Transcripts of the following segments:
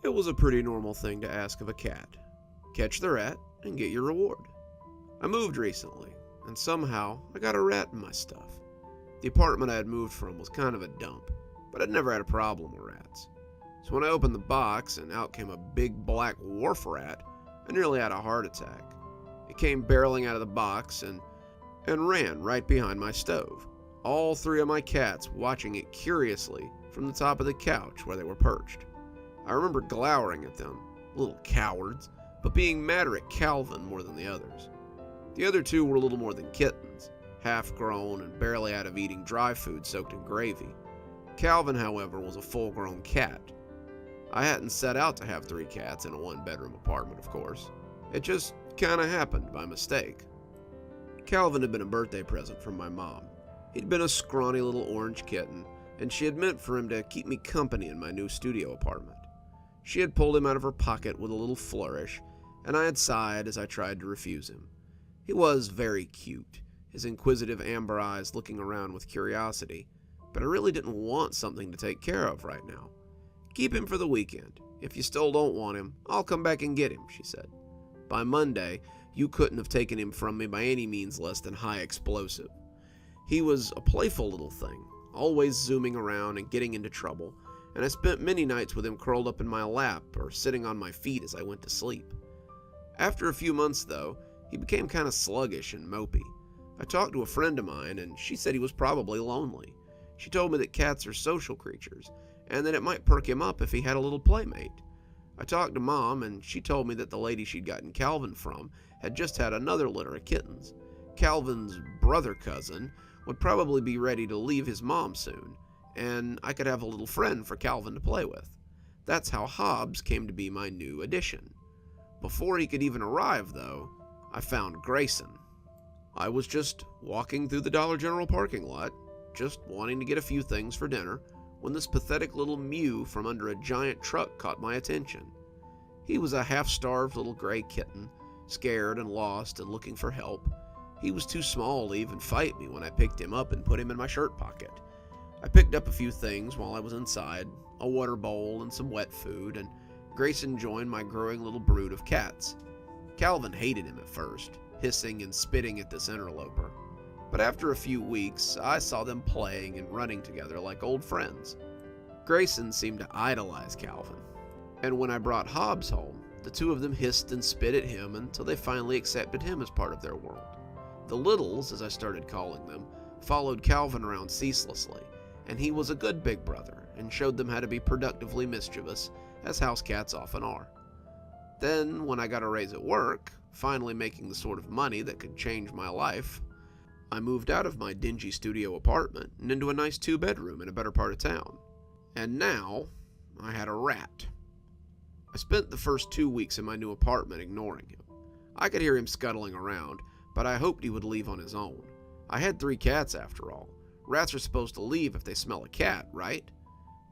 It was a pretty normal thing to ask of a cat. Catch the rat and get your reward. I moved recently, and somehow I got a rat in my stuff. The apartment I had moved from was kind of a dump, but I'd never had a problem with rats. So when I opened the box and out came a big black wharf rat, I nearly had a heart attack. It came barreling out of the box and ran right behind my stove, all three of my cats watching it curiously from the top of the couch where they were perched. I remember glowering at them, little cowards, but being madder at Calvin more than the others. The other two were little more than kittens, half-grown and barely out of eating dry food soaked in gravy. Calvin, however, was a full-grown cat. I hadn't set out to have 3 cats in a one-bedroom apartment, of course. It just kinda happened by mistake. Calvin had been a birthday present from my mom. He'd been a scrawny little orange kitten, and she had meant for him to keep me company in my new studio apartment. She had pulled him out of her pocket with a little flourish, and I had sighed as I tried to refuse him. He was very cute, his inquisitive amber eyes looking around with curiosity, but I really didn't want something to take care of right now. Keep him for the weekend. If you still don't want him, I'll come back and get him, she said. By Monday, you couldn't have taken him from me by any means less than high explosive. He was a playful little thing, always zooming around and getting into trouble, and I spent many nights with him curled up in my lap or sitting on my feet as I went to sleep. After a few months, though, he became kind of sluggish and mopey. I talked to a friend of mine, and she said he was probably lonely. She told me that cats are social creatures, and that it might perk him up if he had a little playmate. I talked to Mom, and she told me that the lady she'd gotten Calvin from had just had another litter of kittens. Calvin's brother cousin would probably be ready to leave his mom soon, and I could have a little friend for Calvin to play with. That's how Hobbs came to be my new addition. Before he could even arrive, though, I found Grayson. I was just walking through the Dollar General parking lot, just wanting to get a few things for dinner, when this pathetic little mew from under a giant truck caught my attention. He was a half-starved little gray kitten, scared and lost and looking for help. He was too small to even fight me when I picked him up and put him in my shirt pocket. I picked up a few things while I was inside, a water bowl and some wet food, and Grayson joined my growing little brood of cats. Calvin hated him at first, hissing and spitting at this interloper. But after a few weeks, I saw them playing and running together like old friends. Grayson seemed to idolize Calvin, and when I brought Hobbs home, the two of them hissed and spit at him until they finally accepted him as part of their world. The Littles, as I started calling them, followed Calvin around ceaselessly, and he was a good big brother and showed them how to be productively mischievous, as house cats often are. Then, when I got a raise at work, finally making the sort of money that could change my life, I moved out of my dingy studio apartment and into a nice 2-bedroom in a better part of town. And now, I had a rat. I spent the first 2 weeks in my new apartment ignoring him. I could hear him scuttling around, but I hoped he would leave on his own. I had 3 cats after all. Rats are supposed to leave if they smell a cat, right?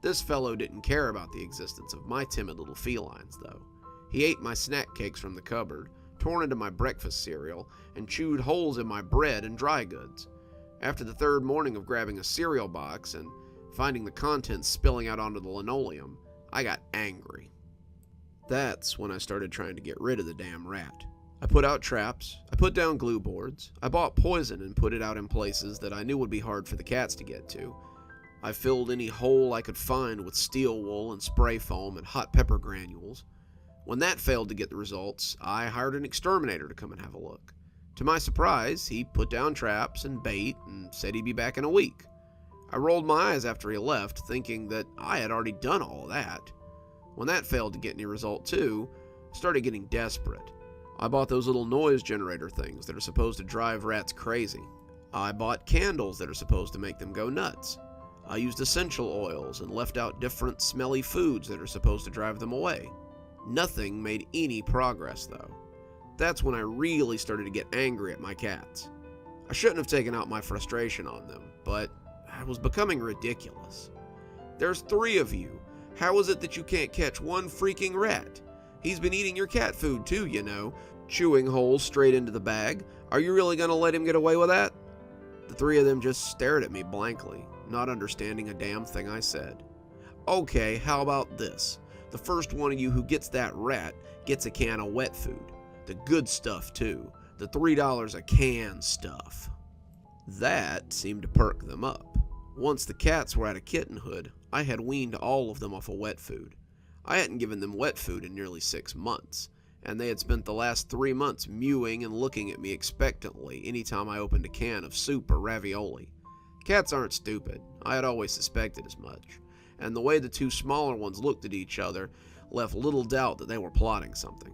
This fellow didn't care about the existence of my timid little felines, though. He ate my snack cakes from the cupboard, tore into my breakfast cereal, and chewed holes in my bread and dry goods. After the 3rd morning of grabbing a cereal box and finding the contents spilling out onto the linoleum, I got angry. That's when I started trying to get rid of the damn rat. I put out traps, I put down glue boards, I bought poison and put it out in places that I knew would be hard for the cats to get to. I filled any hole I could find with steel wool and spray foam and hot pepper granules. When that failed to get the results, I hired an exterminator to come and have a look. To my surprise, he put down traps and bait and said he'd be back in a week. I rolled my eyes after he left, thinking that I had already done all of that. When that failed to get any result too, I started getting desperate. I bought those little noise generator things that are supposed to drive rats crazy. I bought candles that are supposed to make them go nuts. I used essential oils and left out different smelly foods that are supposed to drive them away. Nothing made any progress, though. That's when I really started to get angry at my cats. I shouldn't have taken out my frustration on them, but I was becoming ridiculous. There's 3 of you. How is it that you can't catch one freaking rat? He's been eating your cat food too, you know, chewing holes straight into the bag. Are you really gonna let him get away with that? The 3 of them just stared at me blankly, not understanding a damn thing I said. Okay, how about this? The first one of you who gets that rat gets a can of wet food. The good stuff, too. The $3 a can stuff. That seemed to perk them up. Once the cats were out of kittenhood, I had weaned all of them off of wet food. I hadn't given them wet food in nearly 6 months, and they had spent the last 3 months mewing and looking at me expectantly anytime I opened a can of soup or ravioli. Cats aren't stupid. I had always suspected as much, and the way the two smaller ones looked at each other left little doubt that they were plotting something.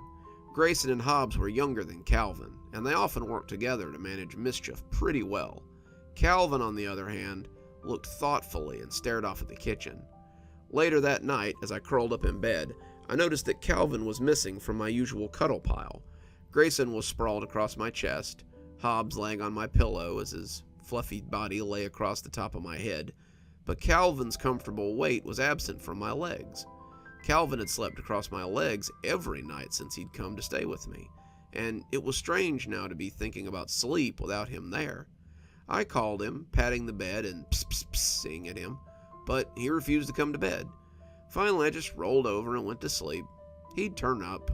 Grayson and Hobbs were younger than Calvin, and they often worked together to manage mischief pretty well. Calvin, on the other hand, looked thoughtfully and stared off at the kitchen. Later that night, as I curled up in bed, I noticed that Calvin was missing from my usual cuddle pile. Grayson was sprawled across my chest, Hobbs laying on my pillow as his fluffy body lay across the top of my head, but Calvin's comfortable weight was absent from my legs. Calvin had slept across my legs every night since he'd come to stay with me, and it was strange now to be thinking about sleep without him there. I called him, patting the bed and pss-pss-pssing at him, but he refused to come to bed. Finally, I just rolled over and went to sleep. He'd turn up.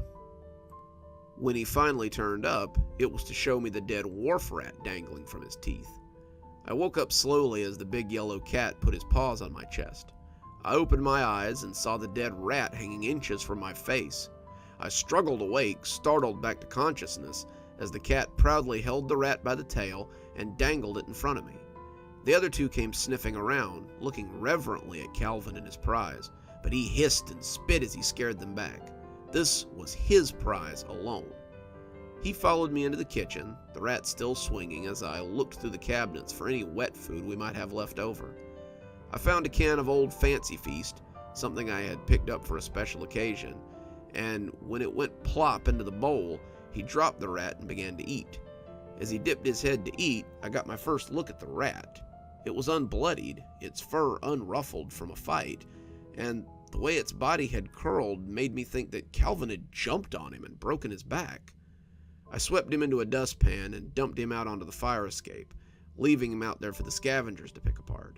When he finally turned up, it was to show me the dead wharf rat dangling from his teeth. I woke up slowly as the big yellow cat put his paws on my chest. I opened my eyes and saw the dead rat hanging inches from my face. I struggled awake, startled back to consciousness, as the cat proudly held the rat by the tail and dangled it in front of me. The other two came sniffing around, looking reverently at Calvin and his prize, but he hissed and spit as he scared them back. This was his prize alone. He followed me into the kitchen, the rat still swinging as I looked through the cabinets for any wet food we might have left over. I found a can of Old Fancy Feast, something I had picked up for a special occasion, and when it went plop into the bowl, he dropped the rat and began to eat. As he dipped his head to eat, I got my first look at the rat. It was unbloodied, its fur unruffled from a fight, and the way its body had curled made me think that Calvin had jumped on him and broken his back. I swept him into a dustpan and dumped him out onto the fire escape, leaving him out there for the scavengers to pick apart.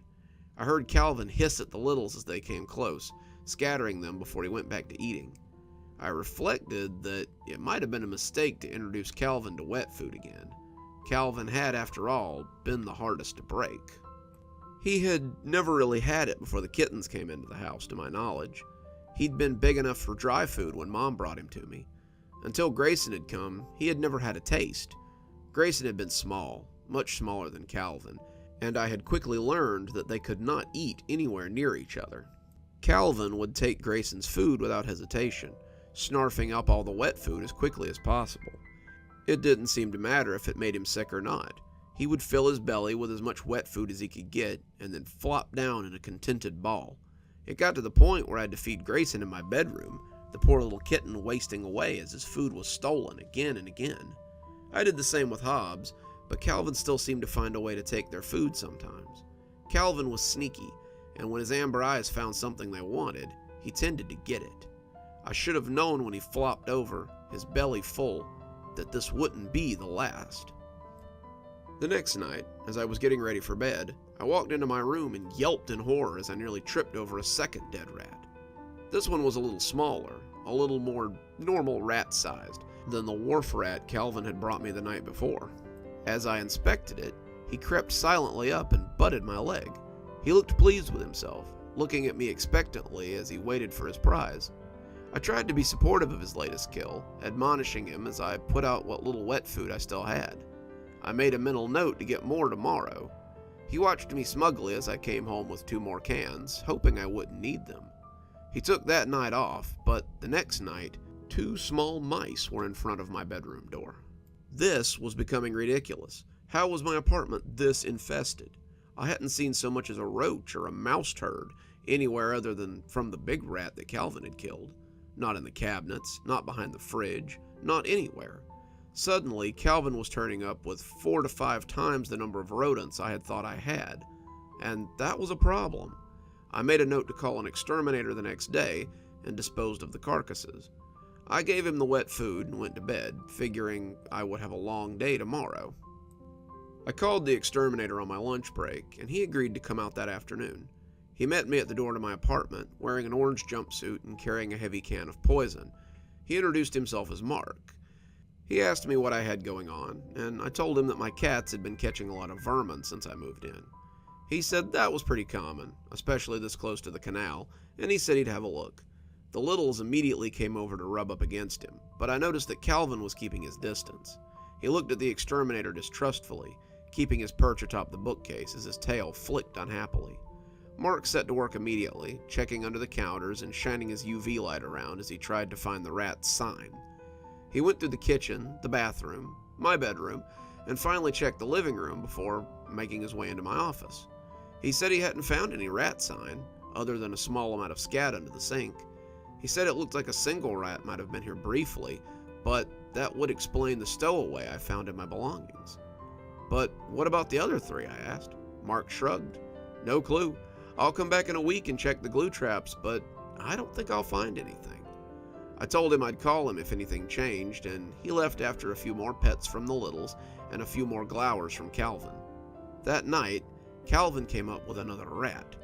I heard Calvin hiss at the littles as they came close, scattering them before he went back to eating. I reflected that it might have been a mistake to introduce Calvin to wet food again. Calvin had, after all, been the hardest to break. He had never really had it before the kittens came into the house, to my knowledge. He'd been big enough for dry food when Mom brought him to me. Until Grayson had come, he had never had a taste. Grayson had been small, much smaller than Calvin, and I had quickly learned that they could not eat anywhere near each other. Calvin would take Grayson's food without hesitation, snarfing up all the wet food as quickly as possible. It didn't seem to matter if it made him sick or not. He would fill his belly with as much wet food as he could get, and then flop down in a contented ball. It got to the point where I had to feed Grayson in my bedroom, the poor little kitten wasting away as his food was stolen again and again. I did the same with Hobbs, but Calvin still seemed to find a way to take their food sometimes. Calvin was sneaky, and when his amber eyes found something they wanted, he tended to get it. I should have known when he flopped over, his belly full, that this wouldn't be the last. The next night, as I was getting ready for bed, I walked into my room and yelped in horror as I nearly tripped over a second dead rat. This one was a little smaller, a little more normal rat-sized than the wharf rat Calvin had brought me the night before. As I inspected it, he crept silently up and butted my leg. He looked pleased with himself, looking at me expectantly as he waited for his prize. I tried to be supportive of his latest kill, admonishing him as I put out what little wet food I still had. I made a mental note to get more tomorrow. He watched me smugly as I came home with 2 more cans, hoping I wouldn't need them. He took that night off, but the next night, 2 small mice were in front of my bedroom door. This was becoming ridiculous. How was my apartment this infested? I hadn't seen so much as a roach or a mouse turd anywhere other than from the big rat that Calvin had killed. Not in the cabinets, not behind the fridge, not anywhere. Suddenly, Calvin was turning up with 4 to 5 times the number of rodents I had thought I had, and that was a problem. I made a note to call an exterminator the next day and disposed of the carcasses. I gave him the wet food and went to bed, figuring I would have a long day tomorrow. I called the exterminator on my lunch break, and he agreed to come out that afternoon. He met me at the door to my apartment, wearing an orange jumpsuit and carrying a heavy can of poison. He introduced himself as Mark. He asked me what I had going on, and I told him that my cats had been catching a lot of vermin since I moved in. He said that was pretty common, especially this close to the canal, and he said he'd have a look. The littles immediately came over to rub up against him, but I noticed that Calvin was keeping his distance. He looked at the exterminator distrustfully, keeping his perch atop the bookcase as his tail flicked unhappily. Mark set to work immediately, checking under the counters and shining his UV light around as he tried to find the rat's sign. He went through the kitchen, the bathroom, my bedroom, and finally checked the living room before making his way into my office. He said he hadn't found any rat sign, other than a small amount of scat under the sink. He said it looked like a single rat might have been here briefly, but that would explain the stowaway I found in my belongings. But what about the other three, I asked. Mark shrugged. No clue. I'll come back in a week and check the glue traps, but I don't think I'll find anything. I told him I'd call him if anything changed, and he left after a few more pets from the littles and a few more glowers from Calvin. That night, Calvin came up with another rat.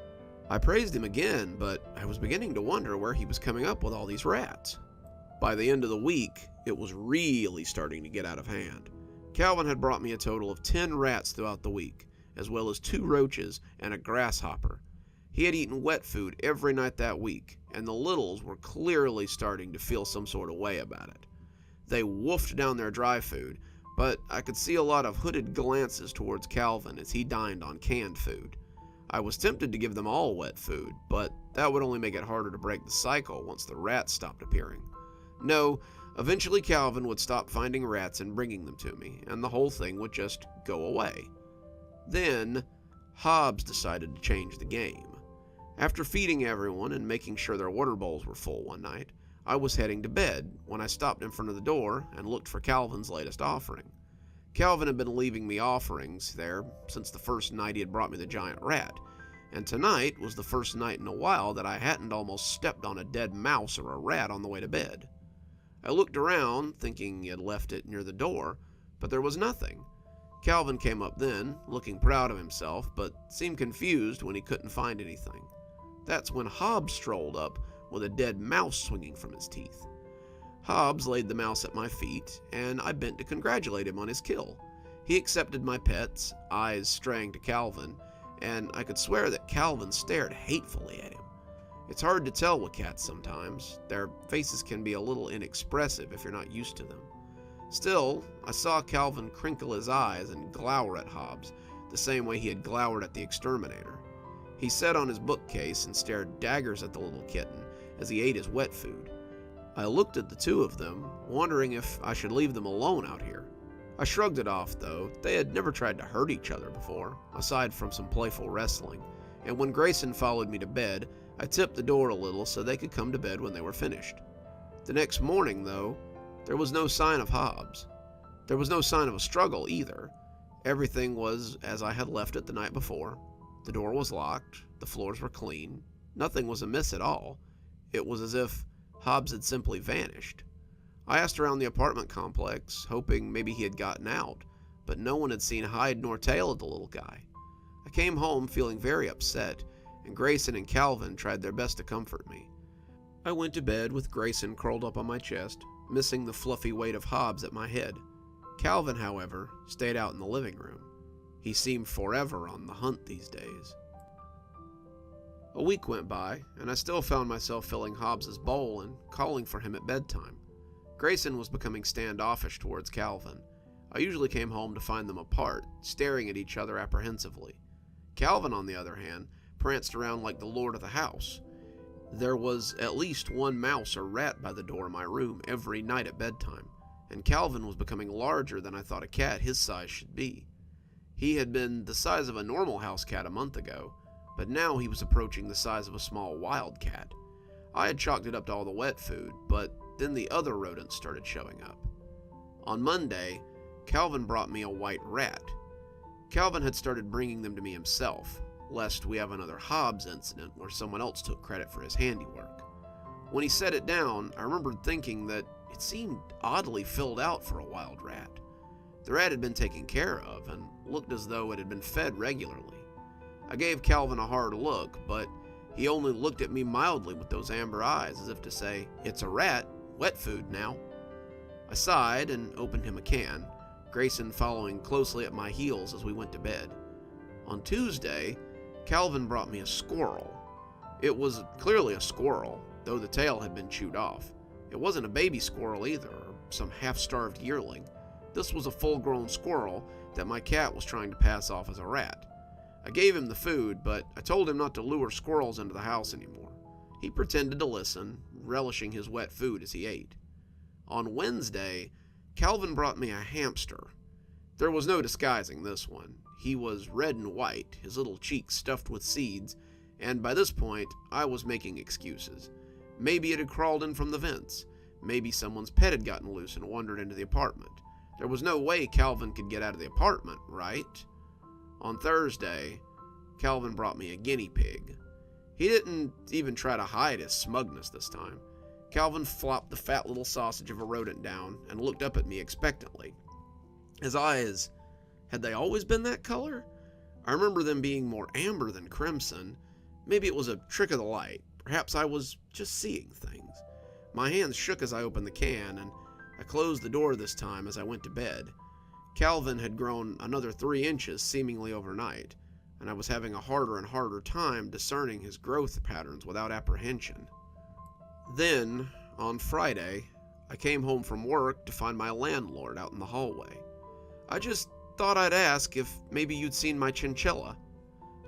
I praised him again, but I was beginning to wonder where he was coming up with all these rats. By the end of the week, it was really starting to get out of hand. Calvin had brought me a total of 10 rats throughout the week, as well as 2 roaches and a grasshopper. He had eaten wet food every night that week, and the littles were clearly starting to feel some sort of way about it. They woofed down their dry food, but I could see a lot of hooded glances towards Calvin as he dined on canned food. I was tempted to give them all wet food, but that would only make it harder to break the cycle once the rats stopped appearing. No, eventually Calvin would stop finding rats and bringing them to me, and the whole thing would just go away. Then, Hobbs decided to change the game. After feeding everyone and making sure their water bowls were full one night, I was heading to bed when I stopped in front of the door and looked for Calvin's latest offering. Calvin had been leaving me offerings there since the first night he had brought me the giant rat, and tonight was the first night in a while that I hadn't almost stepped on a dead mouse or a rat on the way to bed. I looked around, thinking he had left it near the door, but there was nothing. Calvin came up then, looking proud of himself, but seemed confused when he couldn't find anything. That's when Hobbs strolled up with a dead mouse swinging from his teeth. Hobbs laid the mouse at my feet, and I bent to congratulate him on his kill. He accepted my pets, eyes straying to Calvin, and I could swear that Calvin stared hatefully at him. It's hard to tell with cats sometimes. Their faces can be a little inexpressive if you're not used to them. Still, I saw Calvin crinkle his eyes and glower at Hobbs, the same way he had glowered at the exterminator. He sat on his bookcase and stared daggers at the little kitten as he ate his wet food. I looked at the two of them, wondering if I should leave them alone out here. I shrugged it off, though. They had never tried to hurt each other before, aside from some playful wrestling, and when Grayson followed me to bed, I tipped the door a little so they could come to bed when they were finished. The next morning, though, there was no sign of Hobbs. There was no sign of a struggle either. Everything was as I had left it the night before. The door was locked, the floors were clean, nothing was amiss at all. It was as if Hobbs had simply vanished. I asked around the apartment complex, hoping maybe he had gotten out, but no one had seen hide nor tail of the little guy. I came home feeling very upset, and Grayson and Calvin tried their best to comfort me. I went to bed with Grayson curled up on my chest, missing the fluffy weight of Hobbs at my head. Calvin, however, stayed out in the living room. He seemed forever on the hunt these days. A week went by, and I still found myself filling Hobbs's bowl and calling for him at bedtime. Grayson was becoming standoffish towards Calvin. I usually came home to find them apart, staring at each other apprehensively. Calvin, on the other hand, pranced around like the lord of the house. There was at least one mouse or rat by the door of my room every night at bedtime, and Calvin was becoming larger than I thought a cat his size should be. He had been the size of a normal house cat a month ago, but now he was approaching the size of a small wild cat. I had chalked it up to all the wet food, but then the other rodents started showing up. On Monday, Calvin brought me a white rat. Calvin had started bringing them to me himself, lest we have another Hobbs incident where someone else took credit for his handiwork. When he set it down, I remembered thinking that it seemed oddly filled out for a wild rat. The rat had been taken care of and looked as though it had been fed regularly. I gave Calvin a hard look, but He only looked at me mildly with those amber eyes as if to say, "It's a rat, wet food now." I sighed and opened him a can, Grayson following closely at my heels as we went to bed. On Tuesday, Calvin brought me a squirrel. It was clearly a squirrel, though the tail had been chewed off. It wasn't a baby squirrel either, or some half-starved yearling. This was a full-grown squirrel that my cat was trying to pass off as a rat. I gave him the food, but I told him not to lure squirrels into the house anymore. He pretended to listen, relishing his wet food as he ate. On Wednesday, Calvin brought me a hamster. There was no disguising this one. He was red and white, his little cheeks stuffed with seeds, and by this point, I was making excuses. Maybe it had crawled in from the vents. Maybe someone's pet had gotten loose and wandered into the apartment. There was no way Calvin could get out of the apartment, right? On Thursday, Calvin brought me a guinea pig. He didn't even try to hide his smugness this time. Calvin flopped the fat little sausage of a rodent down and looked up at me expectantly. His eyes, had they always been that color? I remember them being more amber than crimson. Maybe it was a trick of the light. Perhaps I was just seeing things. My hands shook as I opened the can, and I closed the door this time as I went to bed. Calvin had grown another 3 inches seemingly overnight, and I was having a harder and harder time discerning his growth patterns without apprehension. Then, on Friday, I came home from work to find my landlord out in the hallway. I just thought I'd ask if maybe you'd seen my chinchilla.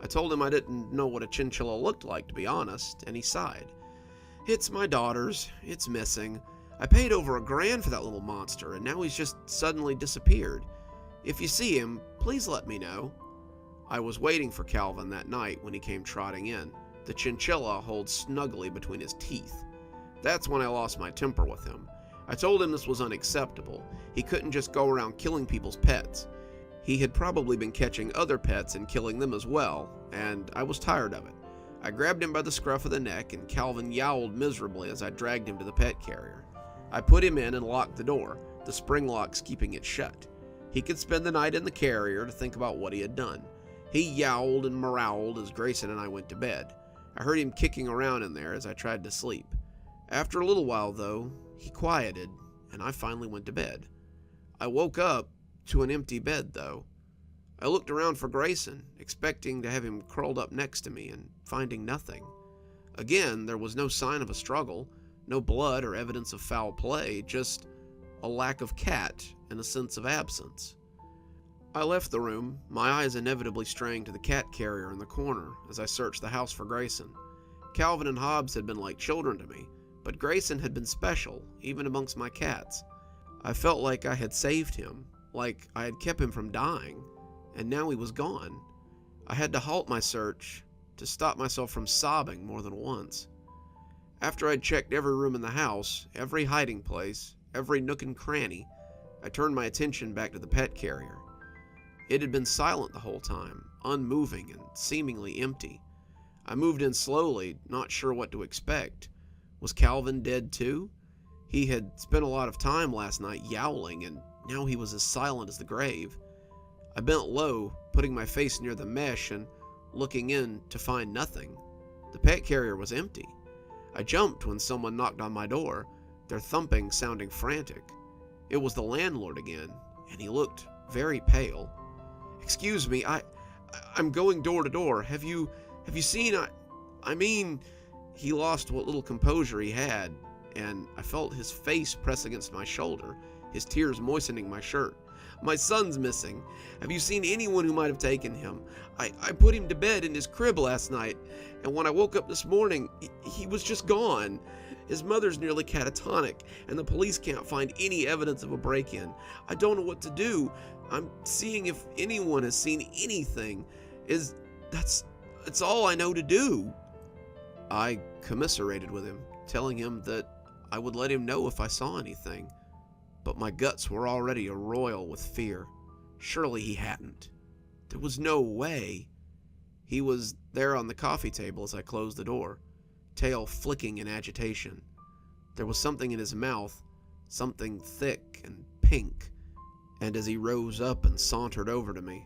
I told him I didn't know what a chinchilla looked like, to be honest, and he sighed. "It's my daughter's. It's missing. I paid over $1,000 for that little monster, and now he's just suddenly disappeared. If you see him, please let me know." I was waiting for Calvin that night when he came trotting in, the chinchilla holed snugly between his teeth. That's when I lost my temper with him. I told him this was unacceptable. He couldn't just go around killing people's pets. He had probably been catching other pets and killing them as well, and I was tired of it. I grabbed him by the scruff of the neck, and Calvin yowled miserably as I dragged him to the pet carrier. I put him in and locked the door, the spring locks keeping it shut. He could spend the night in the carrier to think about what he had done. He yowled and morowled as Grayson and I went to bed. I heard him kicking around in there as I tried to sleep. After a little while, though, he quieted, and I finally went to bed. I woke up to an empty bed, though. I looked around for Grayson, expecting to have him curled up next to me, and finding nothing. Again, there was no sign of a struggle, no blood or evidence of foul play, just a lack of cat and a sense of absence. I left the room, my eyes inevitably straying to the cat carrier in the corner as I searched the house for Grayson. Calvin and Hobbs had been like children to me, but Grayson had been special, even amongst my cats. I felt like I had saved him, like I had kept him from dying, and now he was gone. I had to halt my search to stop myself from sobbing more than once. After I'd checked every room in the house, every hiding place, every nook and cranny, I turned my attention back to the pet carrier. It had been silent the whole time, unmoving and seemingly empty. I moved in slowly, not sure what to expect. Was Calvin dead too? He had spent a lot of time last night yowling, and now he was as silent as the grave. I bent low, putting my face near the mesh and looking in to find nothing. The pet carrier was empty. I jumped when someone knocked on my door, their thumping sounding frantic. It was the landlord again, and he looked very pale. "Excuse me, I'm going door to door. Have you seen, I mean," he lost what little composure he had, and I felt his face press against my shoulder, his tears moistening my shirt. "My son's missing. Have you seen anyone who might have taken him? I put him to bed in his crib last night, and when I woke up this morning, he was just gone. His mother's nearly catatonic, and the police can't find any evidence of a break-in. I don't know what to do. I'm seeing if anyone has seen anything. It's all I know to do." I commiserated with him, telling him that I would let him know if I saw anything, but my guts were already a-roil with fear. Surely he hadn't. There was no way. He was there on the coffee table as I closed the door, tail flicking in agitation. There was something in his mouth, something thick and pink, and as he rose up and sauntered over to me,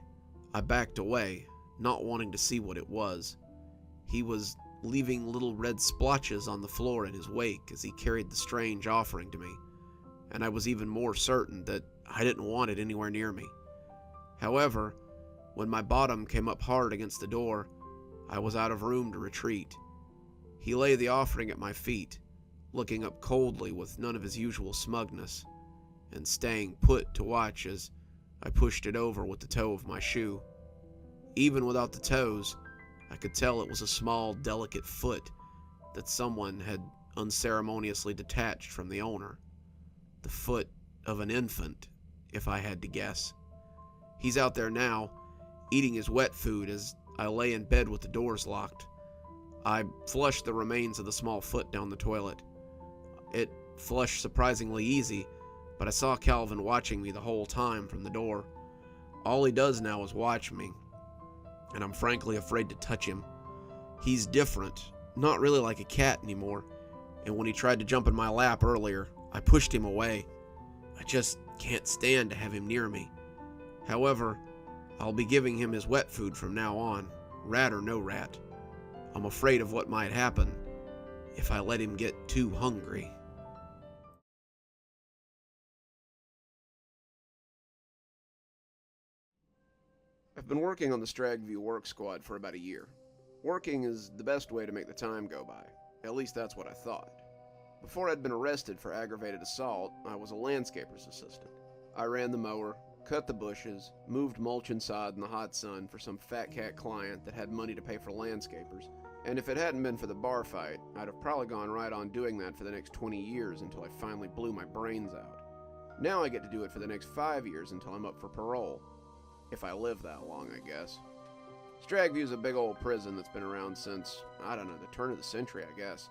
I backed away, not wanting to see what it was. He was leaving little red splotches on the floor in his wake as he carried the strange offering to me, and I was even more certain that I didn't want it anywhere near me. However, when my bottom came up hard against the door, I was out of room to retreat. He lay the offering at my feet, looking up coldly with none of his usual smugness, and staying put to watch as I pushed it over with the toe of my shoe. Even without the toes, I could tell it was a small, delicate foot that someone had unceremoniously detached from the owner. The foot of an infant, if I had to guess. He's out there now, eating his wet food as I lay in bed with the doors locked. I flushed the remains of the small foot down the toilet. It flushed surprisingly easy, but I saw Calvin watching me the whole time from the door. All he does now is watch me, and I'm frankly afraid to touch him. He's different, not really like a cat anymore, and when he tried to jump in my lap earlier, I pushed him away. I just can't stand to have him near me. However, I'll be giving him his wet food from now on, rat or no rat. I'm afraid of what might happen if I let him get too hungry. I've been working on the Stragview work squad for about a year. Working is the best way to make the time go by. At least that's what I thought. Before I'd been arrested for aggravated assault, I was a landscaper's assistant. I ran the mower, cut the bushes, moved mulch and sod in the hot sun for some fat cat client that had money to pay for landscapers, and if it hadn't been for the bar fight, I'd have probably gone right on doing that for the next 20 years until I finally blew my brains out. Now I get to do it for the next 5 years until I'm up for parole. If I live that long, I guess. Stragview's a big old prison that's been around since, I don't know, the turn of the century, I guess.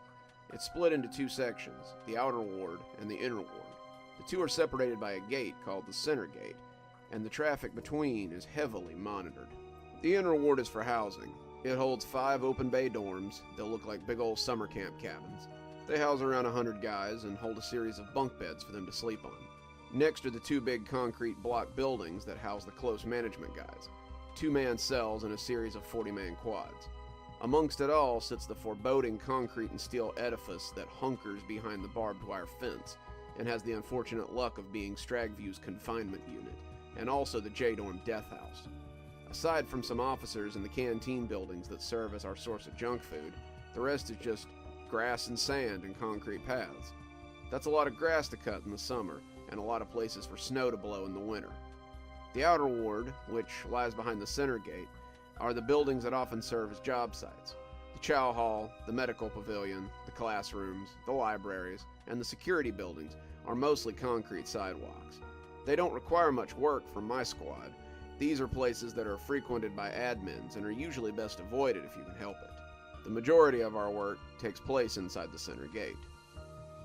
It's split into two sections, the outer ward and the inner ward. The two are separated by a gate called the center gate, and the traffic between is heavily monitored. The inner ward is for housing. It holds 5 open bay dorms that look like big old summer camp cabins. They house around 100 guys and hold a series of bunk beds for them to sleep on. Next are the 2 big concrete block buildings that house the close management guys, 2-man cells and a series of 40-man quads. Amongst it all sits the foreboding concrete and steel edifice that hunkers behind the barbed wire fence and has the unfortunate luck of being Stragview's confinement unit, and also the J-Dorm death house. Aside from some officers and the canteen buildings that serve as our source of junk food, the rest is just grass and sand and concrete paths. That's a lot of grass to cut in the summer, and a lot of places for snow to blow in the winter. The outer ward, which lies behind the center gate, are the buildings that often serve as job sites. The chow hall, the medical pavilion, the classrooms, the libraries, and the security buildings are mostly concrete sidewalks. They don't require much work from my squad. These are places that are frequented by admins and are usually best avoided if you can help it. The majority of our work takes place inside the center gate.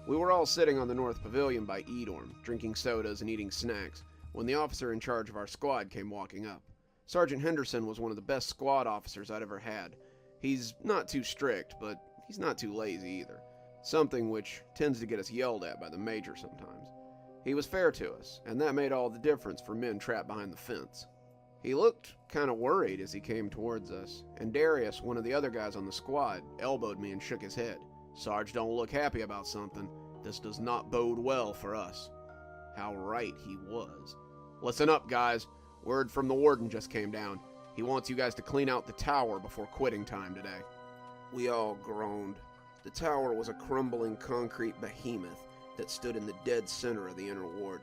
We were all sitting on the north pavilion by Edan, drinking sodas and eating snacks, when the officer in charge of our squad came walking up. Sergeant Henderson was one of the best squad officers I'd ever had. He's not too strict, but he's not too lazy either, something which tends to get us yelled at by the major sometimes. He was fair to us, and that made all the difference for men trapped behind the fence. He looked kind of worried as he came towards us, and Darius, one of the other guys on the squad, elbowed me and shook his head. "Sarge don't look happy about something. This does not bode well for us." How right he was. "Listen up, guys. Word from the warden just came down. He wants you guys to clean out the tower before quitting time today." We all groaned. The tower was a crumbling concrete behemoth that stood in the dead center of the inner ward.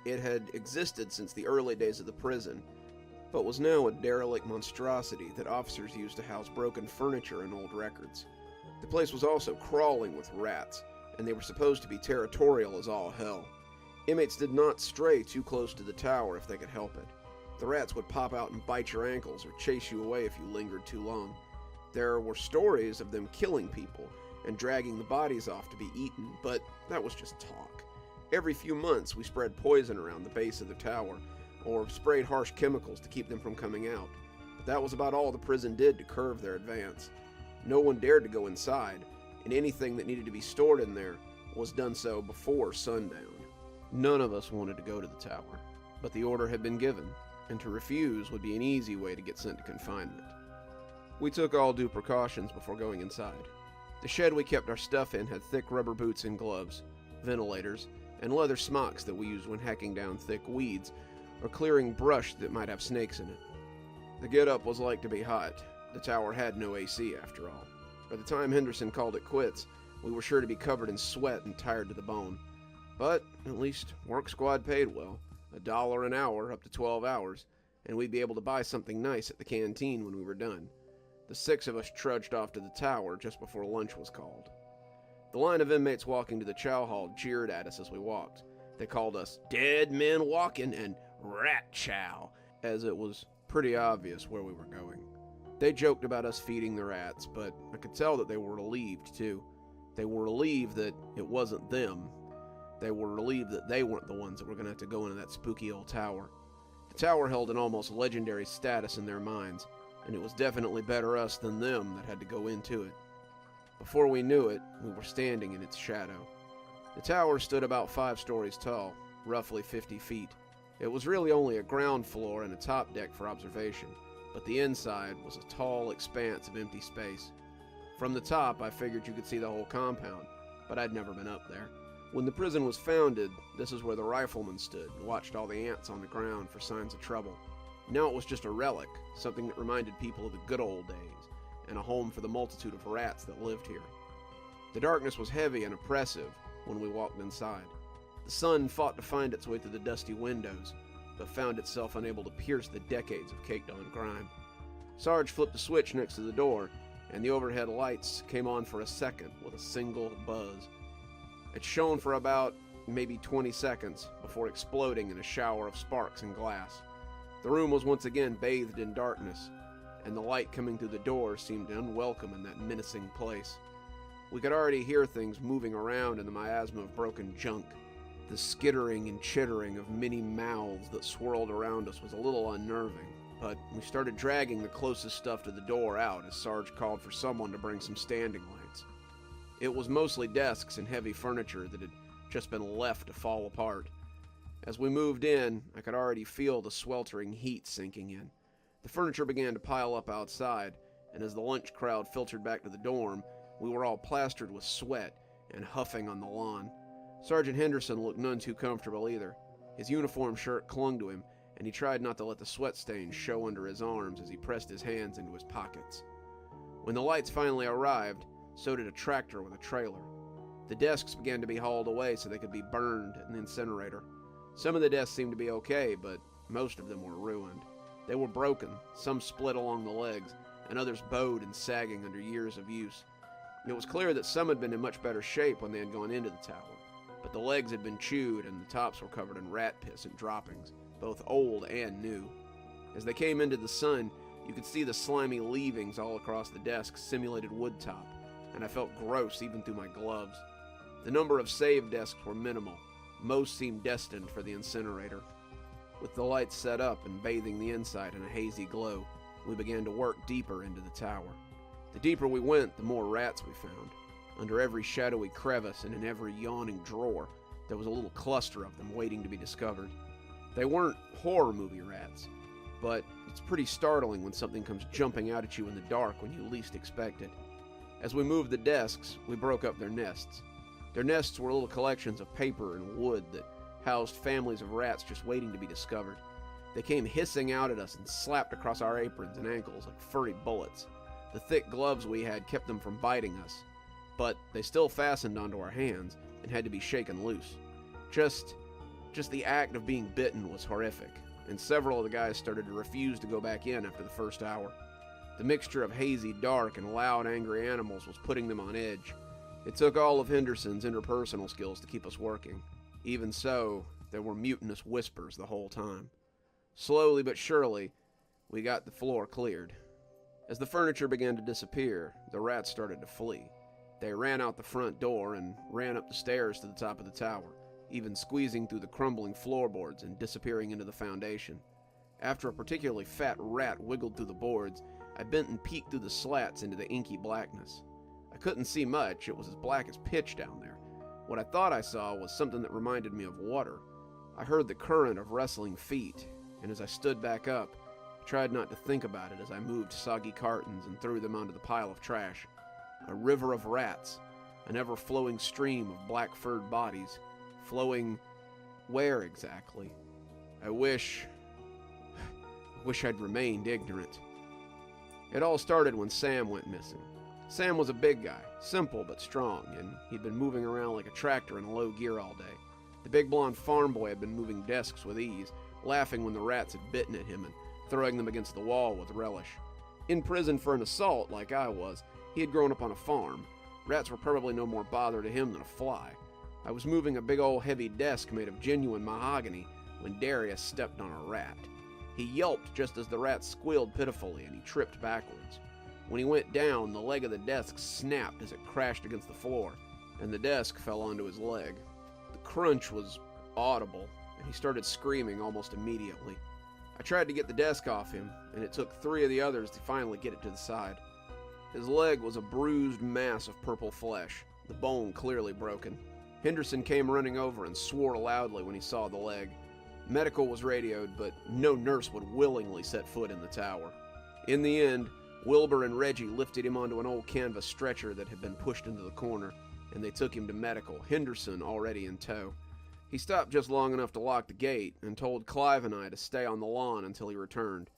It had existed since the early days of the prison, but was now a derelict monstrosity that officers used to house broken furniture and old records. The place was also crawling with rats, and they were supposed to be territorial as all hell. Inmates did not stray too close to the tower if they could help it. The rats would pop out and bite your ankles or chase you away if you lingered too long. There were stories of them killing people and dragging the bodies off to be eaten, but that was just talk. Every few months we spread poison around the base of the tower, or sprayed harsh chemicals to keep them from coming out. But that was about all the prison did to curb their advance. No one dared to go inside, and anything that needed to be stored in there was done so before sundown. None of us wanted to go to the tower, but the order had been given, and to refuse would be an easy way to get sent to confinement. We took all due precautions before going inside. The shed we kept our stuff in had thick rubber boots and gloves, ventilators, and leather smocks that we used when hacking down thick weeds or clearing brush that might have snakes in it. The get-up was like to be hot. The tower had no AC after all. By the time Henderson called it quits, we were sure to be covered in sweat and tired to the bone. But at least work squad paid well, $1 an hour up to 12 hours, and we'd be able to buy something nice at the canteen when we were done. The 6 of us trudged off to the tower just before lunch was called. The line of inmates walking to the chow hall jeered at us as we walked. They called us dead men walking and rat chow, as it was pretty obvious where we were going. They joked about us feeding the rats, but I could tell that they were relieved too. They were relieved that it wasn't them. They were relieved that they weren't the ones that were going to have to go into that spooky old tower. The tower held an almost legendary status in their minds, and it was definitely better us than them that had to go into it. Before we knew it, we were standing in its shadow. The tower stood about 5 stories tall, roughly 50 feet. It was really only a ground floor and a top deck for observation, but the inside was a tall expanse of empty space. From the top, I figured you could see the whole compound, but I'd never been up there. When the prison was founded, this is where the riflemen stood and watched all the ants on the ground for signs of trouble. Now it was just a relic, something that reminded people of the good old days, and a home for the multitude of rats that lived here. The darkness was heavy and oppressive when we walked inside. The sun fought to find its way through the dusty windows, but found itself unable to pierce the decades of caked-on grime. Sarge flipped a switch next to the door, and the overhead lights came on for a second with a single buzz. It shone for about maybe 20 seconds before exploding in a shower of sparks and glass. The room was once again bathed in darkness, and the light coming through the door seemed unwelcome in that menacing place. We could already hear things moving around in the miasma of broken junk. The skittering and chittering of many mouths that swirled around us was a little unnerving, but we started dragging the closest stuff to the door out as Sarge called for someone to bring some standing lights. It was mostly desks and heavy furniture that had just been left to fall apart. As we moved in, I could already feel the sweltering heat sinking in. The furniture began to pile up outside, and as the lunch crowd filtered back to the dorm, we were all plastered with sweat and huffing on the lawn. Sergeant Henderson looked none too comfortable either. His uniform shirt clung to him, and he tried not to let the sweat stains show under his arms as he pressed his hands into his pockets. When the lights finally arrived, so did a tractor with a trailer. The desks began to be hauled away so they could be burned in the incinerator. Some of the desks seemed to be okay, but most of them were ruined. They were broken, some split along the legs, and others bowed and sagging under years of use. It was clear that some had been in much better shape when they had gone into the tower, but the legs had been chewed and the tops were covered in rat piss and droppings, both old and new. As they came into the sun, you could see the slimy leavings all across the desk simulated wood top, and I felt gross even through my gloves. The number of save desks were minimal. Most seemed destined for the incinerator. With the lights set up and bathing the inside in a hazy glow, we began to work deeper into the tower. The deeper we went, the more rats we found. Under every shadowy crevice and in every yawning drawer, there was a little cluster of them waiting to be discovered. They weren't horror movie rats, but it's pretty startling when something comes jumping out at you in the dark when you least expect it. As we moved the desks, we broke up their nests. Their nests were little collections of paper and wood that housed families of rats just waiting to be discovered. They came hissing out at us and slapped across our aprons and ankles like furry bullets. The thick gloves we had kept them from biting us, but they still fastened onto our hands and had to be shaken loose. Just the act of being bitten was horrific, and several of the guys started to refuse to go back in after the first hour. The mixture of hazy dark and loud angry animals was putting them on edge. It took all of Henderson's interpersonal skills to keep us working. Even so, there were mutinous whispers the whole time. Slowly but surely, we got the floor cleared. As the furniture began to disappear, the rats started to flee. They ran out the front door and ran up the stairs to the top of the tower, even squeezing through the crumbling floorboards and disappearing into the foundation. After a particularly fat rat wiggled through the boards, I bent and peeked through the slats into the inky blackness. I couldn't see much. It was as black as pitch down there. What I thought I saw was something that reminded me of water. I heard the current of wrestling feet, and as I stood back up, I tried not to think about it as I moved soggy cartons and threw them onto the pile of trash. A river of rats, an ever-flowing stream of black-furred bodies, flowing where exactly? I wish I'd remained ignorant. It all started when Sam went missing. Sam was a big guy, simple but strong, and he'd been moving around like a tractor in low gear all day. The big blonde farm boy had been moving desks with ease, laughing when the rats had bitten at him and throwing them against the wall with relish. In prison for an assault, like I was, he had grown up on a farm. Rats were probably no more bother to him than a fly. I was moving a big old heavy desk made of genuine mahogany when Darius stepped on a rat. He yelped just as the rat squealed pitifully and he tripped backwards. When he went down, the leg of the desk snapped as it crashed against the floor, and the desk fell onto his leg. The crunch was audible, and he started screaming almost immediately. I tried to get the desk off him, and it took 3 of the others to finally get it to the side. His leg was a bruised mass of purple flesh, the bone clearly broken. Henderson came running over and swore loudly when he saw the leg. Medical was radioed, but no nurse would willingly set foot in the tower. In the end, Wilbur and Reggie lifted him onto an old canvas stretcher that had been pushed into the corner, and they took him to medical, Henderson already in tow. He stopped just long enough to lock the gate and told Clive and I to stay on the lawn until he returned.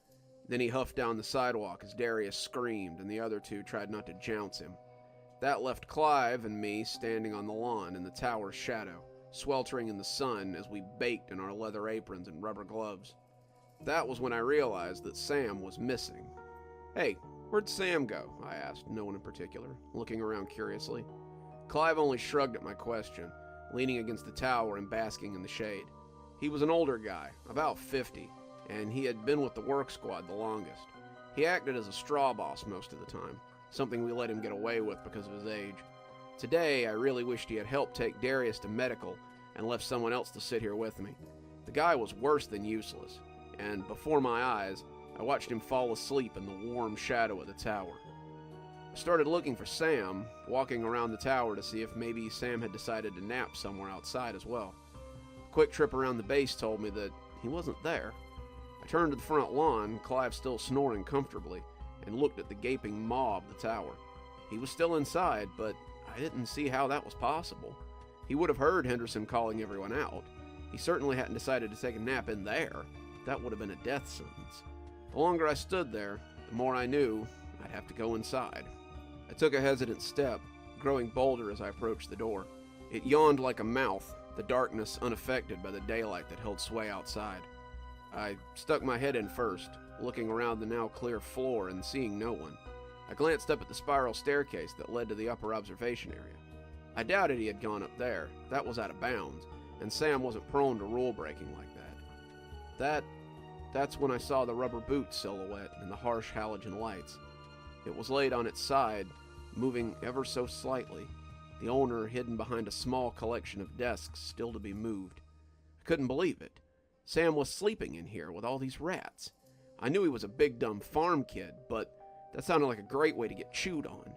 Then he huffed down the sidewalk as Darius screamed and the other 2 tried not to jounce him. That left Clive and me standing on the lawn in the tower's shadow, sweltering in the sun as we baked in our leather aprons and rubber gloves. That was when I realized that Sam was missing. "Hey, where'd Sam go?" I asked, no one in particular, looking around curiously. Clive only shrugged at my question, leaning against the tower and basking in the shade. He was an older guy, about 50, and he had been with the work squad the longest. He acted as a straw boss most of the time, something we let him get away with because of his age. Today, I really wished he had helped take Darius to medical and left someone else to sit here with me. The guy was worse than useless, and before my eyes, I watched him fall asleep in the warm shadow of the tower. I started looking for Sam, walking around the tower to see if maybe Sam had decided to nap somewhere outside as well. A quick trip around the base told me that he wasn't there. I turned to the front lawn, Clive still snoring comfortably, and looked at the gaping maw of the tower. He was still inside, but I didn't see how that was possible. He would have heard Henderson calling everyone out. He certainly hadn't decided to take a nap in there. That would have been a death sentence. The longer I stood there, the more I knew I'd have to go inside. I took a hesitant step, growing bolder as I approached the door. It yawned like a mouth, the darkness unaffected by the daylight that held sway outside. I stuck my head in first, looking around the now clear floor and seeing no one. I glanced up at the spiral staircase that led to the upper observation area. I doubted he had gone up there. That was out of bounds, and Sam wasn't prone to rule-breaking like that. That's when I saw the rubber boot silhouette in the harsh halogen lights. It was laid on its side, moving ever so slightly, the owner hidden behind a small collection of desks still to be moved. I couldn't believe it. Sam was sleeping in here with all these rats. I knew he was a big dumb farm kid, but that sounded like a great way to get chewed on.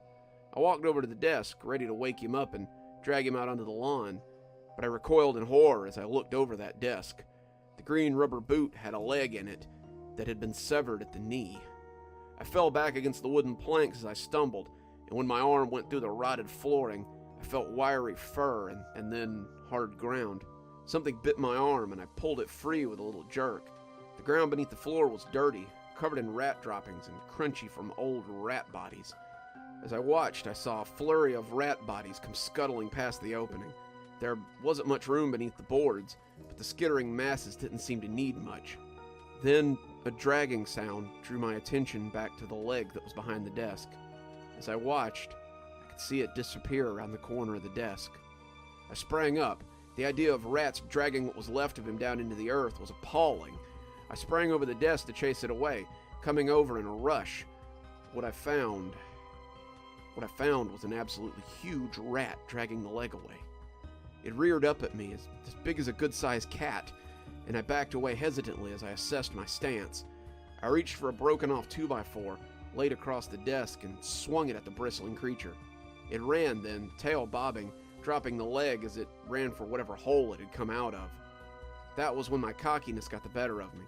I walked over to the desk, ready to wake him up and drag him out onto the lawn, but I recoiled in horror as I looked over that desk. The green rubber boot had a leg in it that had been severed at the knee. I fell back against the wooden planks as I stumbled, and when my arm went through the rotted flooring, I felt wiry fur and then hard ground. Something bit my arm, and I pulled it free with a little jerk. The ground beneath the floor was dirty, covered in rat droppings and crunchy from old rat bodies. As I watched, I saw a flurry of rat bodies come scuttling past the opening. There wasn't much room beneath the boards, but the skittering masses didn't seem to need much. Then a dragging sound drew my attention back to the leg that was behind the desk. As I watched, I could see it disappear around the corner of the desk. I sprang up. The idea of rats dragging what was left of him down into the earth was appalling. I sprang over the desk to chase it away, coming over in a rush. What I found was an absolutely huge rat dragging the leg away. It reared up at me as big as a good-sized cat, and I backed away hesitantly as I assessed my stance. I reached for a broken-off 2x4, laid across the desk, and swung it at the bristling creature. It ran then, tail bobbing, dropping the leg as it ran for whatever hole it had come out of. That was when my cockiness got the better of me.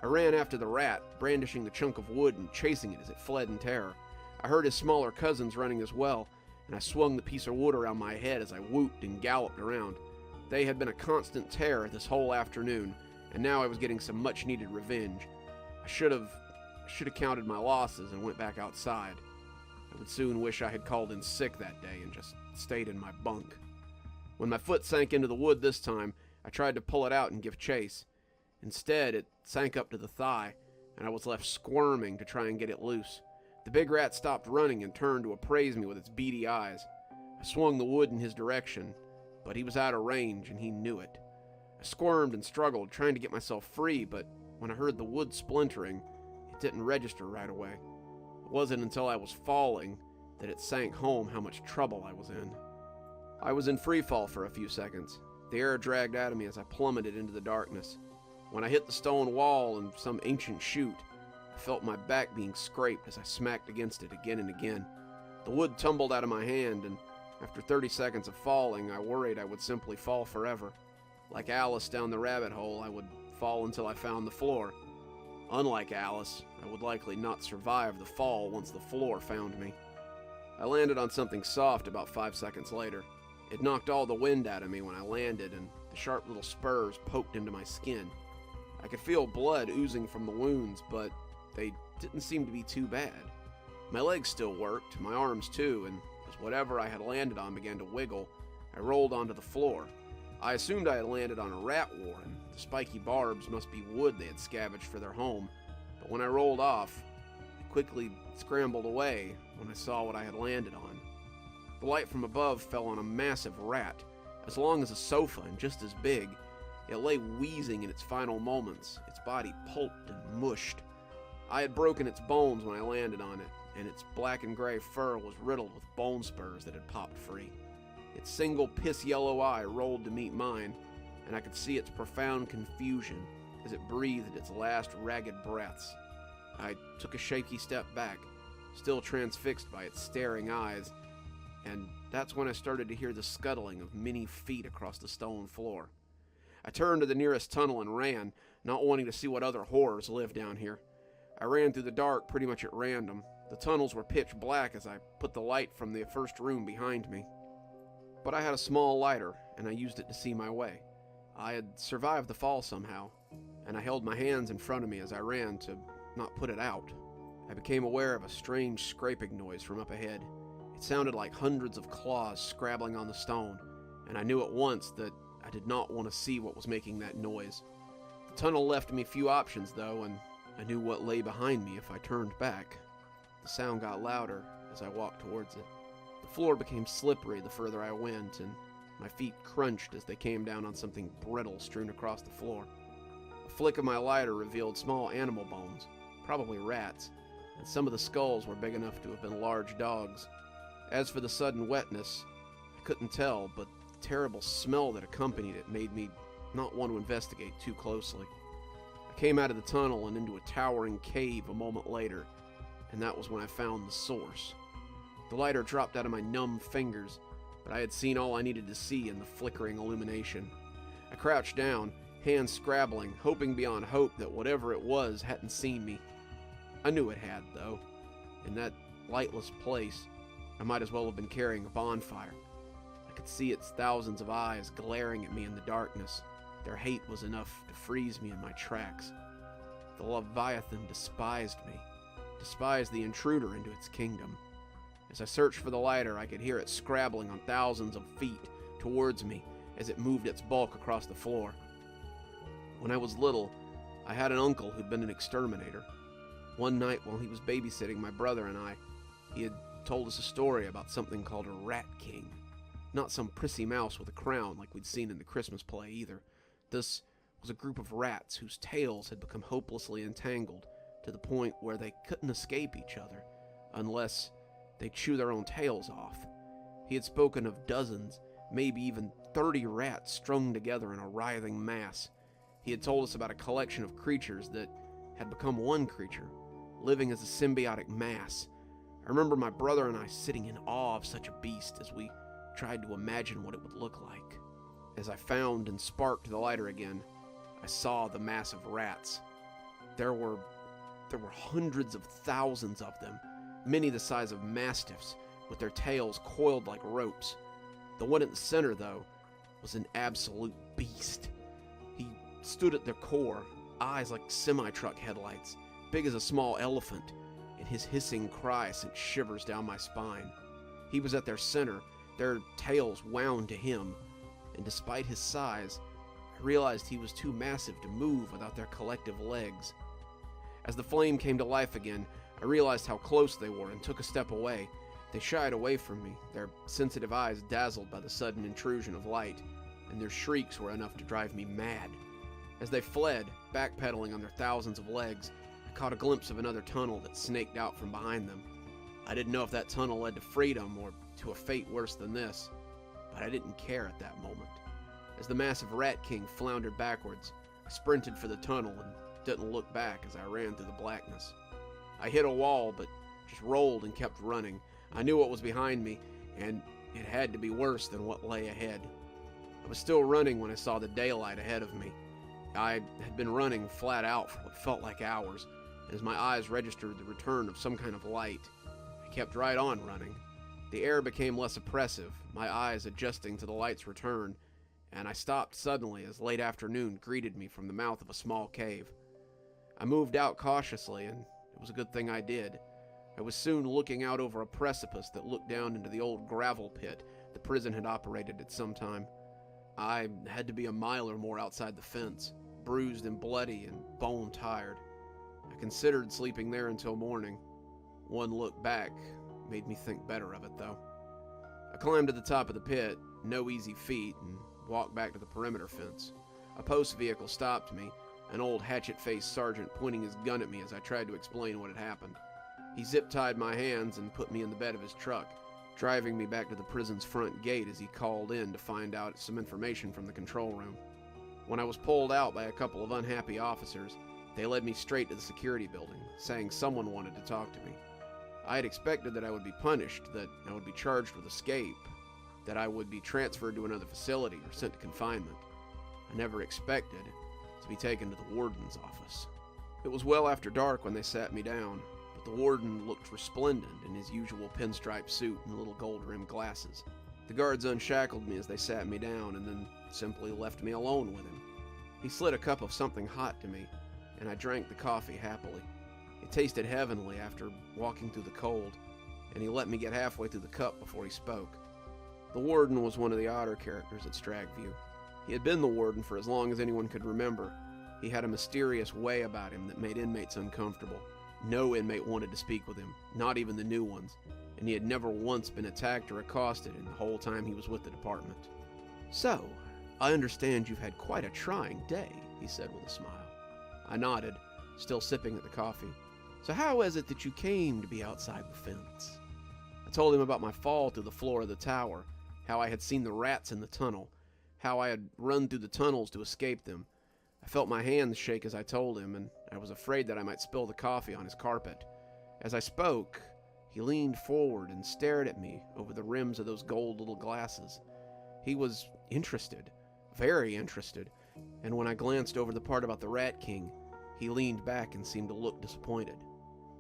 I ran after the rat, brandishing the chunk of wood and chasing it as it fled in terror. I heard his smaller cousins running as well, and I swung the piece of wood around my head as I whooped and galloped around. They had been a constant terror this whole afternoon, and now I was getting some much-needed revenge. I should have counted my losses and went back outside. I would soon wish I had called in sick that day and just stayed in my bunk. When my foot sank into the wood this time, I tried to pull it out and give chase. Instead, it sank up to the thigh, and I was left squirming to try and get it loose. The big rat stopped running and turned to appraise me with its beady eyes. I swung the wood in his direction, but he was out of range, and he knew it. I squirmed and struggled, trying to get myself free, but when I heard the wood splintering, it didn't register right away. It wasn't until I was falling that it sank home how much trouble I was in. I was in free fall for a few seconds. The air dragged out of me as I plummeted into the darkness. When I hit the stone wall and some ancient chute, I felt my back being scraped as I smacked against it again and again. The wood tumbled out of my hand, and after 30 seconds of falling, I worried I would simply fall forever. Like Alice down the rabbit hole, I would fall until I found the floor. Unlike Alice, I would likely not survive the fall once the floor found me. I landed on something soft about 5 seconds later. It knocked all the wind out of me when I landed, and the sharp little spurs poked into my skin. I could feel blood oozing from the wounds, but they didn't seem to be too bad. My legs still worked, my arms too, and as whatever I had landed on began to wiggle, I rolled onto the floor. I assumed I had landed on a rat warren. The spiky barbs must be wood they had scavenged for their home, but when I rolled off, I quickly scrambled away when I saw what I had landed on. The light from above fell on a massive rat, as long as a sofa and just as big. It lay wheezing in its final moments, its body pulped and mushed. I had broken its bones when I landed on it, and its black and gray fur was riddled with bone spurs that had popped free. Its single piss-yellow eye rolled to meet mine, and I could see its profound confusion as it breathed its last ragged breaths. I took a shaky step back, still transfixed by its staring eyes, and that's when I started to hear the scuttling of many feet across the stone floor. I turned to the nearest tunnel and ran, not wanting to see what other horrors lived down here. I ran through the dark pretty much at random. The tunnels were pitch black as I put the light from the first room behind me. But I had a small lighter, and I used it to see my way. I had survived the fall somehow, and I held my hands in front of me as I ran to not put it out. I became aware of a strange scraping noise from up ahead. It sounded like hundreds of claws scrabbling on the stone, and I knew at once that I did not want to see what was making that noise. The tunnel left me few options, though, and I knew what lay behind me if I turned back. The sound got louder as I walked towards it. The floor became slippery the further I went, and my feet crunched as they came down on something brittle strewn across the floor. A flick of my lighter revealed small animal bones, probably rats, and some of the skulls were big enough to have been large dogs. As for the sudden wetness, I couldn't tell, but the terrible smell that accompanied it made me not want to investigate too closely. I came out of the tunnel and into a towering cave a moment later, and that was when I found the source. The lighter dropped out of my numb fingers, but I had seen all I needed to see in the flickering illumination. I crouched down, hands scrabbling, hoping beyond hope that whatever it was hadn't seen me. I knew it had, though. In that lightless place, I might as well have been carrying a bonfire. I could see its thousands of eyes glaring at me in the darkness. Their hate was enough to freeze me in my tracks. The Leviathan despised me, despised the intruder into its kingdom. As I searched for the lighter, I could hear it scrabbling on thousands of feet towards me as it moved its bulk across the floor. When I was little, I had an uncle who'd been an exterminator. One night while he was babysitting my brother and I, he had told us a story about something called a rat king. Not some prissy mouse with a crown like we'd seen in the Christmas play either. This was a group of rats whose tails had become hopelessly entangled to the point where they couldn't escape each other unless they chew their own tails off. He had spoken of dozens, maybe even 30 rats strung together in a writhing mass. He had told us about a collection of creatures that had become one creature, living as a symbiotic mass. I remember my brother and I sitting in awe of such a beast as we tried to imagine what it would look like. As I found and sparked the lighter again, I saw the mass of rats. There were hundreds of thousands of them, many the size of mastiffs, with their tails coiled like ropes. The one at the center, though, was an absolute beast. He stood at their core, eyes like semi-truck headlights, big as a small elephant, and his hissing cry sent shivers down my spine. He was at their center, their tails wound to him, and despite his size, I realized he was too massive to move without their collective legs. As the flame came to life again, I realized how close they were and took a step away. They shied away from me, their sensitive eyes dazzled by the sudden intrusion of light, and their shrieks were enough to drive me mad. As they fled, backpedaling on their thousands of legs, I caught a glimpse of another tunnel that snaked out from behind them. I didn't know if that tunnel led to freedom or to a fate worse than this, but I didn't care at that moment. As the massive Rat King floundered backwards, I sprinted for the tunnel and didn't look back as I ran through the blackness. I hit a wall, but just rolled and kept running. I knew what was behind me, and it had to be worse than what lay ahead. I was still running when I saw the daylight ahead of me. I had been running flat out for what felt like hours, and as my eyes registered the return of some kind of light, I kept right on running. The air became less oppressive, my eyes adjusting to the light's return, and I stopped suddenly as late afternoon greeted me from the mouth of a small cave. I moved out cautiously, and it was a good thing I did. I was soon looking out over a precipice that looked down into the old gravel pit the prison had operated at some time. I had to be a mile or more outside the fence, bruised and bloody and bone-tired. I considered sleeping there until morning. One look back made me think better of it, though. I climbed to the top of the pit, no easy feat, and walked back to the perimeter fence. A post vehicle stopped me, an old hatchet-faced sergeant pointing his gun at me as I tried to explain what had happened. He zip-tied my hands and put me in the bed of his truck, driving me back to the prison's front gate as he called in to find out some information from the control room. When I was pulled out by a couple of unhappy officers, they led me straight to the security building, saying someone wanted to talk to me. I had expected that I would be punished, that I would be charged with escape, that I would be transferred to another facility or sent to confinement. I never expected to be taken to the warden's office. It was well after dark when they sat me down, but the warden looked resplendent in his usual pinstripe suit and little gold-rimmed glasses. The guards unshackled me as they sat me down and then simply left me alone with him. He slid a cup of something hot to me, and I drank the coffee happily. It tasted heavenly after walking through the cold, and he let me get halfway through the cup before he spoke. The warden was one of the odder characters at Stragview. He had been the warden for as long as anyone could remember. He had a mysterious way about him that made inmates uncomfortable. No inmate wanted to speak with him, not even the new ones, and he had never once been attacked or accosted in the whole time he was with the department. "So, I understand you've had quite a trying day," he said with a smile. I nodded, still sipping at the coffee. "So how is it that you came to be outside the fence?" I told him about my fall through the floor of the tower, how I had seen the rats in the tunnel, how I had run through the tunnels to escape them. I felt my hands shake as I told him, and I was afraid that I might spill the coffee on his carpet. As I spoke, he leaned forward and stared at me over the rims of those gold little glasses. He was interested, very interested, and when I glanced over the part about the Rat King, he leaned back and seemed to look disappointed.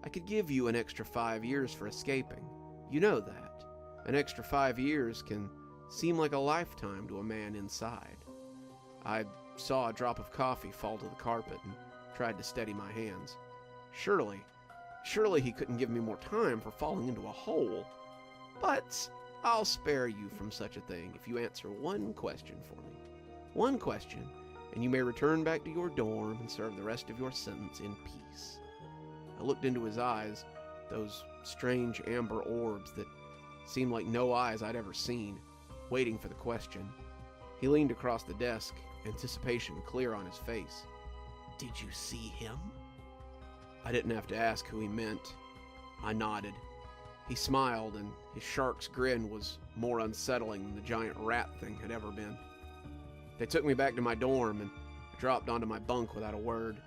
"I could give you an extra 5 years for escaping. You know that. An extra 5 years can seem like a lifetime to a man inside." I saw a drop of coffee fall to the carpet and tried to steady my hands. Surely he couldn't give me more time for falling into a hole. "But I'll spare you from such a thing if you answer one question for me. One question, and you may return back to your dorm and serve the rest of your sentence in peace." I looked into his eyes, those strange amber orbs that seemed like no eyes I'd ever seen, waiting for the question. He leaned across the desk, anticipation clear on his face. "Did you see him?" I didn't have to ask who he meant. I nodded. He smiled, and his shark's grin was more unsettling than the giant rat thing had ever been. They took me back to my dorm, and I dropped onto my bunk without a word.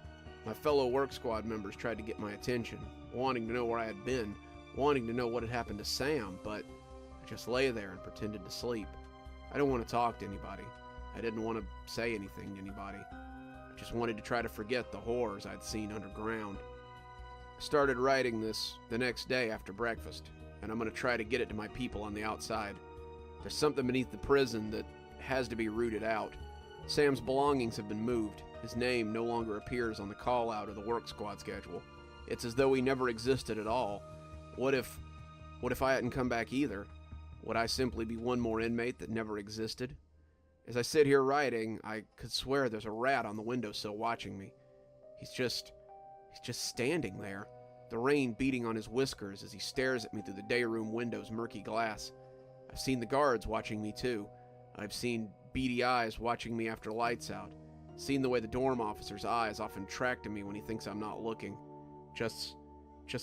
My fellow work squad members tried to get my attention, wanting to know where I had been, wanting to know what had happened to Sam, but I just lay there and pretended to sleep. I didn't want to talk to anybody. I didn't want to say anything to anybody. I Just wanted to try to forget the horrors I'd seen underground. I started writing this the next day after breakfast, and I'm going to try to get it to my people on the outside. There's something beneath the prison that has to be rooted out. Sam's belongings have been moved. His name no longer appears on the call-out or the work squad schedule. It's as though he never existed at all. What if I hadn't come back either? Would I simply be one more inmate that never existed? As I sit here writing, I could swear there's a rat on the windowsill watching me. He's just standing there, the rain beating on his whiskers as he stares at me through the day room window's murky glass. I've seen the guards watching me too. I've seen beady eyes watching me after lights out. Seen the way the dorm officer's eyes often track to me when he thinks I'm not looking. Just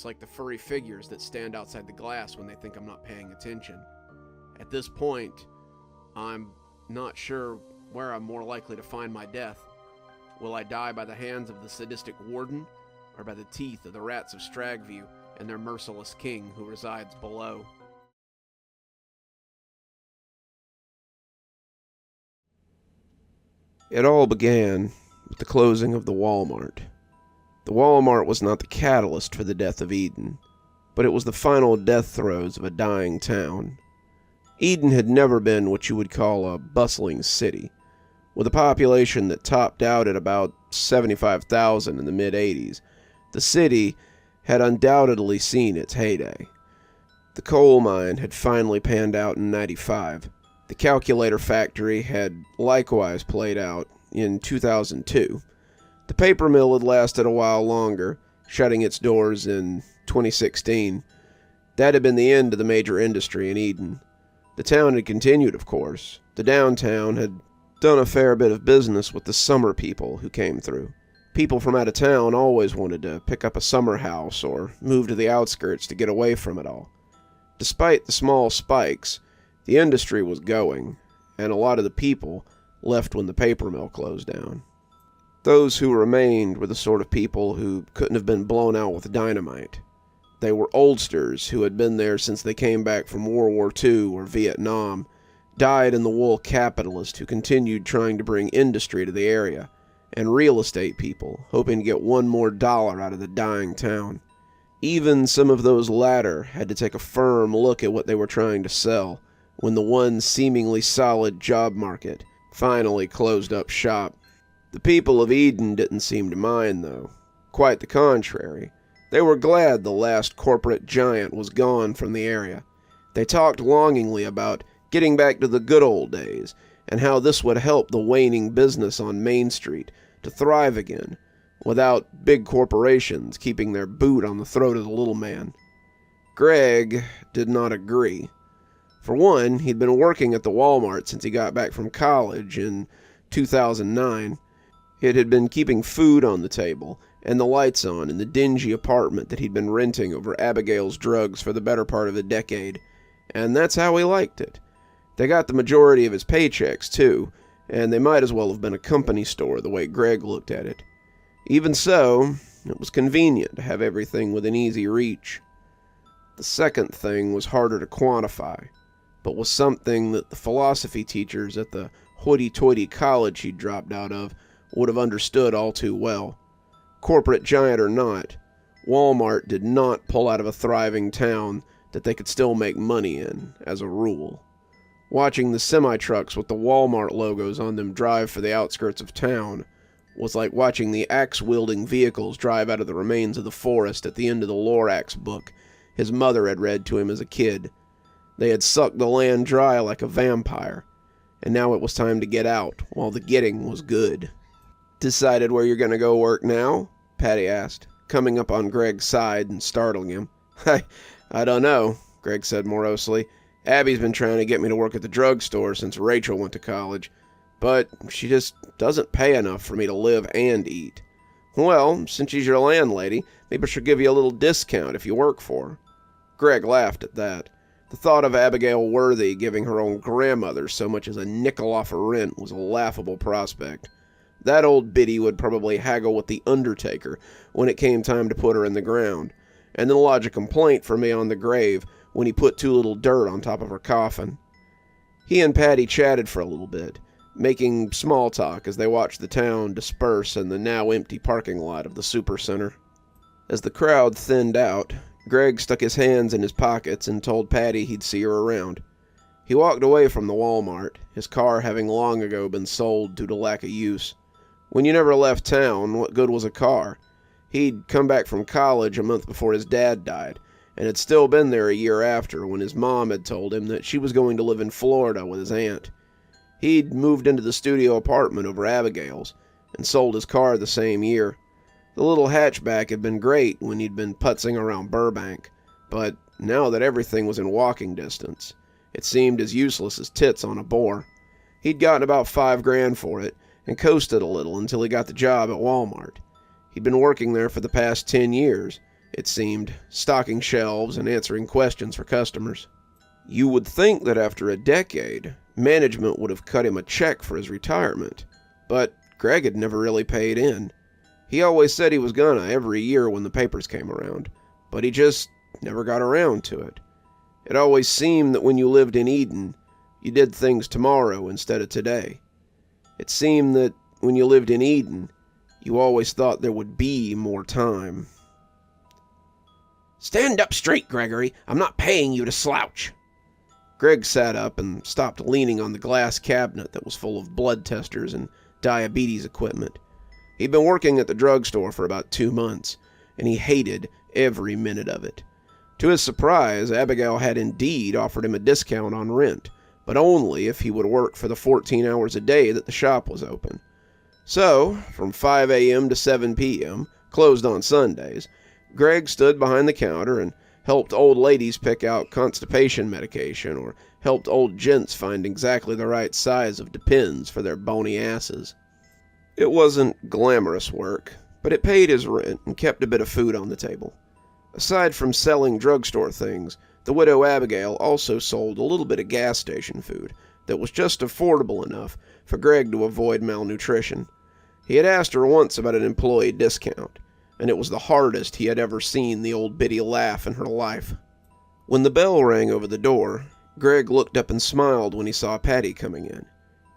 like the furry figures that stand outside the glass when they think I'm not paying attention. At this point, I'm not sure where I'm more likely to find my death. Will I die by the hands of the sadistic warden, or by the teeth of the Rats of Stragview and their merciless king who resides below? It all began with the closing of the Walmart. The Walmart was not the catalyst for the death of Edan, but it was the final death throes of a dying town. Edan had never been what you would call a bustling city, with a population that topped out at about 75,000 in the mid-'80s. The city had undoubtedly seen its heyday. The coal mine had finally panned out in '95. The calculator factory had likewise played out in 2002. The paper mill had lasted a while longer, shutting its doors in 2016. That had been the end of the major industry in Edan. The town had continued, of course. The downtown had done a fair bit of business with the summer people who came through. People from out of town always wanted to pick up a summer house or move to the outskirts to get away from it all. Despite the small spikes, the industry was going, and a lot of the people left when the paper mill closed down. Those who remained were the sort of people who couldn't have been blown out with dynamite. They were oldsters who had been there since they came back from World War II or Vietnam, dyed-in-the-wool capitalists who continued trying to bring industry to the area, and real estate people hoping to get one more dollar out of the dying town. Even some of those latter had to take a firm look at what they were trying to sell when the one seemingly solid job market finally closed up shop. The people of Edan didn't seem to mind, though. Quite the contrary. They were glad the last corporate giant was gone from the area. They talked longingly about getting back to the good old days, and how this would help the waning business on Main Street to thrive again, without big corporations keeping their boot on the throat of the little man. Greg did not agree. For one, he'd been working at the Walmart since he got back from college in 2009. It had been keeping food on the table and the lights on in the dingy apartment that he'd been renting over Abigail's drugs for the better part of a decade, and that's how he liked it. They got the majority of his paychecks, too, and they might as well have been a company store the way Greg looked at it. Even so, it was convenient to have everything within easy reach. The second thing was harder to quantify, but was something that the philosophy teachers at the hoity-toity college he'd dropped out of would have understood all too well. Corporate giant or not, Walmart did not pull out of a thriving town that they could still make money in, as a rule. Watching the semi-trucks with the Walmart logos on them drive for the outskirts of town was like watching the axe-wielding vehicles drive out of the remains of the forest at the end of the Lorax book his mother had read to him as a kid. They had sucked the land dry like a vampire, and now it was time to get out while the getting was good. "Decided where you're going to go work now?" Patty asked, coming up on Greg's side and startling him. I don't know," Greg said morosely. "Abby's been trying to get me to work at the drugstore since Rachel went to college, but she just doesn't pay enough for me to live and eat." "Well, since she's your landlady, maybe she'll give you a little discount if you work for her." Greg laughed at that. The thought of Abigail Worthy giving her own grandmother so much as a nickel off her rent was a laughable prospect. That old biddy would probably haggle with the undertaker when it came time to put her in the ground, and then lodge a complaint for me on the grave when he put too little dirt on top of her coffin. He and Patty chatted for a little bit, making small talk as they watched the town disperse in the now empty parking lot of the supercenter. As the crowd thinned out, Greg stuck his hands in his pockets and told Patty he'd see her around. He walked away from the Walmart, his car having long ago been sold due to lack of use. When you never left town, what good was a car? He'd come back from college a month before his dad died, and had still been there a year after when his mom had told him that she was going to live in Florida with his aunt. He'd moved into the studio apartment over Abigail's, and sold his car the same year. The little hatchback had been great when he'd been putzing around Burbank, but now that everything was in walking distance, it seemed as useless as tits on a boar. He'd gotten about $5,000 for it, and coasted a little until he got the job at Walmart. He'd been working there for the past 10 years, it seemed, stocking shelves and answering questions for customers. You would think that after a decade, management would have cut him a check for his retirement, but Greg had never really paid in. He always said he was gonna every year when the papers came around, but he just never got around to it. It always seemed that when you lived in Eden, you did things tomorrow instead of today. It seemed that when you lived in Eden, you always thought there would be more time. Stand up straight, Gregory. I'm not paying you to slouch. Greg sat up and stopped leaning on the glass cabinet that was full of blood testers and diabetes equipment. He'd been working at the drugstore for about 2 months, and he hated every minute of it. To his surprise, Abigail had indeed offered him a discount on rent, but only if he would work for the 14 hours a day that the shop was open. So, from 5 a.m. to 7 p.m., closed on Sundays, Greg stood behind the counter and helped old ladies pick out constipation medication or helped old gents find exactly the right size of Depends for their bony asses. It wasn't glamorous work, but it paid his rent and kept a bit of food on the table. Aside from selling drugstore things, the widow Abigail also sold a little bit of gas station food that was just affordable enough for Greg to avoid malnutrition. He had asked her once about an employee discount, and it was the hardest he had ever seen the old biddy laugh in her life. When the bell rang over the door, Greg looked up and smiled when he saw Patty coming in.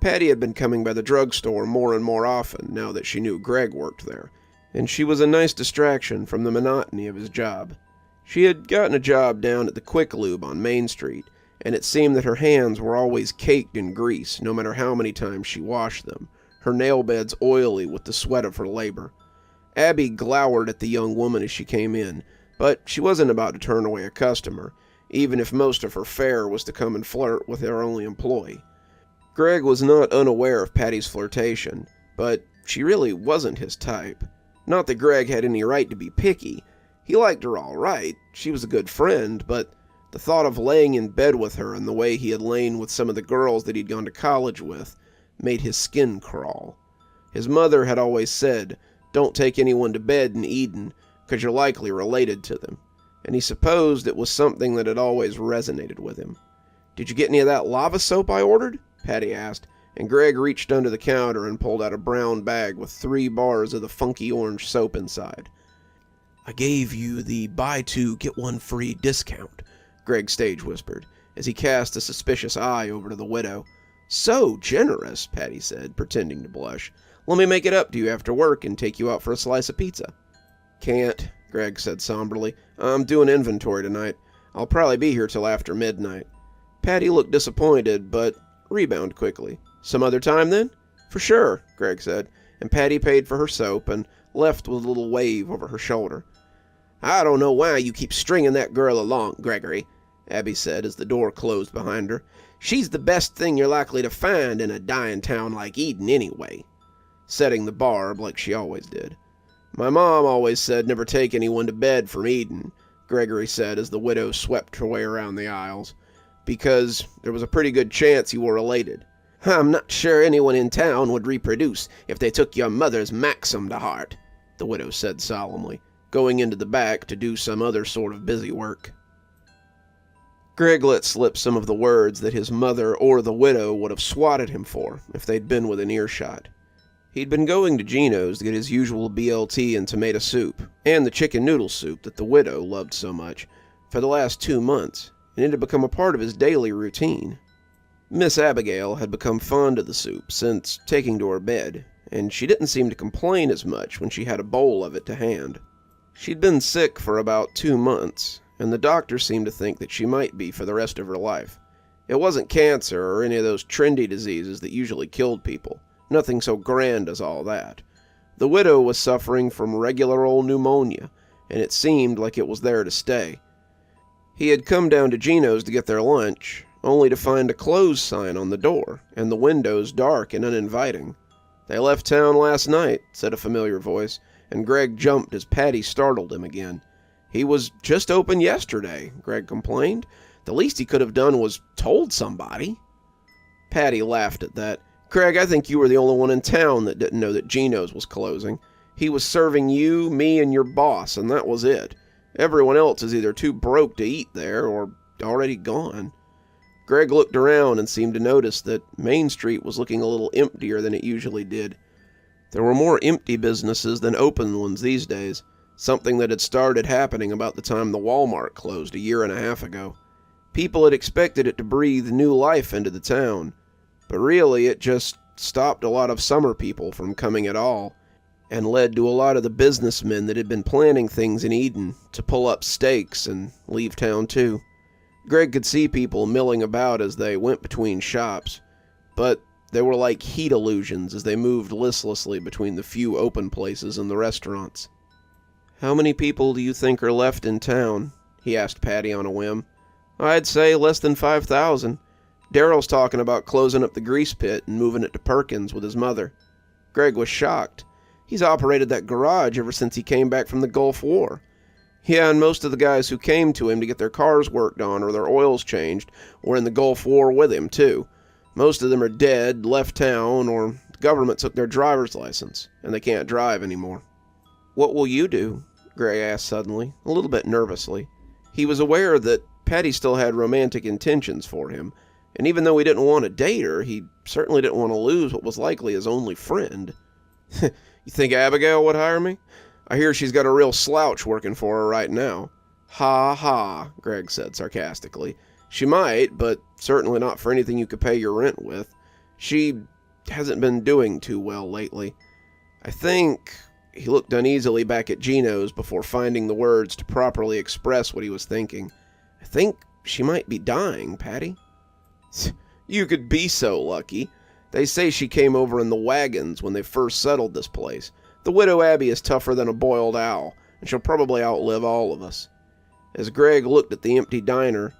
Patty had been coming by the drugstore more and more often now that she knew Greg worked there, and she was a nice distraction from the monotony of his job. She had gotten a job down at the Quick Lube on Main Street, and it seemed that her hands were always caked in grease no matter how many times she washed them, her nail beds oily with the sweat of her labor. Abby glowered at the young woman as she came in, but she wasn't about to turn away a customer, even if most of her fare was to come and flirt with their only employee. Greg was not unaware of Patty's flirtation, but she really wasn't his type. Not that Greg had any right to be picky. He liked her all right, she was a good friend, but the thought of laying in bed with her in the way he had lain with some of the girls that he'd gone to college with made his skin crawl. His mother had always said, "Don't take anyone to bed in Eden, 'cause you're likely related to them," and he supposed it was something that had always resonated with him. "Did you get any of that lava soap I ordered?" Patty asked, and Greg reached under the counter and pulled out a brown bag with 3 bars of the funky orange soap inside. "I gave you the buy 2, get 1 free discount," Greg stage whispered, as he cast a suspicious eye over to the widow. "So generous," Patty said, pretending to blush. "Let me make it up to you after work and take you out for a slice of pizza." "Can't," Greg said somberly. "I'm doing inventory tonight. I'll probably be here till after midnight." Patty looked disappointed, but rebounded quickly. "Some other time, then?" "For sure," Greg said, and Patty paid for her soap and left with a little wave over her shoulder. "I don't know why you keep stringing that girl along, Gregory," Abby said as the door closed behind her. "She's the best thing you're likely to find in a dying town like Eden anyway," setting the barb like she always did. "My mom always said never take anyone to bed from Eden," Gregory said as the widow swept her way around the aisles, "because there was a pretty good chance you were related." "I'm not sure anyone in town would reproduce if they took your mother's maxim to heart," the widow said solemnly, going into the back to do some other sort of busy work. Greg let slip some of the words that his mother or the widow would have swatted him for if they'd been within earshot. He'd been going to Gino's to get his usual BLT and tomato soup, and the chicken noodle soup that the widow loved so much, for the last 2 months, and it had become a part of his daily routine. Miss Abigail had become fond of the soup since taking to her bed, and she didn't seem to complain as much when she had a bowl of it to hand. She'd been sick for about 2 months, and the doctor seemed to think that she might be for the rest of her life. It wasn't cancer or any of those trendy diseases that usually killed people. Nothing so grand as all that. The widow was suffering from regular old pneumonia, and it seemed like it was there to stay. He had come down to Gino's to get their lunch, only to find a closed sign on the door, and the windows dark and uninviting. "They left town last night," said a familiar voice, and Greg jumped as Patty startled him again. "He was just open yesterday," Greg complained. "The least he could have done was told somebody." Patty laughed at that. "Craig, I think you were the only one in town that didn't know that Gino's was closing. He was serving you, me, and your boss, and that was it. Everyone else is either too broke to eat there or already gone." Greg looked around and seemed to notice that Main Street was looking a little emptier than it usually did. There were more empty businesses than open ones these days, something that had started happening about the time the Walmart closed a year and a half ago. People had expected it to breathe new life into the town, but really it just stopped a lot of summer people from coming at all, and led to a lot of the businessmen that had been planning things in Eden to pull up stakes and leave town too. Greg could see people milling about as they went between shops, but they were like heat illusions as they moved listlessly between the few open places and the restaurants. "How many people do you think are left in town?" he asked Patty on a whim. "I'd say less than 5,000. Daryl's talking about closing up the grease pit and moving it to Perkins with his mother." Greg was shocked. He's operated that garage ever since he came back from the Gulf War. Yeah, and most of the guys who came to him to get their cars worked on or their oils changed were in the Gulf War with him, too. Most of them are dead, left town, or the government took their driver's license, and they can't drive anymore. "What will you do?" Greg asked suddenly, a little bit nervously. He was aware that Patty still had romantic intentions for him, and even though he didn't want to date her, he certainly didn't want to lose what was likely his only friend. "You think Abigail would hire me? I hear she's got a real slouch working for her right now." "Ha ha," Greg said sarcastically. "She might, but certainly not for anything you could pay your rent with. She hasn't been doing too well lately. I think..." He looked uneasily back at Gino's before finding the words to properly express what he was thinking. "I think she might be dying, Patty." "You could be so lucky. They say she came over in the wagons when they first settled this place. The widow Abby is tougher than a boiled owl, and she'll probably outlive all of us." As Greg looked at the empty diner,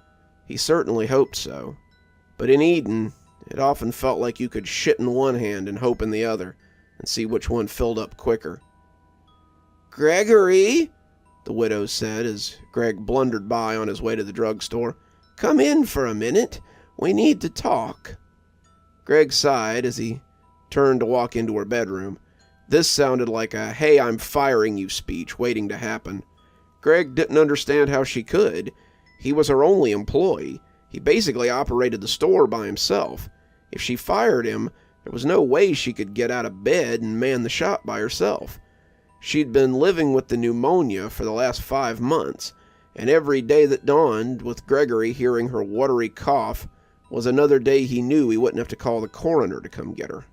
he certainly hoped so. But in Eden, it often felt like you could shit in one hand and hope in the other, and see which one filled up quicker. "Gregory," the widow said as Greg blundered by on his way to the drugstore, "come in for a minute. We need to talk." Greg sighed as he turned to walk into her bedroom. This sounded like a "hey, I'm firing you" speech waiting to happen. Greg didn't understand how she could. He was her only employee. He basically operated the store by himself. If she fired him, there was no way she could get out of bed and man the shop by herself. She'd been living with the pneumonia for the last 5 months, and every day that dawned with Gregory hearing her watery cough was another day he knew he wouldn't have to call the coroner to come get her.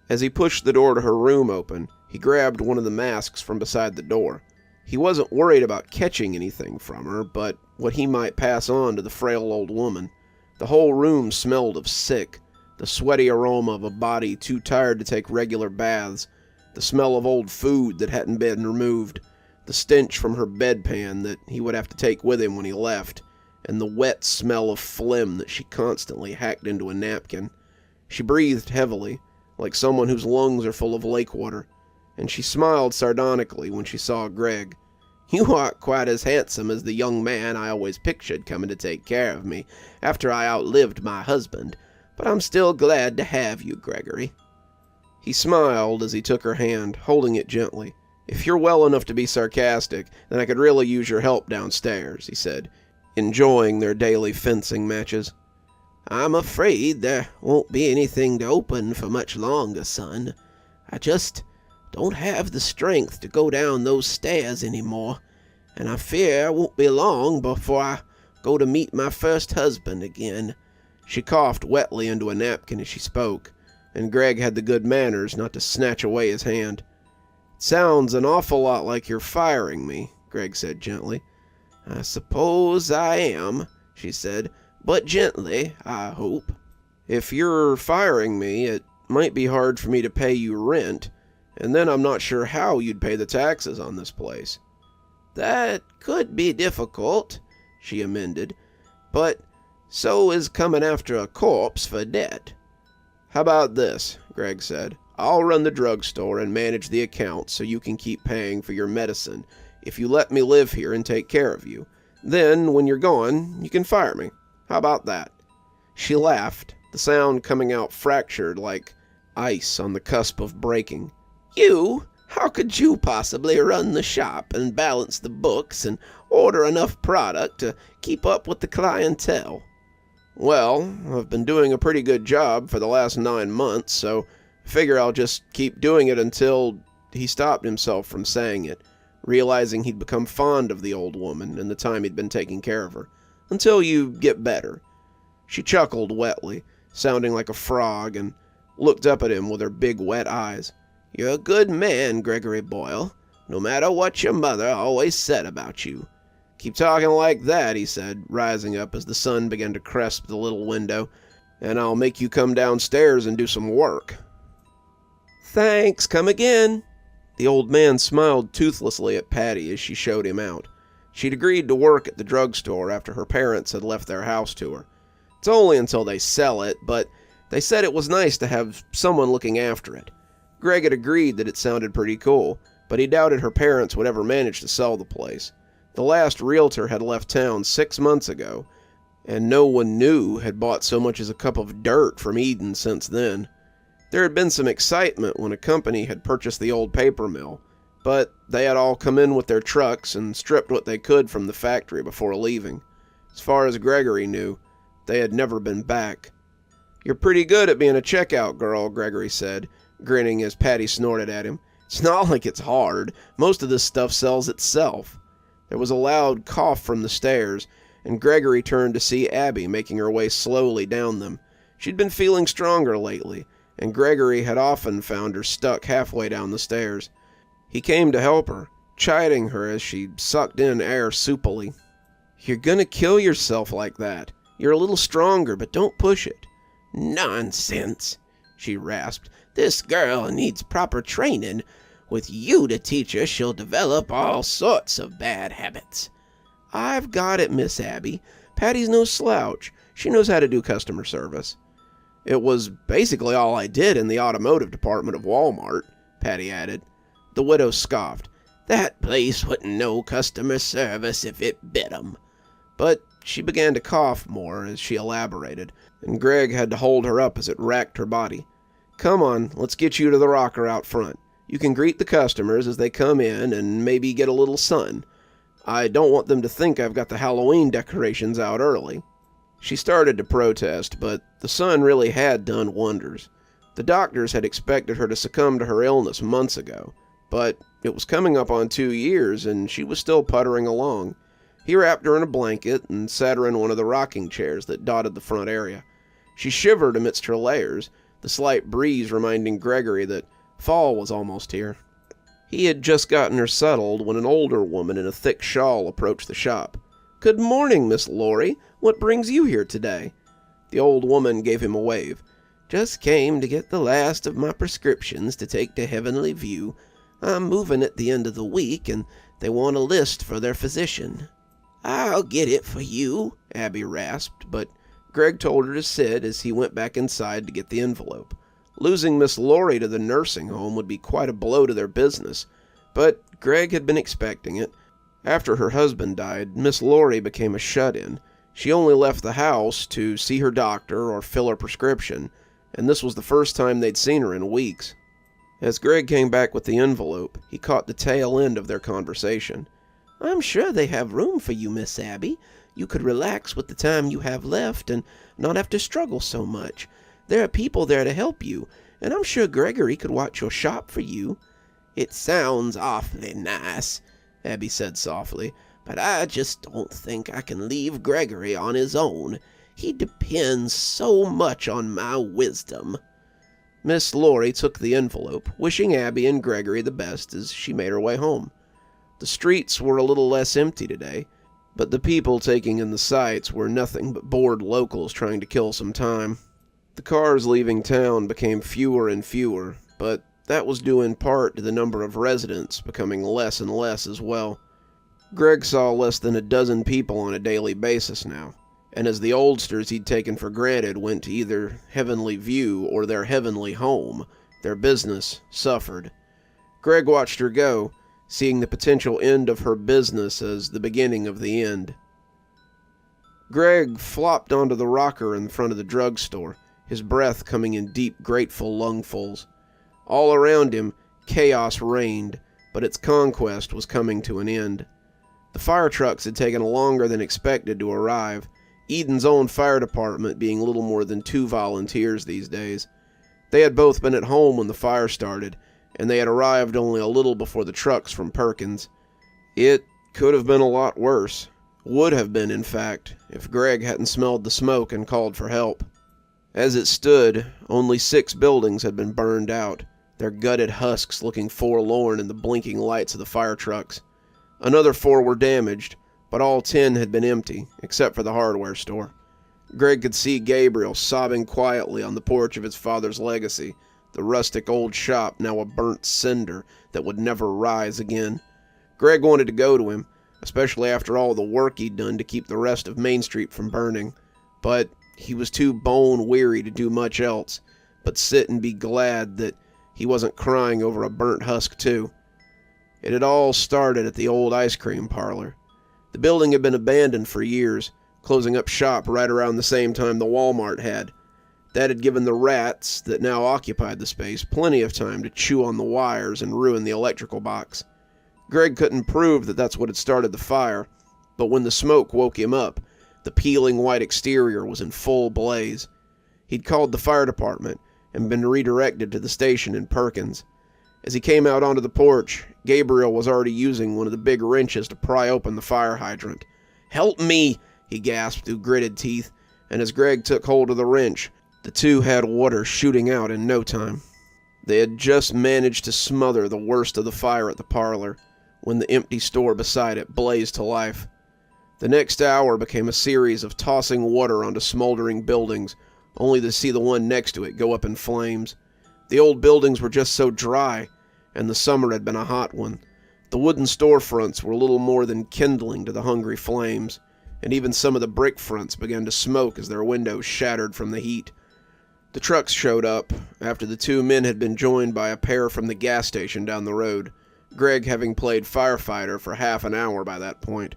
As he pushed the door to her room open, he grabbed one of the masks from beside the door. He wasn't worried about catching anything from her, but what he might pass on to the frail old woman. The whole room smelled of sick, the sweaty aroma of a body too tired to take regular baths, the smell of old food that hadn't been removed, the stench from her bedpan that he would have to take with him when he left, and the wet smell of phlegm that she constantly hacked into a napkin. She breathed heavily, like someone whose lungs are full of lake water, and she smiled sardonically when she saw Greg. "You aren't quite as handsome as the young man I always pictured coming to take care of me after I outlived my husband, but I'm still glad to have you, Gregory." He smiled as he took her hand, holding it gently. "If you're well enough to be sarcastic, then I could really use your help downstairs," he said, enjoying their daily fencing matches. "I'm afraid there won't be anything to open for much longer, son. I just don't have the strength to go down those stairs anymore, and I fear it won't be long before I go to meet my first husband again. She coughed wetly into a napkin as she spoke, and Greg had the good manners not to snatch away his hand. "It sounds an awful lot like you're firing me," Greg said gently. "I suppose I am," she said, "but gently, I hope." "If you're firing me, it might be hard for me to pay you rent, and then I'm not sure how you'd pay the taxes on this place." "That could be difficult," she amended, "but so is coming after a corpse for debt." "How about this?" Greg said. "I'll run the drugstore and manage the accounts so you can keep paying for your medicine if you let me live here and take care of you. Then, when you're gone, you can fire me. How about that?" She laughed, the sound coming out fractured like ice on the cusp of breaking. "You? How could you possibly run the shop and balance the books and order enough product to keep up with the clientele?" "Well, I've been doing a pretty good job for the last 9 months, so I figure I'll just keep doing it until—" He stopped himself from saying it, realizing he'd become fond of the old woman in the time he'd been taking care of her. "Until you get better." She chuckled wetly, sounding like a frog, and looked up at him with her big wet eyes. "You're a good man, Gregory Boyle, no matter what your mother always said about you." "Keep talking like that," he said, rising up as the sun began to cresp the little window, "and I'll make you come downstairs and do some work." "Thanks, come again." The old man smiled toothlessly at Patty as she showed him out. She'd agreed to work at the drugstore after her parents had left their house to her. It's only until they sell it, but they said it was nice to have someone looking after it. Greg had agreed that it sounded pretty cool, but he doubted her parents would ever manage to sell the place. The last realtor had left town 6 months ago, and no one new had bought so much as a cup of dirt from Edan since then. There had been some excitement when a company had purchased the old paper mill, but they had all come in with their trucks and stripped what they could from the factory before leaving. As far as Gregory knew, they had never been back. "You're pretty good at being a checkout girl," Gregory said, grinning as Patty snorted at him. "It's not like it's hard. Most of this stuff sells itself." There was a loud cough from the stairs, and Gregory turned to see Abby making her way slowly down them. She'd been feeling stronger lately, and Gregory had often found her stuck halfway down the stairs. He came to help her, chiding her as she sucked in air soupily. "You're gonna kill yourself like that. You're a little stronger, but don't push it." "Nonsense," she rasped. "This girl needs proper training. With you to teach her, she'll develop all sorts of bad habits." "I've got it, Miss Abby. Patty's no slouch. She knows how to do customer service." "It was basically all I did in the automotive department of Walmart," Patty added. The widow scoffed. "That place wouldn't know customer service if it bit 'em." But she began to cough more as she elaborated, and Greg had to hold her up as it racked her body. "Come on, let's get you to the rocker out front. You can greet the customers as they come in and maybe get a little sun. I don't want them to think I've got the Halloween decorations out early." She started to protest, but the sun really had done wonders. The doctors had expected her to succumb to her illness months ago, but it was coming up on 2 years and she was still puttering along. He wrapped her in a blanket and sat her in one of the rocking chairs that dotted the front area. She shivered amidst her layers, the slight breeze reminding Gregory that fall was almost here. He had just gotten her settled when an older woman in a thick shawl approached the shop. "Good morning, Miss Laurie. What brings you here today?" The old woman gave him a wave. "Just came to get the last of my prescriptions to take to Heavenly View. I'm moving at the end of the week, and they want a list for their physician." "I'll get it for you," Abby rasped, but Greg told her to sit as he went back inside to get the envelope. Losing Miss Laurie to the nursing home would be quite a blow to their business, but Greg had been expecting it. After her husband died, Miss Laurie became a shut-in. She only left the house to see her doctor or fill her prescription, and this was the first time they'd seen her in weeks. As Greg came back with the envelope, he caught the tail end of their conversation. "I'm sure they have room for you, Miss Abby. You could relax with the time you have left and not have to struggle so much. There are people there to help you, and I'm sure Gregory could watch your shop for you." "It sounds awfully nice," Abby said softly, "but I just don't think I can leave Gregory on his own. He depends so much on my wisdom." Miss Laurie took the envelope, wishing Abby and Gregory the best as she made her way home. The streets were a little less empty today, but the people taking in the sights were nothing but bored locals trying to kill some time. The cars leaving town became fewer and fewer, but that was due in part to the number of residents becoming less and less as well. Greg saw less than a dozen people on a daily basis now, and as the oldsters he'd taken for granted went to either Heavenly View or their heavenly home, their business suffered. Greg watched her go, seeing the potential end of her business as the beginning of the end. Greg flopped onto the rocker in front of the drugstore, his breath coming in deep, grateful lungfuls. All around him, chaos reigned, but its conquest was coming to an end. The fire trucks had taken longer than expected to arrive, Edan's own fire department being little more than 2 volunteers these days. They had both been at home when the fire started, and they had arrived only a little before the trucks from Perkins. It could have been a lot worse. Would have been, in fact, if Greg hadn't smelled the smoke and called for help. As it stood, only 6 buildings had been burned out, their gutted husks looking forlorn in the blinking lights of the fire trucks. Another 4 were damaged, but all 10 had been empty, except for the hardware store. Greg could see Gabriel sobbing quietly on the porch of his father's legacy, the rustic old shop now a burnt cinder that would never rise again. Greg wanted to go to him, especially after all the work he'd done to keep the rest of Main Street from burning, but he was too bone-weary to do much else but sit and be glad that he wasn't crying over a burnt husk too. It had all started at the old ice cream parlor. The building had been abandoned for years, closing up shop right around the same time the Walmart had. That had given the rats that now occupied the space plenty of time to chew on the wires and ruin the electrical box. Greg couldn't prove that that's what had started the fire, but when the smoke woke him up, the peeling white exterior was in full blaze. He'd called the fire department and been redirected to the station in Perkins. As he came out onto the porch, Gabriel was already using one of the big wrenches to pry open the fire hydrant. "Help me!" he gasped through gritted teeth, and as Greg took hold of the wrench, the 2 had water shooting out in no time. They had just managed to smother the worst of the fire at the parlor, when the empty store beside it blazed to life. The next hour became a series of tossing water onto smoldering buildings, only to see the one next to it go up in flames. The old buildings were just so dry, and the summer had been a hot one. The wooden storefronts were little more than kindling to the hungry flames, and even some of the brick fronts began to smoke as their windows shattered from the heat. The trucks showed up, after the 2 men had been joined by a pair from the gas station down the road, Greg having played firefighter for half an hour by that point.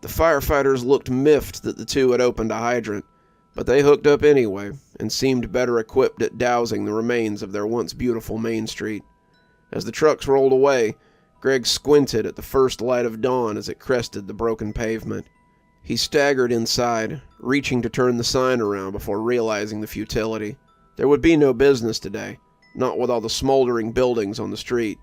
The firefighters looked miffed that the 2 had opened a hydrant, but they hooked up anyway, and seemed better equipped at dousing the remains of their once beautiful Main Street. As the trucks rolled away, Greg squinted at the first light of dawn as it crested the broken pavement. He staggered inside, reaching to turn the sign around before realizing the futility. There would be no business today, not with all the smoldering buildings on the street.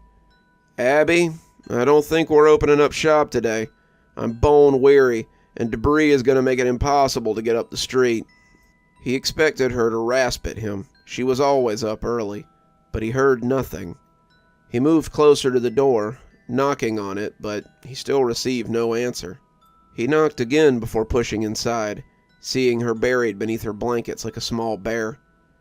"Abby, I don't think we're opening up shop today. I'm bone weary, and debris is going to make it impossible to get up the street." He expected her to rasp at him. She was always up early, but he heard nothing. He moved closer to the door, knocking on it, but he still received no answer. He knocked again before pushing inside, seeing her buried beneath her blankets like a small bear.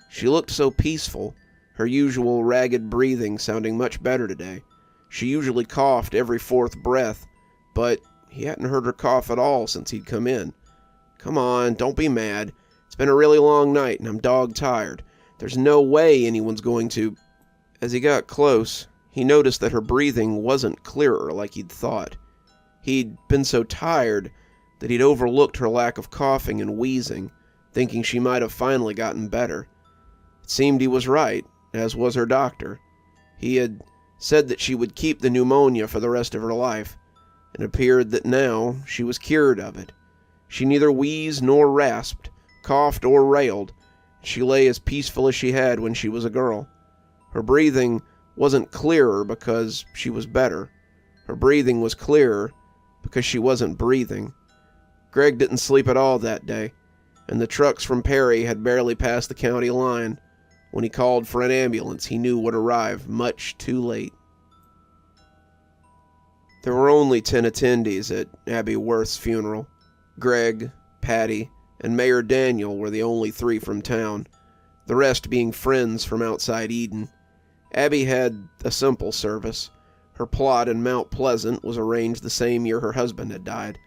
She looked so peaceful, her usual ragged breathing sounding much better today. She usually coughed every 4th breath, but he hadn't heard her cough at all since he'd come in. "Come on, don't be mad. It's been a really long night, and I'm dog-tired. There's no way anyone's going to—" As he got close, he noticed that her breathing wasn't clearer like he'd thought. He'd been so tired that he'd overlooked her lack of coughing and wheezing, thinking she might have finally gotten better. It seemed he was right, as was her doctor. He had said that she would keep the pneumonia for the rest of her life. It appeared that now she was cured of it. She neither wheezed nor rasped, coughed or railed. She lay as peaceful as she had when she was a girl. Her breathing wasn't clearer because she was better. Her breathing was clearer because she wasn't breathing. Greg didn't sleep at all that day. and the trucks from Perry had barely passed the county line. When he called for an ambulance, he knew would arrive much too late. There were only 10 attendees at Abby Worth's funeral. Greg, Patty, and Mayor Daniel were the only 3 from town, the rest being friends from outside Eden. Abby had a simple service. Her plot in Mount Pleasant was arranged the same year her husband had died.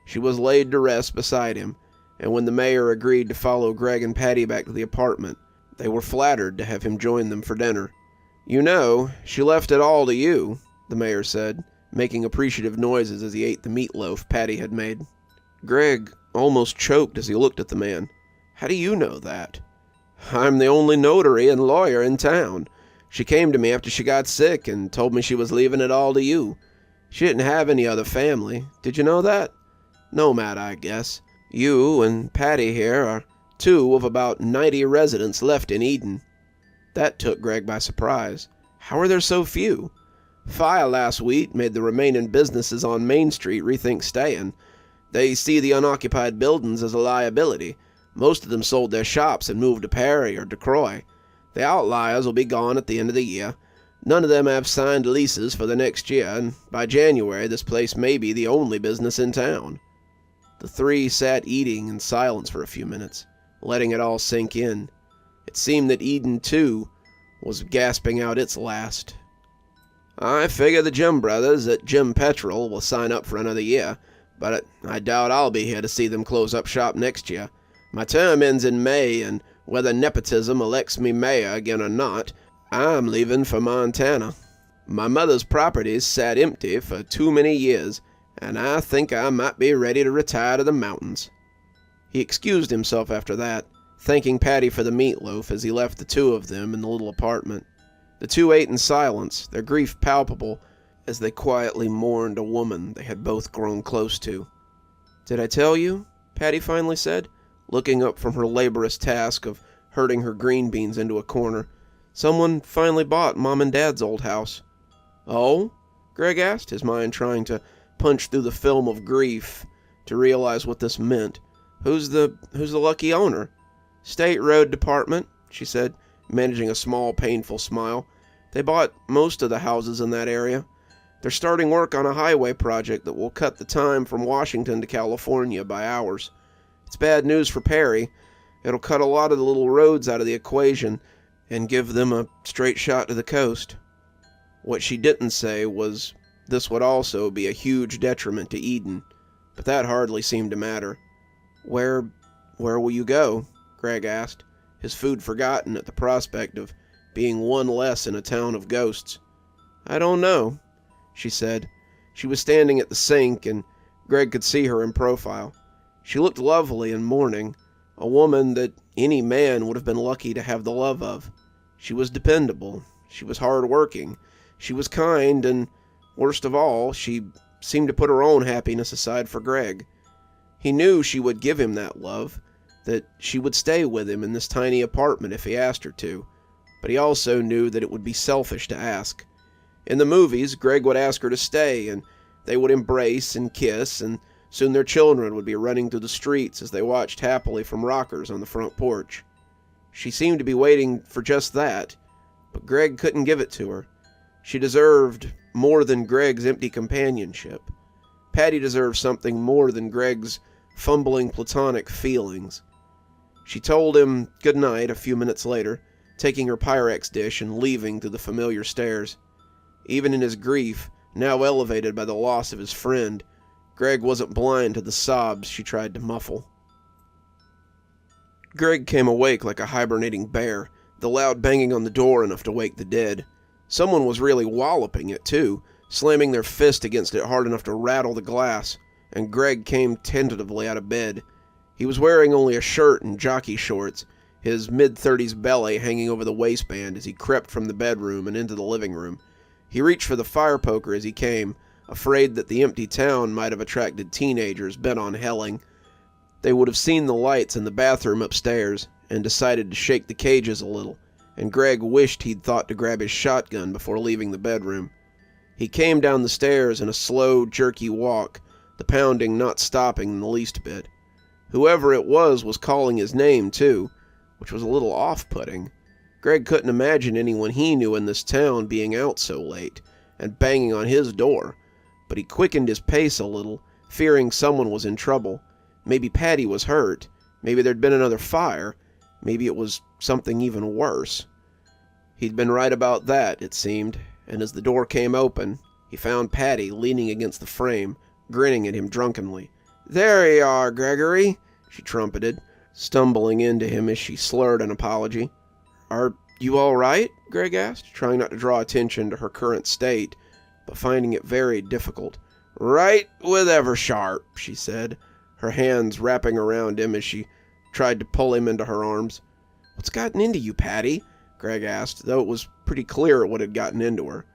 She was laid to rest beside him, and when the mayor agreed to follow Greg and Patty back to the apartment, they were flattered to have him join them for dinner. "You know, she left it all to you," the mayor said, making appreciative noises as he ate the meatloaf Patty had made. Greg almost choked as he looked at the man. "How do you know that?" "I'm the only notary and lawyer in town. She came to me after she got sick and told me she was leaving it all to you. She didn't have any other family. Did you know that? Nomad, I guess. You and Patty here are 2 of about 90 residents left in Eden." That took Greg by surprise. How are there so few? Fire last week made the remaining businesses on Main Street rethink staying. They see the unoccupied buildings as a liability. Most of them sold their shops and moved to Perry or DeCroix. The outliers will be gone at the end of the year. None of them have signed leases for the next year, and by January this place may be the only business in town. The 3 sat eating in silence for a few minutes, letting it all sink in. It seemed that Eden, too, was gasping out its last. "I figure the Jim brothers at Jim Petrol will sign up for another year, but I doubt I'll be here to see them close up shop next year. My term ends in May, and whether nepotism elects me mayor again or not, I'm leaving for Montana. My mother's properties sat empty for too many years, and I think I might be ready to retire to the mountains." He excused himself after that, thanking Patty for the meatloaf as he left the 2 of them in the little apartment. The 2 ate in silence, their grief palpable, as they quietly mourned a woman they had both grown close to. "Did I tell you?" Patty finally said, looking up from her laborious task of herding her green beans into a corner. "Someone finally bought Mom and Dad's old house." "Oh?" Greg asked, his mind trying to punch through the film of grief to realize what this meant. Who's the lucky owner?" "State Road Department," she said, managing a small, painful smile. "They bought most of the houses in that area. They're starting work on a highway project that will cut the time from Washington to California by hours. It's bad news for Perry. It'll cut a lot of the little roads out of the equation and give them a straight shot to the coast." What she didn't say was this would also be a huge detriment to Eden, but that hardly seemed to matter. Where will you go?" Greg asked, his food forgotten at the prospect of being one less in a town of ghosts. "I don't know," she said. She was standing at the sink, and Greg could see her in profile. She looked lovely in mourning, a woman that any man would have been lucky to have the love of. She was dependable, she was hard-working, she was kind, and, worst of all, she seemed to put her own happiness aside for Greg. He knew she would give him that love, that she would stay with him in this tiny apartment if he asked her to, but he also knew that it would be selfish to ask. In the movies, Greg would ask her to stay, and they would embrace and kiss, and soon their children would be running through the streets as they watched happily from rockers on the front porch. She seemed to be waiting for just that, but Greg couldn't give it to her. She deserved more than Greg's empty companionship. Patty deserved something more than Greg's fumbling platonic feelings. She told him good night a few minutes later, taking her Pyrex dish and leaving through the familiar stairs. Even in his grief, now elevated by the loss of his friend, Greg wasn't blind to the sobs she tried to muffle. Greg came awake like a hibernating bear, the loud banging on the door enough to wake the dead. Someone was really walloping it, too, slamming their fist against it hard enough to rattle the glass, and Greg came tentatively out of bed. He was wearing only a shirt and jockey shorts, his mid-30s belly hanging over the waistband as he crept from the bedroom and into the living room. He reached for the fire poker as he came, afraid that the empty town might have attracted teenagers bent on helling. They would have seen the lights in the bathroom upstairs and decided to shake the cages a little, and Greg wished he'd thought to grab his shotgun before leaving the bedroom. He came down the stairs in a slow, jerky walk, the pounding not stopping in the least bit. Whoever it was calling his name, too, which was a little off-putting. Greg couldn't imagine anyone he knew in this town being out so late and banging on his door, but he quickened his pace a little, fearing someone was in trouble. Maybe Patty was hurt. Maybe there'd been another fire. Maybe it was something even worse. He'd been right about that, it seemed, and as the door came open, he found Patty leaning against the frame, grinning at him drunkenly. "There you are, Gregory," she trumpeted, stumbling into him as she slurred an apology. "Are you all right?" Greg asked, trying not to draw attention to her current state, but finding it very difficult. "Right with Eversharp," she said, her hands wrapping around him as she tried to pull him into her arms. "What's gotten into you, Patty?" Greg asked, though it was pretty clear what had gotten into her.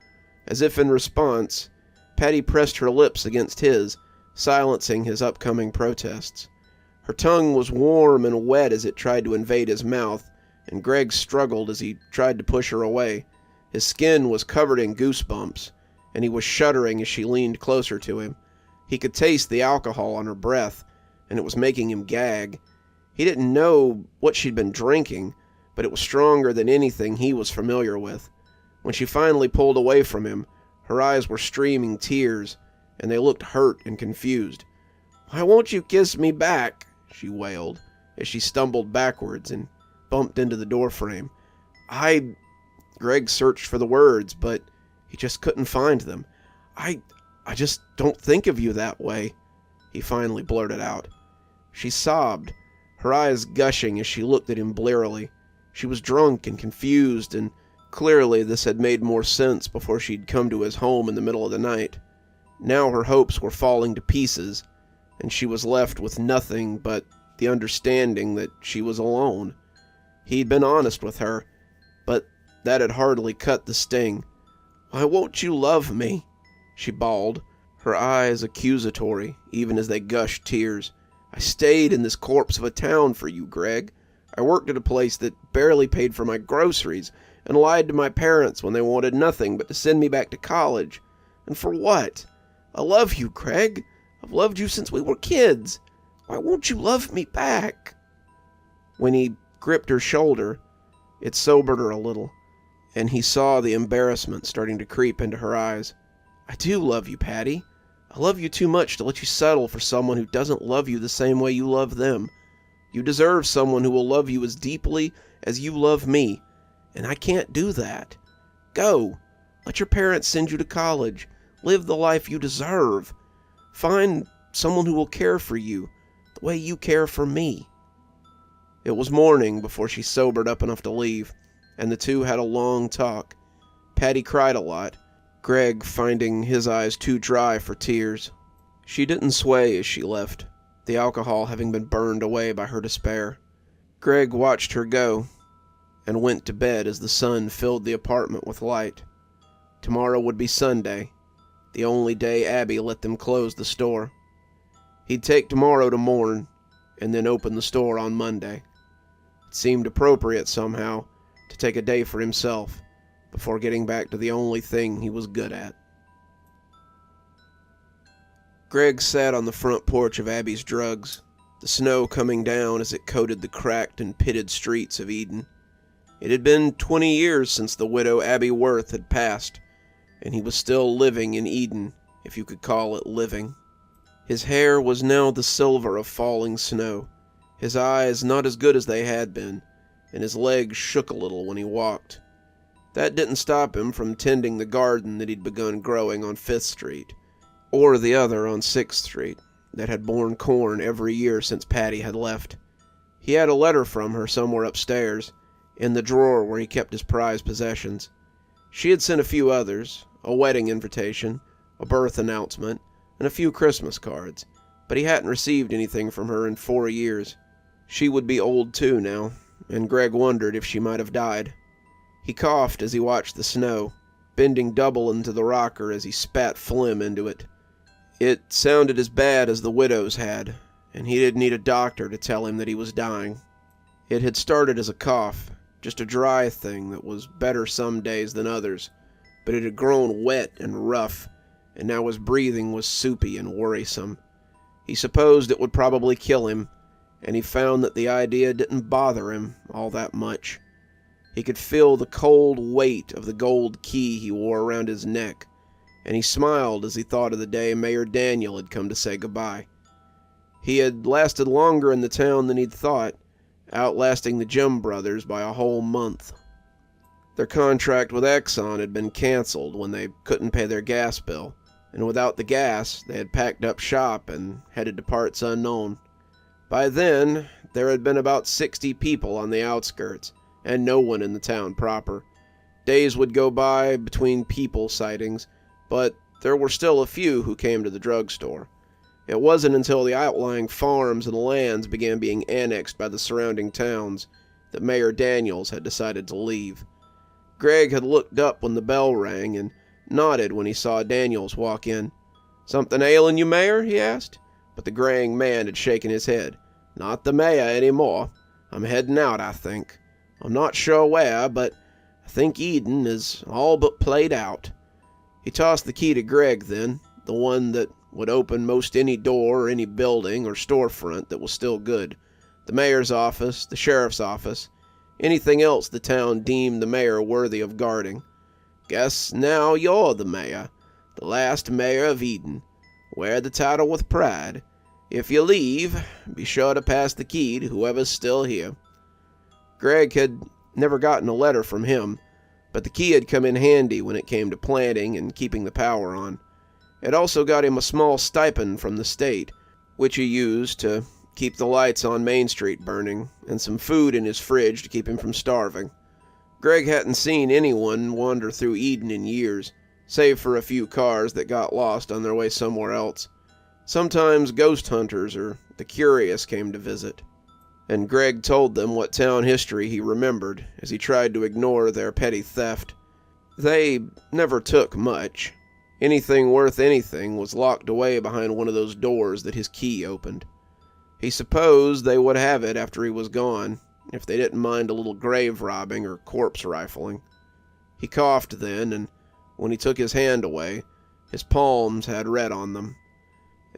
As if in response, Patty pressed her lips against his, silencing his upcoming protests. Her tongue was warm and wet as it tried to invade his mouth, and Greg struggled as he tried to push her away. His skin was covered in goosebumps, and he was shuddering as she leaned closer to him. He could taste the alcohol on her breath, and it was making him gag. He didn't know what she'd been drinking, but it was stronger than anything he was familiar with. When she finally pulled away from him, her eyes were streaming tears, and they looked hurt and confused. "Why won't you kiss me back?" she wailed, as she stumbled backwards and bumped into the doorframe. Greg searched for the words, but he just couldn't find them. I just don't think of you that way," he finally blurted out. She sobbed, her eyes gushing as she looked at him blearily. She was drunk and confused, and clearly this had made more sense before she'd come to his home in the middle of the night. Now her hopes were falling to pieces, and she was left with nothing but the understanding that she was alone. He'd been honest with her, but that had hardly cut the sting. "Why won't you love me?" she bawled, her eyes accusatory even as they gushed tears. "I stayed in this corpse of a town for you, Greg. I worked at a place that barely paid for my groceries and lied to my parents when they wanted nothing but to send me back to college. And for what? I love you, Greg. I've loved you since we were kids. Why won't you love me back?" When he gripped her shoulder, it sobered her a little, and he saw the embarrassment starting to creep into her eyes. "I do love you, Patty. I love you too much to let you settle for someone who doesn't love you the same way you love them. You deserve someone who will love you as deeply as you love me, and I can't do that. Go. Let your parents send you to college. Live the life you deserve. Find someone who will care for you the way you care for me." It was morning before she sobered up enough to leave, and the two had a long talk. Patty cried a lot, Greg finding his eyes too dry for tears. She didn't sway as she left, the alcohol having been burned away by her despair. Greg watched her go, and went to bed as the sun filled the apartment with light. Tomorrow would be Sunday, the only day Abby let them close the store. He'd take tomorrow to mourn, and then open the store on Monday. It seemed appropriate somehow to take a day for himself before getting back to the only thing he was good at. Greg sat on the front porch of Abby's Drugs, the snow coming down as it coated the cracked and pitted streets of Eden. It had been 20 years since the widow Abby Worth had passed, and he was still living in Eden, if you could call it living. His hair was now the silver of falling snow, his eyes not as good as they had been, and his legs shook a little when he walked. That didn't stop him from tending the garden that he'd begun growing on 5th Street, or the other on 6th Street, that had borne corn every year since Patty had left. He had a letter from her somewhere upstairs, in the drawer where he kept his prized possessions. She had sent a few others, a wedding invitation, a birth announcement, and a few Christmas cards, but he hadn't received anything from her in 4 years. She would be old too now, and Greg wondered if she might have died. He coughed as he watched the snow, bending double into the rocker as he spat phlegm into it. It sounded as bad as the widow's had, and he didn't need a doctor to tell him that he was dying. It had started as a cough, just a dry thing that was better some days than others, but it had grown wet and rough, and now his breathing was soupy and worrisome. He supposed it would probably kill him, and he found that the idea didn't bother him all that much. He could feel the cold weight of the gold key he wore around his neck, and he smiled as he thought of the day Mayor Daniel had come to say goodbye. He had lasted longer in the town than he'd thought, outlasting the Jim brothers by a whole month. Their contract with Exxon had been canceled when they couldn't pay their gas bill, and without the gas, they had packed up shop and headed to parts unknown. By then, there had been about 60 people on the outskirts, and no one in the town proper. Days would go by between people sightings, but there were still a few who came to the drugstore. It wasn't until the outlying farms and lands began being annexed by the surrounding towns that Mayor Daniels had decided to leave. Greg had looked up when the bell rang and nodded when he saw Daniels walk in. "Something ailing you, Mayor?" he asked, but the graying man had shaken his head. "Not the mayor anymore. I'm heading out, I think. I'm not sure where, but I think Eden is all but played out." He tossed the key to Greg then, the one that would open most any door or any building or storefront that was still good. The mayor's office, the sheriff's office, anything else the town deemed the mayor worthy of guarding. "Guess now you're the mayor, the last mayor of Eden. Wear the title with pride. If you leave, be sure to pass the key to whoever's still here." Greg had never gotten a letter from him, but the key had come in handy when it came to planting and keeping the power on. It also got him a small stipend from the state, which he used to keep the lights on Main Street burning, and some food in his fridge to keep him from starving. Greg hadn't seen anyone wander through Eden in years, save for a few cars that got lost on their way somewhere else. Sometimes ghost hunters or the curious came to visit, and Greg told them what town history he remembered as he tried to ignore their petty theft. They never took much. Anything worth anything was locked away behind one of those doors that his key opened. He supposed they would have it after he was gone, if they didn't mind a little grave robbing or corpse rifling. He coughed then, and when he took his hand away, his palms had red on them.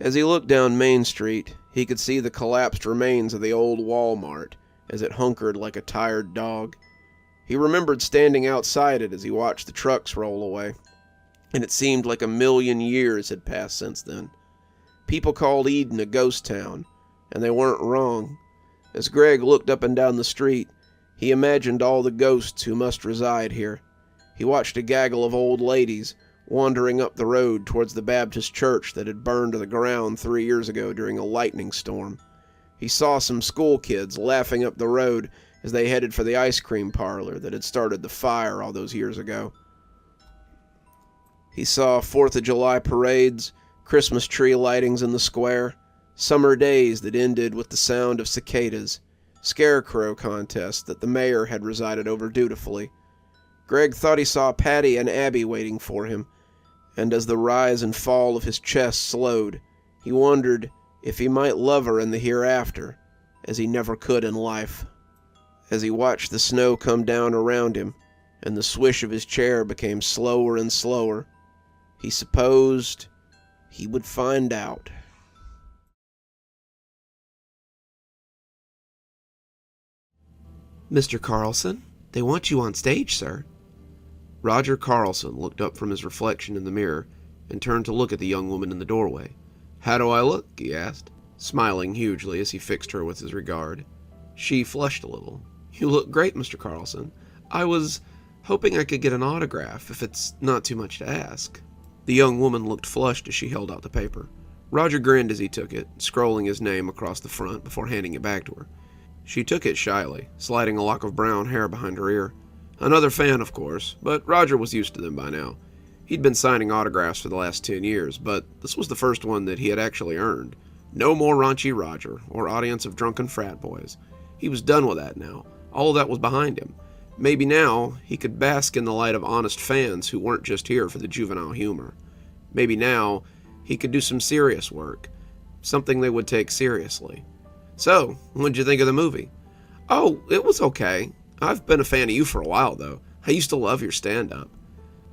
As he looked down Main Street, he could see the collapsed remains of the old Walmart as it hunkered like a tired dog. He remembered standing outside it as he watched the trucks roll away, and it seemed like a million years had passed since then. People called Eden a ghost town, and they weren't wrong. As Greg looked up and down the street, he imagined all the ghosts who must reside here. He watched a gaggle of old ladies wandering up the road towards the Baptist church that had burned to the ground 3 years ago during a lightning storm. He saw some school kids laughing up the road as they headed for the ice cream parlor that had started the fire all those years ago. He saw 4th of July parades, Christmas tree lightings in the square, summer days that ended with the sound of cicadas, scarecrow contests that the mayor had resided over dutifully. Greg thought he saw Patty and Abby waiting for him, and as the rise and fall of his chest slowed, he wondered if he might love her in the hereafter, as he never could in life. As he watched the snow come down around him, and the swish of his chair became slower and slower, he supposed he would find out. "Mr. Carlson, they want you on stage, sir." Roger Carlson looked up from his reflection in the mirror and turned to look at the young woman in the doorway. "How do I look?" he asked, smiling hugely as he fixed her with his regard. She flushed a little. "You look great, Mr. Carlson. I was hoping I could get an autograph, if it's not too much to ask." The young woman looked flushed as she held out the paper. Roger grinned as he took it, scrolling his name across the front before handing it back to her. She took it shyly, sliding a lock of brown hair behind her ear. Another fan, of course, but Roger was used to them by now. He'd been signing autographs for the last 10 years, but this was the first one that he had actually earned. No more raunchy Roger, or audience of drunken frat boys. He was done with that now. All of that was behind him. Maybe now he could bask in the light of honest fans who weren't just here for the juvenile humor. Maybe now he could do some serious work, something they would take seriously. "So, what'd you think of the movie?" "Oh, it was okay. I've been a fan of you for a while, though. I used to love your stand-up."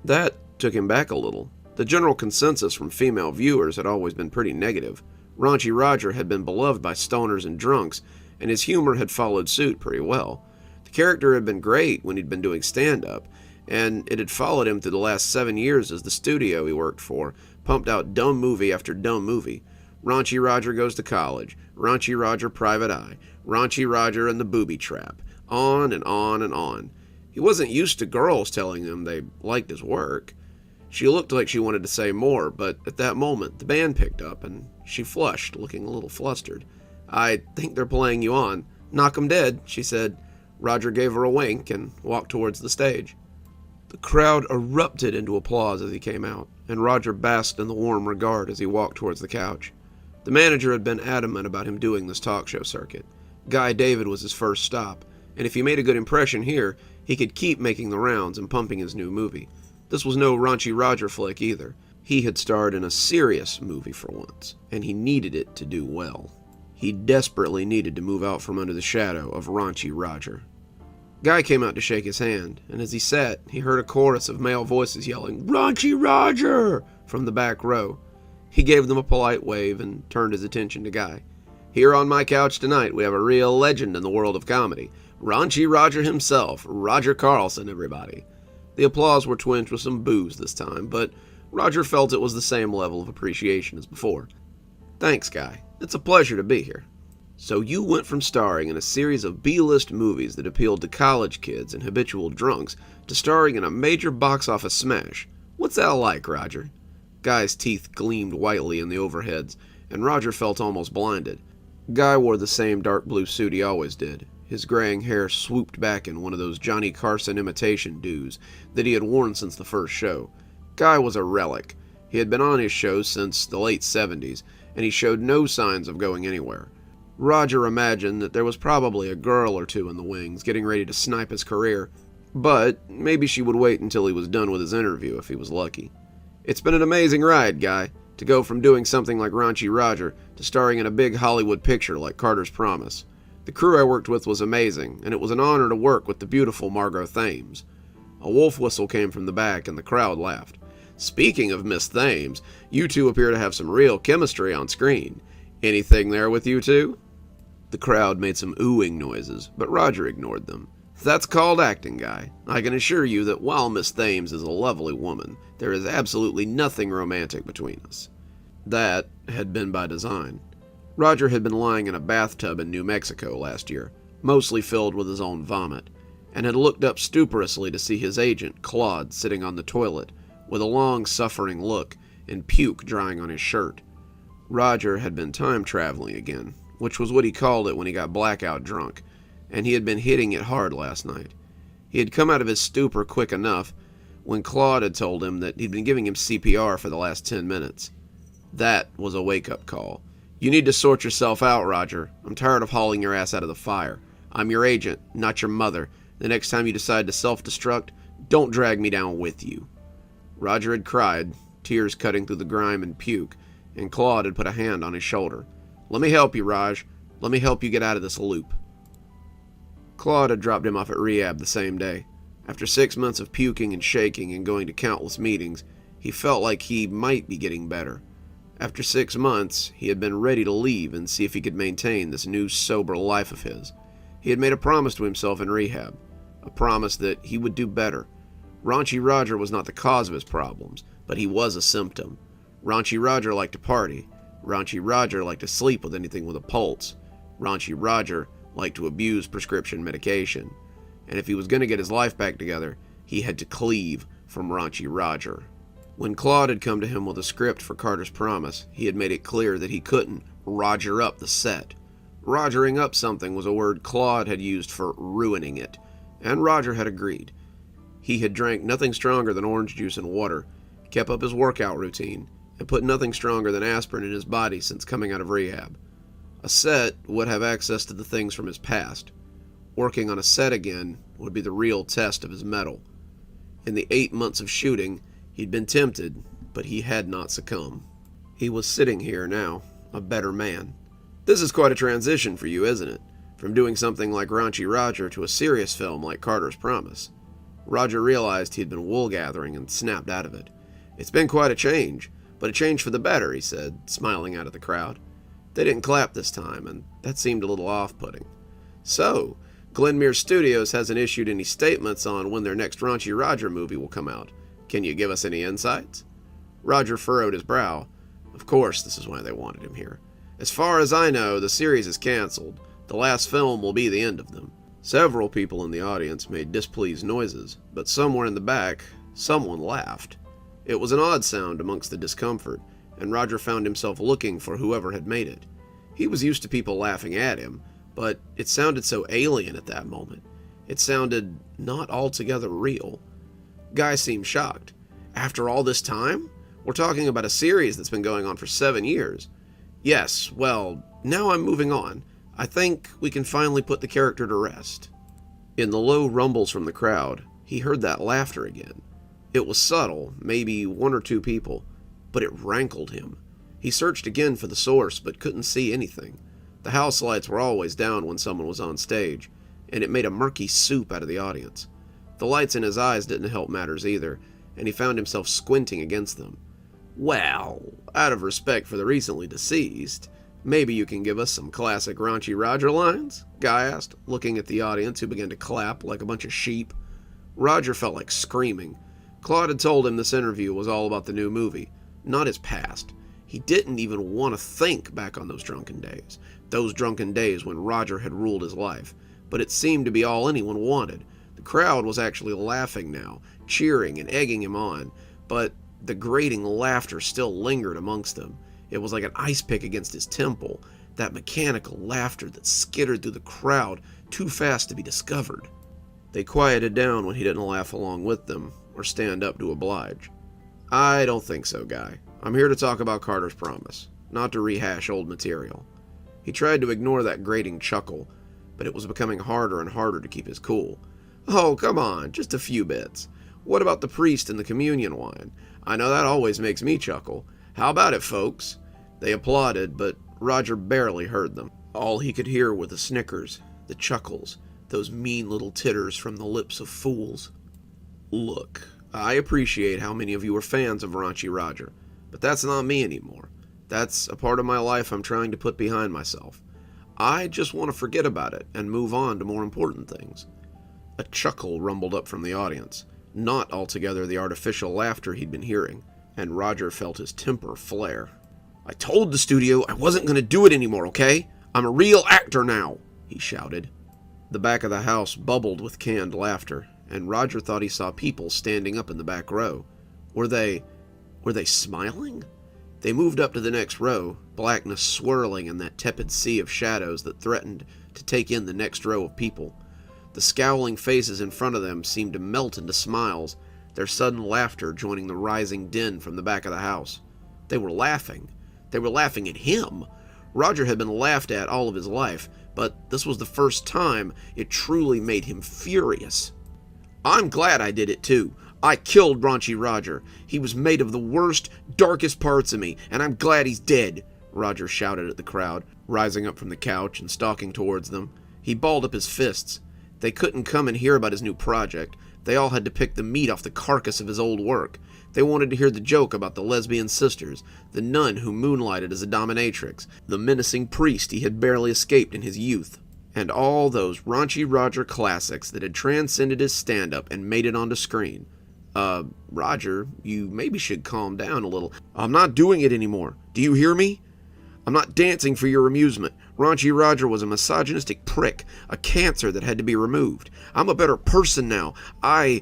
That took him back a little. The general consensus from female viewers had always been pretty negative. Raunchy Roger had been beloved by stoners and drunks, and his humor had followed suit pretty well. The character had been great when he'd been doing stand-up, and it had followed him through the last 7 years as the studio he worked for pumped out dumb movie after dumb movie. Raunchy Roger Goes to College, Raunchy Roger Private Eye, Raunchy Roger and the Booby Trap, on and on and on. He wasn't used to girls telling him they liked his work. She looked like she wanted to say more, but at that moment the band picked up and she flushed, looking a little flustered. "I think they're playing you on. Knock 'em dead," she said. Roger gave her a wink and walked towards the stage. The crowd erupted into applause as he came out, and Roger basked in the warm regard as he walked towards the couch. The manager had been adamant about him doing this talk show circuit. Guy David was his first stop, and if he made a good impression here, he could keep making the rounds and pumping his new movie. This was no Raunchy Roger flick either. He had starred in a serious movie for once, and he needed it to do well. He desperately needed to move out from under the shadow of Raunchy Roger. Guy came out to shake his hand, and as he sat, he heard a chorus of male voices yelling, "Raunchy Roger!" from the back row. He gave them a polite wave and turned his attention to Guy. "Here on my couch tonight, we have a real legend in the world of comedy. Raunchy Roger himself, Roger Carlson, everybody." The applause were twinged with some boos this time, but Roger felt it was the same level of appreciation as before. "Thanks, Guy. It's a pleasure to be here." "So you went from starring in a series of B-list movies that appealed to college kids and habitual drunks to starring in a major box office smash. What's that like, Roger?" Guy's teeth gleamed whitely in the overheads, and Roger felt almost blinded. Guy wore the same dark blue suit he always did. His graying hair swooped back in one of those Johnny Carson imitation doos that he had worn since the first show. Guy was a relic. He had been on his shows since the late 70s, and he showed no signs of going anywhere. Roger imagined that there was probably a girl or two in the wings getting ready to snipe his career, but maybe she would wait until he was done with his interview if he was lucky. "It's been an amazing ride, Guy, to go from doing something like Raunchy Roger to starring in a big Hollywood picture like Carter's Promise. The crew I worked with was amazing, and it was an honor to work with the beautiful Margot Thames." A wolf whistle came from the back, and the crowd laughed. "Speaking of Miss Thames, you two appear to have some real chemistry on screen. Anything there with you two?" The crowd made some oohing noises, but Roger ignored them. "That's called acting, Guy. I can assure you that while Miss Thames is a lovely woman, there is absolutely nothing romantic between us." That had been by design. Roger had been lying in a bathtub in New Mexico last year, mostly filled with his own vomit, and had looked up stuporously to see his agent, Claude, sitting on the toilet, with a long, suffering look and puke drying on his shirt. Roger had been time-traveling again, which was what he called it when he got blackout drunk, and he had been hitting it hard last night. He had come out of his stupor quick enough when Claude had told him that he'd been giving him CPR for the last 10 minutes. That was a wake-up call. "You need to sort yourself out, Roger. I'm tired of hauling your ass out of the fire. I'm your agent, not your mother. The next time you decide to self-destruct, don't drag me down with you." Roger had cried, tears cutting through the grime and puke, and Claude had put a hand on his shoulder. "Let me help you, Raj. Let me help you get out of this loop." Claude had dropped him off at rehab the same day. After 6 months of puking and shaking and going to countless meetings, he felt like he might be getting better. After 6 months, he had been ready to leave and see if he could maintain this new sober life of his. He had made a promise to himself in rehab, a promise that he would do better. Raunchy Roger was not the cause of his problems, but he was a symptom. Raunchy Roger liked to party. Raunchy Roger liked to sleep with anything with a pulse. Raunchy Roger liked to abuse prescription medication. And if he was going to get his life back together, he had to cleave from Raunchy Roger. When Claude had come to him with a script for Carter's Promise, he had made it clear that he couldn't Roger up the set. Rogering up something was a word Claude had used for ruining it, and Roger had agreed. He had drank nothing stronger than orange juice and water, kept up his workout routine, and put nothing stronger than aspirin in his body since coming out of rehab. A set would have access to the things from his past. Working on a set again would be the real test of his mettle. In the 8 months of shooting, he'd been tempted, but he had not succumbed. He was sitting here now, a better man. This is quite a transition for you, isn't it? From doing something like Raunchy Roger to a serious film like Carter's Promise. Roger realized he'd been wool-gathering and snapped out of it. "It's been quite a change, but a change for the better," he said, smiling out at the crowd. They didn't clap this time, and that seemed a little off-putting. So, Glenmere Studios hasn't issued any statements on when their next Raunchy Roger movie will come out. Can you give us any insights? Roger furrowed his brow. Of course, this is why they wanted him here. As far as I know, the series is canceled. The last film will be the end of them. Several people in the audience made displeased noises, but somewhere in the back, someone laughed. It was an odd sound amongst the discomfort, and Roger found himself looking for whoever had made it. He was used to people laughing at him, but it sounded so alien at that moment. It sounded not altogether real. Guy seemed shocked. After all this time? We're talking about a series that's been going on for 7 years. Yes, well, now I'm moving on. I think we can finally put the character to rest. In the low rumbles from the crowd, he heard that laughter again. It was subtle, maybe 1 or 2 people, but it rankled him. He searched again for the source, but couldn't see anything. The house lights were always down when someone was on stage, and it made a murky soup out of the audience. The lights in his eyes didn't help matters either, and he found himself squinting against them. Well, out of respect for the recently deceased, maybe you can give us some classic Raunchy Roger lines? Guy asked, looking at the audience who began to clap like a bunch of sheep. Roger felt like screaming. Claude had told him this interview was all about the new movie, not his past. He didn't even want to think back on those drunken days when Roger had ruled his life, but it seemed to be all anyone wanted. The crowd was actually laughing now, cheering and egging him on, but the grating laughter still lingered amongst them. It was like an ice pick against his temple, that mechanical laughter that skittered through the crowd too fast to be discovered. They quieted down when he didn't laugh along with them, or stand up to oblige. I don't think so, Guy. I'm here to talk about Carter's Promise, not to rehash old material. He tried to ignore that grating chuckle, but it was becoming harder and harder to keep his cool. Oh, come on, just a few bits. What about the priest and the communion wine? I know that always makes me chuckle. How about it, folks? They applauded, but Roger barely heard them. All he could hear were the snickers, the chuckles, those mean little titters from the lips of fools. Look, I appreciate how many of you are fans of Raunchy Roger, but that's not me anymore. That's a part of my life I'm trying to put behind myself. I just want to forget about it and move on to more important things. A chuckle rumbled up from the audience, not altogether the artificial laughter he'd been hearing, and Roger felt his temper flare. I told the studio I wasn't going to do it anymore, okay? I'm a real actor now, he shouted. The back of the house bubbled with canned laughter, and Roger thought he saw people standing up in the back row. Were they smiling? They moved up to the next row, blackness swirling in that tepid sea of shadows that threatened to take in the next row of people. The scowling faces in front of them seemed to melt into smiles, their sudden laughter joining the rising din from the back of the house. They were laughing. They were laughing at him. Roger had been laughed at all of his life, but this was the first time it truly made him furious. I'm glad I did it too. I killed Raunchy Roger. He was made of the worst, darkest parts of me, and I'm glad he's dead, Roger shouted at the crowd, rising up from the couch and stalking towards them. He balled up his fists. They couldn't come and hear about his new project. They all had to pick the meat off the carcass of his old work. They wanted to hear the joke about the lesbian sisters, the nun who moonlighted as a dominatrix, the menacing priest he had barely escaped in his youth, and all those Raunchy Roger classics that had transcended his stand-up and made it onto screen. Roger, you maybe should calm down a little. I'm not doing it anymore. Do you hear me? I'm not dancing for your amusement. Raunchy Roger was a misogynistic prick, a cancer that had to be removed. I'm a better person now. The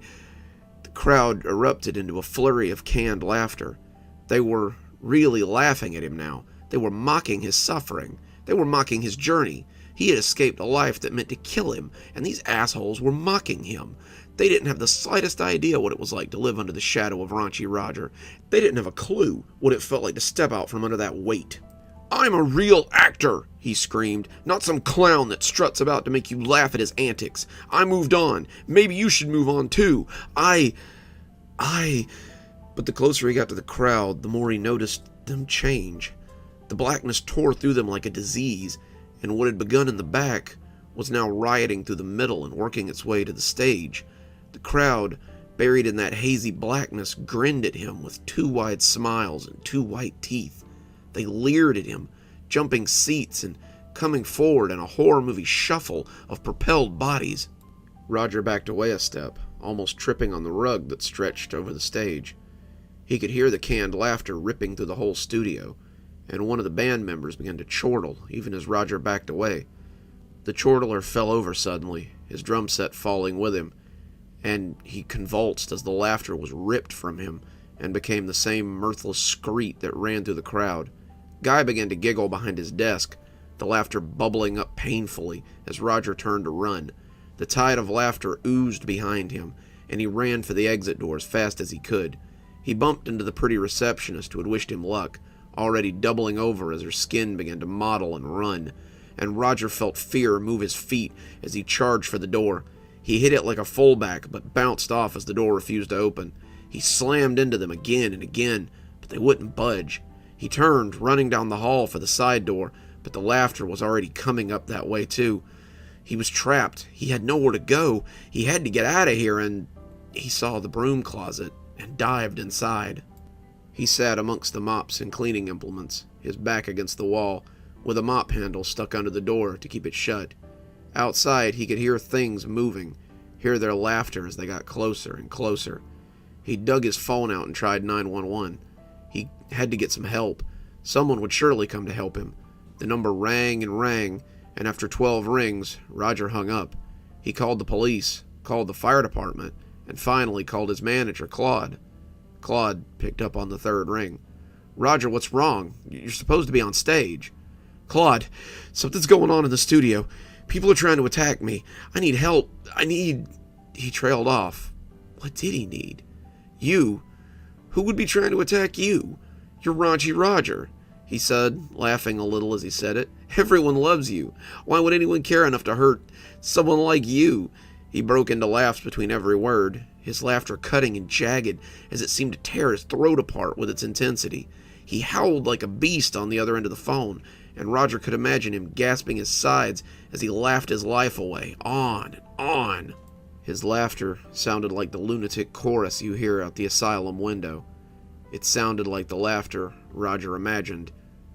crowd erupted into a flurry of canned laughter. They were really laughing at him now. They were mocking his suffering. They were mocking his journey. He had escaped a life that meant to kill him, and these assholes were mocking him. They didn't have the slightest idea what it was like to live under the shadow of Raunchy Roger. They didn't have a clue what it felt like to step out from under that weight. I'm a real actor, he screamed, not some clown that struts about to make you laugh at his antics. I moved on. Maybe you should move on too. But the closer he got to the crowd, the more he noticed them change. The blackness tore through them like a disease, and what had begun in the back was now rioting through the middle and working its way to the stage. The crowd, buried in that hazy blackness, grinned at him with 2 wide smiles and 2 white teeth. They leered at him, jumping seats and coming forward in a horror movie shuffle of propelled bodies. Roger backed away a step, almost tripping on the rug that stretched over the stage. He could hear the canned laughter ripping through the whole studio, and one of the band members began to chortle even as Roger backed away. The chortler fell over suddenly, his drum set falling with him, and he convulsed as the laughter was ripped from him and became the same mirthless screech that ran through the crowd. Guy began to giggle behind his desk, the laughter bubbling up painfully as Roger turned to run. The tide of laughter oozed behind him, and he ran for the exit door as fast as he could. He bumped into the pretty receptionist who had wished him luck, already doubling over as her skin began to mottle and run, and Roger felt fear move his feet as he charged for the door. He hit it like a fullback, but bounced off as the door refused to open. He slammed into them again and again, but they wouldn't budge. He turned, running down the hall for the side door, but the laughter was already coming up that way too. He was trapped. He had nowhere to go. He had to get out of here, and he saw the broom closet and dived inside. He sat amongst the mops and cleaning implements, his back against the wall, with a mop handle stuck under the door to keep it shut. Outside, he could hear things moving, hear their laughter as they got closer and closer. He dug his phone out and tried 911. He had to get some help. Someone would surely come to help him. The number rang, and after 12 rings, Roger hung up. He called the police, called the fire department, and finally called his manager, Claude. Claude picked up on the third ring. "Roger, what's wrong? You're supposed to be on stage." "Claude, something's going on in the studio. People are trying to attack me. I need help. He trailed off. What did he need? "You? Who would be trying to attack you? You're Raunchy Roger," he said, laughing a little as he said it. "Everyone loves you. Why would anyone care enough to hurt someone like you?" He broke into laughs between every word, his laughter cutting and jagged as it seemed to tear his throat apart with its intensity. He howled like a beast on the other end of the phone, and Roger could imagine him gasping his sides as he laughed his life away, on and on. His laughter sounded like the lunatic chorus you hear out the asylum window. It sounded like the laughter Roger imagined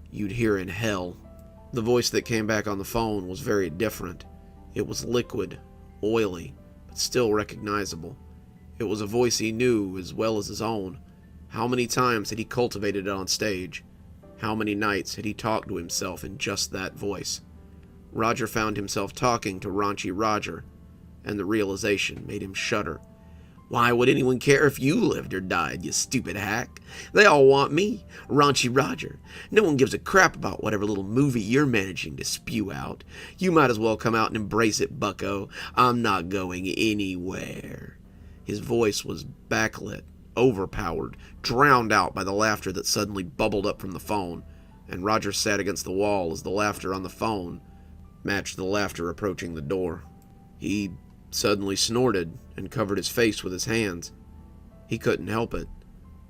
you'd hear in hell. The voice that came back on the phone was very different. It was liquid, oily, but still recognizable. It was a voice he knew as well as his own. How many times had he cultivated it on stage? How many nights had he talked to himself in just that voice? Roger found himself talking to Raunchy Roger, and the realization made him shudder. "Why would anyone care if you lived or died, you stupid hack? They all want me, Raunchy Roger. No one gives a crap about whatever little movie you're managing to spew out. You might as well come out and embrace it, bucko. I'm not going anywhere." His voice was backlit, overpowered, drowned out by the laughter that suddenly bubbled up from the phone, and Roger sat against the wall as the laughter on the phone matched the laughter approaching the door. He suddenly snorted and covered his face with his hands. He couldn't help it.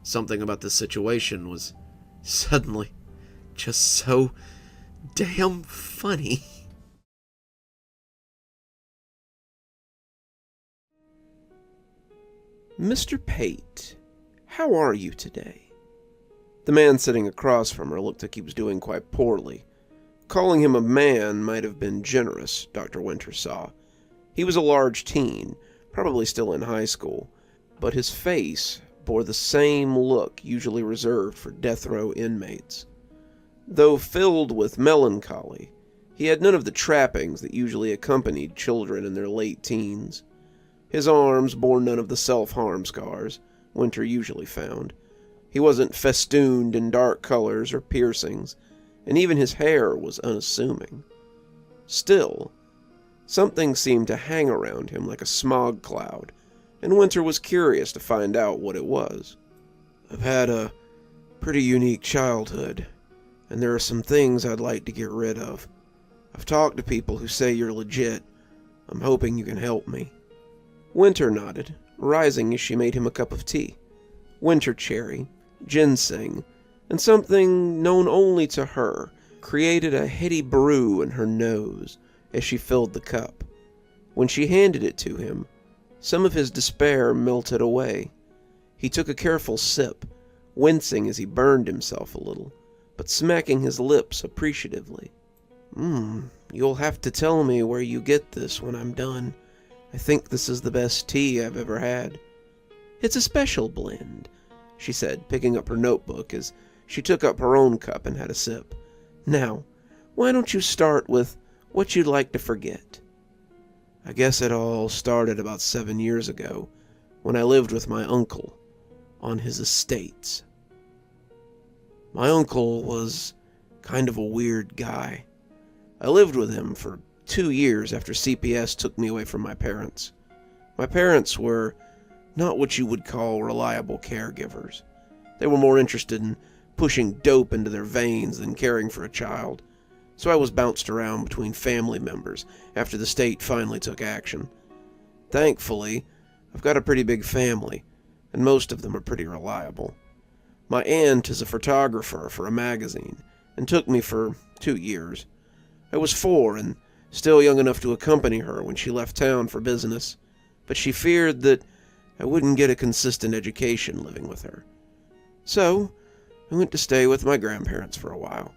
Something about this situation was suddenly just so damn funny. "Mr. Pate, how are you today?" The man sitting across from her looked like he was doing quite poorly. Calling him a man might have been generous, Dr. Winter saw. He was a large teen, probably still in high school, but his face bore the same look usually reserved for death row inmates. Though filled with melancholy, he had none of the trappings that usually accompanied children in their late teens. His arms bore none of the self-harm scars Winter usually found. He wasn't festooned in dark colors or piercings, and even his hair was unassuming. Still, something seemed to hang around him like a smog cloud, and Winter was curious to find out what it was. "I've had a pretty unique childhood, and there are some things I'd like to get rid of. I've talked to people who say you're legit. I'm hoping you can help me." Winter nodded, rising as she made him a cup of tea. Winter cherry, ginseng, and something known only to her created a heady brew in her nose as she filled the cup. When she handed it to him, some of his despair melted away. He took a careful sip, wincing as he burned himself a little, but smacking his lips appreciatively. You'll have to tell me where you get this when I'm done. I think this is the best tea I've ever had. It's a special blend, she said, picking up her notebook as she took up her own cup and had a sip. Now, why don't you start with what you'd like to forget? I guess it all started about 7 years ago, when I lived with my uncle on his estates. My uncle was kind of a weird guy. I lived with him for 2 years after CPS took me away from my parents. My parents were not what you would call reliable caregivers. They were more interested in pushing dope into their veins than caring for a child, so I was bounced around between family members after the state finally took action. Thankfully, I've got a pretty big family, and most of them are pretty reliable. My aunt is a photographer for a magazine, and took me for 2 years. I was 4 and still young enough to accompany her when she left town for business, but she feared that I wouldn't get a consistent education living with her. So, I went to stay with my grandparents for a while.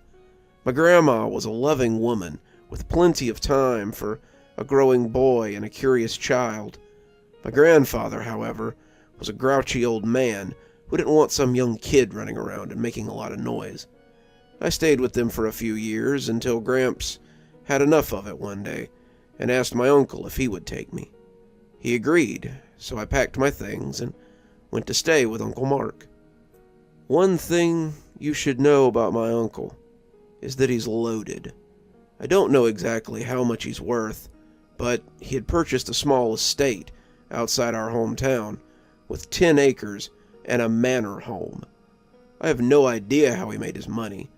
My grandma was a loving woman with plenty of time for a growing boy and a curious child. My grandfather, however, was a grouchy old man who didn't want some young kid running around and making a lot of noise. I stayed with them for a few years until Gramps had enough of it one day and asked my uncle if he would take me. He agreed, so I packed my things and went to stay with Uncle Mark. One thing you should know about my uncle is that he's loaded. I don't know exactly how much he's worth, but he had purchased a small estate outside our hometown with 10 acres and a manor home. I have no idea how he made his money,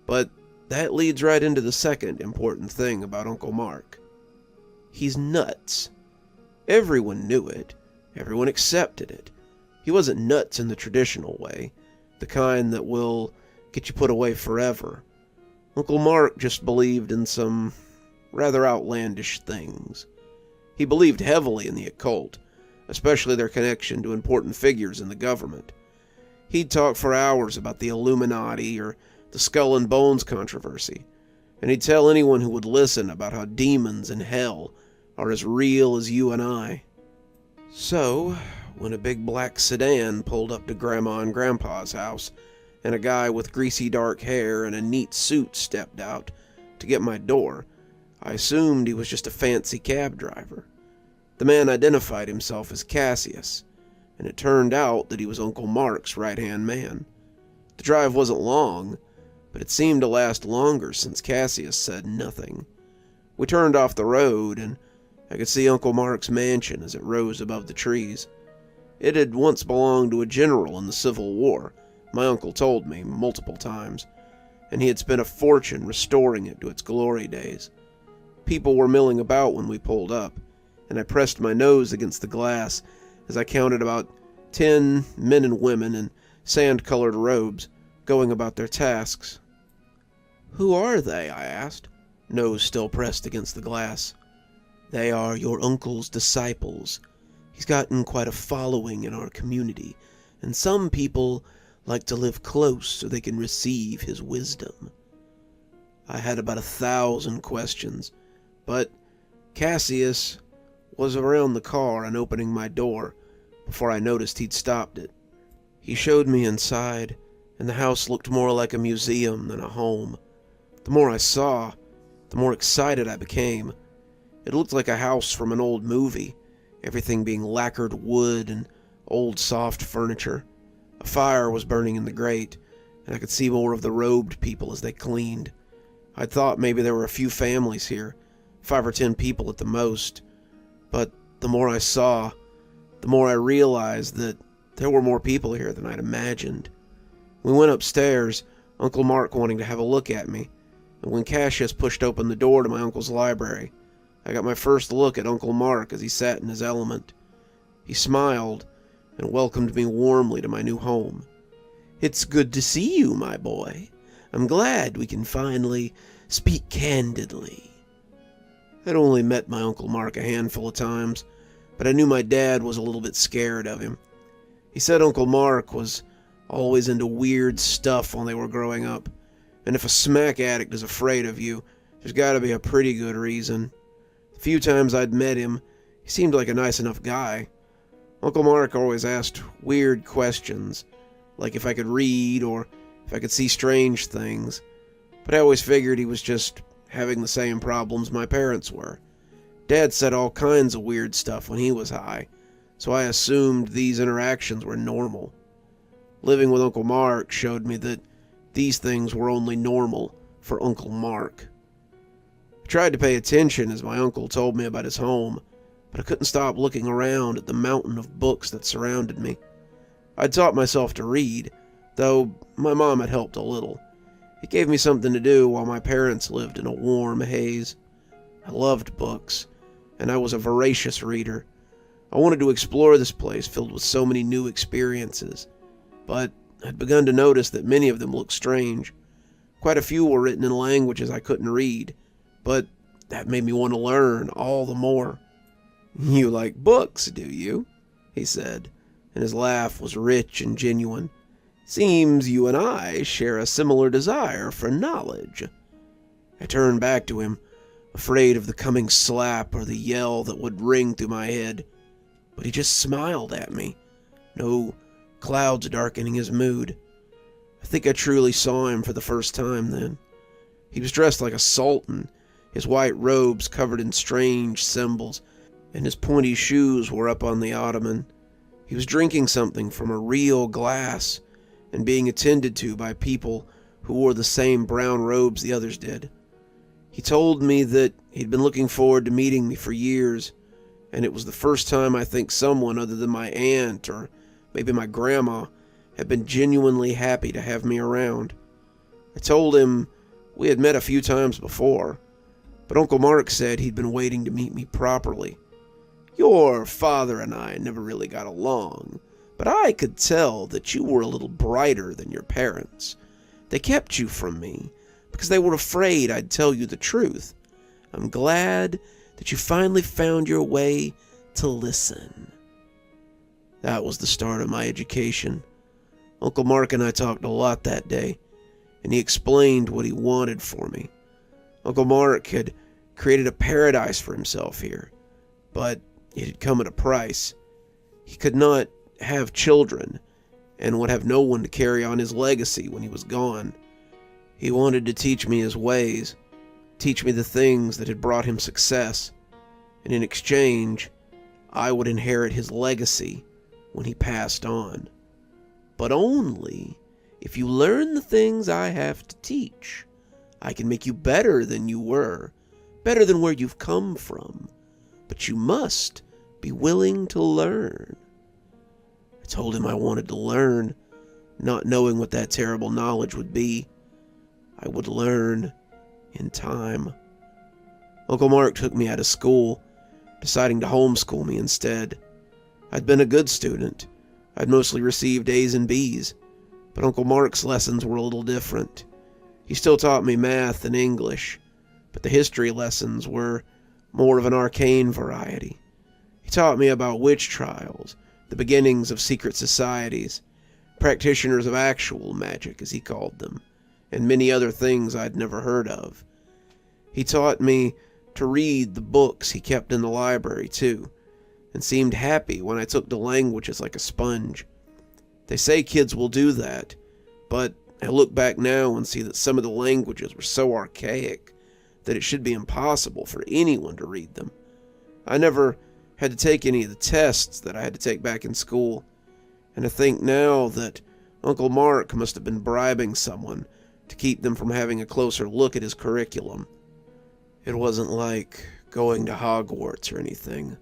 but that leads right into the second important thing about Uncle Mark. He's nuts. Everyone knew it. Everyone accepted it. He wasn't nuts in the traditional way, the kind that will get you put away forever. Uncle Mark just believed in some rather outlandish things. He believed heavily in the occult, especially their connection to important figures in the government. He'd talk for hours about the Illuminati or the Skull and Bones controversy, and he'd tell anyone who would listen about how demons and hell are as real as you and I. So, when a big black sedan pulled up to Grandma and Grandpa's house, and a guy with greasy dark hair and a neat suit stepped out to get my door, I assumed he was just a fancy cab driver. The man identified himself as Cassius, and it turned out that he was Uncle Mark's right-hand man. The drive wasn't long, but it seemed to last longer since Cassius said nothing. We turned off the road, and I could see Uncle Mark's mansion as it rose above the trees. It had once belonged to a general in the Civil War, my uncle told me multiple times, and he had spent a fortune restoring it to its glory days. People were milling about when we pulled up, and I pressed my nose against the glass as I counted about 10 men and women in sand-colored robes going about their tasks. "Who are they?" I asked, nose still pressed against the glass. "They are your uncle's disciples. He's gotten quite a following in our community, and some people like to live close so they can receive his wisdom." I had about 1,000 questions, but Cassius was around the car and opening my door before I noticed he'd stopped it. He showed me inside, and the house looked more like a museum than a home. The more I saw, the more excited I became. It looked like a house from an old movie, everything being lacquered wood and old soft furniture. A fire was burning in the grate, and I could see more of the robed people as they cleaned. I'd thought maybe there were a few families here, 5 or 10 people at the most, but the more I saw, the more I realized that there were more people here than I'd imagined. We went upstairs, Uncle Mark wanting to have a look at me, and when Cassius pushed open the door to my uncle's library, I got my first look at Uncle Mark as he sat in his element. He smiled and welcomed me warmly to my new home. "It's good to see you, my boy. I'm glad we can finally speak candidly." I'd only met my Uncle Mark a handful of times, but I knew my dad was a little bit scared of him. He said Uncle Mark was always into weird stuff when they were growing up, And if a smack addict is afraid of you, there's got to be a pretty good reason. The few times I'd met him, he seemed like a nice enough guy. Uncle Mark always asked weird questions, like if I could read or if I could see strange things, but I always figured he was just having the same problems my parents were. Dad said all kinds of weird stuff when he was high, so I assumed these interactions were normal. Living with Uncle Mark showed me that these things were only normal for Uncle Mark. I tried to pay attention as my uncle told me about his home, but I couldn't stop looking around at the mountain of books that surrounded me. I'd taught myself to read, though my mom had helped a little. It gave me something to do while my parents lived in a warm haze. I loved books, and I was a voracious reader. I wanted to explore this place filled with so many new experiences, but I'd begun to notice that many of them looked strange. Quite a few were written in languages I couldn't read, but that made me want to learn all the more. "You like books, do you?" he said, and his laugh was rich and genuine. "Seems you and I share a similar desire for knowledge." I turned back to him, afraid of the coming slap or the yell that would ring through my head, but he just smiled at me, no clouds darkening his mood. I think I truly saw him for the first time then. He was dressed like a sultan, his white robes covered in strange symbols, and his pointy shoes were up on the ottoman. He was drinking something from a real glass and being attended to by people who wore the same brown robes the others did. He told me that he'd been looking forward to meeting me for years, and it was the first time I think someone other than my aunt or maybe my grandma had been genuinely happy to have me around. I told him we had met a few times before, but Uncle Mark said he'd been waiting to meet me properly. "Your father and I never really got along, but I could tell that you were a little brighter than your parents. They kept you from me because they were afraid I'd tell you the truth. I'm glad that you finally found your way to listen." That was the start of my education. Uncle Mark and I talked a lot that day, and he explained what he wanted for me. Uncle Mark had created a paradise for himself here, but it had come at a price. He could not have children and would have no one to carry on his legacy when he was gone. He wanted to teach me his ways, teach me the things that had brought him success, and in exchange, I would inherit his legacy when he passed on. But only if you learn the things I have to teach. I can make you better than you were, better than where you've come from, but you must be willing to learn. I told him I wanted to learn, not knowing what that terrible knowledge would be. I would learn in time. Uncle Mark took me out of school, deciding to homeschool me instead. I'd been a good student. I'd mostly received A's and B's, but Uncle Mark's lessons were a little different. He still taught me math and English, but the history lessons were more of an arcane variety. He taught me about witch trials, the beginnings of secret societies, practitioners of actual magic, as he called them, and many other things I'd never heard of. He taught me to read the books he kept in the library, too, and seemed happy when I took to languages like a sponge. They say kids will do that, but I look back now and see that some of the languages were so archaic that it should be impossible for anyone to read them. I never had to take any of the tests that I had to take back in school, and I think now that Uncle Mark must have been bribing someone to keep them from having a closer look at his curriculum. It wasn't like going to Hogwarts or anything.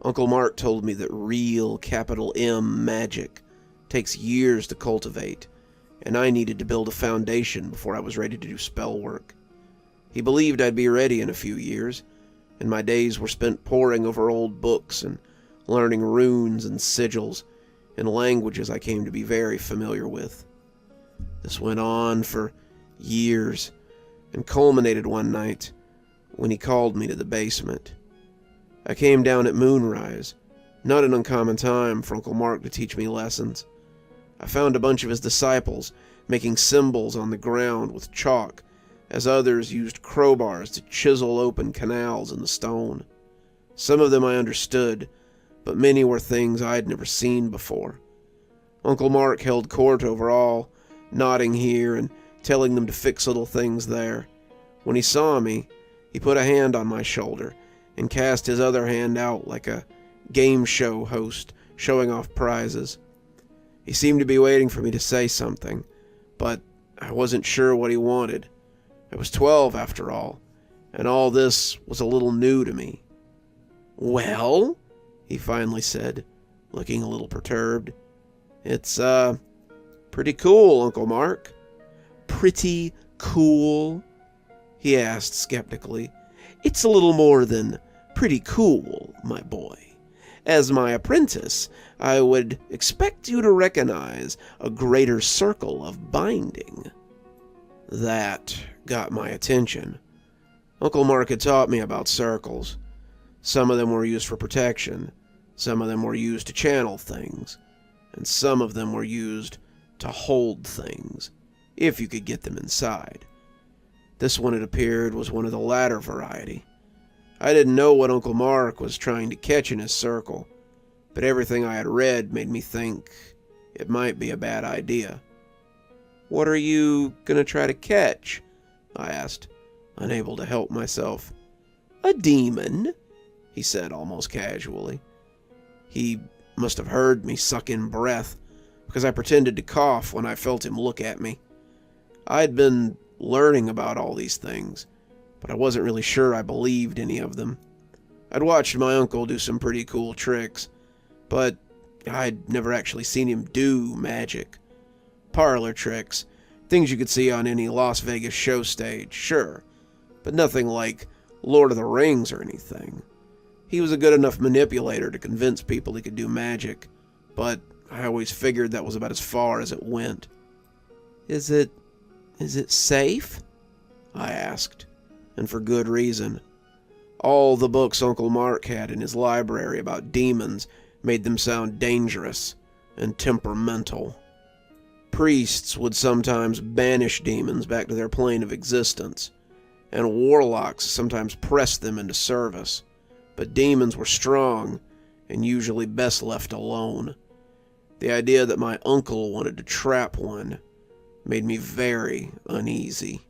Uncle Mark told me that real capital M magic takes years to cultivate, and I needed to build a foundation before I was ready to do spell work. He believed I'd be ready in a few years, and my days were spent poring over old books and learning runes and sigils in languages I came to be very familiar with. This went on for years, and culminated one night when he called me to the basement. I came down at moonrise, not an uncommon time for Uncle Mark to teach me lessons. I found a bunch of his disciples making symbols on the ground with chalk, as others used crowbars to chisel open canals in the stone. Some of them I understood, but many were things I had never seen before. Uncle Mark held court over all, nodding here and telling them to fix little things there. When he saw me, he put a hand on my shoulder and cast his other hand out like a game show host showing off prizes. He seemed to be waiting for me to say something, but I wasn't sure what he wanted. I was 12 after all, and all this was a little new to me. "Well?" he finally said, looking a little perturbed. "It's, pretty cool, Uncle Mark." "Pretty cool?" he asked skeptically. "It's a little more than pretty cool, my boy. As my apprentice, I would expect you to recognize a greater circle of binding." That got my attention. Uncle Mark had taught me about circles. Some of them were used for protection, some of them were used to channel things, and some of them were used to hold things, if you could get them inside. This one, it appeared, was one of the latter variety. I didn't know what Uncle Mark was trying to catch in his circle, but everything I had read made me think it might be a bad idea. "What are you gonna try to catch?" I asked, unable to help myself. "A demon," he said almost casually. He must have heard me suck in breath, because I pretended to cough when I felt him look at me. I'd been learning about all these things, but I wasn't really sure I believed any of them. I'd watched my uncle do some pretty cool tricks, but I'd never actually seen him do magic. Parlor tricks, things you could see on any Las Vegas show stage, sure, but nothing like Lord of the Rings or anything. He was a good enough manipulator to convince people he could do magic, but I always figured that was about as far as it went. Is it safe?" I asked, and for good reason. All the books Uncle Mark had in his library about demons made them sound dangerous and temperamental. Priests would sometimes banish demons back to their plane of existence, and warlocks sometimes pressed them into service, but demons were strong and usually best left alone. The idea that my uncle wanted to trap one made me very uneasy.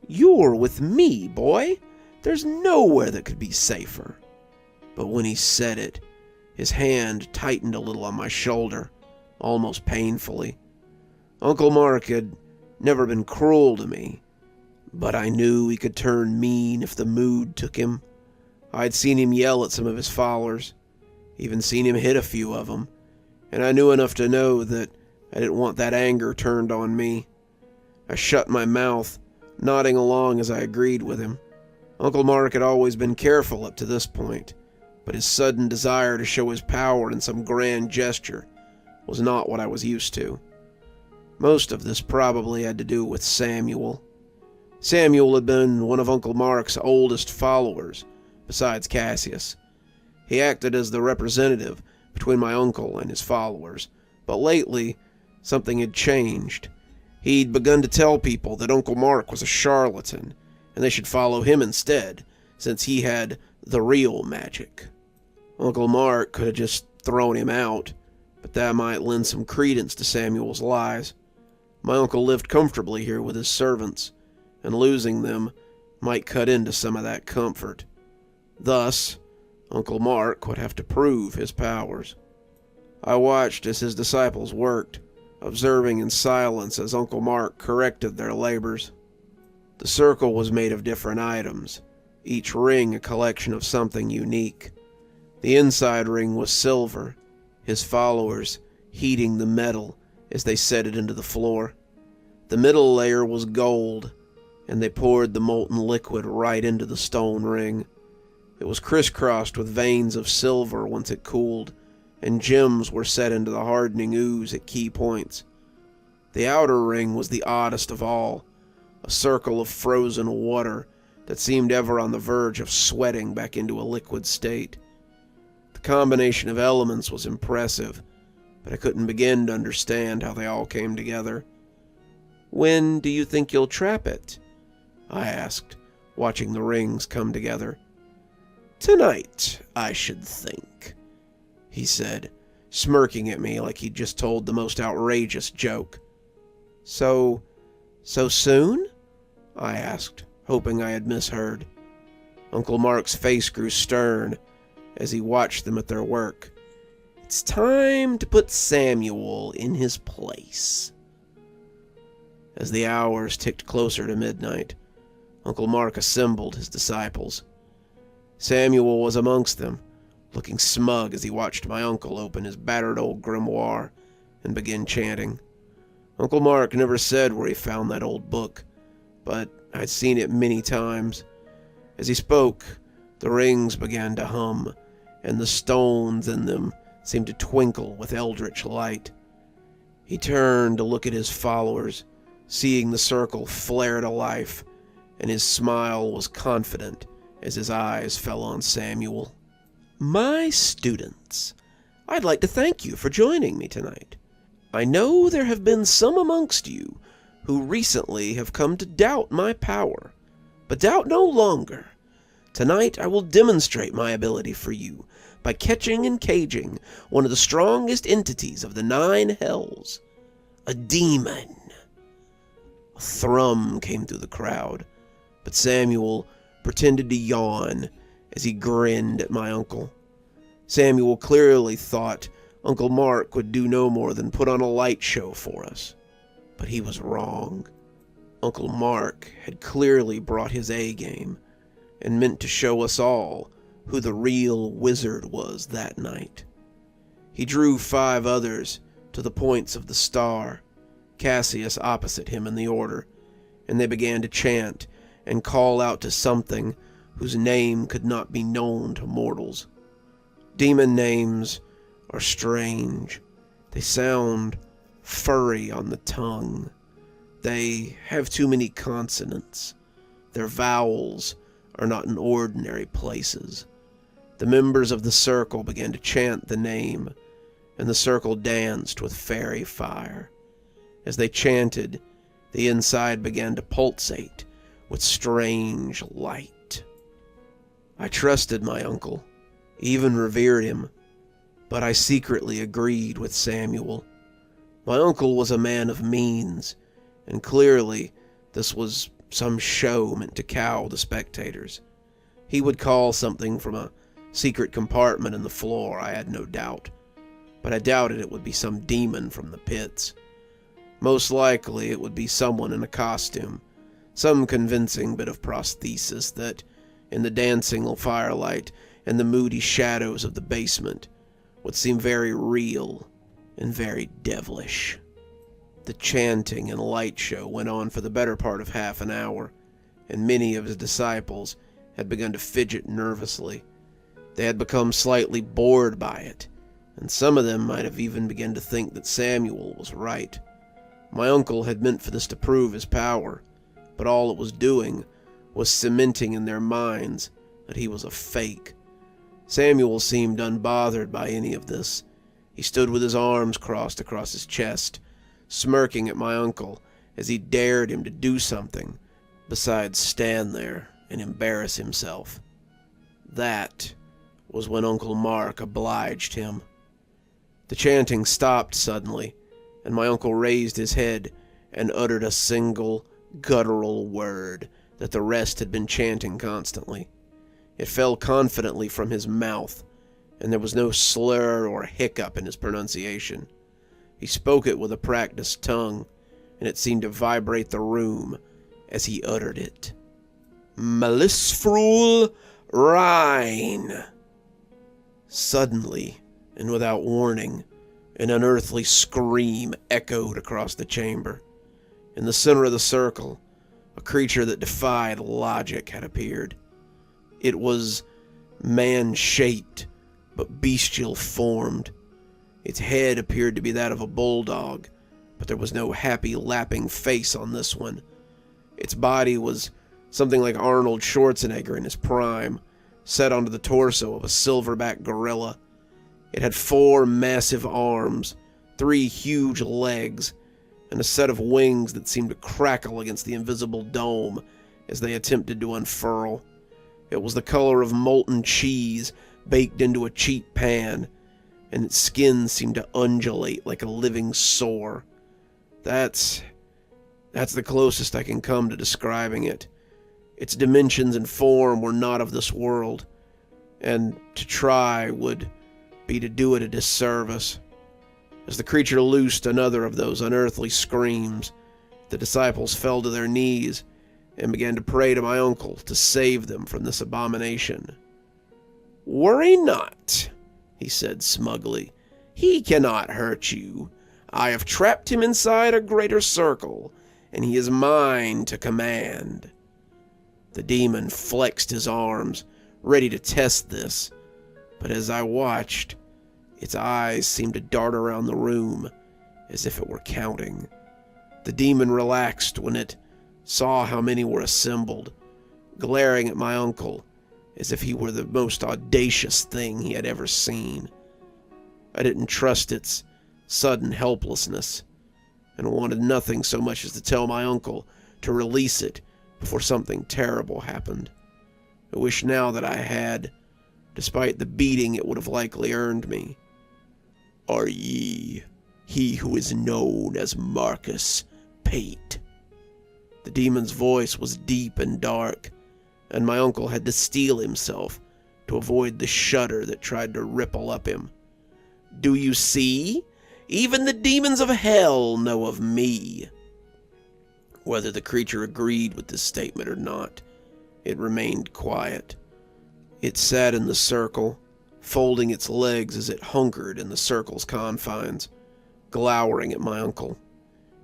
"You're with me, boy. There's nowhere that could be safer." But when he said it, his hand tightened a little on my shoulder, almost painfully. Uncle Mark had never been cruel to me, but I knew he could turn mean if the mood took him. I'd seen him yell at some of his followers, even seen him hit a few of them, and I knew enough to know that I didn't want that anger turned on me. I shut my mouth, nodding along as I agreed with him. Uncle Mark had always been careful up to this point, but his sudden desire to show his power in some grand gesture was not what I was used to. Most of this probably had to do with Samuel. Samuel had been one of Uncle Mark's oldest followers, besides Cassius. He acted as the representative between my uncle and his followers, but lately something had changed. He'd begun to tell people that Uncle Mark was a charlatan, and they should follow him instead, since he had the real magic. Uncle Mark could have just thrown him out, but that might lend some credence to Samuel's lies. My uncle lived comfortably here with his servants, and losing them might cut into some of that comfort. Thus, Uncle Mark would have to prove his powers. I watched as his disciples worked, observing in silence as Uncle Mark corrected their labors. The circle was made of different items, each ring a collection of something unique. The inside ring was silver, his followers heating the metal as they set it into the floor. The middle layer was gold, and they poured the molten liquid right into the stone ring. It was crisscrossed with veins of silver once it cooled, and gems were set into the hardening ooze at key points. The outer ring was the oddest of all, a circle of frozen water that seemed ever on the verge of sweating back into a liquid state. The combination of elements was impressive, but I couldn't begin to understand how they all came together. "When do you think you'll trap it?" I asked, watching the rings come together. "Tonight, I should think," he said, smirking at me like he'd just told the most outrageous joke. So soon?" I asked, hoping I had misheard. Uncle Mark's face grew stern as he watched them at their work. "It's time to put Samuel in his place." As the hours ticked closer to midnight, Uncle Mark assembled his disciples. Samuel was amongst them, looking smug as he watched my uncle open his battered old grimoire and begin chanting. Uncle Mark never said where he found that old book, but I'd seen it many times. As he spoke, the rings began to hum, and the stones in them seemed to twinkle with eldritch light. He turned to look at his followers, seeing the circle flare to life, and his smile was confident as his eyes fell on Samuel. "My students, I'd like to thank you for joining me tonight. I know there have been some amongst you who recently have come to doubt my power, but doubt no longer. Tonight I will demonstrate my ability for you by catching and caging one of the strongest entities of the 9 hells, a demon." A thrum came through the crowd, but Samuel pretended to yawn as he grinned at my uncle. Samuel clearly thought Uncle Mark would do no more than put on a light show for us. But he was wrong. Uncle Mark had clearly brought his A-game and meant to show us all who the real wizard was that night. He drew 5 others to the points of the star, Cassius opposite him in the order, and they began to chant and call out to something whose name could not be known to mortals. Demon names are strange. They sound furry on the tongue. They have too many consonants. Their vowels are not in ordinary places. The members of the circle began to chant the name, and the circle danced with fairy fire. As they chanted, the inside began to pulsate with strange light. I trusted my uncle, even revered him, but I secretly agreed with Samuel. My uncle was a man of means, and clearly this was some show meant to cow the spectators. He would call something from a secret compartment in the floor, I had no doubt, but I doubted it would be some demon from the pits. Most likely it would be someone in a costume, some convincing bit of prosthesis that, in the dancing firelight and the moody shadows of the basement, would seem very real and very devilish. The chanting and light show went on for the better part of half an hour, and many of his disciples had begun to fidget nervously. They had become slightly bored by it, and some of them might have even begun to think that Samuel was right. My uncle had meant for this to prove his power, but all it was doing was cementing in their minds that he was a fake. Samuel seemed unbothered by any of this. He stood with his arms crossed across his chest, smirking at my uncle as he dared him to do something besides stand there and embarrass himself. That was when Uncle Mark obliged him. The chanting stopped suddenly, and my uncle raised his head and uttered a single guttural word that the rest had been chanting constantly. It fell confidently from his mouth, and there was no slur or hiccup in his pronunciation. He spoke it with a practiced tongue, and it seemed to vibrate the room as he uttered it. "Melisfrul Rhine." Suddenly, and without warning, an unearthly scream echoed across the chamber. In the center of the circle, a creature that defied logic had appeared. It was man-shaped, but bestial formed. Its head appeared to be that of a bulldog, but there was no happy lapping face on this one. Its body was something like Arnold Schwarzenegger in his prime, set onto the torso of a silverback gorilla. It had 4 massive arms, 3 huge legs, and a set of wings that seemed to crackle against the invisible dome as they attempted to unfurl. It was the color of molten cheese baked into a cheap pan, and its skin seemed to undulate like a living sore. That's the closest I can come to describing it. Its dimensions and form were not of this world, and to try would be to do it a disservice. As the creature loosed another of those unearthly screams, the disciples fell to their knees and began to pray to my uncle to save them from this abomination. "Worry not," he said smugly. "He cannot hurt you. I have trapped him inside a greater circle, and he is mine to command." The demon flexed his arms, ready to test this, but as I watched, its eyes seemed to dart around the room as if it were counting. The demon relaxed when it saw how many were assembled, glaring at my uncle as if he were the most audacious thing he had ever seen. I didn't trust its sudden helplessness, and wanted nothing so much as to tell my uncle to release it before something terrible happened. I wish now that I had, despite the beating it would have likely earned me. "Are ye he who is known as Marcus Pate?" The demon's voice was deep and dark, and my uncle had to steel himself to avoid the shudder that tried to ripple up him. "Do you see? Even the demons of hell know of me." Whether the creature agreed with this statement or not, it remained quiet. It sat in the circle, folding its legs as it hunkered in the circle's confines, glowering at my uncle.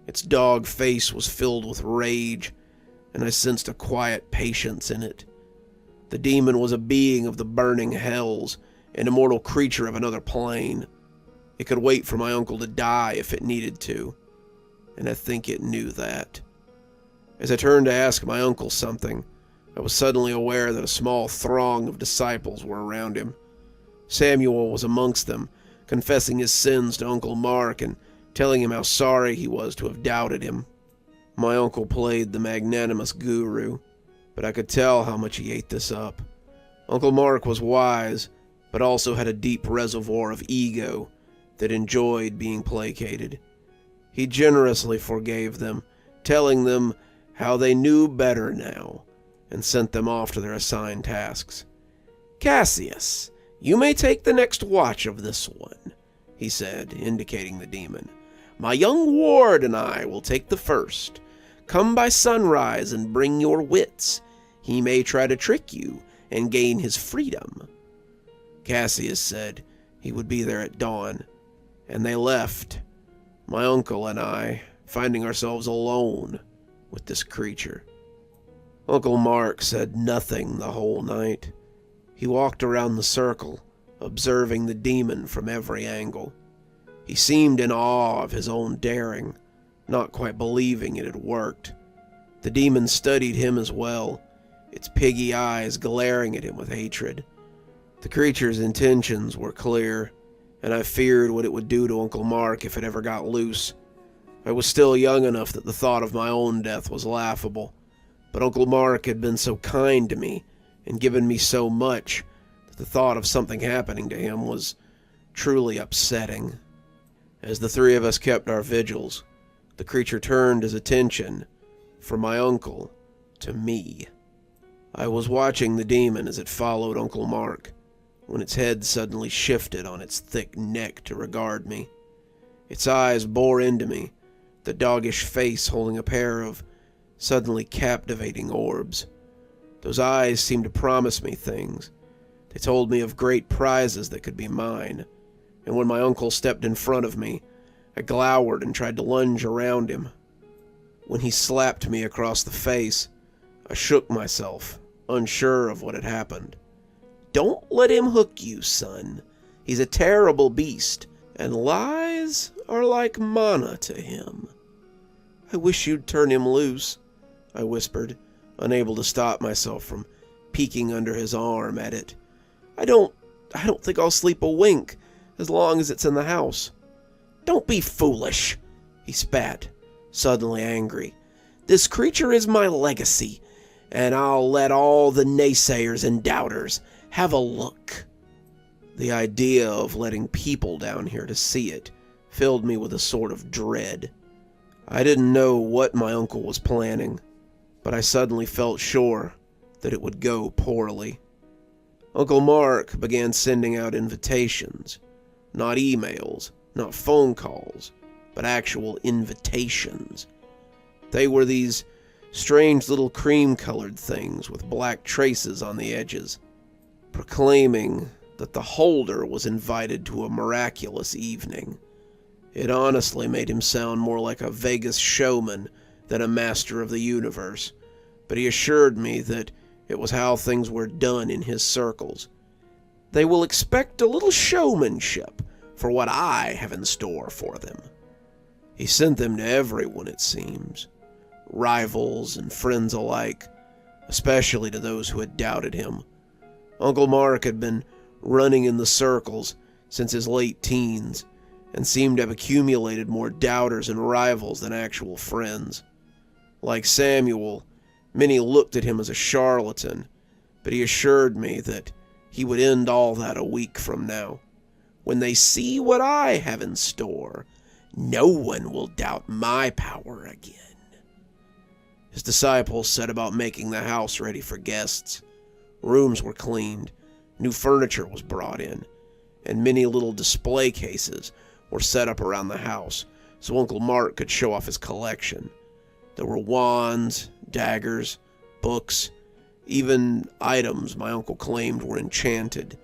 Its dog face was filled with rage, and I sensed a quiet patience in it. The demon was a being of the burning hells, an immortal creature of another plane. It could wait for my uncle to die if it needed to, and I think it knew that. As I turned to ask my uncle something, I was suddenly aware that a small throng of disciples were around him. Samuel was amongst them, confessing his sins to Uncle Mark and telling him how sorry he was to have doubted him. My uncle played the magnanimous guru, but I could tell how much he ate this up. Uncle Mark was wise, but also had a deep reservoir of ego that enjoyed being placated. He generously forgave them, telling them how they knew better now, and sent them off to their assigned tasks. "Cassius, you may take the next watch of this one," he said, indicating the demon. "My young ward and I will take the first. Come by sunrise and bring your wits. He may try to trick you and gain his freedom." Cassius said he would be there at dawn, and they left, my uncle and I finding ourselves alone with this creature. Uncle Mark said nothing the whole night. He walked around the circle, observing the demon from every angle. He seemed in awe of his own daring, not quite believing it had worked. The demon studied him as well, its piggy eyes glaring at him with hatred. The creature's intentions were clear, and I feared what it would do to Uncle Mark if it ever got loose. I was still young enough that the thought of my own death was laughable, but Uncle Mark had been so kind to me and given me so much that the thought of something happening to him was truly upsetting. As the 3 of us kept our vigils, the creature turned his attention from my uncle to me. I was watching the demon as it followed Uncle Mark, when its head suddenly shifted on its thick neck to regard me. Its eyes bore into me, the doggish face holding a pair of suddenly captivating orbs. Those eyes seemed to promise me things. They told me of great prizes that could be mine, and when my uncle stepped in front of me, I glowered and tried to lunge around him. When he slapped me across the face, I shook myself, unsure of what had happened. "Don't let him hook you, son. He's a terrible beast, and lies are like manna to him." "I wish you'd turn him loose," I whispered, unable to stop myself from peeking under his arm at it. I don't think I'll sleep a wink as long as it's in the house." Don't be foolish, he spat, suddenly angry. This creature is my legacy, and I'll let all the naysayers and doubters have a look. The idea of letting people down here to see it filled me with a sort of dread. I didn't know what my uncle was planning, but I suddenly felt sure that it would go poorly. Uncle Mark began sending out invitations. Not emails, not phone calls, but actual invitations. They were these strange little cream-colored things with black traces on the edges, proclaiming that the holder was invited to a miraculous evening. It honestly made him sound more like a Vegas showman than a master of the universe, but he assured me that it was how things were done in his circles. They will expect a little showmanship for what I have in store for them. He sent them to everyone, it seems, rivals and friends alike, especially to those who had doubted him. Uncle Mark had been running in the circles since his late teens, and seemed to have accumulated more doubters and rivals than actual friends. Like Samuel, many looked at him as a charlatan, but he assured me that he would end all that a week from now. When they see what I have in store, no one will doubt my power again. His disciples set about making the house ready for guests. Rooms were cleaned, new furniture was brought in, and many little display cases were set up around the house so Uncle Mark could show off his collection. There were wands, daggers, books, even items my uncle claimed were enchanted.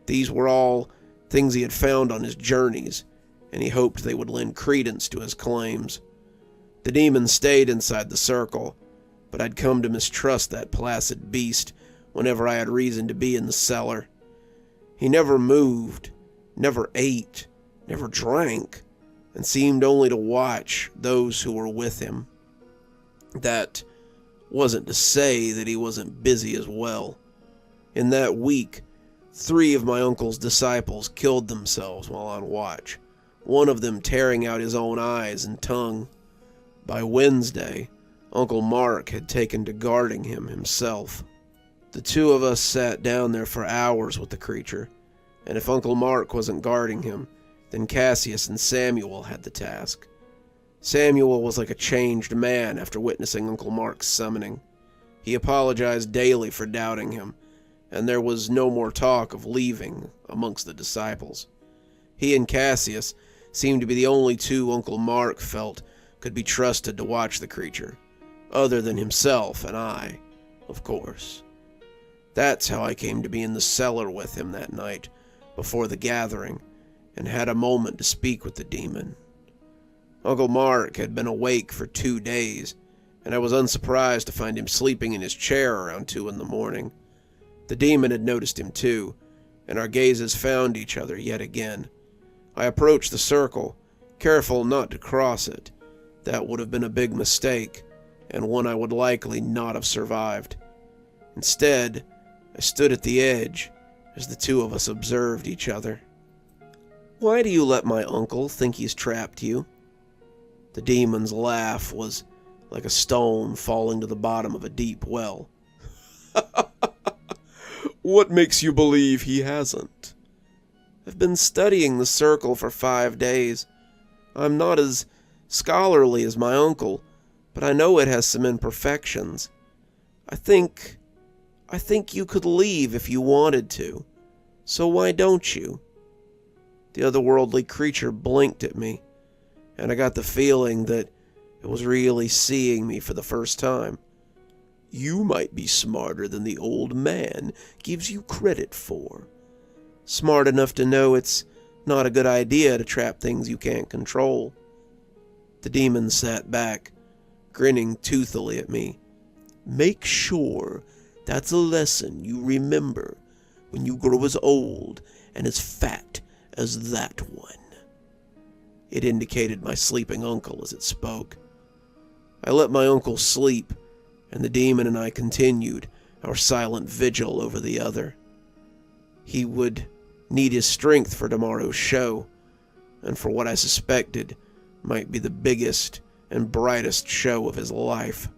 These were all things he had found on his journeys, and he hoped they would lend credence to his claims. The demon stayed inside the circle, but I'd come to mistrust that placid beast whenever I had reason to be in the cellar. He never moved, never ate, never drank, and seemed only to watch those who were with him. That wasn't to say that he wasn't busy as well. In that week, 3 of my uncle's disciples killed themselves while on watch, one of them tearing out his own eyes and tongue. By Wednesday, Uncle Mark had taken to guarding him himself. The 2 of us sat down there for hours with the creature, and if Uncle Mark wasn't guarding him, then Cassius and Samuel had the task. Samuel was like a changed man after witnessing Uncle Mark's summoning. He apologized daily for doubting him, and there was no more talk of leaving amongst the disciples. He and Cassius seemed to be the only 2 Uncle Mark felt could be trusted to watch the creature, other than himself and I, of course. That's how I came to be in the cellar with him that night, before the gathering, and had a moment to speak with the demon. Uncle Mark had been awake for 2 days, and I was unsurprised to find him sleeping in his chair around 2 in the morning. The demon had noticed him too, and our gazes found each other yet again. I approached the circle, careful not to cross it. That would have been a big mistake, and one I would likely not have survived. Instead, I stood at the edge as the 2 of us observed each other. "Why do you let my uncle think he's trapped you?" The demon's laugh was like a stone falling to the bottom of a deep well. "What makes you believe he hasn't?" "I've been studying the circle for 5 days. I'm not as scholarly as my uncle, but I know it has some imperfections. I think you could leave if you wanted to. So why don't you?" The otherworldly creature blinked at me, and I got the feeling that it was really seeing me for the first time. "You might be smarter than the old man gives you credit for. Smart enough to know it's not a good idea to trap things you can't control." The demon sat back, grinning toothily at me. "Make sure that's a lesson you remember when you grow as old and as fat as that one." It indicated my sleeping uncle as it spoke. I let my uncle sleep, and the demon and I continued our silent vigil over the other. He would need his strength for tomorrow's show, and for what I suspected might be the biggest and brightest show of his life.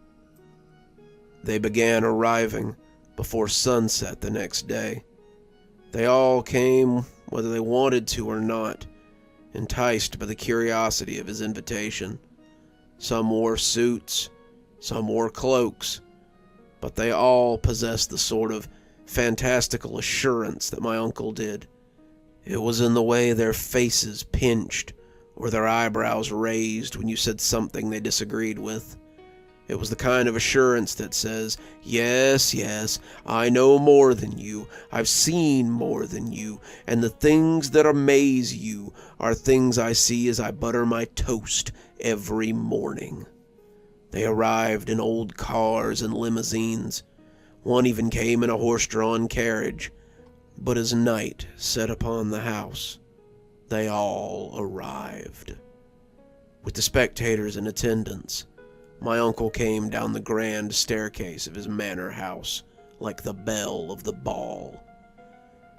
They began arriving before sunset the next day. They all came, whether they wanted to or not, enticed by the curiosity of his invitation. Some wore suits, some wore cloaks, but they all possessed the sort of fantastical assurance that my uncle did. It was in the way their faces pinched or their eyebrows raised when you said something they disagreed with. It was the kind of assurance that says, yes, yes, I know more than you, I've seen more than you, and the things that amaze you are things I see as I butter my toast every morning. They arrived in old cars and limousines. One even came in a horse-drawn carriage. But as night set upon the house, they all arrived. With the spectators in attendance, my uncle came down the grand staircase of his manor house like the belle of the ball.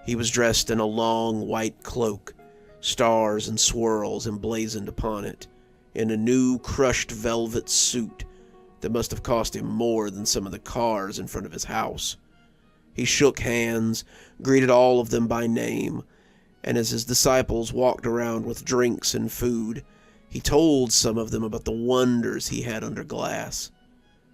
He was dressed in a long white cloak, stars and swirls emblazoned upon it, in a new crushed velvet suit that must have cost him more than some of the cars in front of his house. He shook hands, greeted all of them by name, and as his disciples walked around with drinks and food, he told some of them about the wonders he had under glass.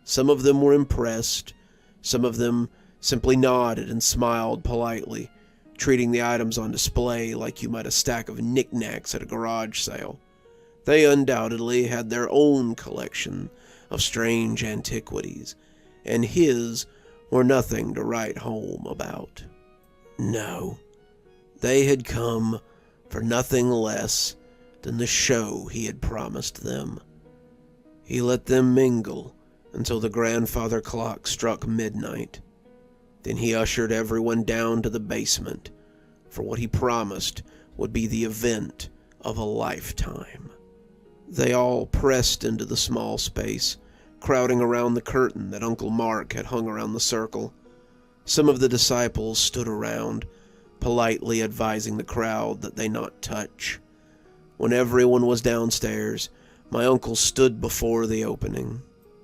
Some of them were impressed, some of them simply nodded and smiled politely, treating the items on display like you might a stack of knickknacks at a garage sale. They undoubtedly had their own collection of strange antiquities, and his were nothing to write home about. No, they had come for nothing less than the show he had promised them. He let them mingle until the grandfather clock struck midnight. Then he ushered everyone down to the basement for what he promised would be the event of a lifetime. They all pressed into the small space, crowding around the curtain that Uncle Mark had hung around the circle. Some of the disciples stood around, politely advising the crowd that they not touch. When everyone was downstairs, my uncle stood before the opening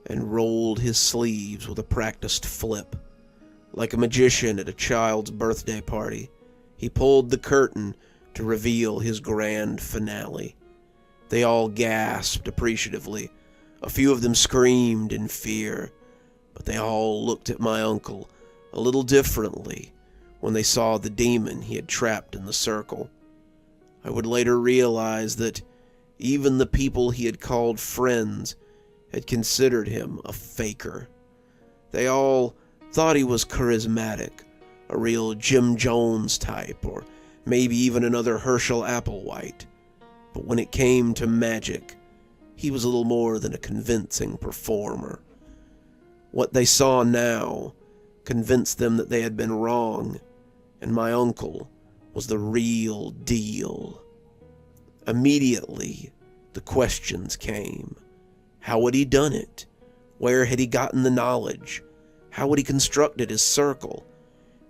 and rolled his sleeves with a practiced flip. Like a magician at a child's birthday party, he pulled the curtain to reveal his grand finale. They all gasped appreciatively. A few of them screamed in fear, but they all looked at my uncle a little differently when they saw the demon he had trapped in the circle. I would later realize that even the people he had called friends had considered him a faker. They all thought he was charismatic, a real Jim Jones type, or maybe even another Herschel Applewhite. But when it came to magic, he was a little more than a convincing performer. What they saw now convinced them that they had been wrong, and my uncle was the real deal. Immediately, the questions came. How had he done it? Where had he gotten the knowledge? How had he constructed his circle?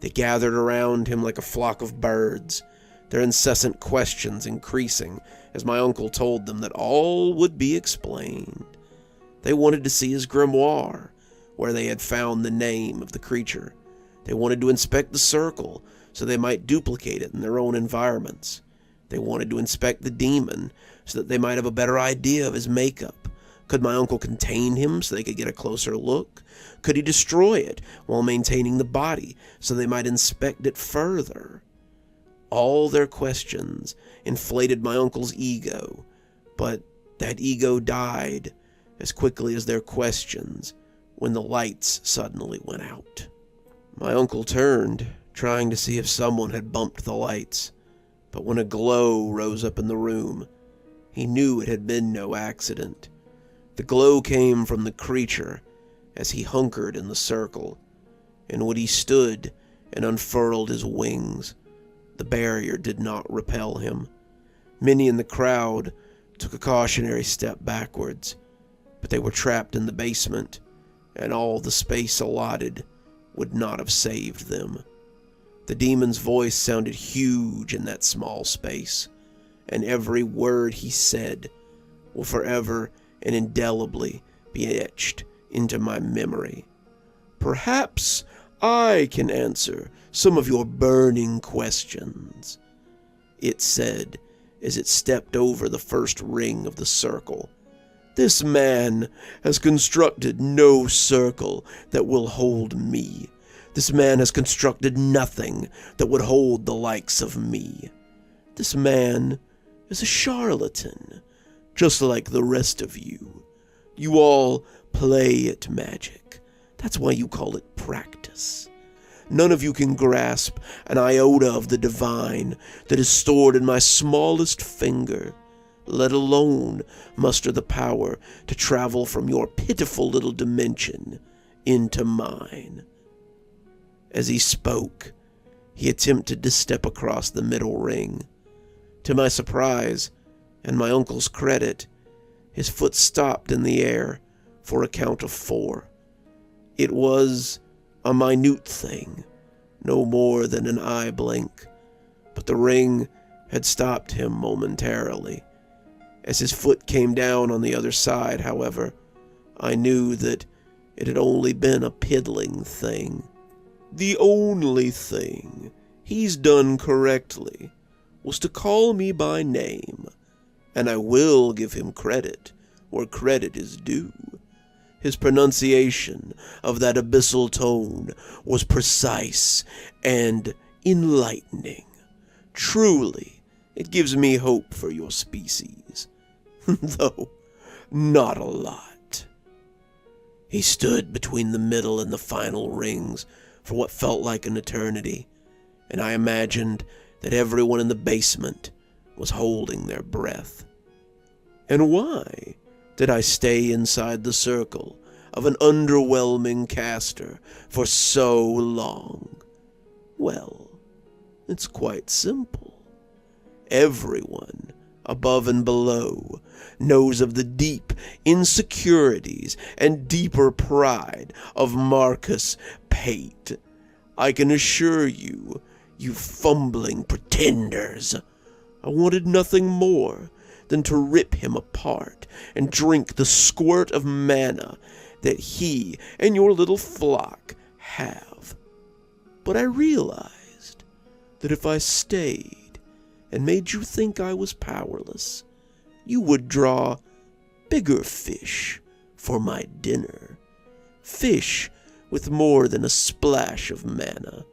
They gathered around him like a flock of birds, their incessant questions increasing as my uncle told them that all would be explained. They wanted to see his grimoire, where they had found the name of the creature. They wanted to inspect the circle so they might duplicate it in their own environments. They wanted to inspect the demon so that they might have a better idea of his makeup. Could my uncle contain him so they could get a closer look? Could he destroy it while maintaining the body so they might inspect it further? All their questions inflated my uncle's ego, but that ego died as quickly as their questions when the lights suddenly went out. My uncle turned, trying to see if someone had bumped the lights, but when a glow rose up in the room, he knew it had been no accident. The glow came from the creature as he hunkered in the circle, and when he stood and unfurled his wings, the barrier did not repel him. Many in the crowd took a cautionary step backwards, but they were trapped in the basement, and all the space allotted would not have saved them. The demon's voice sounded huge in that small space, and every word he said will forever and indelibly be etched into my memory. Perhaps I can answer some of your burning questions, it said as it stepped over the first ring of the circle. This man has constructed no circle that will hold me. This man has constructed nothing that would hold the likes of me. This man is a charlatan, just like the rest of you. You all play at magic. That's why you call it practice. None of you can grasp an iota of the divine that is stored in my smallest finger, let alone muster the power to travel from your pitiful little dimension into mine. As he spoke, he attempted to step across the middle ring. To my surprise, and my uncle's credit, his foot stopped in the air for a count of 4. It was a minute thing, no more than an eye blink, but the ring had stopped him momentarily. As his foot came down on the other side, however, I knew that it had only been a piddling thing. The only thing he's done correctly was to call me by name, and I will give him credit where credit is due. His pronunciation of that abyssal tone was precise and enlightening. Truly, it gives me hope for your species, though not a lot. He stood between the middle and the final rings for what felt like an eternity, and I imagined that everyone in the basement was holding their breath. And why did I stay inside the circle of an underwhelming caster for so long? Well, it's quite simple. Everyone, above and below, knows of the deep insecurities and deeper pride of Marcus Pate. I can assure you, you fumbling pretenders, I wanted nothing more than to rip him apart and drink the squirt of mana that he and your little flock have. But I realized that if I stayed and made you think I was powerless, you would draw bigger fish for my dinner. Fish with more than a splash of mana.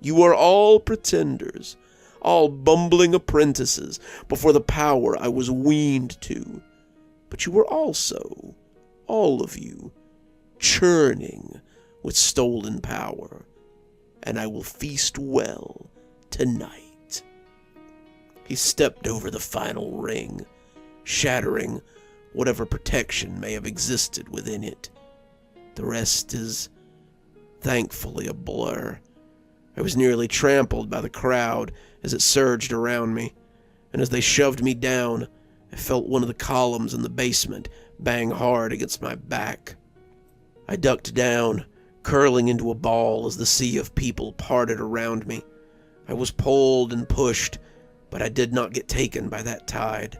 You are all pretenders, all bumbling apprentices before the power I was weaned to. But you were also, all of you, churning with stolen power, and I will feast well tonight. He stepped over the final ring, shattering whatever protection may have existed within it. The rest is, thankfully, a blur. I was nearly trampled by the crowd as it surged around me, and as they shoved me down, I felt one of the columns in the basement bang hard against my back. I ducked down, curling into a ball as the sea of people parted around me. I was pulled and pushed, but I did not get taken by that tide.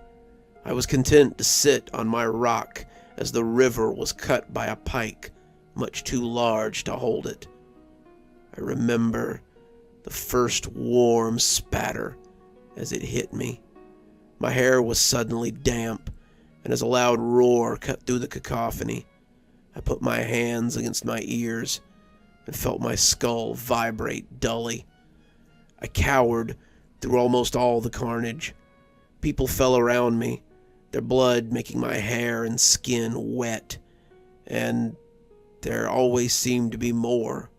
I was content to sit on my rock as the river was cut by a pike, much too large to hold it. I remember the first warm spatter as it hit me. My hair was suddenly damp, and as a loud roar cut through the cacophony, I put my hands against my ears and felt my skull vibrate dully. I cowered through almost all the carnage. People fell around me, their blood making my hair and skin wet, and there always seemed to be more.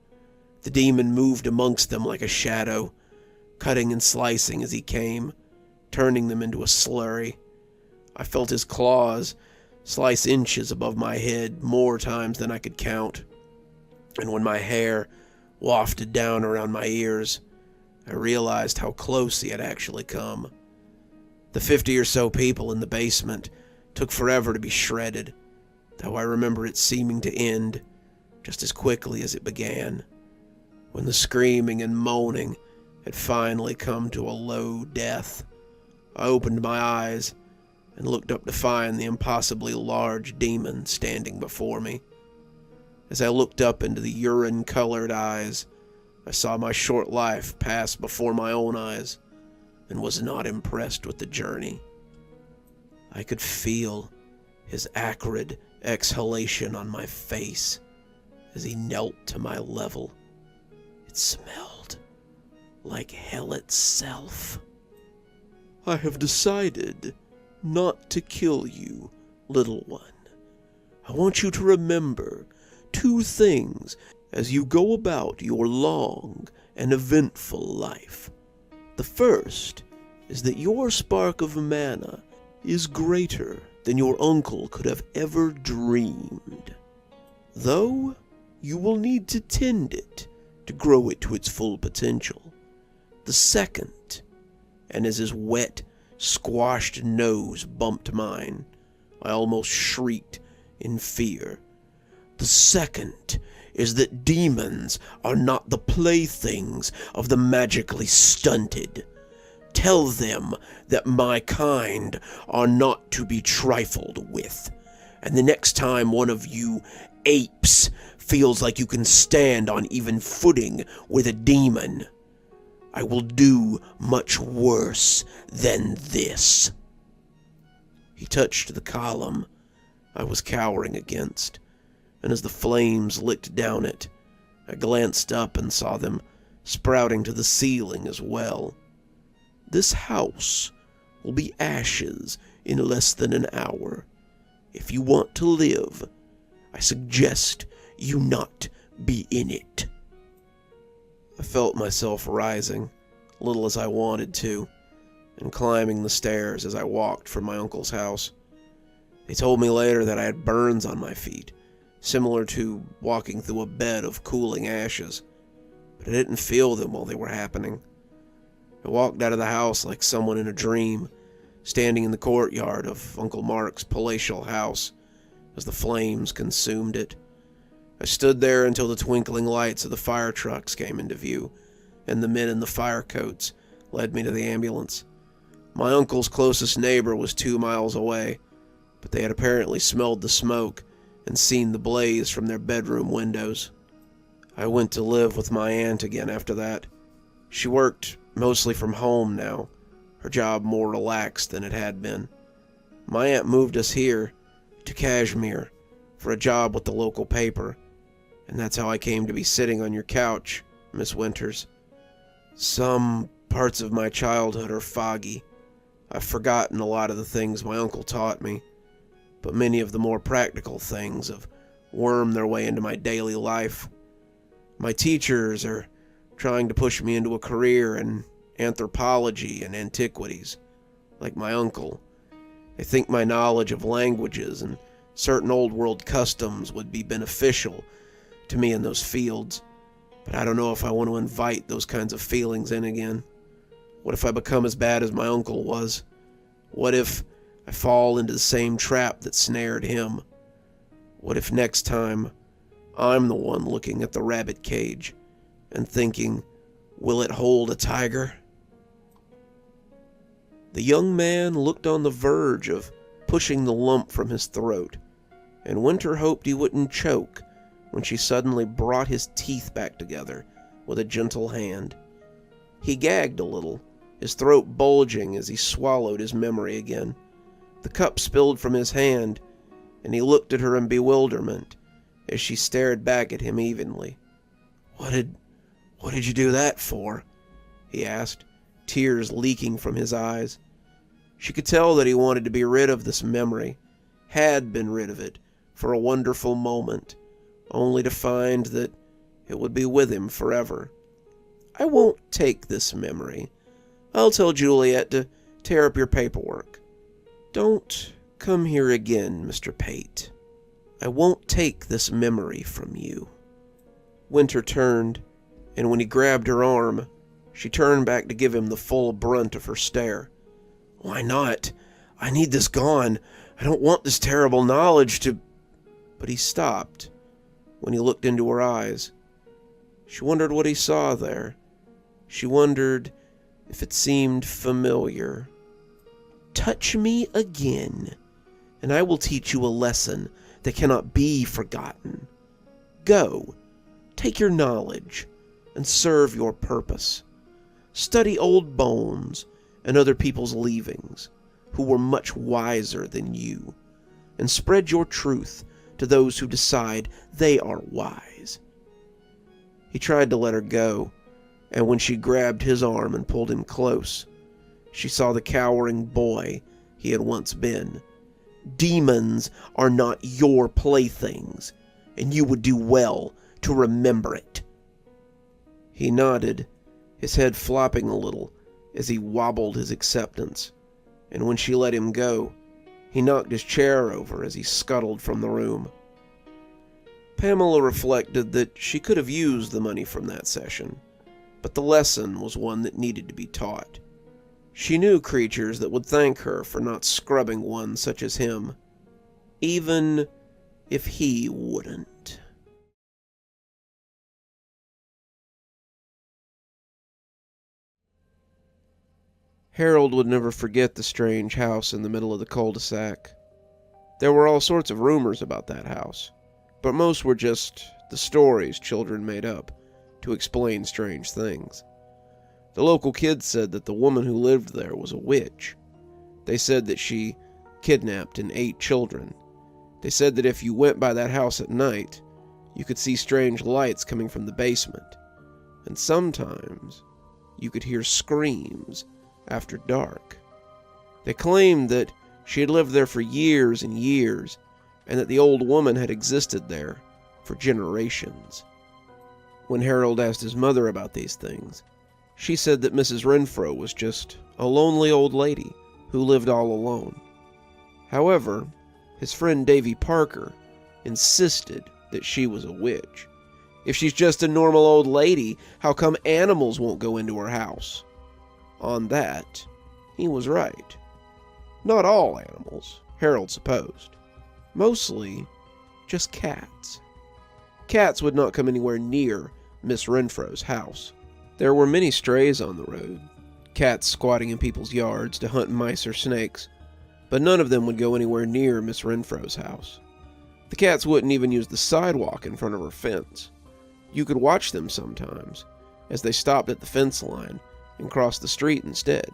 The demon moved amongst them like a shadow, cutting and slicing as he came, turning them into a slurry. I felt his claws slice inches above my head more times than I could count, and when my hair wafted down around my ears, I realized how close he had actually come. The 50 or so people in the basement took forever to be shredded, though I remember it seeming to end just as quickly as it began. When the screaming and moaning had finally come to a low death, I opened my eyes and looked up to find the impossibly large demon standing before me. As I looked up into the urine-colored eyes, I saw my short life pass before my own eyes and was not impressed with the journey. I could feel his acrid exhalation on my face as he knelt to my level. It smelled like hell itself. I have decided not to kill you, little one. I want you to remember 2 things as you go about your long and eventful life. The first is that your spark of mana is greater than your uncle could have ever dreamed. Though, you will need to tend it to grow it to its full potential. The second, and as his wet, squashed nose bumped mine, I almost shrieked in fear. The second is that demons are not the playthings of the magically stunted. Tell them that my kind are not to be trifled with, and the next time one of you apes feels like you can stand on even footing with a demon, I will do much worse than this. He touched the column I was cowering against, and as the flames licked down it, I glanced up and saw them sprouting to the ceiling as well. This house will be ashes in less than an hour. If you want to live, I suggest you not be in it. I felt myself rising, little as I wanted to, and climbing the stairs as I walked from my uncle's house. They told me later that I had burns on my feet, similar to walking through a bed of cooling ashes, but I didn't feel them while they were happening. I walked out of the house like someone in a dream, standing in the courtyard of Uncle Mark's palatial house as the flames consumed it. I stood there until the twinkling lights of the fire trucks came into view, and the men in the fire coats led me to the ambulance. My uncle's closest neighbor was 2 miles away, but they had apparently smelled the smoke and seen the blaze from their bedroom windows. I went to live with my aunt again after that. She worked mostly from home now, her job more relaxed than it had been. My aunt moved us here to Kashmir for a job with the local paper, and that's how I came to be sitting on your couch, Miss Winters. Some parts of my childhood are foggy. I've forgotten a lot of the things my uncle taught me, but many of the more practical things have wormed their way into my daily life. My teachers are trying to push me into a career in anthropology and antiquities, like my uncle. They think my knowledge of languages and certain old world customs would be beneficial to me in those fields, but I don't know if I want to invite those kinds of feelings in again. What if I become as bad as my uncle was? What if I fall into the same trap that snared him? What if next time I'm the one looking at the rabbit cage and thinking, will it hold a tiger? The young man looked on the verge of pushing the lump from his throat, and Winter hoped he wouldn't choke when she suddenly brought his teeth back together with a gentle hand. He gagged a little, his throat bulging as he swallowed his memory again. The cup spilled from his hand, and he looked at her in bewilderment as she stared back at him evenly. What did you do that for?" he asked, tears leaking from his eyes. She could tell that he wanted to be rid of this memory, had been rid of it for a wonderful moment, only to find that it would be with him forever. "I won't take this memory. I'll tell Juliet to tear up your paperwork. Don't come here again, Mr. Pate. I won't take this memory from you." Winter turned, and when he grabbed her arm, she turned back to give him the full brunt of her stare. "Why not? I need this gone. I don't want this terrible knowledge to—" But he stopped when he looked into her eyes. She wondered what he saw there. She wondered if it seemed familiar. touch me again, and I will teach you a lesson that cannot be forgotten. Go, take your knowledge, and serve your purpose. Study old bones and other people's leavings, who were much wiser than you, and spread your truth to those who decide they are wise." He tried to let her go, and when she grabbed his arm and pulled him close, she saw the cowering boy he had once been. Demons are not your playthings, and you would do well to remember it. He nodded, his head flopping a little as he wobbled his acceptance, and when she let him go, he knocked his chair over as he scuttled from the room. Pamela reflected that she could have used the money from that session, but the lesson was one that needed to be taught. She knew creatures that would thank her for not scrubbing one such as him, even if he wouldn't. Harold would never forget the strange house in the middle of the cul-de-sac. There were all sorts of rumors about that house, but most were just the stories children made up to explain strange things. The local kids said that the woman who lived there was a witch. They said that she kidnapped and ate children. They said that if you went by that house at night, you could see strange lights coming from the basement, and sometimes you could hear screams after dark. They claimed that she had lived there for years and years, and that the old woman had existed there for generations. When Harold asked his mother about these things, she said that Mrs. Renfro was just a lonely old lady who lived all alone. However, his friend Davy Parker insisted that she was a witch. If she's just a normal old lady, how come animals won't go into her house? On that, he was right. Not all animals, Harold supposed. Mostly just cats. Cats would not come anywhere near Miss Renfro's house. There were many strays on the road, cats squatting in people's yards to hunt mice or snakes, but none of them would go anywhere near Miss Renfro's house. The cats wouldn't even use the sidewalk in front of her fence. You could watch them sometimes, as they stopped at the fence line and crossed the street instead,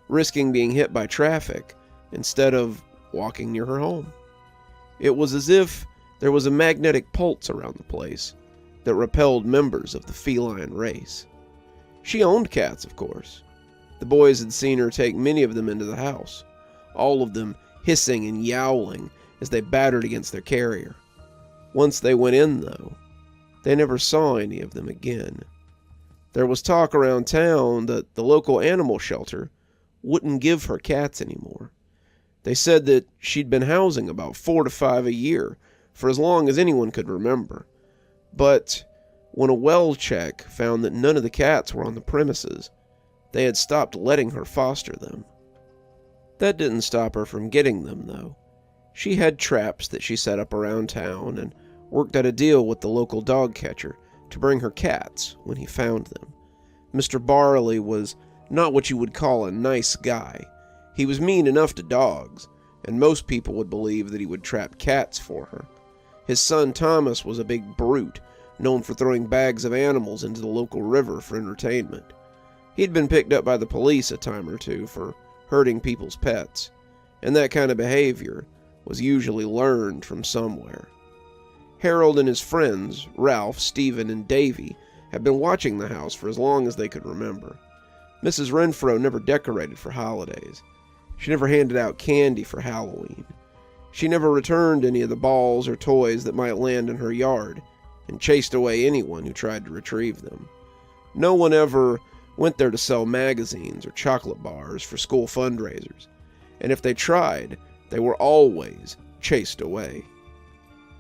risking being hit by traffic instead of walking near her home. It was as if there was a magnetic pulse around the place that repelled members of the feline race. She owned cats, of course. The boys had seen her take many of them into the house, all of them hissing and yowling as they battered against their carrier. Once they went in, though, they never saw any of them again. There was talk around town that the local animal shelter wouldn't give her cats anymore. They said that she'd been housing about 4 to 5 a year for as long as anyone could remember. But when a well check found that none of the cats were on the premises, they had stopped letting her foster them. That didn't stop her from getting them, though. She had traps that she set up around town and worked out a deal with the local dog catcher to bring her cats when he found them. Mr. Barley was not what you would call a nice guy. He was mean enough to dogs, and most people would believe that he would trap cats for her. His son Thomas was a big brute, known for throwing bags of animals into the local river for entertainment. He'd been picked up by the police a time or two for hurting people's pets, and that kind of behavior was usually learned from somewhere. Harold and his friends, Ralph, Stephen, and Davy, had been watching the house for as long as they could remember. Mrs. Renfro never decorated for holidays. She never handed out candy for Halloween. She never returned any of the balls or toys that might land in her yard, and chased away anyone who tried to retrieve them. No one ever went there to sell magazines or chocolate bars for school fundraisers, and if they tried, they were always chased away.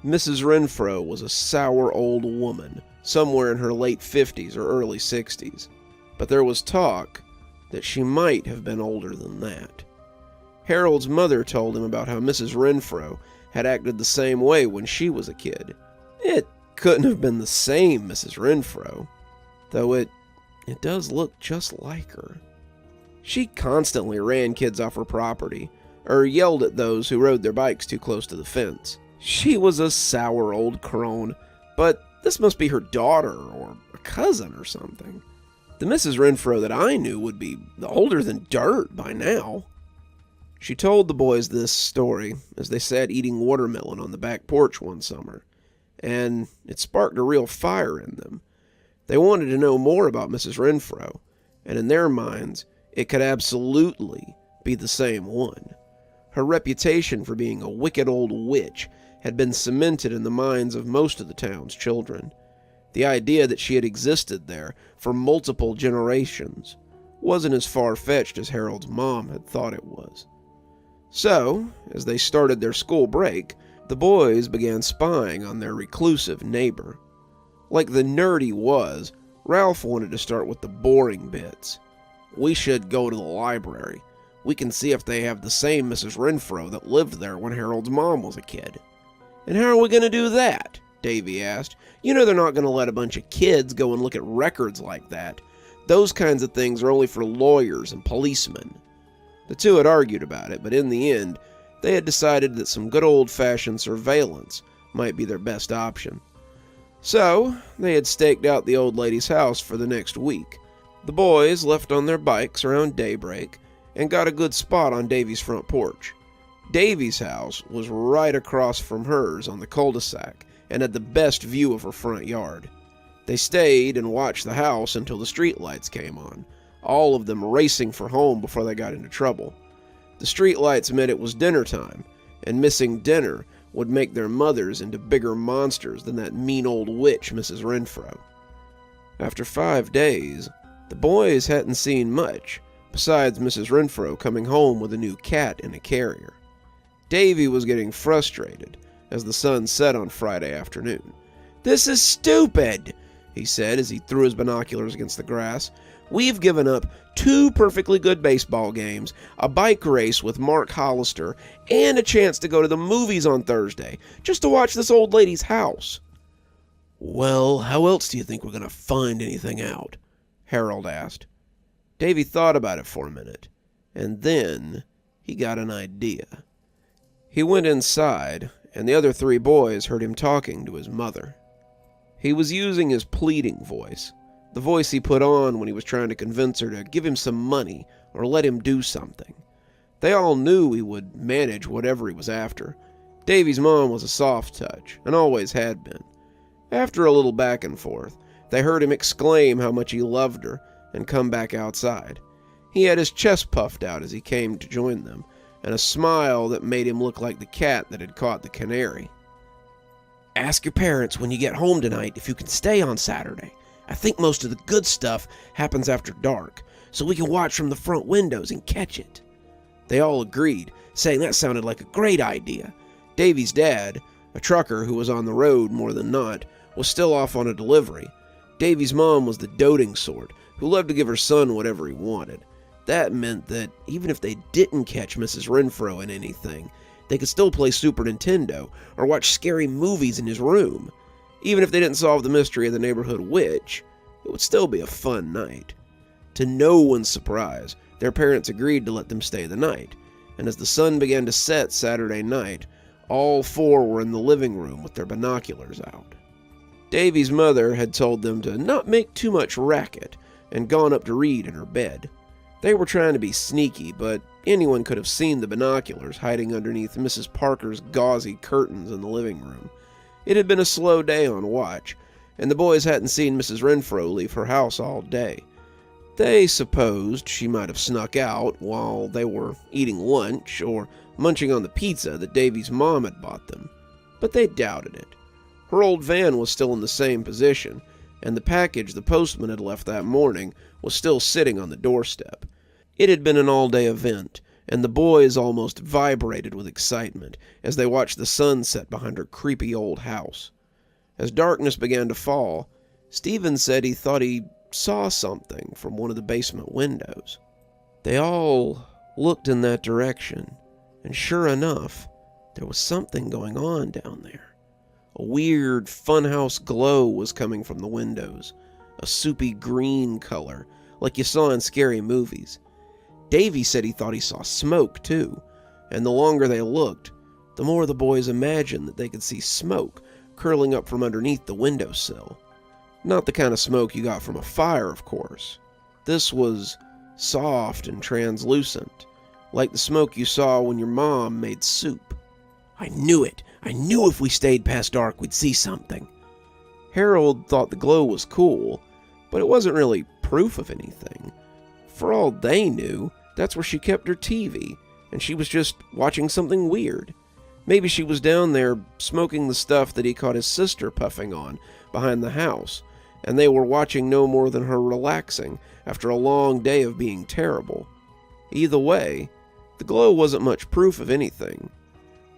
Mrs. Renfro was a sour old woman, somewhere in her late 50s or early 60s, but there was talk that she might have been older than that. Harold's mother told him about how Mrs. Renfro had acted the same way when she was a kid. It couldn't have been the same Mrs. Renfro, though it does look just like her. She constantly ran kids off her property, or yelled at those who rode their bikes too close to the fence. She was a sour old crone, but this must be her daughter or a cousin or something. The Mrs. Renfro that I knew would be older than dirt by now. She told the boys this story as they sat eating watermelon on the back porch one summer, and it sparked a real fire in them. They wanted to know more about Mrs. Renfro, and in their minds, it could absolutely be the same one. Her reputation for being a wicked old witch had been cemented in the minds of most of the town's children. The idea that she had existed there for multiple generations wasn't as far-fetched as Harold's mom had thought it was. So, as they started their school break, the boys began spying on their reclusive neighbor. Like the nerd he was, Ralph wanted to start with the boring bits. "We should go to the library. We can see if they have the same Mrs. Renfro that lived there when Harold's mom was a kid." "And how are we going to do that?" Davy asked. "You know they're not going to let a bunch of kids go and look at records like that. Those kinds of things are only for lawyers and policemen." The two had argued about it, but in the end, they had decided that some good old-fashioned surveillance might be their best option. So, they had staked out the old lady's house for the next week. The boys left on their bikes around daybreak and got a good spot on Davy's front porch. Davy's house was right across from hers on the cul-de-sac and had the best view of her front yard. They stayed and watched the house until the streetlights came on, all of them racing for home before they got into trouble. The streetlights meant it was dinner time, and missing dinner would make their mothers into bigger monsters than that mean old witch, Mrs. Renfro. After 5 days, the boys hadn't seen much, besides Mrs. Renfro coming home with a new cat in a carrier. Davy was getting frustrated as the sun set on Friday afternoon. "This is stupid," he said as he threw his binoculars against the grass. "We've given up 2 perfectly good baseball games, a bike race with Mark Hollister, and a chance to go to the movies on Thursday, just to watch this old lady's house." "Well, how else do you think we're going to find anything out?" Harold asked. Davy thought about it for a minute, and then he got an idea. He went inside, and the other 3 boys heard him talking to his mother. He was using his pleading voice, the voice he put on when he was trying to convince her to give him some money or let him do something. They all knew he would manage whatever he was after. Davy's mom was a soft touch, and always had been. After a little back and forth, they heard him exclaim how much he loved her and come back outside. He had his chest puffed out as he came to join them, and a smile that made him look like the cat that had caught the canary. "Ask your parents when you get home tonight if you can stay on Saturday. I think most of the good stuff happens after dark, so we can watch from the front windows and catch it." They all agreed, saying that sounded like a great idea. Davy's dad, a trucker who was on the road more than not, was still off on a delivery. Davy's mom was the doting sort, who loved to give her son whatever he wanted. That meant that even if they didn't catch Mrs. Renfro in anything, they could still play Super Nintendo or watch scary movies in his room. Even if they didn't solve the mystery of the neighborhood witch, it would still be a fun night. To no one's surprise, their parents agreed to let them stay the night, and as the sun began to set Saturday night, all 4 were in the living room with their binoculars out. Davy's mother had told them to not make too much racket and gone up to read in her bed. They were trying to be sneaky, but anyone could have seen the binoculars hiding underneath Mrs. Parker's gauzy curtains in the living room. It had been a slow day on watch, and the boys hadn't seen Mrs. Renfro leave her house all day. They supposed she might have snuck out while they were eating lunch or munching on the pizza that Davy's mom had bought them, but they doubted it. Her old van was still in the same position, and the package the postman had left that morning was still sitting on the doorstep. It had been an all-day event, and the boys almost vibrated with excitement as they watched the sun set behind her creepy old house. As darkness began to fall, Stephen said he thought he saw something from one of the basement windows. They all looked in that direction, and sure enough, there was something going on down there. A weird funhouse glow was coming from the windows, a soupy green color, like you saw in scary movies. Davy said he thought he saw smoke, too, and the longer they looked, the more the boys imagined that they could see smoke curling up from underneath the windowsill. Not the kind of smoke you got from a fire, of course. This was soft and translucent, like the smoke you saw when your mom made soup. I knew it. I knew if we stayed past dark, we'd see something. Harold thought the glow was cool, but it wasn't really proof of anything. For all they knew, that's where she kept her TV, and she was just watching something weird. Maybe she was down there smoking the stuff that he caught his sister puffing on behind the house, and they were watching no more than her relaxing after a long day of being terrible. Either way, the glow wasn't much proof of anything.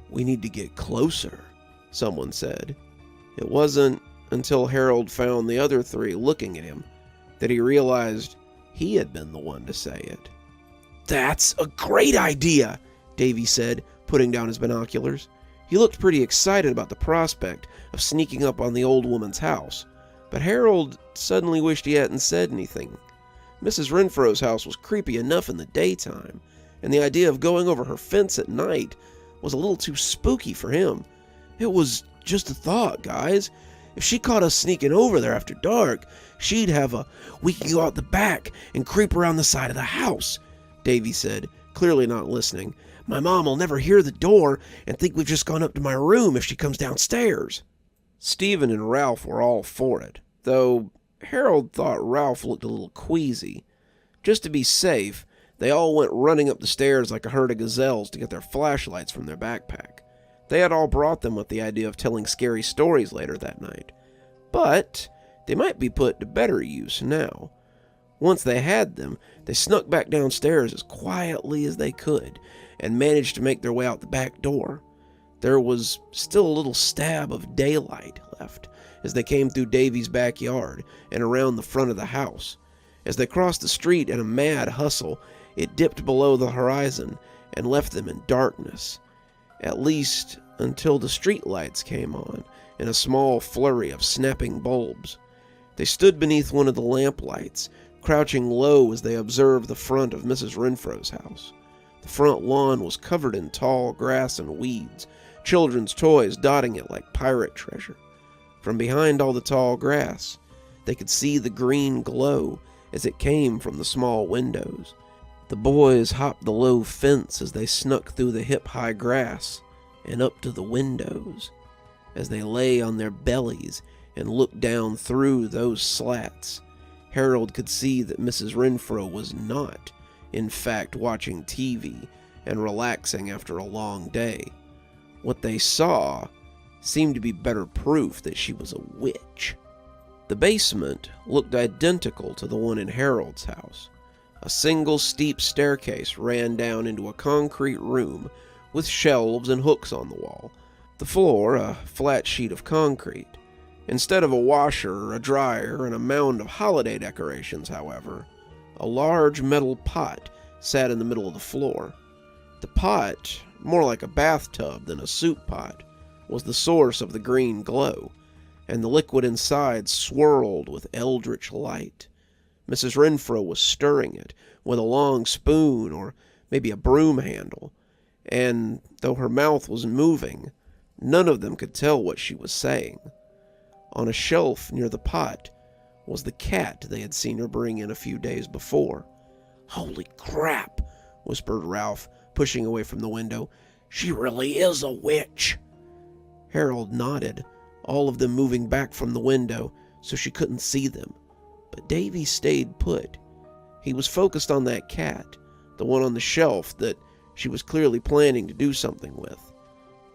We need to get closer, someone said. It wasn't until Harold found the other three looking at him that he realized he had been the one to say it. That's a great idea, Davy said, putting down his binoculars. He looked pretty excited about the prospect of sneaking up on the old woman's house, but Harold suddenly wished he hadn't said anything. Mrs. Renfro's house was creepy enough in the daytime, and the idea of going over her fence at night was a little too spooky for him. It was just a thought, guys. If she caught us sneaking over there after dark, she'd have we can go out the back and creep around the side of the house, Davy said, clearly not listening. My mom will never hear the door and think we've just gone up to my room if she comes downstairs. Stephen and Ralph were all for it, though Harold thought Ralph looked a little queasy. Just to be safe, they all went running up the stairs like a herd of gazelles to get their flashlights from their backpack. They had all brought them with the idea of telling scary stories later that night, but they might be put to better use now. Once they had them, they snuck back downstairs as quietly as they could and managed to make their way out the back door. There was still a little stab of daylight left as they came through Davy's backyard and around the front of the house. As they crossed the street in a mad hustle, it dipped below the horizon and left them in darkness, at least until the street lights came on in a small flurry of snapping bulbs. They stood beneath one of the lamplights, crouching low as they observed the front of Mrs. Renfro's house. The front lawn was covered in tall grass and weeds, children's toys dotting it like pirate treasure. From behind all the tall grass, they could see the green glow as it came from the small windows. The boys hopped the low fence as they snuck through the hip-high grass and up to the windows. As they lay on their bellies and looked down through those slats, Harold could see that Mrs. Renfro was not, in fact, watching TV and relaxing after a long day. What they saw seemed to be better proof that she was a witch. The basement looked identical to the one in Harold's house. A single steep staircase ran down into a concrete room with shelves and hooks on the wall. The floor, a flat sheet of concrete. Instead of a washer, a dryer, and a mound of holiday decorations, however, a large metal pot sat in the middle of the floor. The pot, more like a bathtub than a soup pot, was the source of the green glow, and the liquid inside swirled with eldritch light. Mrs. Renfro was stirring it with a long spoon or maybe a broom handle, and though her mouth was moving, none of them could tell what she was saying. On a shelf near the pot was the cat they had seen her bring in a few days before. "Holy crap," whispered Ralph, pushing away from the window. "She really is a witch." Harold nodded, all of them moving back from the window so she couldn't see them. But Davy stayed put. He was focused on that cat, the one on the shelf that she was clearly planning to do something with.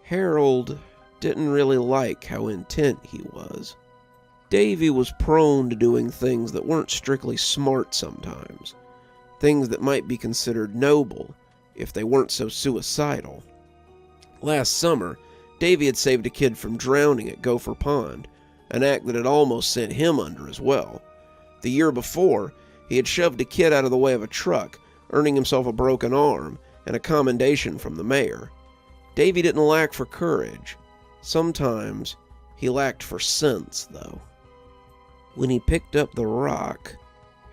Harold didn't really like how intent he was. Davy was prone to doing things that weren't strictly smart sometimes, things that might be considered noble if they weren't so suicidal. Last summer, Davy had saved a kid from drowning at Gopher Pond, an act that had almost sent him under as well. The year before, he had shoved a kid out of the way of a truck, earning himself a broken arm and a commendation from the mayor. Davy didn't lack for courage. Sometimes he lacked for sense, though. When he picked up the rock,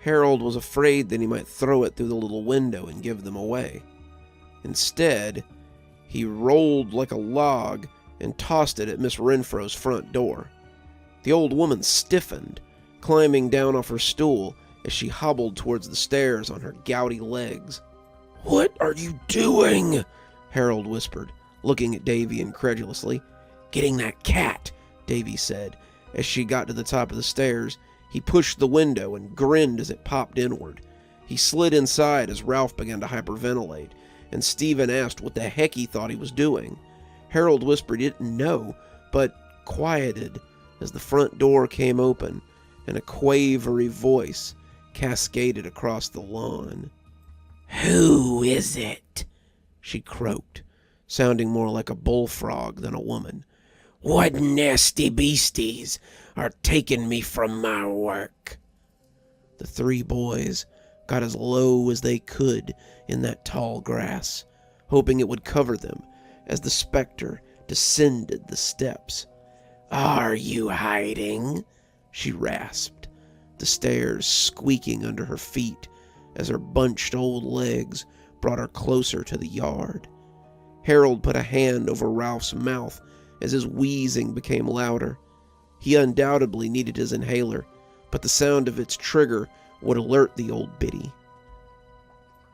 Harold was afraid that he might throw it through the little window and give them away. Instead, he rolled like a log and tossed it at Miss Renfro's front door. The old woman stiffened, climbing down off her stool as she hobbled towards the stairs on her gouty legs. "What are you doing?" Harold whispered, looking at Davy incredulously. "Getting that cat," Davy said. As she got to the top of the stairs, he pushed the window and grinned as it popped inward. He slid inside as Ralph began to hyperventilate, and Stephen asked what the heck he thought he was doing. Harold whispered he didn't know, but quieted as the front door came open and a quavery voice cascaded across the lawn. "Who is it?" she croaked, sounding more like a bullfrog than a woman. "What nasty beasties are taking me from my work?" The three boys got as low as they could in that tall grass, hoping it would cover them as the specter descended the steps. "Are you hiding?" she rasped, the stairs squeaking under her feet as her bunched old legs brought her closer to the yard. Harold put a hand over Ralph's mouth as his wheezing became louder. He undoubtedly needed his inhaler, but the sound of its trigger would alert the old biddy.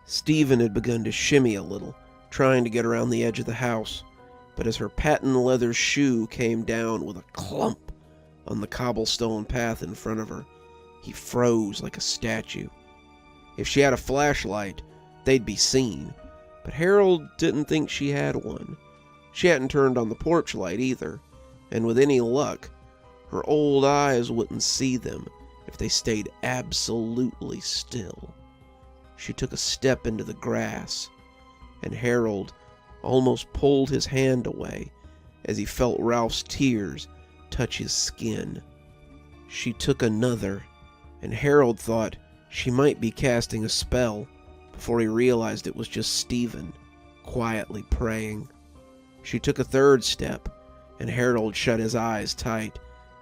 Stephen had begun to shimmy a little, trying to get around the edge of the house, but as her patent leather shoe came down with a clump on the cobblestone path in front of her, he froze like a statue. If she had a flashlight, they'd be seen, but Harold didn't think she had one. She hadn't turned on the porch light either, and with any luck, her old eyes wouldn't see them if they stayed absolutely still. She took a step into the grass, and Harold almost pulled his hand away as he felt Ralph's tears touch his skin. She took another, and Harold thought she might be casting a spell before he realized it was just Stephen, quietly praying. She took a third step, and Harold shut his eyes tight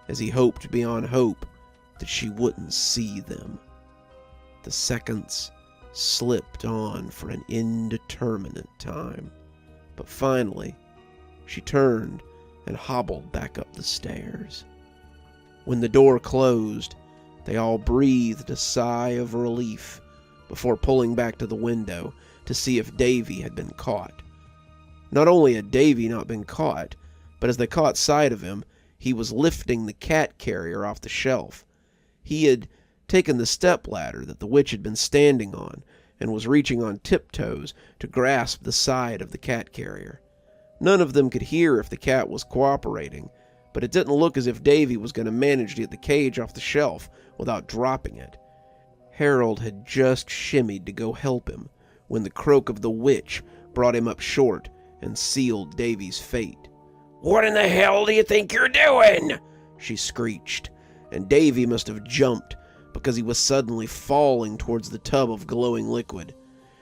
as he hoped beyond hope that she wouldn't see them. The seconds slipped on for an indeterminate time, but finally she turned and hobbled back up the stairs. When the door closed, they all breathed a sigh of relief before pulling back to the window to see if Davy had been caught. Not only had Davy not been caught, but as they caught sight of him, he was lifting the cat carrier off the shelf. He had taken the stepladder that the witch had been standing on and was reaching on tiptoes to grasp the side of the cat carrier. None of them could hear if the cat was cooperating, but it didn't look as if Davy was going to manage to get the cage off the shelf without dropping it. Harold had just shimmied to go help him when the croak of the witch brought him up short and sealed Davy's fate. "What in the hell do you think you're doing?" she screeched, and Davy must have jumped because he was suddenly falling towards the tub of glowing liquid.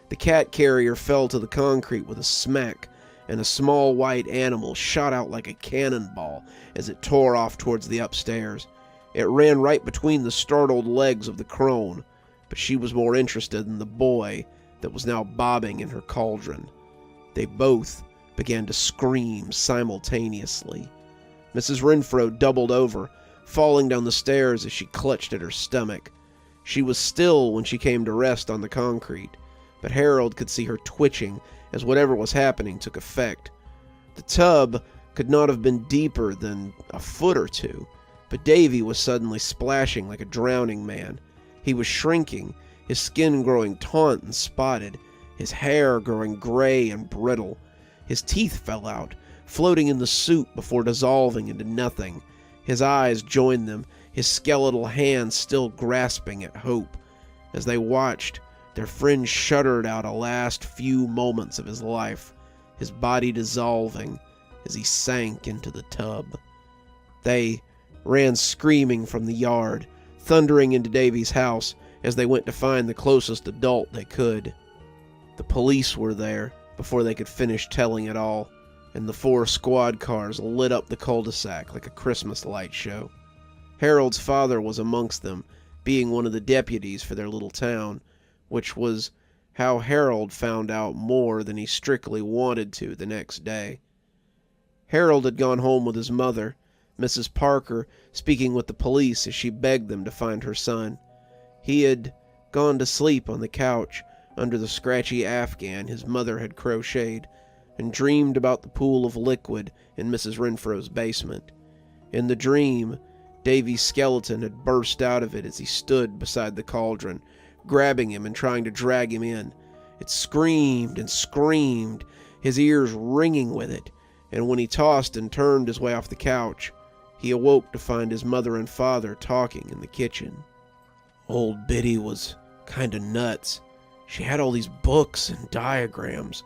The cat carrier fell to the concrete with a smack, and a small white animal shot out like a cannonball as it tore off towards the upstairs. It ran right between the startled legs of the crone, but she was more interested in the boy that was now bobbing in her cauldron. They both began to scream simultaneously. Mrs. Renfro doubled over, falling down the stairs as she clutched at her stomach. She was still when she came to rest on the concrete, but Harold could see her twitching as whatever was happening took effect. The tub could not have been deeper than a foot or two, but Davy was suddenly splashing like a drowning man. He was shrinking, his skin growing taut and spotted, his hair growing gray and brittle. His teeth fell out, floating in the soup before dissolving into nothing. His eyes joined them, his skeletal hands still grasping at hope. As they watched, their friend shuddered out a last few moments of his life, his body dissolving as he sank into the tub. They ran screaming from the yard, thundering into Davy's house as they went to find the closest adult they could. The police were there before they could finish telling it all, and the 4 squad cars lit up the cul-de-sac like a Christmas light show. Harold's father was amongst them, being one of the deputies for their little town, which was how Harold found out more than he strictly wanted to the next day. Harold had gone home with his mother, Mrs. Parker, speaking with the police as she begged them to find her son. He had gone to sleep on the couch under the scratchy afghan his mother had crocheted, and dreamed about the pool of liquid in Mrs. Renfro's basement. In the dream, Davy's skeleton had burst out of it as he stood beside the cauldron, grabbing him and trying to drag him in. It screamed and screamed, his ears ringing with it, and when he tossed and turned his way off the couch, he awoke to find his mother and father talking in the kitchen. Old Biddy was kinda nuts. She had all these books and diagrams,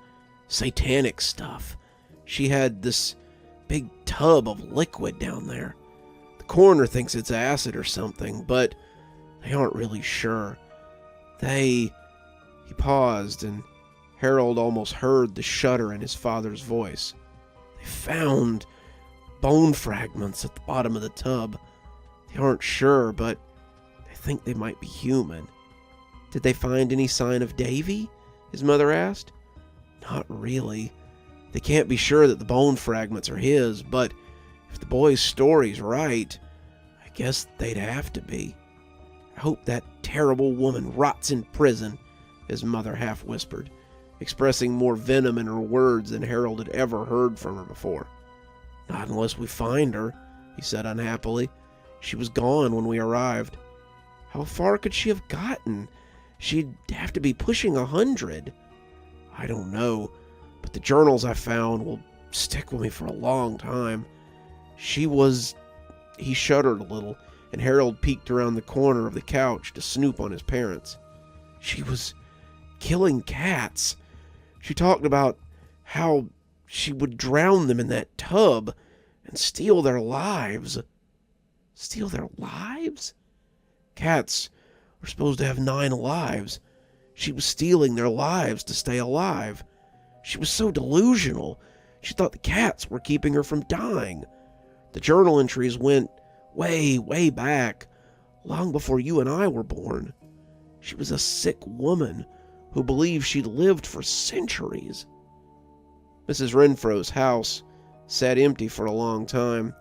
satanic stuff. She had this big tub of liquid down there. The coroner thinks it's acid or something, but they aren't really sure. He paused, and Harold almost heard the shudder in his father's voice. They found bone fragments at the bottom of the tub. They aren't sure, but they think they might be human. Did they find any sign of Davy? His mother asked. Not really. They can't be sure that the bone fragments are his, but if the boy's story's right, I guess they'd have to be. I hope that terrible woman rots in prison, his mother half whispered, expressing more venom in her words than Harold had ever heard from her before. Not unless we find her, he said unhappily. She was gone when we arrived. How far could she have gotten? She'd have to be pushing 100. I don't know, but the journals I found will stick with me for a long time. He shuddered a little, and Harold peeked around the corner of the couch to snoop on his parents. She was killing cats. She talked about how she would drown them in that tub and steal their lives. Steal their lives? Cats are supposed to have 9 lives. She was stealing their lives to stay alive. She was so delusional. She thought the cats were keeping her from dying. The journal entries went way, way back, long before you and I were born. She was a sick woman who believed she'd lived for centuries. Mrs. Renfro's house sat empty for a long time.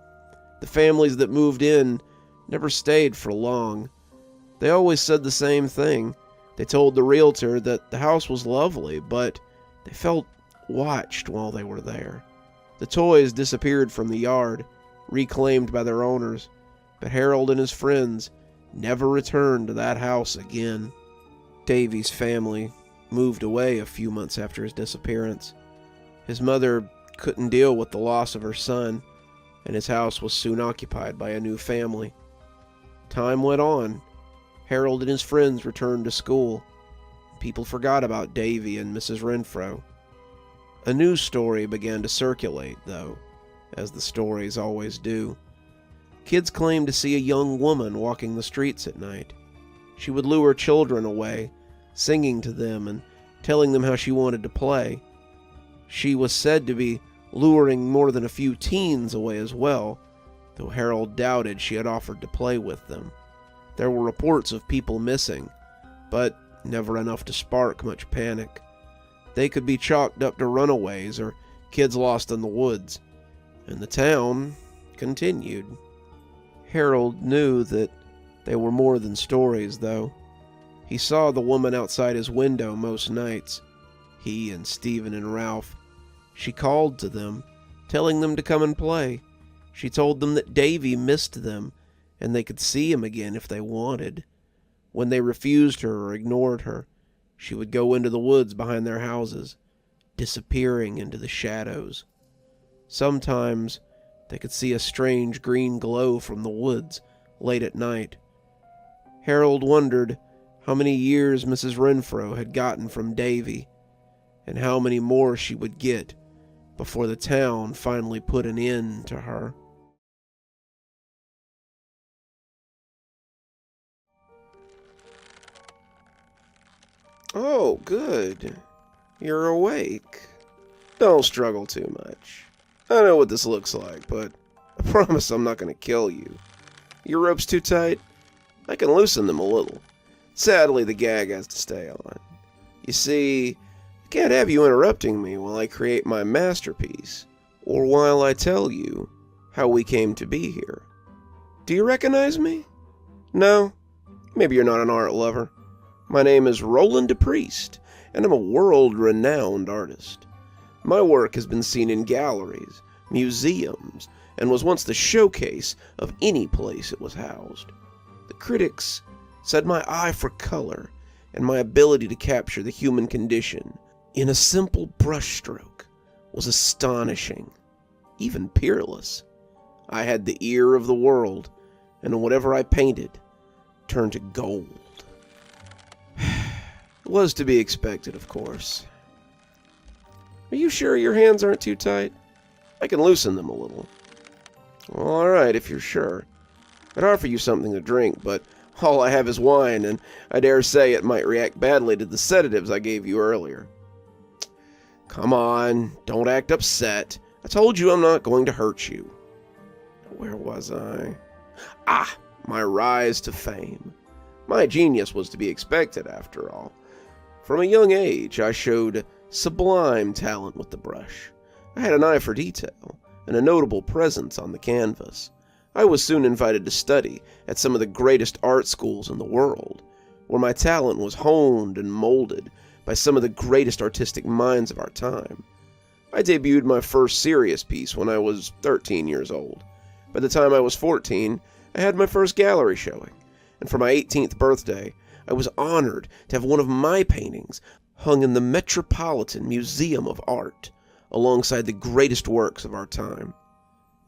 The families that moved in never stayed for long. They always said the same thing. They told the realtor that the house was lovely, but they felt watched while they were there. The toys disappeared from the yard, reclaimed by their owners, but Harold and his friends never returned to that house again. Davy's family moved away a few months after his disappearance. His mother couldn't deal with the loss of her son, and his house was soon occupied by a new family. Time went on. Harold and his friends returned to school. People forgot about Davy and Mrs. Renfro. A news story began to circulate, though, as the stories always do. Kids claimed to see a young woman walking the streets at night. She would lure children away, singing to them and telling them how she wanted to play. She was said to be luring more than a few teens away as well, though Harold doubted she had offered to play with them. There were reports of people missing, but never enough to spark much panic. They could be chalked up to runaways or kids lost in the woods, and the town continued. Harold knew that they were more than stories, though. He saw the woman outside his window most nights, he and Stephen and Ralph. She called to them, telling them to come and play. She told them that Davy missed them, and they could see him again if they wanted. When they refused her or ignored her, she would go into the woods behind their houses, disappearing into the shadows. Sometimes they could see a strange green glow from the woods late at night. Harold wondered how many years Mrs. Renfro had gotten from Davy, and how many more she would get before the town finally put an end to her. Oh, good. You're awake. Don't struggle too much. I know what this looks like, but I promise I'm not going to kill you. Your rope's too tight? I can loosen them a little. Sadly, the gag has to stay on. You see, I can't have you interrupting me while I create my masterpiece, or while I tell you how we came to be here. Do you recognize me? No? Maybe you're not an art lover. My name is Roland DePriest, and I'm a world-renowned artist. My work has been seen in galleries, museums, and was once the showcase of any place it was housed. The critics said my eye for color and my ability to capture the human condition in a simple brushstroke was astonishing, even peerless. I had the ear of the world, and whatever I painted turned to gold. It was to be expected, of course. Are you sure your hands aren't too tight? I can loosen them a little. Well, all right, if you're sure. I'd offer you something to drink, but all I have is wine, and I dare say it might react badly to the sedatives I gave you earlier. Come on, don't act upset. I told you I'm not going to hurt you. Where was I? Ah, my rise to fame. My genius was to be expected, after all. From a young age, I showed sublime talent with the brush. I had an eye for detail, and a notable presence on the canvas. I was soon invited to study at some of the greatest art schools in the world, where my talent was honed and molded by some of the greatest artistic minds of our time. I debuted my first serious piece when I was 13 years old. By the time I was 14, I had my first gallery showing, and for my 18th birthday, I was honored to have one of my paintings hung in the Metropolitan Museum of Art, alongside the greatest works of our time.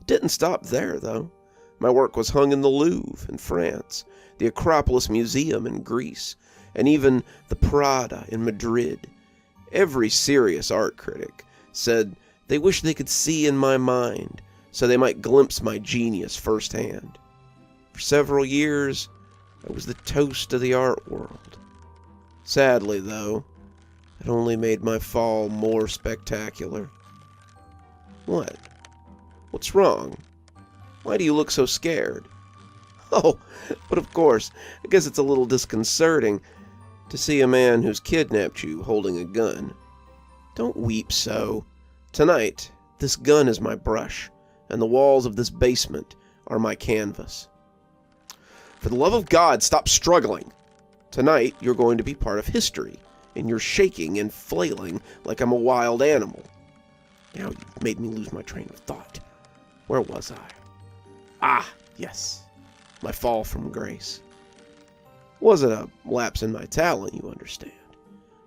It didn't stop there, though. My work was hung in the Louvre in France, the Acropolis Museum in Greece, and even the Prada in Madrid. Every serious art critic said they wished they could see in my mind, so they might glimpse my genius firsthand. For several years, I was the toast of the art world. Sadly, though, it only made my fall more spectacular. What? What's wrong? Why do you look so scared? Oh, but of course, I guess it's a little disconcerting to see a man who's kidnapped you holding a gun. Don't weep so. Tonight, this gun is my brush, and the walls of this basement are my canvas. For the love of God, stop struggling. Tonight, you're going to be part of history, and you're shaking and flailing like I'm a wild animal. Now you've made me lose my train of thought. Where was I? Ah, yes, my fall from grace. Wasn't a lapse in my talent, you understand.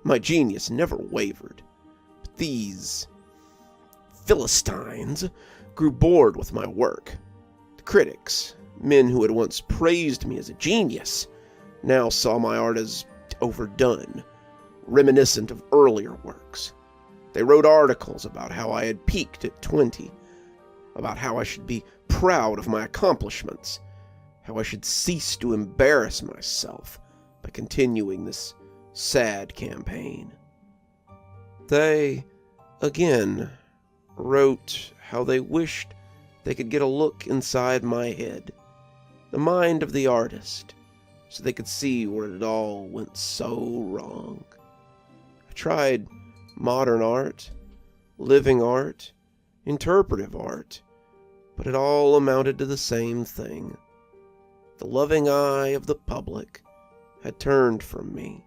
My genius never wavered. But these Philistines grew bored with my work. The critics, men who had once praised me as a genius, now saw my art as overdone, reminiscent of earlier works. They wrote articles about how I had peaked at 20, about how I should be proud of my accomplishments, how I should cease to embarrass myself by continuing this sad campaign. They, again, wrote how they wished they could get a look inside my head, the mind of the artist, so they could see where it all went so wrong. I tried modern art, living art, interpretive art, but it all amounted to the same thing. The loving eye of the public had turned from me.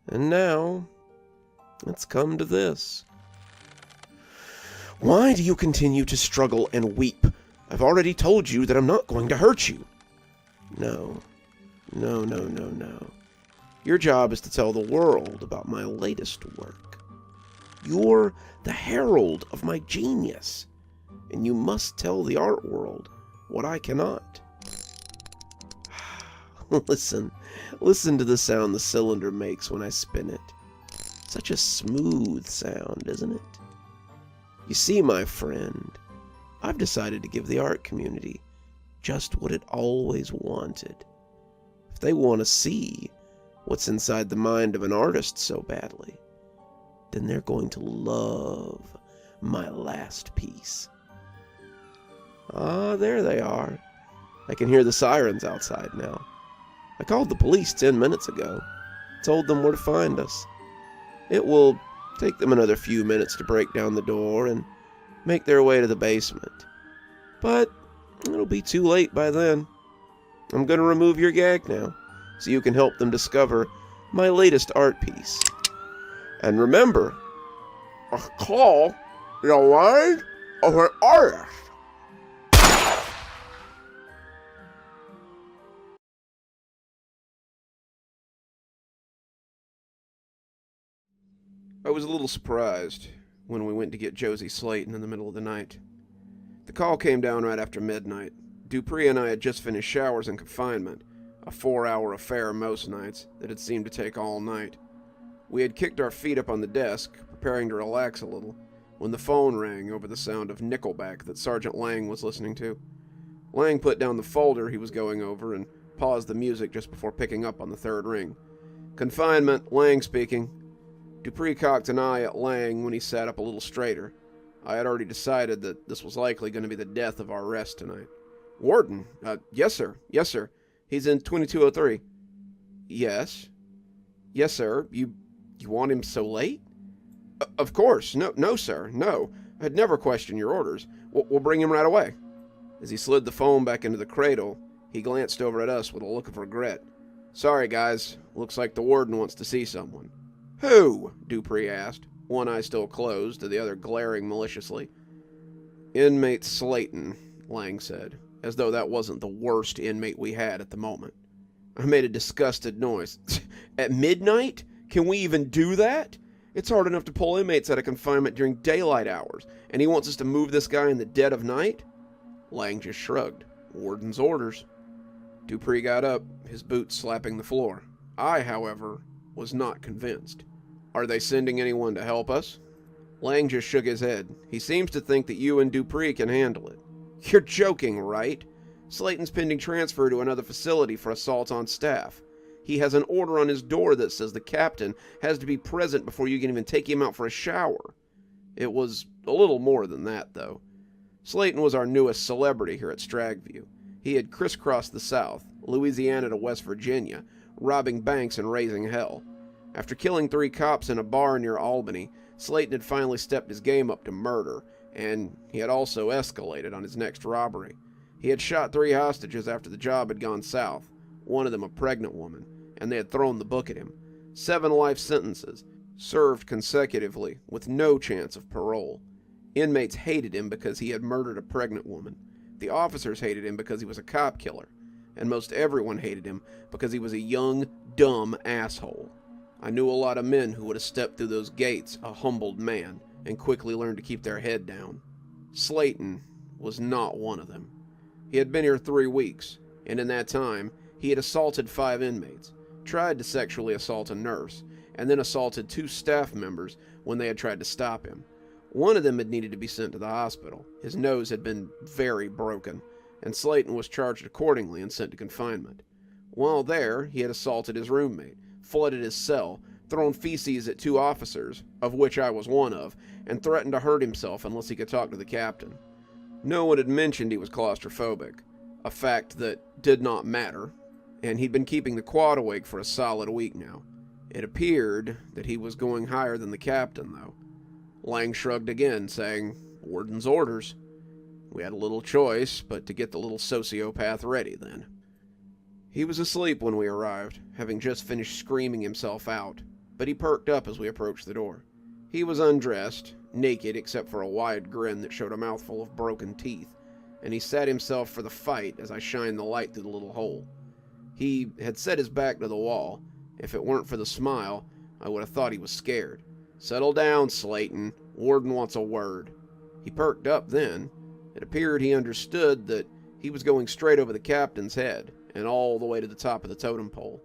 And now, it's come to this. Why do you continue to struggle and weep? I've already told you that I'm not going to hurt you. No. Your job is to tell the world about my latest work. You're the herald of my genius, and you must tell the art world what I cannot. Listen to the sound the cylinder makes when I spin it. Such a smooth sound, isn't it? You see, my friend, I've decided to give the art community just what it always wanted. If they want to see what's inside the mind of an artist so badly, then they're going to love my last piece. Ah, there they are. I can hear the sirens outside now. I called the police 10 minutes ago. Told them where to find us. It will take them another few minutes to break down the door and make their way to the basement. But it'll be too late by then. I'm going to remove your gag now, so you can help them discover my latest art piece. And remember, a claw is a word of an artist. I was a little surprised when we went to get Josie Slayton in the middle of the night. The call came down right after midnight. Dupree and I had just finished showers in confinement, a 4-hour affair most nights that had seemed to take all night. We had kicked our feet up on the desk, preparing to relax a little, when the phone rang over the sound of Nickelback that Sergeant Lang was listening to. Lang put down the folder he was going over and paused the music just before picking up on the third ring. Confinement, Lang speaking. Dupree cocked an eye at Lang when he sat up a little straighter. I had already decided that this was likely going to be the death of our rest tonight. Warden? Yes, sir. Yes, sir. He's in 2203. Yes? Yes, sir. You want him so late? Of course. No, sir. No. I'd never question your orders. We'll bring him right away. As he slid the phone back into the cradle, he glanced over at us with a look of regret. Sorry, guys. Looks like the warden wants to see someone. Who? Dupree asked, one eye still closed, the other glaring maliciously. Inmate Slayton, Lang said, as though that wasn't the worst inmate we had at the moment. I made a disgusted noise. At midnight? Can we even do that? It's hard enough to pull inmates out of confinement during daylight hours, and he wants us to move this guy in the dead of night? Lang just shrugged. Warden's orders. Dupree got up, his boots slapping the floor. I, however, was not convinced. Are they sending anyone to help us? Lang just shook his head. He seems to think that you and Dupree can handle it. You're joking, right? Slayton's pending transfer to another facility for assault on staff. He has an order on his door that says the captain has to be present before you can even take him out for a shower. It was a little more than that, though. Slayton was our newest celebrity here at Stragview. He had crisscrossed the South, Louisiana to West Virginia, robbing banks and raising hell. After killing 3 cops in a bar near Albany, Slayton had finally stepped his game up to murder, and he had also escalated on his next robbery. He had shot 3 hostages after the job had gone south, one of them a pregnant woman, and they had thrown the book at him. 7 life sentences, served consecutively, with no chance of parole. Inmates hated him because he had murdered a pregnant woman. The officers hated him because he was a cop killer. And most everyone hated him because he was a young, dumb asshole. I knew a lot of men who would have stepped through those gates a humbled man and quickly learned to keep their head down. Slayton was not one of them. He had been here 3 weeks, and in that time, he had assaulted 5 inmates, tried to sexually assault a nurse, and then assaulted 2 staff members when they had tried to stop him. One of them had needed to be sent to the hospital. His nose had been very broken, and Slayton was charged accordingly and sent to confinement. While there, he had assaulted his roommate, flooded his cell, thrown feces at 2 officers, of which I was one of, and threatened to hurt himself unless he could talk to the captain. No one had mentioned he was claustrophobic, a fact that did not matter, and he'd been keeping the quad awake for a solid week now. It appeared that he was going higher than the captain, though. Lang shrugged again, saying, "Warden's orders." We had a little choice but to get the little sociopath ready then. He was asleep when we arrived, having just finished screaming himself out, but he perked up as we approached the door. He was undressed, naked except for a wide grin that showed a mouthful of broken teeth, and he sat himself for the fight as I shined the light through the little hole. He had set his back to the wall. If it weren't for the smile, I would have thought he was scared. "Settle down, Slayton. Warden wants a word." He perked up then. It appeared he understood that he was going straight over the captain's head and all the way to the top of the totem pole.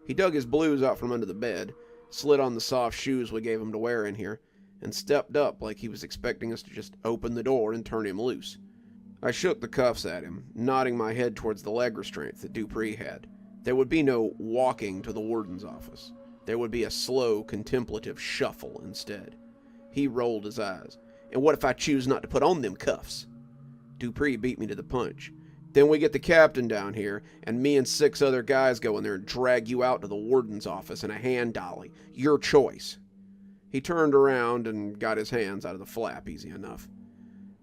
He dug his blues out from under the bed, slid on the soft shoes we gave him to wear in here, and stepped up like he was expecting us to just open the door and turn him loose. I shook the cuffs at him, nodding my head towards the leg restraints that Dupree had. There would be no walking to the warden's office. There would be a slow, contemplative shuffle instead. He rolled his eyes. "And what if I choose not to put on them cuffs?" Dupree beat me to the punch. Then we get the captain down here, and me and 6 other guys go in there and drag you out to the warden's office in a hand dolly. Your choice." He turned around and got his hands out of the flap easy enough.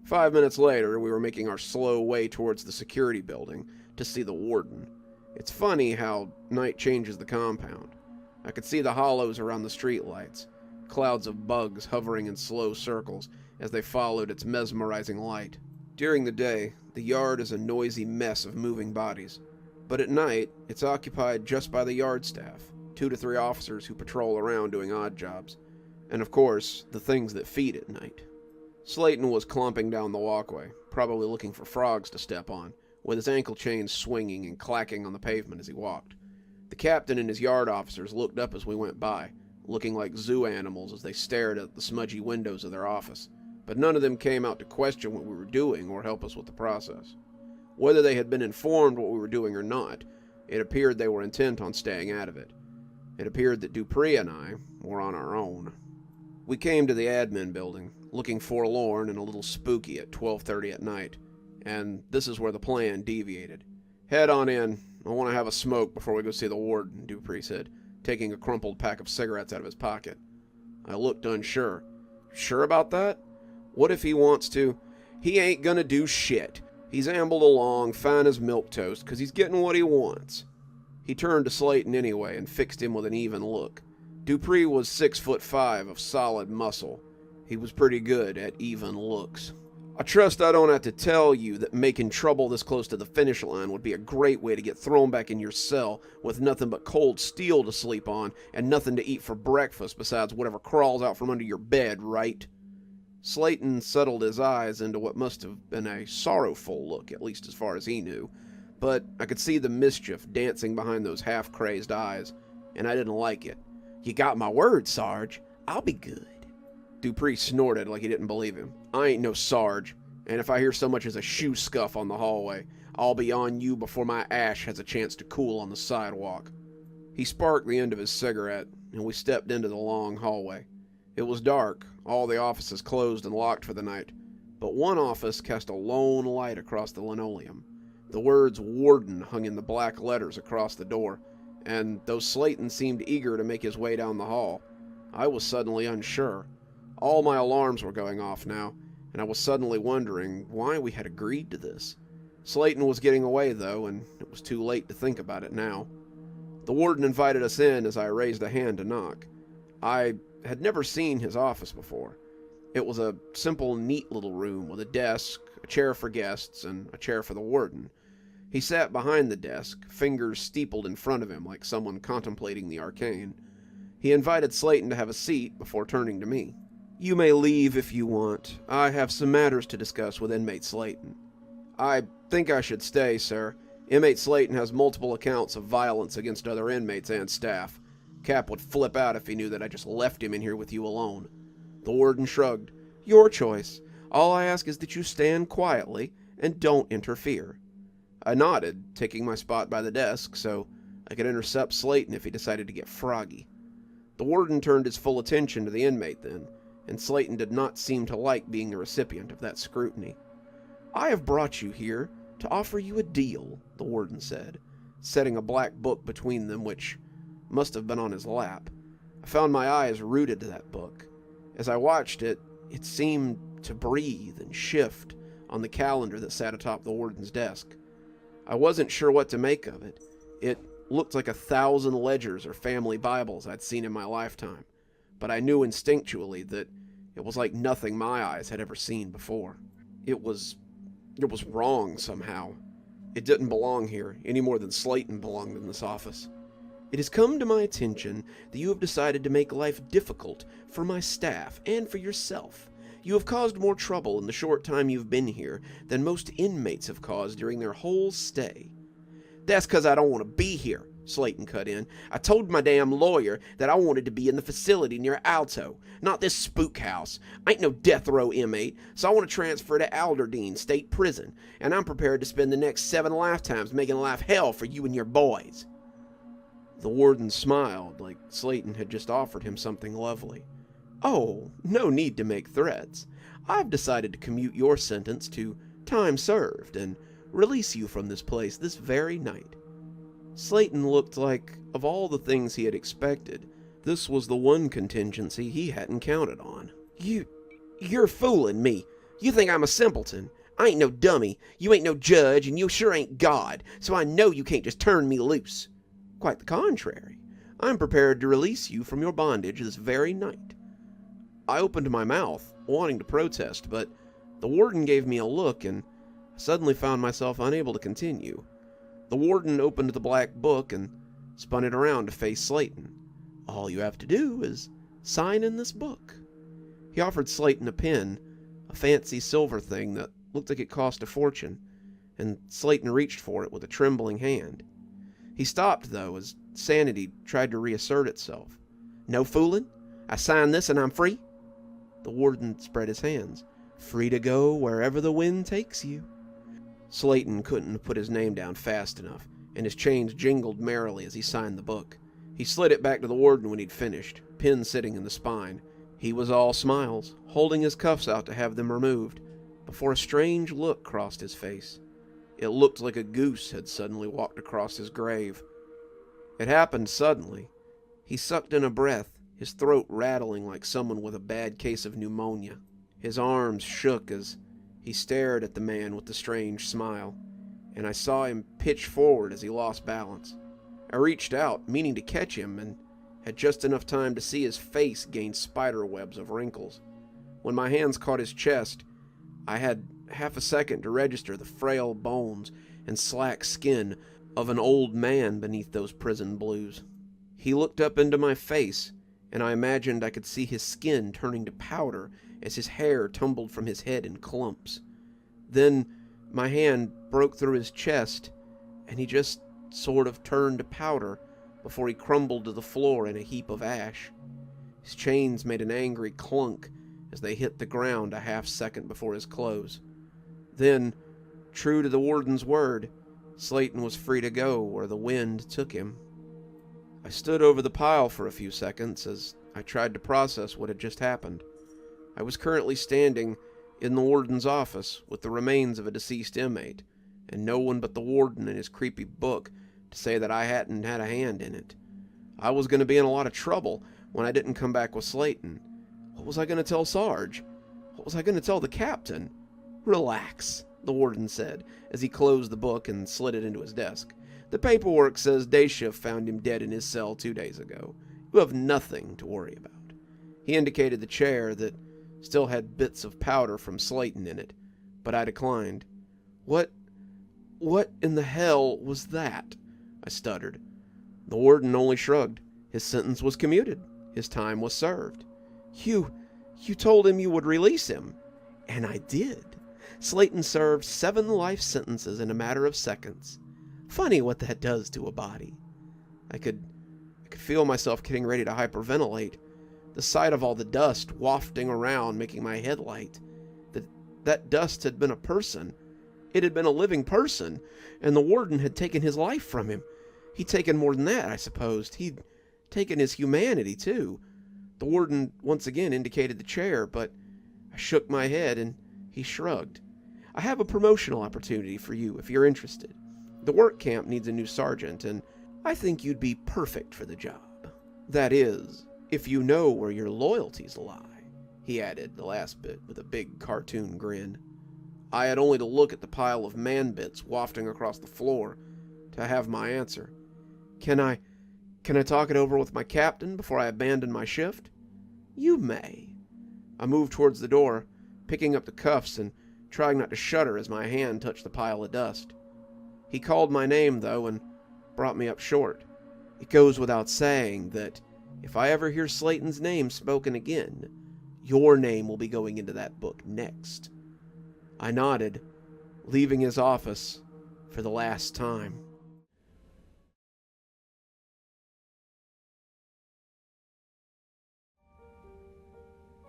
5 minutes later, we were making our slow way towards the security building to see the warden. It's funny how night changes the compound. I could see the hollows around the streetlights, clouds of bugs hovering in slow circles as they followed its mesmerizing light. During the day, the yard is a noisy mess of moving bodies, but at night, it's occupied just by the yard staff, 2 to 3 officers who patrol around doing odd jobs, and of course, the things that feed at night. Slayton was clumping down the walkway, probably looking for frogs to step on, with his ankle chains swinging and clacking on the pavement as he walked. The captain and his yard officers looked up as we went by, looking like zoo animals as they stared at the smudgy windows of their office, but none of them came out to question what we were doing or help us with the process. Whether they had been informed what we were doing or not, it appeared they were intent on staying out of it. It appeared that Dupree and I were on our own. We came to the admin building, looking forlorn and a little spooky at 12:30 at night, and this is where the plan deviated. "Head on in. I want to have a smoke before we go see the warden," Dupree said, taking a crumpled pack of cigarettes out of his pocket. I looked unsure. "Sure about that? What if he wants to?" "He ain't gonna do shit. He's ambled along, fine as milquetoast, 'cause he's getting what he wants." He turned to Slayton anyway and fixed him with an even look. Dupree was 6'5" of solid muscle. He was pretty good at even looks. "I trust I don't have to tell you that making trouble this close to the finish line would be a great way to get thrown back in your cell with nothing but cold steel to sleep on and nothing to eat for breakfast besides whatever crawls out from under your bed, right?" Slayton settled his eyes into what must have been a sorrowful look, at least as far as he knew, but I could see the mischief dancing behind those half-crazed eyes, and I didn't like it. "You got my word, Sarge. I'll be good." Dupree snorted like he didn't believe him. "I ain't no Sarge, and if I hear so much as a shoe scuff on the hallway, I'll be on you before my ash has a chance to cool on the sidewalk." He sparked the end of his cigarette, and we stepped into the long hallway. It was dark, all the offices closed and locked for the night, but one office cast a lone light across the linoleum. The words "Warden" hung in the black letters across the door, and though Slayton seemed eager to make his way down the hall, I was suddenly unsure. All my alarms were going off now, and I was suddenly wondering why we had agreed to this. Slayton was getting away, though, and it was too late to think about it now. The warden invited us in as I raised a hand to knock. I had never seen his office before. It was a simple, neat little room with a desk, a chair for guests, and a chair for the warden. He sat behind the desk, fingers steepled in front of him like someone contemplating the arcane. He invited Slayton to have a seat before turning to me. "You may leave if you want. I have some matters to discuss with inmate Slayton." "I think I should stay, sir. Inmate Slayton has multiple accounts of violence against other inmates and staff. Cap would flip out if he knew that I just left him in here with you alone." The warden shrugged. "Your choice. All I ask is that you stand quietly and don't interfere." I nodded, taking my spot by the desk so I could intercept Slayton if he decided to get froggy. The warden turned his full attention to the inmate then, and Slayton did not seem to like being the recipient of that scrutiny. "I have brought you here to offer you a deal," the warden said, setting a black book between them which must have been on his lap. I found my eyes rooted to that book. As I watched it, it seemed to breathe and shift on the calendar that sat atop the warden's desk. I wasn't sure what to make of it. It looked like 1,000 ledgers or family Bibles I'd seen in my lifetime, but I knew instinctually that it was like nothing my eyes had ever seen before. It was wrong somehow. It didn't belong here, any more than Slayton belonged in this office. "It has come to my attention that you have decided to make life difficult for my staff and for yourself. You have caused more trouble in the short time you've been here than most inmates have caused during their whole stay." "That's 'cause I don't want to be here," Slayton cut in. "I told my damn lawyer that I wanted to be in the facility near Alto, not this spook house. I ain't no death row inmate, so I want to transfer to Alderdine State Prison, and I'm prepared to spend the next 7 lifetimes making life hell for you and your boys." The warden smiled like Slayton had just offered him something lovely. "Oh, no need to make threats. I've decided to commute your sentence to time served, and release you from this place this very night." Slayton looked like, of all the things he had expected, this was the one contingency he hadn't counted on. You're fooling me. You think I'm a simpleton. I ain't no dummy. You ain't no judge, and you sure ain't God, so I know you can't just turn me loose." "Quite the contrary. I'm prepared to release you from your bondage this very night." I opened my mouth, wanting to protest, but the warden gave me a look, and I suddenly found myself unable to continue. The warden opened the black book and spun it around to face Slayton. "All you have to do is sign in this book." He offered Slayton a pen, a fancy silver thing that looked like it cost a fortune, and Slayton reached for it with a trembling hand. He stopped, though, as sanity tried to reassert itself. "No fooling? I sign this and I'm free?" The warden spread his hands. "Free to go wherever the wind takes you." Slayton couldn't have put his name down fast enough, and his chains jingled merrily as he signed the book. He slid it back to the warden when he'd finished, pin sitting in the spine. He was all smiles, holding his cuffs out to have them removed, before a strange look crossed his face. It looked like a goose had suddenly walked across his grave. It happened suddenly. He sucked in a breath, his throat rattling like someone with a bad case of pneumonia. His arms shook as he stared at the man with the strange smile, and I saw him pitch forward as he lost balance. I reached out, meaning to catch him, and had just enough time to see his face gain spider webs of wrinkles. When my hands caught his chest, I had half a second to register the frail bones and slack skin of an old man beneath those prison blues. He looked up into my face, and I imagined I could see his skin turning to powder as his hair tumbled from his head in clumps. Then my hand broke through his chest, and he just sort of turned to powder before he crumbled to the floor in a heap of ash. His chains made an angry clunk as they hit the ground a half second before his close. Then, true to the warden's word, Slayton was free to go where the wind took him. I stood over the pile for a few seconds as I tried to process what had just happened. I was currently standing in the warden's office with the remains of a deceased inmate, and no one but the warden and his creepy book to say that I hadn't had a hand in it. I was going to be in a lot of trouble when I didn't come back with Slayton. What was I going to tell Sarge? What was I going to tell the captain? "Relax," the warden said as he closed the book and slid it into his desk. "The paperwork says day shift found him dead in his cell 2 days ago. You have nothing to worry about." He indicated the chair that still had bits of powder from Slayton in it, but I declined. What in the hell was that?" I stuttered. The warden only shrugged. His sentence was commuted. His time was served. You told him you would release him." "And I did. Slayton served 7 life sentences in a matter of seconds. Funny what that does to a body." I could feel myself getting ready to hyperventilate. The sight of all the dust wafting around making my head light. That dust had been a person. It had been a living person, and the warden had taken his life from him. He'd taken more than that, I supposed. He'd taken his humanity, too. The warden once again indicated the chair, but I shook my head, and he shrugged. "I have a promotional opportunity for you if you're interested. The work camp needs a new sergeant, and I think you'd be perfect for the job. That is, if you know where your loyalties lie," he added the last bit with a big cartoon grin. I had only to look at the pile of man-bits wafting across the floor to have my answer. Can I talk it over with my captain before I abandon my shift?" "You may." I moved towards the door, picking up the cuffs and trying not to shudder as my hand touched the pile of dust. He called my name, though, and brought me up short. It goes without saying that if I ever hear Slayton's name spoken again, your name will be going into that book next. I nodded, leaving his office for the last time.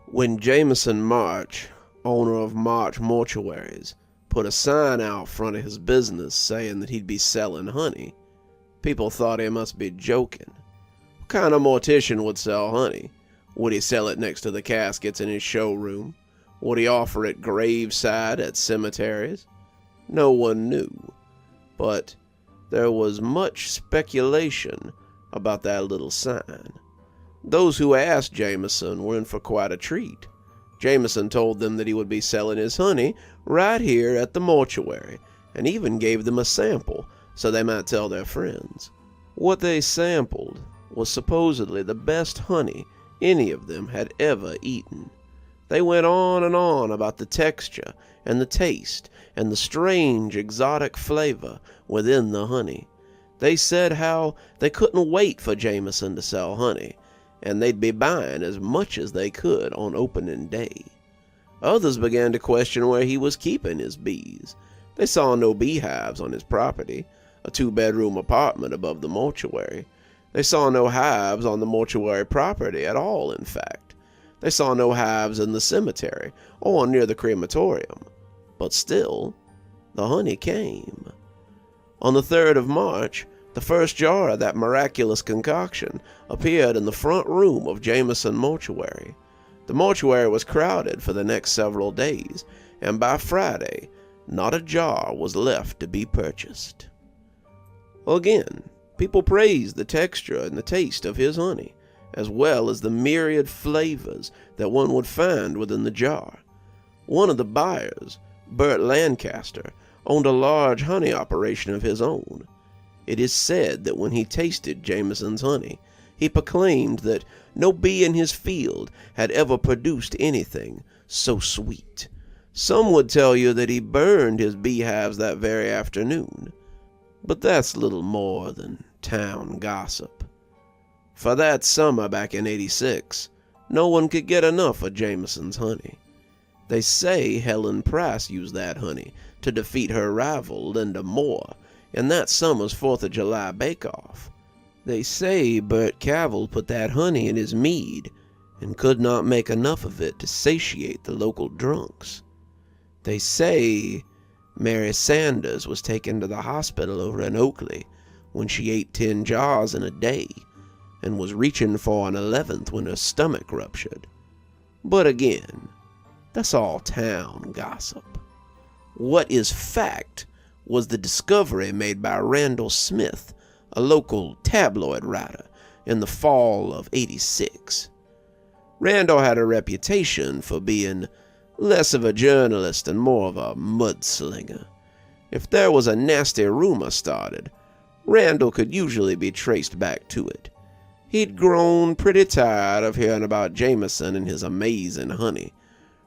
When Jameson March, owner of March Mortuaries, put a sign out front of his business saying that he'd be selling honey, people thought he must be joking. What kind of mortician would sell honey? Would he sell it next to the caskets in his showroom? Would he offer it graveside at cemeteries? No one knew, but there was much speculation about that little sign. Those who asked Jameson were in for quite a treat. Jameson told them that he would be selling his honey right here at the mortuary, and even gave them a sample so they might tell their friends. What they sampled was supposedly the best honey any of them had ever eaten. They went on and on about the texture and the taste and the strange exotic flavor within the honey. They said how they couldn't wait for Jameson to sell honey, and they'd be buying as much as they could on opening day. Others began to question where he was keeping his bees. They saw no beehives on his property, a 2-bedroom apartment above the mortuary. They saw no hives on the mortuary property at all, in fact. They saw no hives in the cemetery or near the crematorium. But still, the honey came. On the 3rd of March, the first jar of that miraculous concoction appeared in the front room of Jameson Mortuary. The mortuary was crowded for the next several days, and by Friday, not a jar was left to be purchased. Again, people praised the texture and the taste of his honey, as well as the myriad flavors that one would find within the jar. One of the buyers, Bert Lancaster, owned a large honey operation of his own. It is said that when he tasted Jameson's honey, he proclaimed that no bee in his field had ever produced anything so sweet. Some would tell you that he burned his beehives that very afternoon, but that's little more than town gossip. For that summer back in '86, no one could get enough of Jameson's honey. They say Helen Price used that honey to defeat her rival Linda Moore in that summer's 4th of July bake-off. They say Bert Cavell put that honey in his mead and could not make enough of it to satiate the local drunks. They say Mary Sanders was taken to the hospital over in Oakley when she ate 10 jars in a day and was reaching for an 11th when her stomach ruptured. But again, that's all town gossip. What is fact was the discovery made by Randall Smith, a local tabloid writer, in the fall of '86. Randall had a reputation for being less of a journalist and more of a mudslinger. If there was a nasty rumor started, Randall could usually be traced back to it. He'd grown pretty tired of hearing about Jameson and his amazing honey.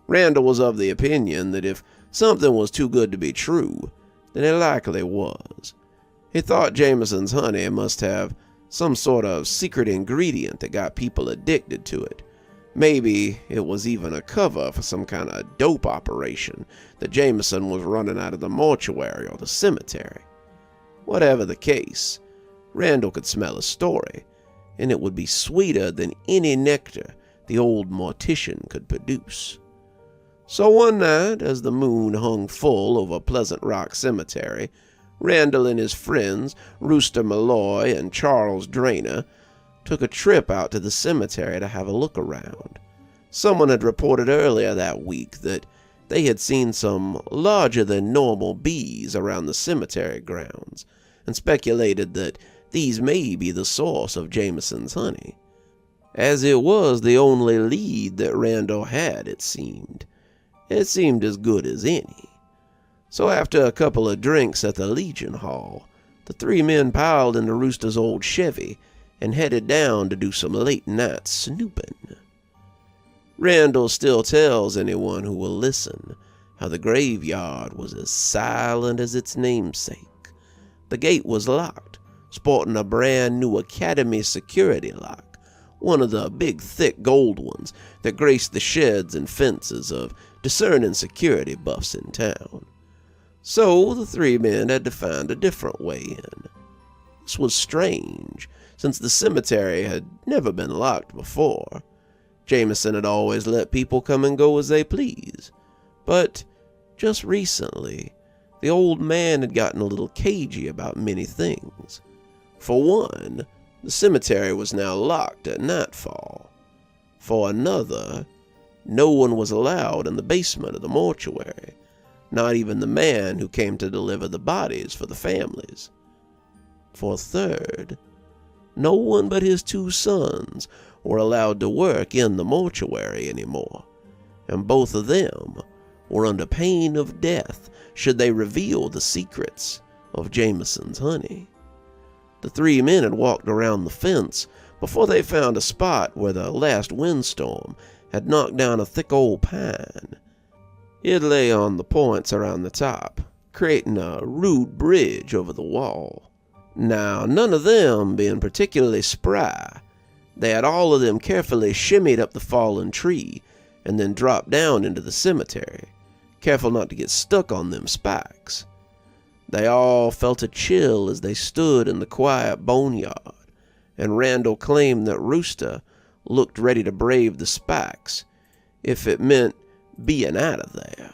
Randall was of the opinion that if something was too good to be true, then it likely was. He thought Jameson's honey must have some sort of secret ingredient that got people addicted to it. Maybe it was even a cover for some kind of dope operation that Jameson was running out of the mortuary or the cemetery. Whatever the case, Randall could smell a story, and it would be sweeter than any nectar the old mortician could produce. So one night, as the moon hung full over Pleasant Rock Cemetery, Randall and his friends, Rooster Malloy and Charles Drainer, took a trip out to the cemetery to have a look around. Someone had reported earlier that week that they had seen some larger-than-normal bees around the cemetery grounds, and speculated that these may be the source of Jameson's honey. As it was the only lead that Randall had, it seemed as good as any. So after a couple of drinks at the Legion Hall, the 3 men piled into Rooster's old Chevy and headed down to do some late-night snooping. Randall still tells anyone who will listen how the graveyard was as silent as its namesake. The gate was locked, sporting a brand new Academy security lock, one of the big thick gold ones that graced the sheds and fences of discerning security buffs in town. So the 3 men had to find a different way in. This was strange, since the cemetery had never been locked before. Jameson had always let people come and go as they please. But just recently, the old man had gotten a little cagey about many things. For one, the cemetery was now locked at nightfall. For another, no one was allowed in the basement of the mortuary. not even the man who came to deliver the bodies for the families. For a third, no one but his 2 sons were allowed to work in the mortuary anymore, and both of them were under pain of death should they reveal the secrets of Jameson's honey. The 3 men had walked around the fence before they found a spot where the last windstorm had knocked down a thick old pine. It lay on the points around the top, creating a rude bridge over the wall. Now, none of them being particularly spry, they had all of them carefully shimmied up the fallen tree and then dropped down into the cemetery, careful not to get stuck on them spikes. They all felt a chill as they stood in the quiet boneyard, and Randall claimed that Rooster looked ready to brave the spikes if it meant being out of there.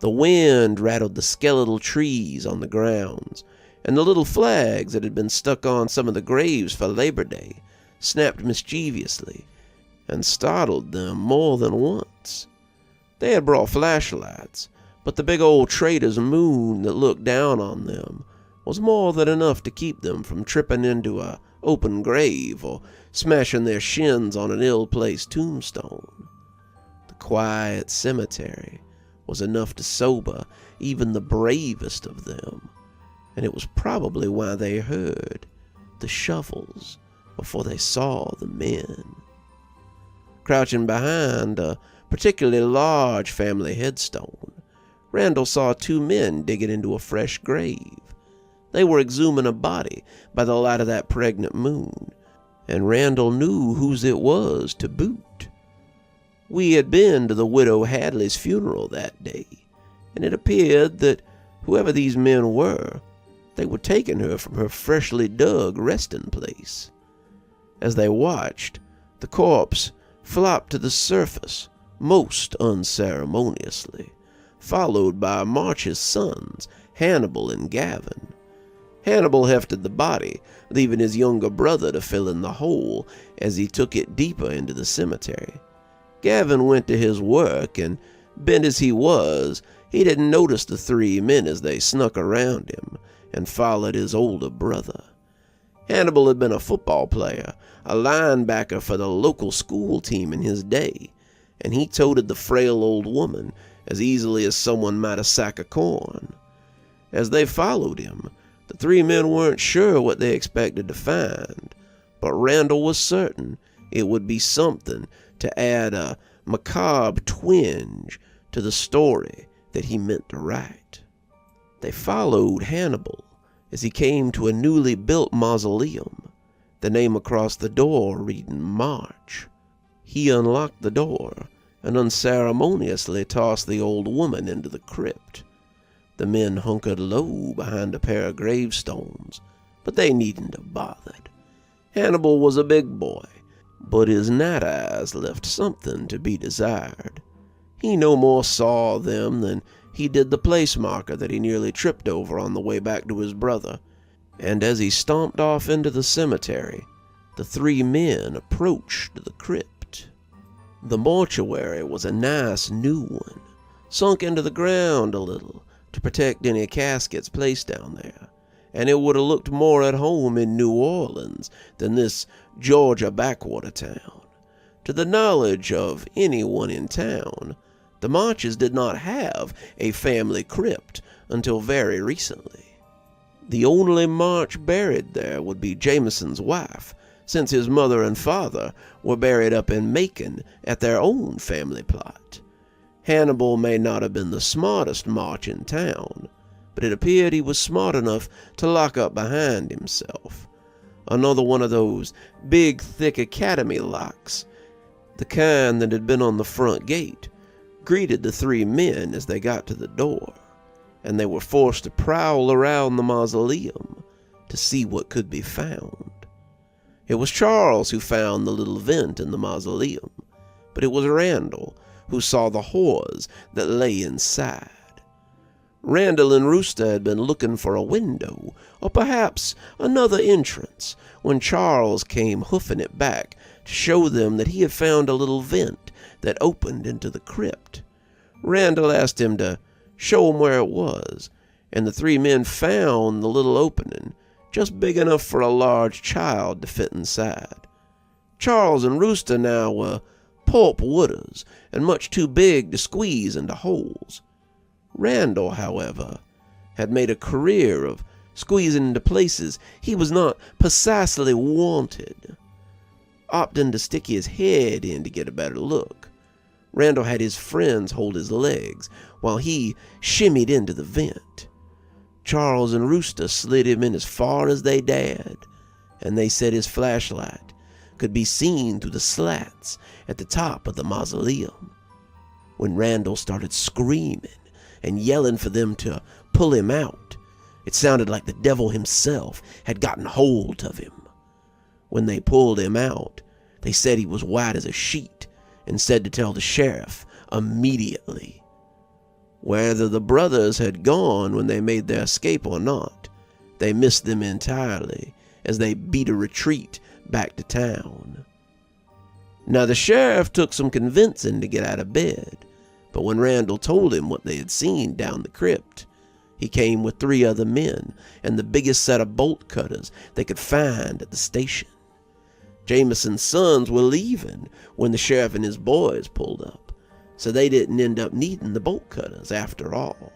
The wind rattled the skeletal trees on the grounds, and the little flags that had been stuck on some of the graves for Labor Day snapped mischievously and startled them more than once. They had brought flashlights, but the big old trader's moon that looked down on them was more than enough to keep them from tripping into a open grave or smashing their shins on an ill-placed tombstone. The quiet cemetery was enough to sober even the bravest of them, and it was probably why they heard the shovels before they saw the men. Crouching behind a particularly large family headstone, Randall saw 2 men digging into a fresh grave. They were exhuming a body by the light of that pregnant moon, and Randall knew whose it was to boot. We had been to the widow Hadley's funeral that day, and it appeared that whoever these men were, they were taking her from her freshly dug resting place. As they watched, the corpse flopped to the surface most unceremoniously, followed by March's sons, Hannibal and Gavin. Hannibal hefted the body, leaving his younger brother to fill in the hole as he took it deeper into the cemetery. Gavin went to his work, and bent as he was, he didn't notice the 3 men as they snuck around him and followed his older brother. Hannibal had been a football player, a linebacker for the local school team in his day, and he toted the frail old woman as easily as someone might a sack of corn. As they followed him, the 3 men weren't sure what they expected to find, but Randall was certain it would be something to add a macabre twinge to the story that he meant to write. They followed Hannibal as he came to a newly built mausoleum, the name across the door reading March. He unlocked the door and unceremoniously tossed the old woman into the crypt. The men hunkered low behind a pair of gravestones, but they needn't have bothered. Hannibal was a big boy, but his night eyes left something to be desired. He no more saw them than he did the place marker that he nearly tripped over on the way back to his brother, and as he stomped off into the cemetery, the 3 men approached the crypt. The mortuary was a nice new one, sunk into the ground a little to protect any caskets placed down there, and it would have looked more at home in New Orleans than this Georgia backwater town. To the knowledge of anyone in town, the Marches did not have a family crypt until very recently. The only March buried there would be Jameson's wife, since his mother and father were buried up in Macon at their own family plot. Hannibal may not have been the smartest March in town, but it appeared he was smart enough to lock up behind himself. Another one of those big, thick academy locks, the kind that had been on the front gate, greeted the 3 men as they got to the door, and they were forced to prowl around the mausoleum to see what could be found. It was Charles who found the little vent in the mausoleum, but it was Randall who saw the horrors that lay inside. Randall and Rooster had been looking for a window, or perhaps another entrance, when Charles came hoofing it back to show them that he had found a little vent that opened into the crypt. Randall asked him to show 'em where it was, and the three men found the little opening, just big enough for a large child to fit inside. Charles and Rooster now were pulp wooders, and much too big to squeeze into holes. Randall, however, had made a career of squeezing into places he was not precisely wanted. Opting to stick his head in to get a better look, Randall had his friends hold his legs while he shimmied into the vent. Charles and Rooster slid him in as far as they dared, and they said his flashlight could be seen through the slats at the top of the mausoleum. When Randall started screaming and yelling for them to pull him out, it sounded like the devil himself had gotten hold of him. When they pulled him out, they said he was white as a sheet and said to tell the sheriff immediately. Whether the brothers had gone when they made their escape or not, they missed them entirely as they beat a retreat back to town. Now the sheriff took some convincing to get out of bed, but when Randall told him what they had seen down the crypt, he came with 3 other men and the biggest set of bolt cutters they could find at the station. Jameson's sons were leaving when the sheriff and his boys pulled up, so they didn't end up needing the bolt cutters after all.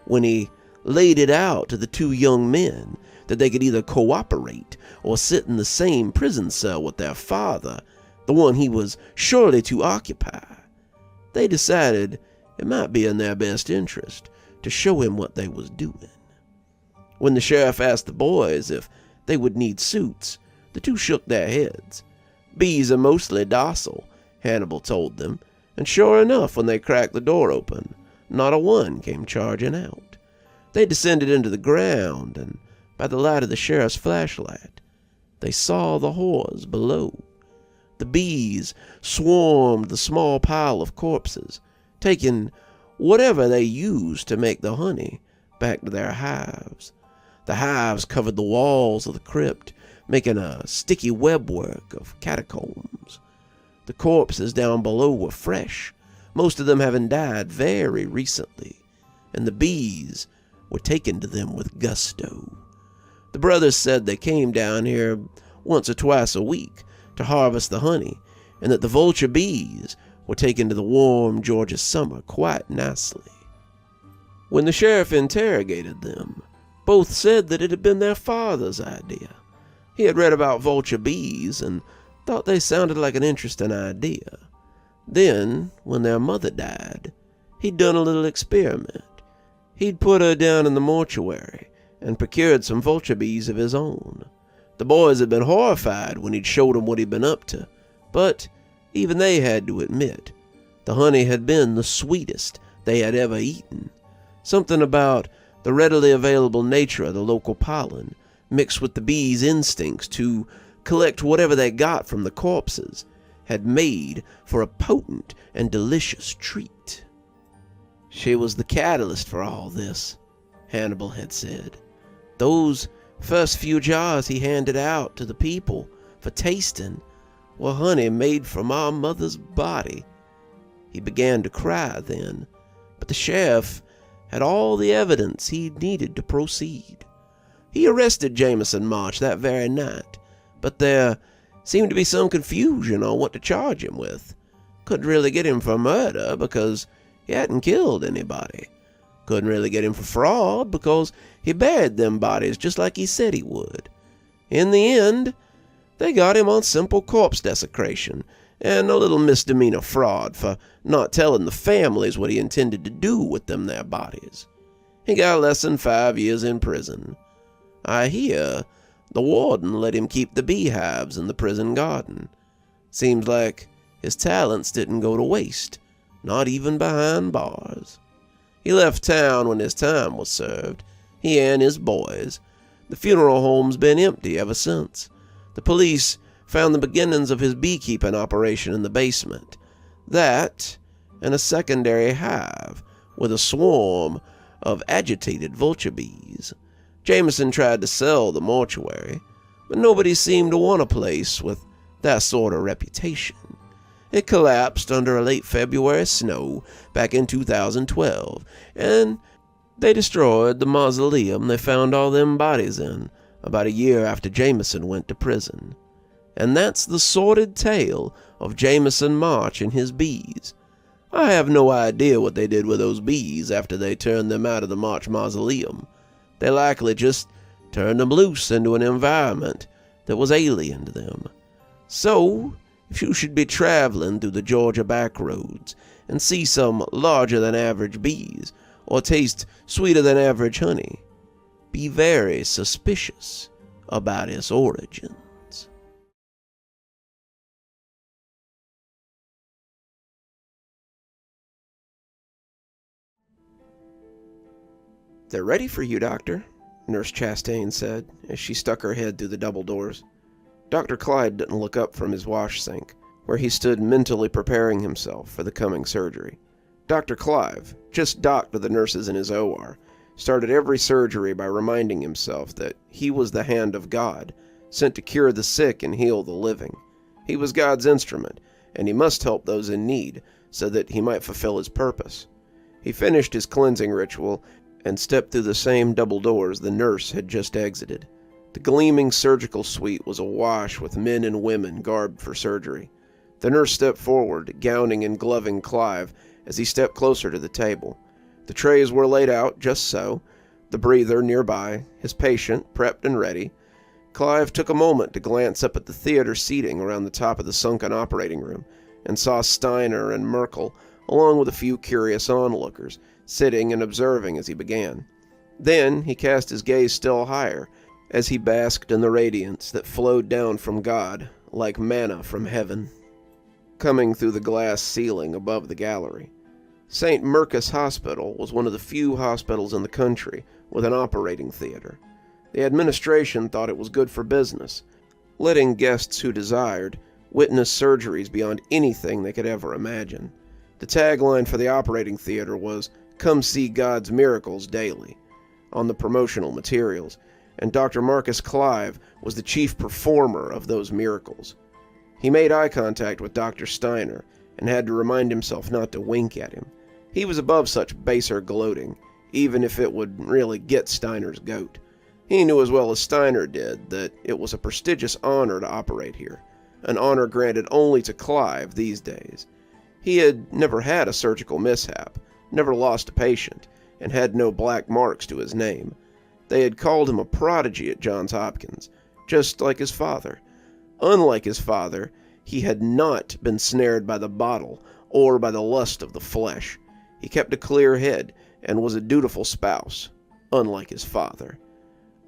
When he laid it out to the 2 young men that they could either cooperate or sit in the same prison cell with their father, the one he was surely to occupy, they decided it might be in their best interest to show him what they was doing. When the sheriff asked the boys if they would need suits, the 2 shook their heads. Bees are mostly docile, Hannibal told them, and sure enough, when they cracked the door open, not a one came charging out. They descended into the ground, and by the light of the sheriff's flashlight, they saw the horrors below. The bees swarmed the small pile of corpses, taking whatever they used to make the honey back to their hives. The hives covered the walls of the crypt, making a sticky webwork of catacombs. The corpses down below were fresh, most of them having died very recently, and the bees were taken to them with gusto. The brothers said they came down here once or twice a week to harvest the honey, and that the vulture bees were taken to the warm Georgia summer quite nicely. When the sheriff interrogated them, both said that it had been their father's idea. He had read about vulture bees and thought they sounded like an interesting idea. Then, when their mother died, he'd done a little experiment. He'd put her down in the mortuary and procured some vulture bees of his own. The boys had been horrified when he'd showed them what he'd been up to, but even they had to admit the honey had been the sweetest they had ever eaten. Something about the readily available nature of the local pollen, mixed with the bees' instincts to collect whatever they got from the corpses, had made for a potent and delicious treat. She was the catalyst for all this, Hannibal had said. Those first few jars he handed out to the people for tasting were honey made from our mother's body. He began to cry then, but the sheriff had all the evidence he needed to proceed. He arrested Jameson March that very night, but there seemed to be some confusion on what to charge him with. Couldn't really get him for murder because he hadn't killed anybody. Couldn't really get him for fraud because he buried them bodies just like he said he would. In the end, they got him on simple corpse desecration and a little misdemeanor fraud for not telling the families what he intended to do with them their bodies. He got less than 5 years in prison. I hear the warden let him keep the beehives in the prison garden. Seems like his talents didn't go to waste, not even behind bars. He left town when his time was served, he and his boys. The funeral home's been empty ever since. The police found the beginnings of his beekeeping operation in the basement. That, and a secondary hive with a swarm of agitated vulture bees. Jameson tried to sell the mortuary, but nobody seemed to want a place with that sort of reputation. It collapsed under a late February snow back in 2012, and they destroyed the mausoleum they found all them bodies in about a year after Jameson went to prison. And that's the sordid tale of Jameson March and his bees. I have no idea what they did with those bees after they turned them out of the March mausoleum. They likely just turned them loose into an environment that was alien to them. So, if you should be traveling through the Georgia back roads and see some larger-than-average bees, or taste sweeter-than-average honey, be very suspicious about its origins. "They're ready for you, Doctor," Nurse Chastain said as she stuck her head through the double doors. Dr. Clyde didn't look up from his wash sink, where he stood mentally preparing himself for the coming surgery. Dr. Clive, just docked to the nurses in his OR, started every surgery by reminding himself that he was the hand of God, sent to cure the sick and heal the living. He was God's instrument, and he must help those in need so that he might fulfill his purpose. He finished his cleansing ritual and stepped through the same double doors the nurse had just exited. The gleaming surgical suite was awash with men and women garbed for surgery. The nurse stepped forward, gowning and gloving Clive as he stepped closer to the table. The trays were laid out just so, the breather nearby, his patient prepped and ready. Clive took a moment to glance up at the theater seating around the top of the sunken operating room and saw Steiner and Merkel, along with a few curious onlookers, sitting and observing as he began. Then he cast his gaze still higher as he basked in the radiance that flowed down from God like manna from heaven, coming through the glass ceiling above the gallery. St. Mercus Hospital was one of the few hospitals in the country with an operating theater. The administration thought it was good for business, letting guests who desired witness surgeries beyond anything they could ever imagine. The tagline for the operating theater was, "Come see God's miracles daily," on the promotional materials, and Dr. Marcus Clive was the chief performer of those miracles. He made eye contact with Dr. Steiner and had to remind himself not to wink at him. He was above such baser gloating, even if it would really get Steiner's goat. He knew as well as Steiner did that it was a prestigious honor to operate here, an honor granted only to Clive these days. He had never had a surgical mishap, never lost a patient, and had no black marks to his name. They had called him a prodigy at Johns Hopkins, just like his father. Unlike his father, he had not been snared by the bottle or by the lust of the flesh. He kept a clear head and was a dutiful spouse, unlike his father.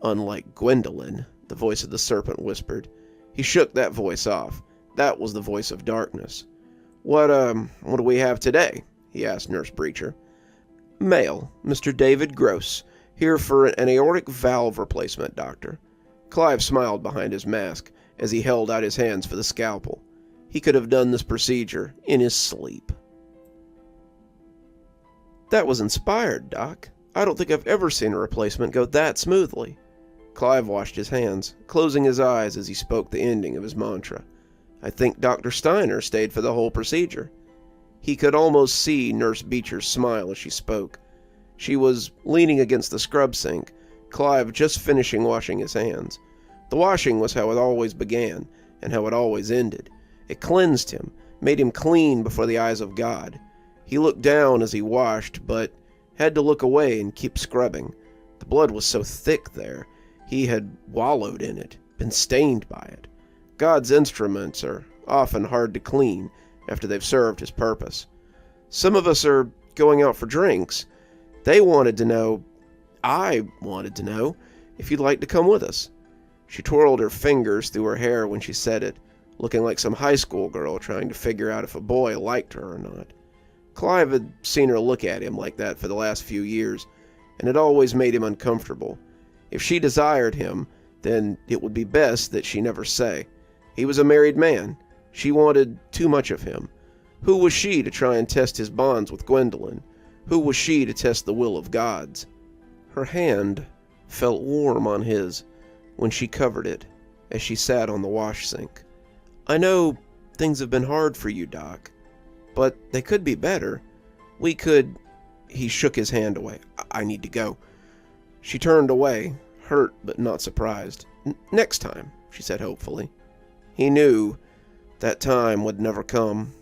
"Unlike Gwendolyn," the voice of the serpent whispered. He shook that voice off. That was the voice of darkness. What do we have today?" he asked Nurse Breacher. "Male, Mr. David Gross, here for an aortic valve replacement, Doctor." Clive smiled behind his mask as he held out his hands for the scalpel. He could have done this procedure in his sleep. "That was inspired, Doc. I don't think I've ever seen a replacement go that smoothly." Clive washed his hands, closing his eyes as he spoke the ending of his mantra. "I think Dr. Steiner stayed for the whole procedure." He could almost see Nurse Beecher's smile as she spoke. She was leaning against the scrub sink, Clive just finishing washing his hands. The washing was how it always began, and how it always ended. It cleansed him, made him clean before the eyes of God. He looked down as he washed, but had to look away and keep scrubbing. The blood was so thick there. He had wallowed in it, been stained by it. God's instruments are often hard to clean after they've served his purpose. Some of us are going out for drinks. I wanted to know, if you'd like to come with us. She twirled her fingers through her hair when she said it, looking like some high school girl trying to figure out if a boy liked her or not. Clive had seen her look at him like that for the last few years, and it always made him uncomfortable. If she desired him, then it would be best that she never say. He was a married man. She wanted too much of him. Who was she to try and test his bonds with Gwendolyn? Who was she to test the will of God's? Her hand felt warm on his when she covered it as she sat on the wash sink. "I know things have been hard for you, Doc. But they could be better. We could... He shook his hand away. I need to go. She turned away, hurt but not surprised. Next time, she said hopefully. He knew that time would never come.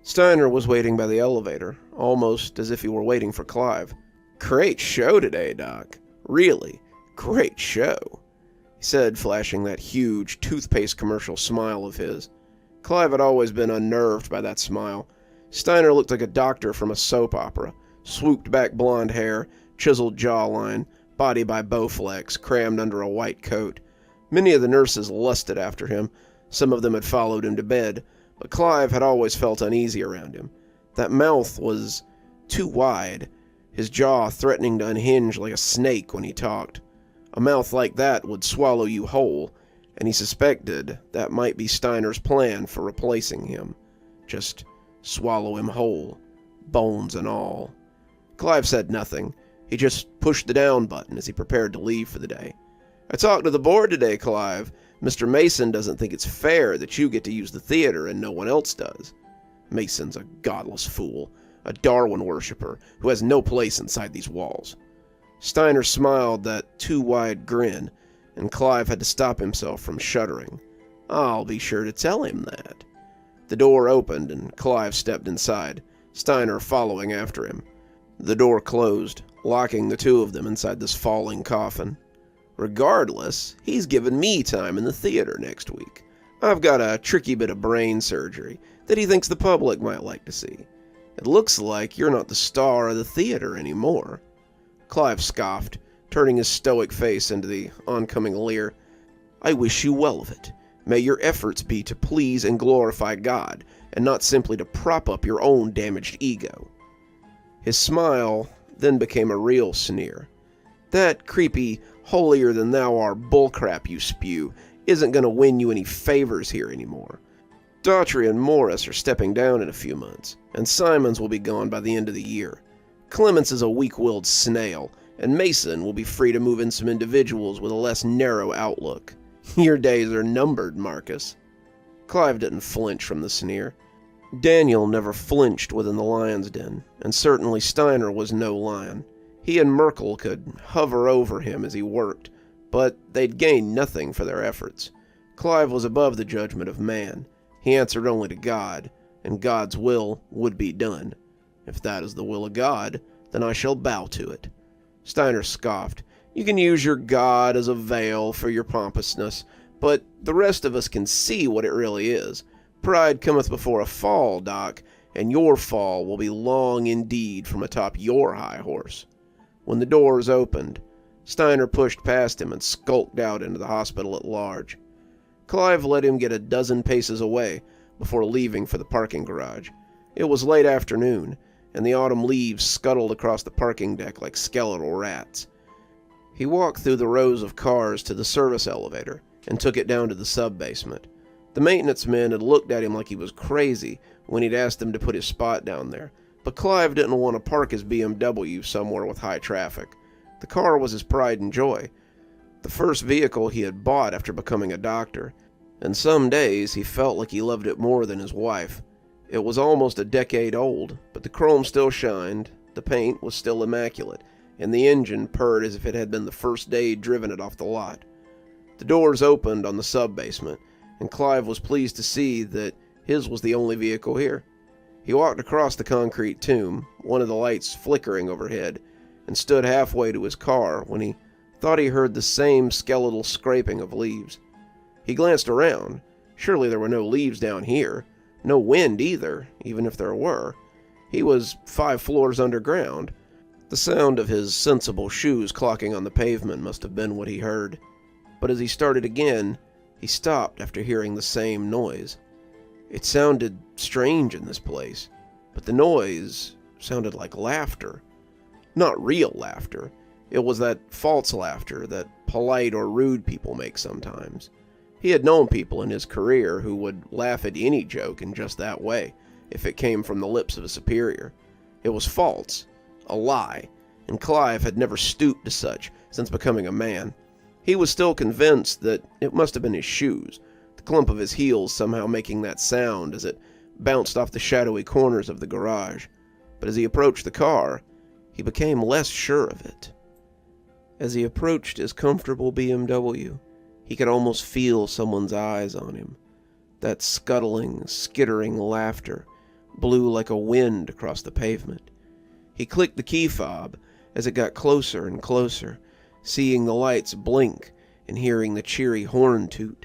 Steiner was waiting by the elevator, almost as if he were waiting for Clive. Great show today, Doc. Really, great show, he said, flashing that huge toothpaste commercial smile of his. Clive had always been unnerved by that smile. Steiner looked like a doctor from a soap opera. Swooped back blonde hair, chiseled jawline, body by Bowflex, crammed under a white coat. Many of the nurses lusted after him. Some of them had followed him to bed, but Clive had always felt uneasy around him. That mouth was too wide, his jaw threatening to unhinge like a snake when he talked. A mouth like that would swallow you whole, and he suspected that might be Steiner's plan for replacing him. Just swallow him whole, bones and all. Clive said nothing. He just pushed the down button as he prepared to leave for the day. I talked to the board today, Clive. Mr. Mason doesn't think it's fair that you get to use the theater and no one else does. Mason's a godless fool, a Darwin worshipper who has no place inside these walls. Steiner smiled that too wide grin, and Clive had to stop himself from shuddering. I'll be sure to tell him that. The door opened and Clive stepped inside, Steiner following after him. The door closed, locking the two of them inside this falling coffin. Regardless, he's given me time in the theater next week. I've got a tricky bit of brain surgery that he thinks the public might like to see. It looks like you're not the star of the theater anymore. Clive scoffed, turning his stoic face into the oncoming leer. I wish you well of it. May your efforts be to please and glorify God, and not simply to prop up your own damaged ego. His smile then became a real sneer. That creepy, holier-than-thou-are bullcrap you spew isn't going to win you any favors here anymore. Daughtry and Morris are stepping down in a few months, and Simons will be gone by the end of the year. Clements is a weak-willed snail, and Mason will be free to move in some individuals with a less narrow outlook. Your days are numbered, Marcus. Clive didn't flinch from the sneer. Daniel never flinched within the lion's den, and certainly Steiner was no lion. He and Merkel could hover over him as he worked, but they'd gain nothing for their efforts. Clive was above the judgment of man. He answered only to God, and God's will would be done. If that is the will of God, then I shall bow to it. Steiner scoffed. You can use your God as a veil for your pompousness, but the rest of us can see what it really is. Pride cometh before a fall, Doc, and your fall will be long indeed from atop your high horse. When the doors opened, Steiner pushed past him and skulked out into the hospital at large. Clive let him get a dozen paces away before leaving for the parking garage. It was late afternoon, and the autumn leaves scuttled across the parking deck like skeletal rats. He walked through the rows of cars to the service elevator and took it down to the sub-basement. The maintenance men had looked at him like he was crazy when he'd asked them to put his spot down there, but Clive didn't want to park his BMW somewhere with high traffic. The car was his pride and joy, the first vehicle he had bought after becoming a doctor, and some days he felt like he loved it more than his wife. It was almost a decade old, but the chrome still shined, the paint was still immaculate, and the engine purred as if it had been the first day he'd driven it off the lot. The doors opened on the sub-basement, and Clive was pleased to see that his was the only vehicle here. He walked across the concrete tomb, one of the lights flickering overhead, and stood halfway to his car when he thought he heard the same skeletal scraping of leaves. He glanced around. Surely there were no leaves down here. No wind either, even if there were. He was 5 floors underground. The sound of his sensible shoes clocking on the pavement must have been what he heard. But as he started again, he stopped after hearing the same noise. It sounded strange in this place, but the noise sounded like laughter. Not real laughter. It was that false laughter that polite or rude people make sometimes. He had known people in his career who would laugh at any joke in just that way, if it came from the lips of a superior. It was false, a lie, and Clive had never stooped to such since becoming a man. He was still convinced that it must have been his shoes. The clump of his heels somehow making that sound as it bounced off the shadowy corners of the garage. But as he approached the car, he became less sure of it. As he approached his comfortable BMW, he could almost feel someone's eyes on him. That scuttling, skittering laughter blew like a wind across the pavement. He clicked the key fob as it got closer and closer, seeing the lights blink and hearing the cheery horn toot.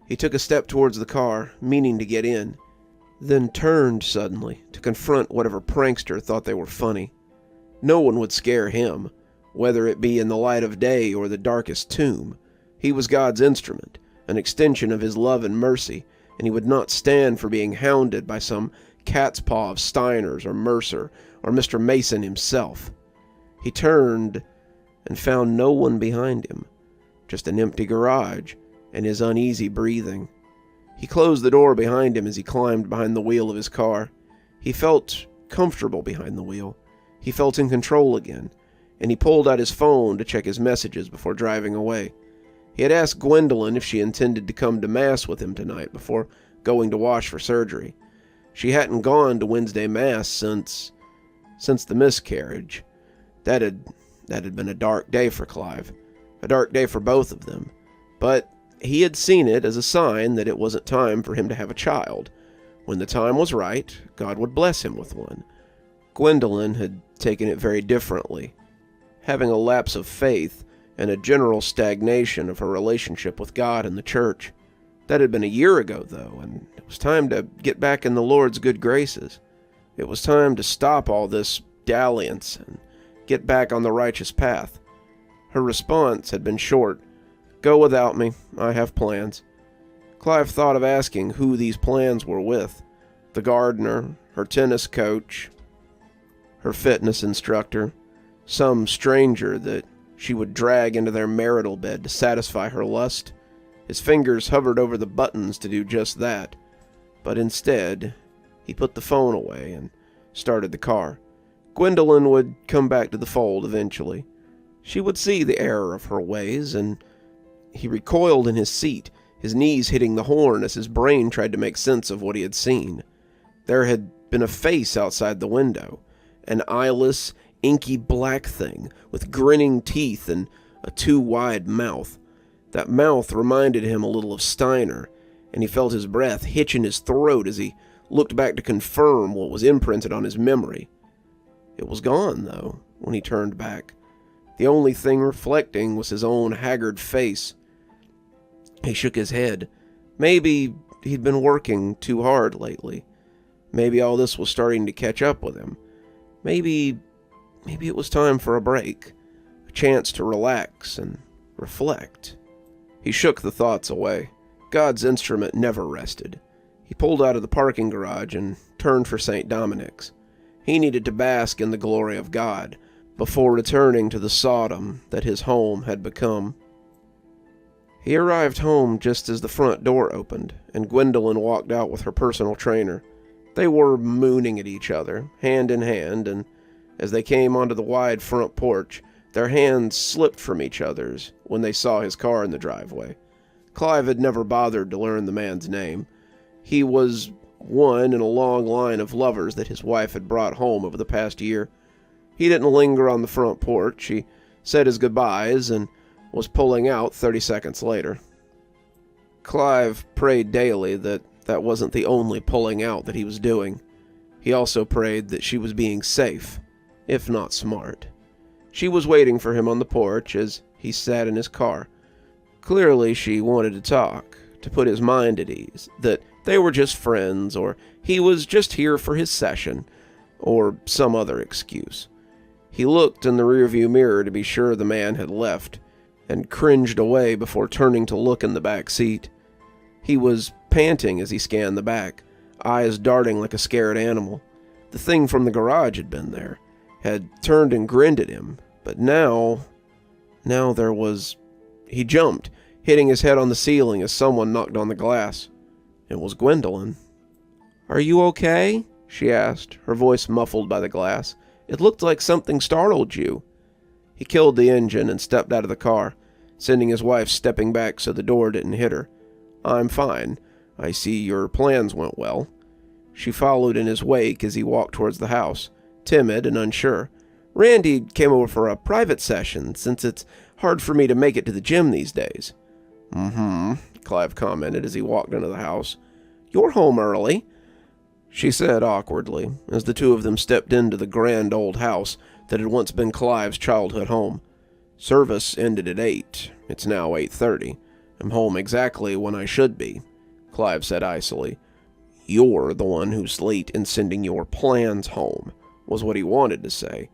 He took a step towards the car, meaning to get in, then turned suddenly to confront whatever prankster thought they were funny. No one would scare him, whether it be in the light of day or the darkest tomb. He was God's instrument, an extension of his love and mercy, and he would not stand for being hounded by some cat's paw of Steiner's or Mercer or Mr. Mason himself. He turned and found no one behind him, just an empty garage and his uneasy breathing. He closed the door behind him as he climbed behind the wheel of his car. He felt comfortable behind the wheel. He felt in control again, and he pulled out his phone to check his messages before driving away. He had asked Gwendolyn if she intended to come to Mass with him tonight before going to wash for surgery. She hadn't gone to Wednesday Mass since the miscarriage. That had been a dark day for Clive, a dark day for both of them, but he had seen it as a sign that it wasn't time for him to have a child. When the time was right, God would bless him with one. Gwendolyn had taken it very differently, having a lapse of faith and a general stagnation of her relationship with God and the church. That had been a year ago, though, and it was time to get back in the Lord's good graces. It was time to stop all this dalliance and get back on the righteous path. Her response had been short. "Go without me. I have plans." Clive thought of asking who these plans were with. The gardener, her tennis coach, her fitness instructor, some stranger that she would drag into their marital bed to satisfy her lust. His fingers hovered over the buttons to do just that, but instead, he put the phone away and started the car. Gwendolyn would come back to the fold eventually. She would see the error of her ways, and he recoiled in his seat, his knees hitting the horn as his brain tried to make sense of what he had seen. There had been a face outside the window, an eyeless, inky black thing with grinning teeth and a too-wide mouth. That mouth reminded him a little of Steiner, and he felt his breath hitch in his throat as he looked back to confirm what was imprinted on his memory. It was gone, though, when he turned back. The only thing reflecting was his own haggard face. He shook his head. Maybe he'd been working too hard lately. Maybe all this was starting to catch up with him. Maybe it was time for a break, a chance to relax and reflect. He shook the thoughts away. God's instrument never rested. He pulled out of the parking garage and turned for St. Dominic's. He needed to bask in the glory of God before returning to the Sodom that his home had become. He arrived home just as the front door opened, and Gwendolyn walked out with her personal trainer. They were mooning at each other, hand in hand, and as they came onto the wide front porch, their hands slipped from each other's when they saw his car in the driveway. Clive had never bothered to learn the man's name. He was one in a long line of lovers that his wife had brought home over the past year. He didn't linger on the front porch. He said his goodbyes and was pulling out 30 seconds later. Clive prayed daily that that wasn't the only pulling out that he was doing. He also prayed that she was being safe, if not smart. She was waiting for him on the porch as he sat in his car. Clearly she wanted to talk, to put his mind at ease, that they were just friends, or he was just here for his session, or some other excuse. He looked in the rearview mirror to be sure the man had left, and cringed away before turning to look in the back seat. He was panting as he scanned the back, eyes darting like a scared animal. The thing from the garage had been there, had turned and grinned at him, but now there was... He jumped, hitting his head on the ceiling as someone knocked on the glass. It was Gwendolyn. "Are you okay?" she asked, her voice muffled by the glass. "It looked like something startled you." He killed the engine and stepped out of the car, sending his wife stepping back so the door didn't hit her. "I'm fine. I see your plans went well." She followed in his wake as he walked towards the house, timid and unsure. "Randy came over for a private session, since it's hard for me to make it to the gym these days." "Mm-hmm," Clive commented as he walked into the house. "You're home early," she said awkwardly, as the two of them stepped into the grand old house that had once been Clive's childhood home. "Service ended at 8. It's now 8:30. I'm home exactly when I should be," Clive said icily. "You're the one who's late in sending your plans home," was what he wanted to say.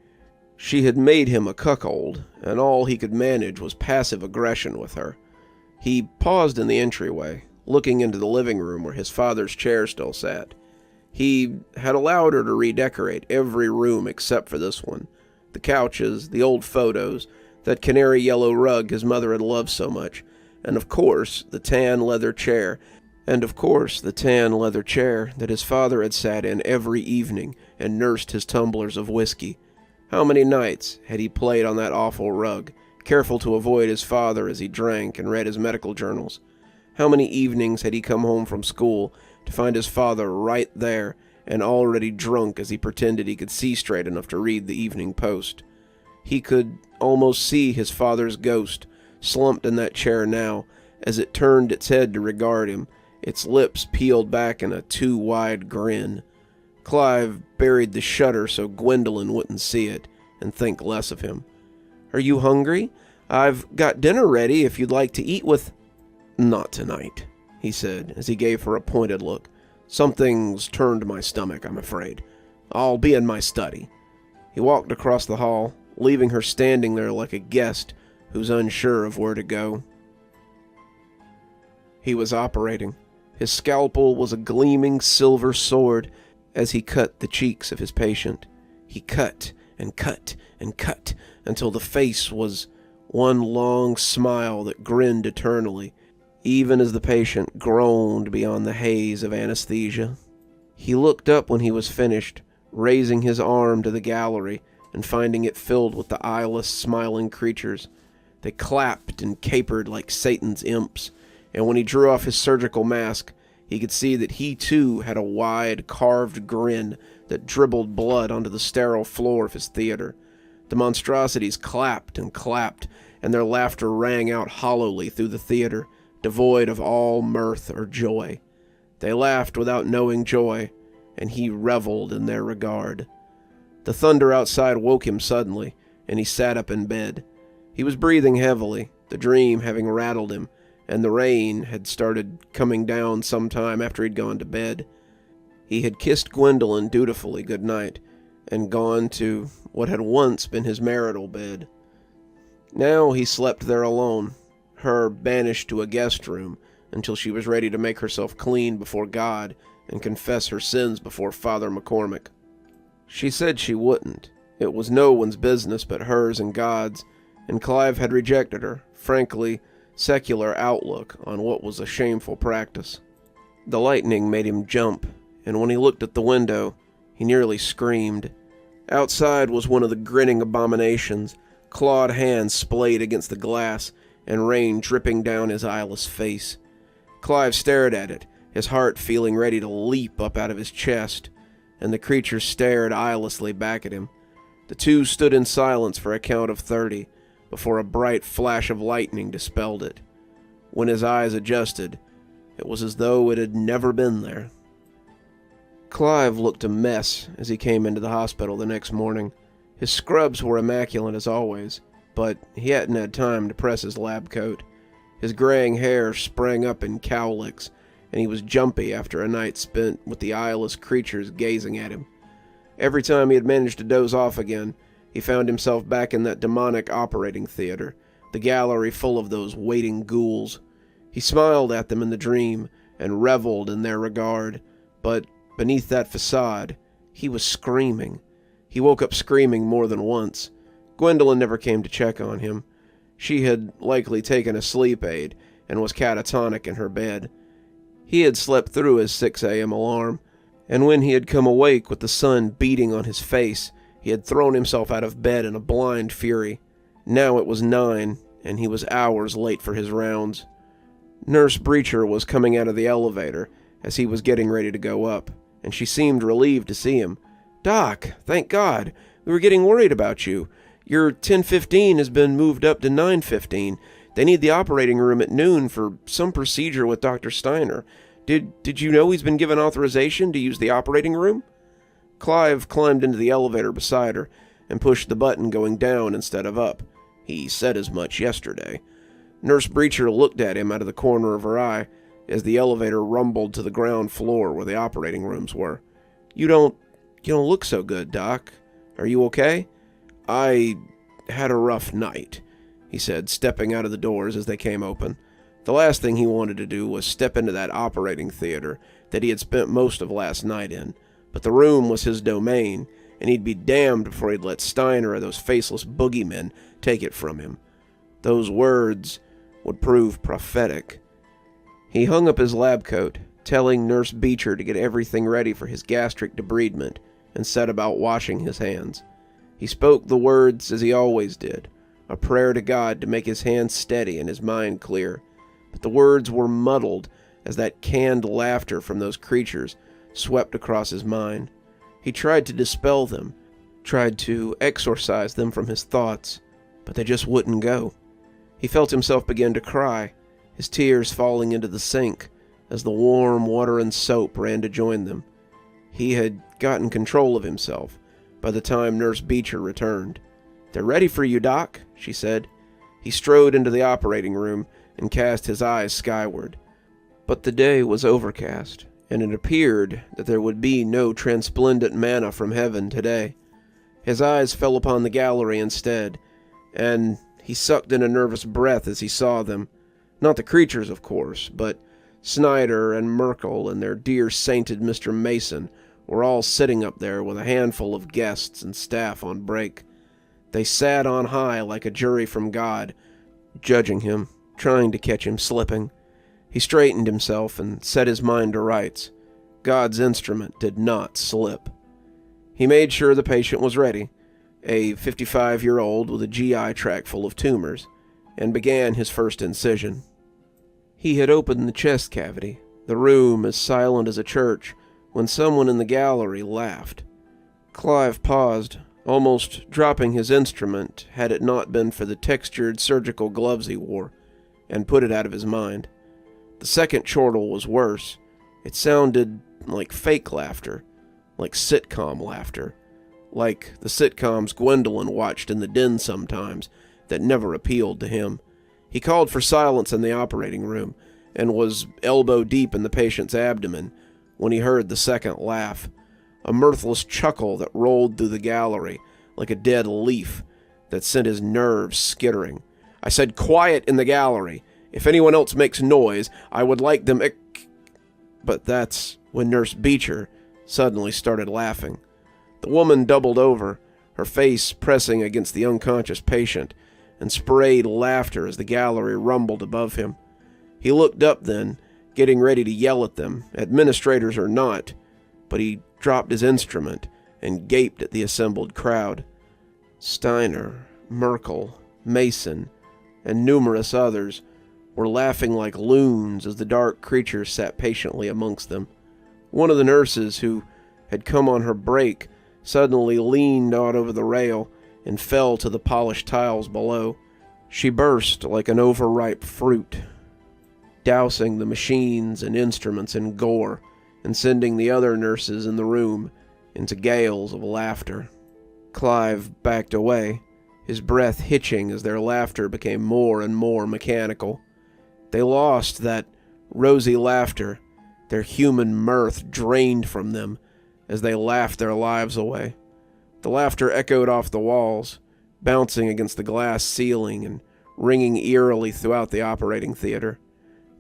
She had made him a cuckold, and all he could manage was passive aggression with her. He paused in the entryway, looking into the living room where his father's chair still sat. He had allowed her to redecorate every room except for this one. The couches, the old photos, that canary yellow rug his mother had loved so much, and of course the tan leather chair that his father had sat in every evening and nursed his tumblers of whiskey. How many nights had he played on that awful rug, careful to avoid his father as he drank and read his medical journals? How many evenings had he come home from school to find his father right there and already drunk as he pretended he could see straight enough to read the Evening Post? He could almost see his father's ghost slumped in that chair now as it turned its head to regard him, its lips peeled back in a too-wide grin. Clive buried the shutter so Gwendolyn wouldn't see it and think less of him. "Are you hungry? I've got dinner ready if you'd like to eat with—" "Not tonight," he said as he gave her a pointed look. "Something's turned my stomach, I'm afraid. I'll be in my study." He walked across the hall, leaving her standing there like a guest who's unsure of where to go. He was operating. His scalpel was a gleaming silver sword as he cut the cheeks of his patient. He cut and cut and cut until the face was one long smile that grinned eternally, even as the patient groaned beyond the haze of anesthesia. He looked up when he was finished, raising his arm to the gallery and finding it filled with the eyeless, smiling creatures. They clapped and capered like Satan's imps, and when he drew off his surgical mask, he could see that he too had a wide, carved grin that dribbled blood onto the sterile floor of his theater. The monstrosities clapped, and their laughter rang out hollowly through the theater, devoid of all mirth or joy. They laughed without knowing joy, and he reveled in their regard. The thunder outside woke him suddenly, and he sat up in bed. He was breathing heavily, the dream having rattled him, and the rain had started coming down some time after he'd gone to bed. He had kissed Gwendolyn dutifully good night, and gone to what had once been his marital bed. Now he slept there alone, her banished to a guest room until she was ready to make herself clean before God and confess her sins before Father McCormick. She said she wouldn't. It was no one's business but hers and God's, and Clive had rejected her, frankly, secular outlook on what was a shameful practice. The lightning made him jump, and when he looked at the window, he nearly screamed. Outside was one of the grinning abominations, clawed hands splayed against the glass, and rain dripping down his eyeless face. Clive stared at it, his heart feeling ready to leap up out of his chest, and the creature stared eyelessly back at him. The two stood in silence for a count of 30, before a bright flash of lightning dispelled it. When his eyes adjusted, it was as though it had never been there. Clive looked a mess as he came into the hospital the next morning. His scrubs were immaculate as always, but he hadn't had time to press his lab coat. His graying hair sprang up in cowlicks, and he was jumpy after a night spent with the eyeless creatures gazing at him. Every time he had managed to doze off again, he found himself back in that demonic operating theater, the gallery full of those waiting ghouls. He smiled at them in the dream and reveled in their regard, but beneath that facade, he was screaming. He woke up screaming more than once. Gwendolyn never came to check on him. She had likely taken a sleep aid and was catatonic in her bed. He had slept through his 6 a.m. alarm, and when he had come awake with the sun beating on his face, he had thrown himself out of bed in a blind fury. Now it was 9, and he was hours late for his rounds. Nurse Breacher was coming out of the elevator as he was getting ready to go up, and she seemed relieved to see him. "Doc, thank God. We were getting worried about you. Your 10:15 has been moved up to 9:15. They need the operating room at noon for some procedure with Dr. Steiner. Did you know he's been given authorization to use the operating room?" Clive climbed into the elevator beside her and pushed the button going down instead of up. He said as much yesterday. Nurse Breacher looked at him out of the corner of her eye as the elevator rumbled to the ground floor where the operating rooms were. You don't look so good, Doc. Are you okay?" "I had a rough night," he said, stepping out of the doors as they came open. The last thing he wanted to do was step into that operating theater that he had spent most of last night in, but the room was his domain, and he'd be damned before he'd let Steiner or those faceless boogeymen take it from him. Those words would prove prophetic. He hung up his lab coat, telling Nurse Beecher to get everything ready for his gastric debridement, and set about washing his hands. He spoke the words as he always did, a prayer to God to make his hands steady and his mind clear, but the words were muddled as that canned laughter from those creatures swept across his mind. He tried to dispel them, tried to exorcise them from his thoughts, but they just wouldn't go. He felt himself begin to cry, his tears falling into the sink as the warm water and soap ran to join them. He had gotten control of himself by the time Nurse Beecher returned. "They're ready for you, Doc," she said. He strode into the operating room and cast his eyes skyward. But the day was overcast, and it appeared that there would be no transplendent manna from heaven today. His eyes fell upon the gallery instead, and he sucked in a nervous breath as he saw them. Not the creatures, of course, but Snyder and Merkel and their dear sainted Mr. Mason were all sitting up there with a handful of guests and staff on break. They sat on high like a jury from God, judging him, trying to catch him slipping. He straightened himself and set his mind to rights. God's instrument did not slip. He made sure the patient was ready, a 55-year-old with a GI tract full of tumors, and began his first incision. He had opened the chest cavity, the room as silent as a church, when someone in the gallery laughed. Clive paused, almost dropping his instrument had it not been for the textured surgical gloves he wore, and put it out of his mind. The second chortle was worse. It sounded like fake laughter, like sitcom laughter, like the sitcoms Gwendolyn watched in the den sometimes that never appealed to him. He called for silence in the operating room and was elbow deep in the patient's abdomen when he heard the second laugh, a mirthless chuckle that rolled through the gallery like a dead leaf that sent his nerves skittering. "I said quiet in the gallery. If anyone else makes noise, I would like them..." But that's when Nurse Beecher suddenly started laughing. The woman doubled over, her face pressing against the unconscious patient, and sprayed laughter as the gallery rumbled above him. He looked up then, getting ready to yell at them, administrators or not, but he dropped his instrument and gaped at the assembled crowd. Steiner, Merkel, Mason, and numerous others were laughing like loons as the dark creatures sat patiently amongst them. One of the nurses, who had come on her break, suddenly leaned out over the rail and fell to the polished tiles below. She burst like an overripe fruit, dousing the machines and instruments in gore and sending the other nurses in the room into gales of laughter. Clive backed away, his breath hitching as their laughter became more and more mechanical. They lost that rosy laughter, their human mirth drained from them as they laughed their lives away. The laughter echoed off the walls, bouncing against the glass ceiling and ringing eerily throughout the operating theater.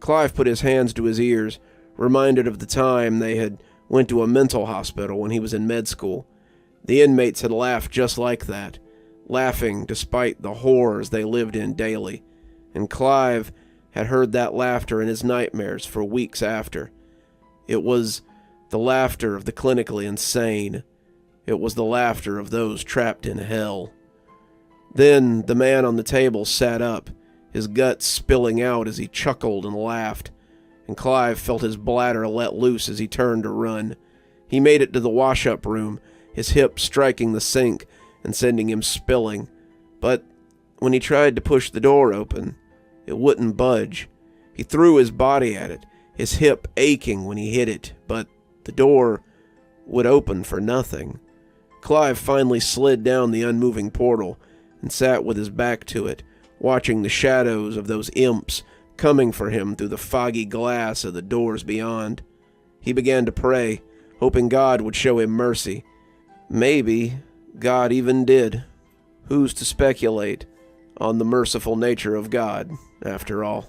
Clive put his hands to his ears, reminded of the time they had went to a mental hospital when he was in med school. The inmates had laughed just like that, laughing despite the horrors they lived in daily, and Clive had heard that laughter in his nightmares for weeks after. It was the laughter of the clinically insane. It was the laughter of those trapped in hell. Then the man on the table sat up, his guts spilling out as he chuckled and laughed, and Clive felt his bladder let loose as he turned to run. He made it to the wash-up room, his hip striking the sink and sending him spilling. But when he tried to push the door open, it wouldn't budge. He threw his body at it, his hip aching when he hit it, but the door would open for nothing. Clive finally slid down the unmoving portal and sat with his back to it, watching the shadows of those imps coming for him through the foggy glass of the doors beyond. He began to pray, hoping God would show him mercy. Maybe God even did. Who's to speculate on the merciful nature of God, after all?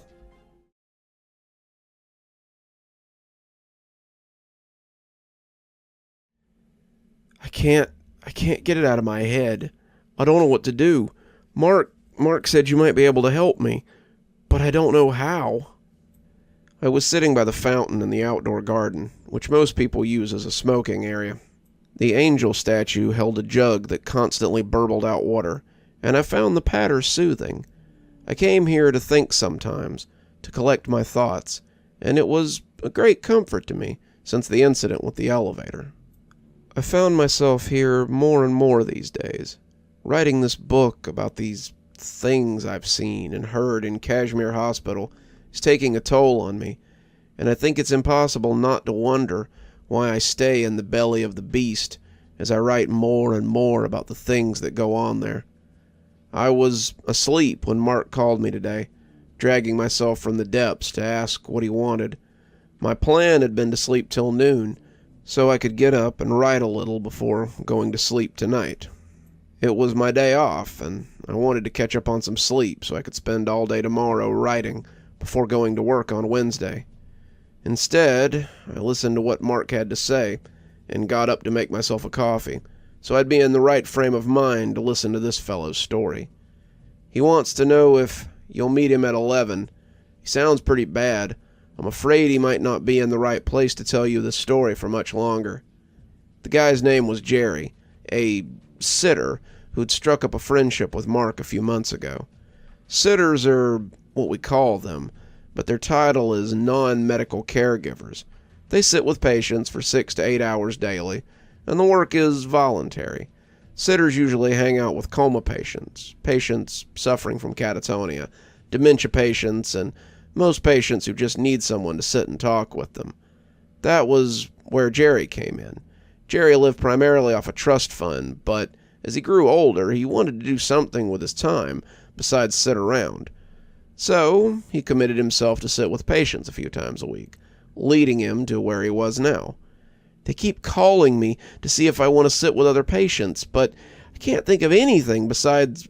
I can't get it out of my head. I don't know what to do. Mark said you might be able to help me, but I don't know how. I was sitting by the fountain in the outdoor garden, which most people use as a smoking area. The angel statue held a jug that constantly burbled out water, and I found the patter soothing. I came here to think sometimes, to collect my thoughts, and it was a great comfort to me since the incident with the elevator. I found myself here more and more these days, writing this book about these things I've seen and heard in Kashmir Hospital is taking a toll on me, and I think it's impossible not to wonder why I stay in the belly of the beast as I write more and more about the things that go on there. I was asleep when Mark called me today, dragging myself from the depths to ask what he wanted. My plan had been to sleep till noon, so I could get up and write a little before going to sleep tonight. It was my day off, and I wanted to catch up on some sleep so I could spend all day tomorrow writing before going to work on Wednesday. Instead, I listened to what Mark had to say and got up to make myself a coffee, so I'd be in the right frame of mind to listen to this fellow's story. He wants to know if you'll meet him at 11. He sounds pretty bad. I'm afraid he might not be in the right place to tell you this story for much longer. The guy's name was Jerry, a sitter who'd struck up a friendship with Mark a few months ago. Sitters are what we call them, but their title is non-medical caregivers. They sit with patients for 6 to 8 hours daily, and the work is voluntary. Sitters usually hang out with coma patients, patients suffering from catatonia, dementia patients, and most patients who just need someone to sit and talk with them. That was where Jerry came in. Jerry lived primarily off a trust fund, but as he grew older, he wanted to do something with his time besides sit around. So he committed himself to sit with patients a few times a week, leading him to where he was now. They keep calling me to see if I want to sit with other patients, but I can't think of anything besides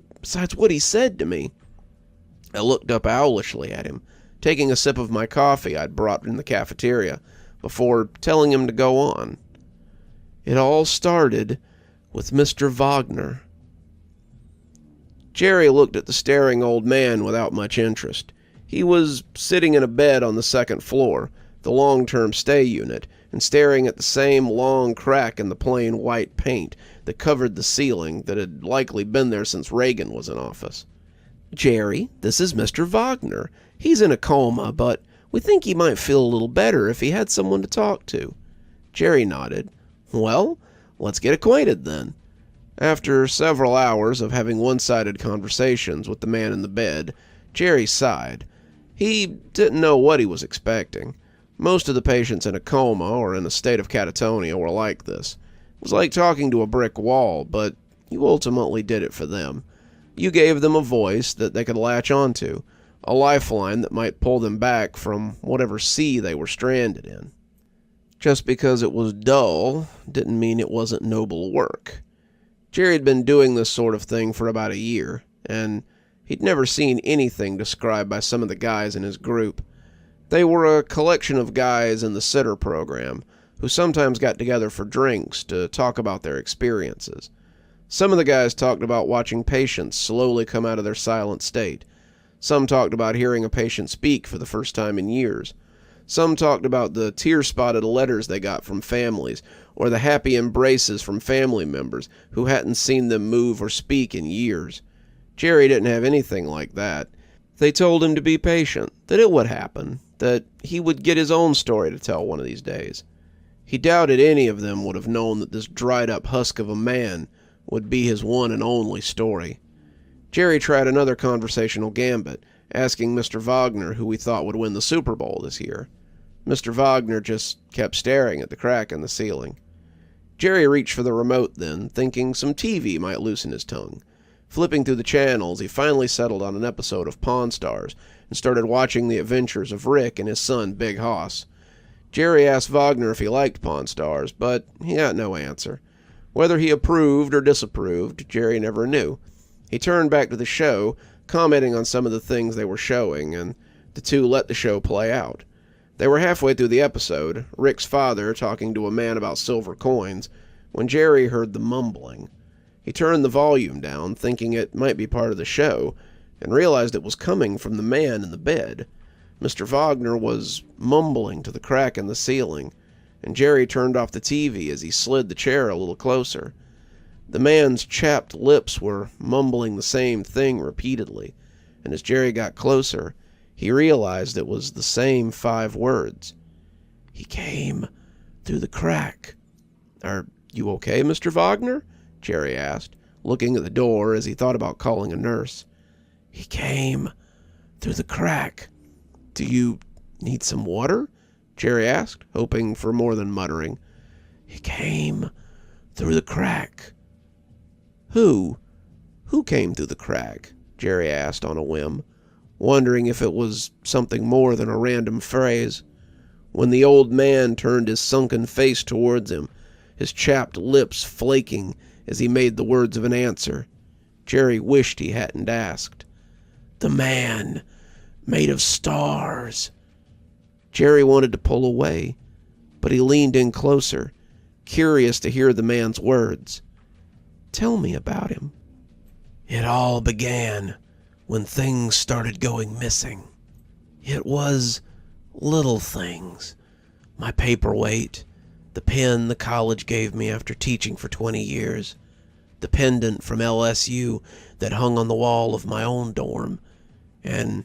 what he said to me. I looked up owlishly at him, taking a sip of my coffee I'd brought in the cafeteria, before telling him to go on. It all started with Mr. Wagner. Jerry looked at the staring old man without much interest. He was sitting in a bed on the second floor, the long-term stay unit, and staring at the same long crack in the plain white paint that covered the ceiling that had likely been there since Reagan was in office. "Jerry, this is Mr. Wagner. He's in a coma, but we think he might feel a little better if he had someone to talk to." Jerry nodded. "Well, let's get acquainted then." After several hours of having one-sided conversations with the man in the bed, Jerry sighed. He didn't know what he was expecting. Most of the patients in a coma or in a state of catatonia were like this. It was like talking to a brick wall, but you ultimately did it for them. You gave them a voice that they could latch onto, a lifeline that might pull them back from whatever sea they were stranded in. Just because it was dull didn't mean it wasn't noble work. Jerry had been doing this sort of thing for about a year, and he'd never seen anything described by some of the guys in his group. They were a collection of guys in the sitter program who sometimes got together for drinks to talk about their experiences. Some of the guys talked about watching patients slowly come out of their silent state. Some talked about hearing a patient speak for the first time in years. Some talked about the tear-spotted letters they got from families, or the happy embraces from family members who hadn't seen them move or speak in years. Jerry didn't have anything like that. They told him to be patient, that it would happen, that he would get his own story to tell one of these days. He doubted any of them would have known that this dried-up husk of a man would be his one and only story. Jerry tried another conversational gambit, asking Mr. Wagner who he thought would win the Super Bowl this year. Mr. Wagner just kept staring at the crack in the ceiling. Jerry reached for the remote then, thinking some TV might loosen his tongue. Flipping through the channels, he finally settled on an episode of Pawn Stars and started watching the adventures of Rick and his son Big Hoss. Jerry asked Wagner if he liked Pawn Stars, but he got no answer. Whether he approved or disapproved, Jerry never knew. He turned back to the show, commenting on some of the things they were showing, and the two let the show play out. They were halfway through the episode, Rick's father talking to a man about silver coins, when Jerry heard the mumbling. He turned the volume down, thinking it might be part of the show, and realized it was coming from the man in the bed. Mr. Wagner was mumbling to the crack in the ceiling, and Jerry turned off the TV as he slid the chair a little closer. The man's chapped lips were mumbling the same thing repeatedly, and as Jerry got closer, he realized it was the same 5 words. "He came through the crack." "Are you okay, Mr. Wagner?" Jerry asked, looking at the door as he thought about calling a nurse. "He came through the crack." "Do you need some water?" Jerry asked, hoping for more than muttering. "He came through the crack." Who came through the crack?" Jerry asked on a whim, wondering if it was something more than a random phrase. When the old man turned his sunken face towards him, his chapped lips flaking as he made the words of an answer, Jerry wished he hadn't asked. "The man made of stars." Jerry wanted to pull away, but he leaned in closer, curious to hear the man's words. "Tell me about him." "It all began when things started going missing. It was little things. My paperweight, the pen the college gave me after teaching for 20 years, the pendant from LSU that hung on the wall of my own dorm, and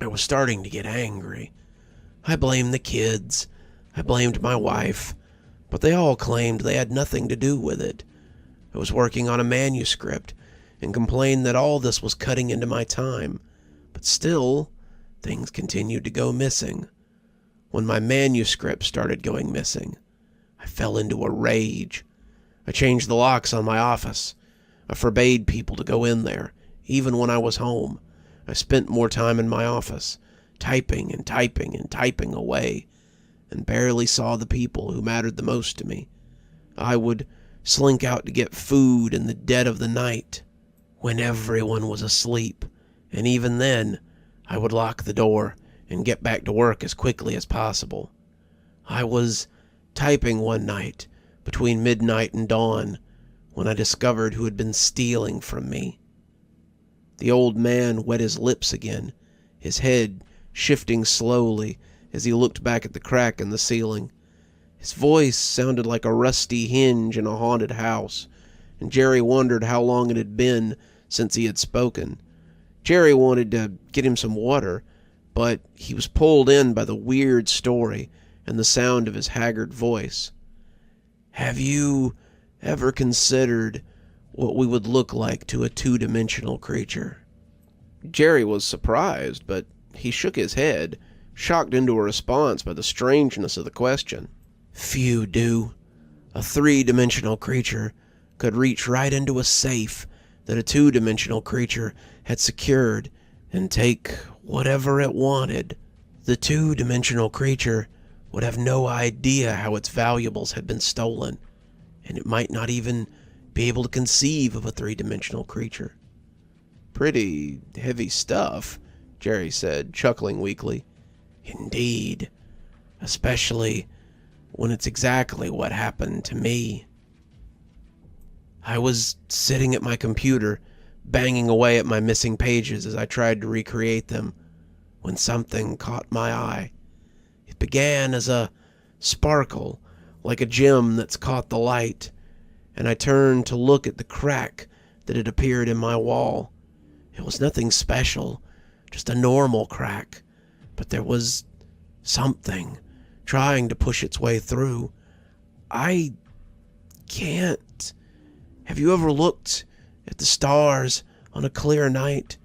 I was starting to get angry. I blamed the kids, I blamed my wife, but they all claimed they had nothing to do with it. I was working on a manuscript and complained that all this was cutting into my time, but still, things continued to go missing. When my manuscript started going missing, I fell into a rage. I changed the locks on my office. I forbade people to go in there, even when I was home. I spent more time in my office, typing and typing and typing away, and barely saw the people who mattered the most to me. I would slink out to get food in the dead of the night, when everyone was asleep, and even then, I would lock the door and get back to work as quickly as possible. I was typing one night, between midnight and dawn, when I discovered who had been stealing from me." The old man wet his lips again, his head shifting slowly as he looked back at the crack in the ceiling. His voice sounded like a rusty hinge in a haunted house, and Jerry wondered how long it had been since he had spoken. Jerry wanted to get him some water, but he was pulled in by the weird story and the sound of his haggard voice. "Have you ever considered what we would look like to a 2-dimensional creature?" Jerry was surprised, but he shook his head, shocked into a response by the strangeness of the question. "Few do. A 3-dimensional creature could reach right into a safe that a 2-dimensional creature had secured and take whatever it wanted. The 2-dimensional creature would have no idea how its valuables had been stolen, and it might not even be able to conceive of a 3-dimensional creature." "Pretty heavy stuff," Jerry said, chuckling weakly. "Indeed, especially when it's exactly what happened to me." I was sitting at my computer, banging away at my missing pages as I tried to recreate them, when something caught my eye. It began as a sparkle, like a gem that's caught the light, and I turned to look at the crack that had appeared in my wall. It was nothing special, just a normal crack, but there was something trying to push its way through. I can't. Have you ever looked at the stars on a clear night?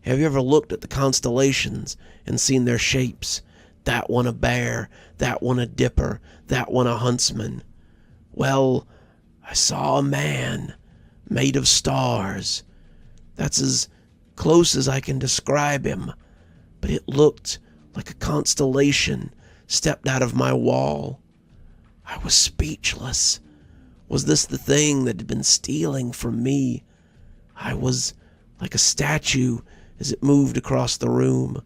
Have you ever looked at the constellations and seen their shapes? That one a bear, that one a dipper, that one a huntsman. Well, I saw a man made of stars. That's as close as I can describe him, but it looked like a constellation stepped out of my wall. I was speechless. Was this the thing that had been stealing from me? I was like a statue as it moved across the room.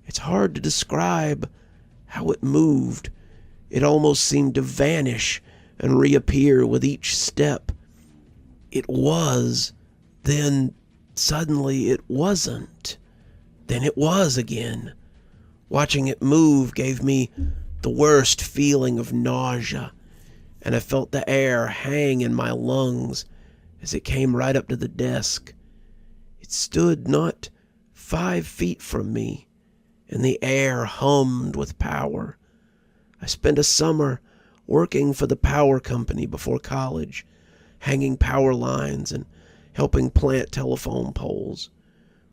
It's hard to describe how it moved. It almost seemed to vanish and reappear with each step. It was, then suddenly it wasn't. Then it was again. Watching it move gave me the worst feeling of nausea, and I felt the air hang in my lungs as it came right up to the desk. It stood not 5 feet from me, and the air hummed with power. I spent a summer working for the power company before college, hanging power lines and helping plant telephone poles.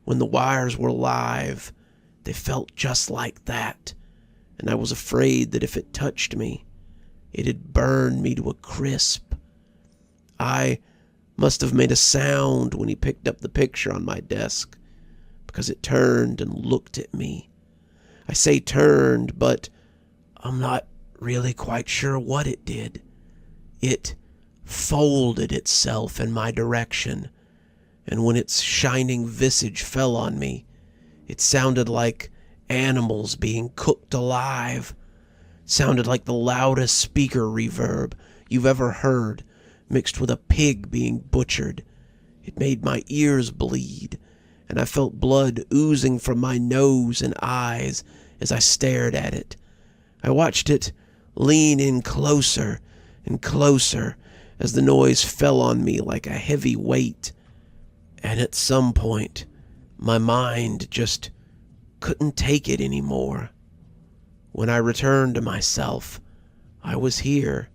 When the wires were live, they felt just like that, and I was afraid that if it touched me, it'd burn me to a crisp. I must have made a sound when he picked up the picture on my desk, because it turned and looked at me. I say turned, but I'm not really quite sure what it did. It folded itself in my direction, and when its shining visage fell on me, it sounded like animals being cooked alive. It sounded like the loudest speaker reverb you've ever heard, mixed with a pig being butchered. It made my ears bleed, and I felt blood oozing from my nose and eyes as I stared at it. I watched it lean in closer and closer as the noise fell on me like a heavy weight. And at some point, my mind just couldn't take it anymore. When I returned to myself, I was here,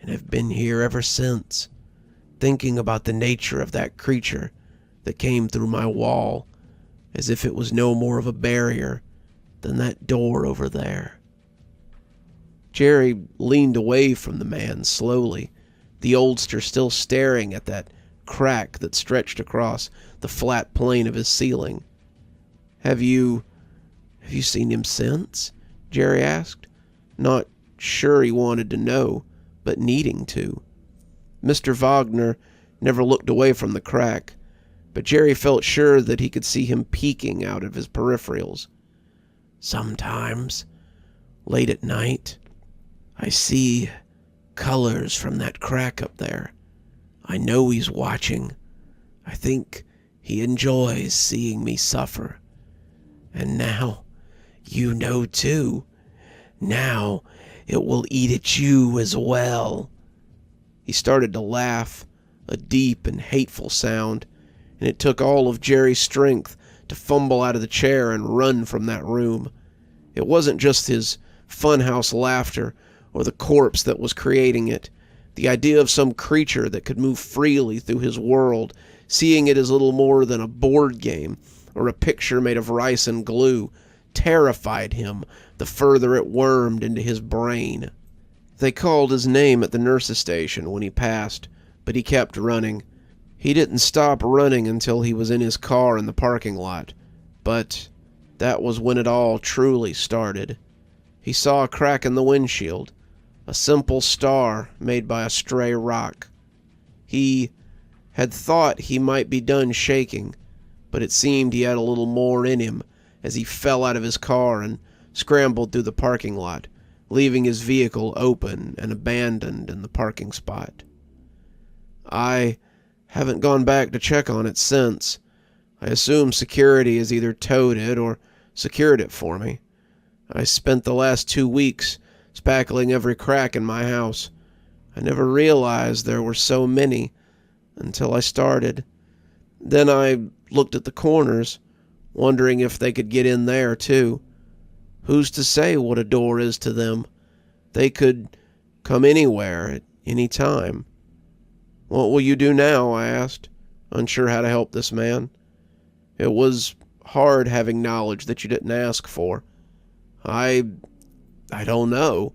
and have been here ever since, thinking about the nature of that creature that came through my wall, as if it was no more of a barrier than that door over there. Jerry leaned away from the man slowly, the oldster still staring at that crack that stretched across the flat plane of his ceiling. Have you seen him since? Jerry asked, not sure he wanted to know, but needing to. Mr. Wagner never looked away from the crack, but Jerry felt sure that he could see him peeking out of his peripherals. Sometimes, late at night, I see colors from that crack up there. I know he's watching. I think he enjoys seeing me suffer. And now, you know too. Now, it will eat at you as well. He started to laugh, a deep and hateful sound, and it took all of Jerry's strength to fumble out of the chair and run from that room. It wasn't just his funhouse laughter or the corpse that was creating it. The idea of some creature that could move freely through his world, seeing it as little more than a board game or a picture made of rice and glue, terrified him the further it wormed into his brain. They called his name at the nurse's station when he passed, but he kept running. He didn't stop running until he was in his car in the parking lot, but that was when it all truly started. He saw a crack in the windshield, a simple star made by a stray rock. He had thought he might be done shaking, but it seemed he had a little more in him as he fell out of his car and scrambled through the parking lot, leaving his vehicle open and abandoned in the parking spot. I haven't gone back to check on it since. I assume security has either towed it or secured it for me. I spent the last 2 weeks spackling every crack in my house. I never realized there were so many until I started. Then I looked at the corners, wondering if they could get in there, too. Who's to say what a door is to them? They could come anywhere at any time. "What will you do now?" I asked, unsure how to help this man. It was hard having knowledge that you didn't ask for. I don't know,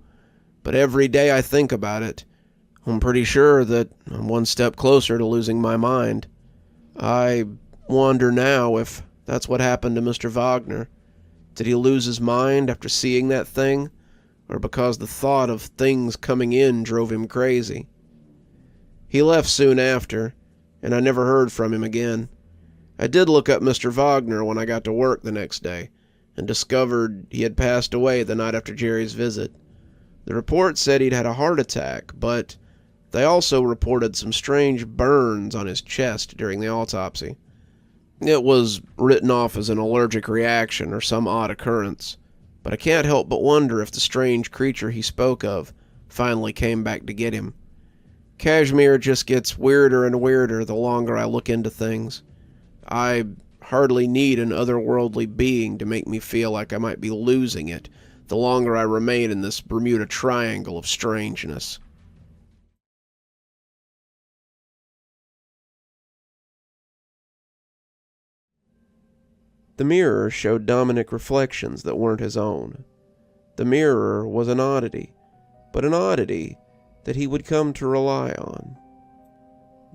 but every day I think about it, I'm pretty sure that I'm one step closer to losing my mind. I wonder now if that's what happened to Mr. Wagner. Did he lose his mind after seeing that thing, or because the thought of things coming in drove him crazy? He left soon after, and I never heard from him again. I did look up Mr. Wagner when I got to work the next day, and discovered he had passed away the night after Jerry's visit. The report said he'd had a heart attack, but they also reported some strange burns on his chest during the autopsy. It was written off as an allergic reaction or some odd occurrence, but I can't help but wonder if the strange creature he spoke of finally came back to get him. Kashmir just gets weirder and weirder the longer I look into things. I hardly need an otherworldly being to make me feel like I might be losing it the longer I remain in this Bermuda Triangle of strangeness. The mirror showed Dominic reflections that weren't his own. The mirror was an oddity, but an oddity that he would come to rely on.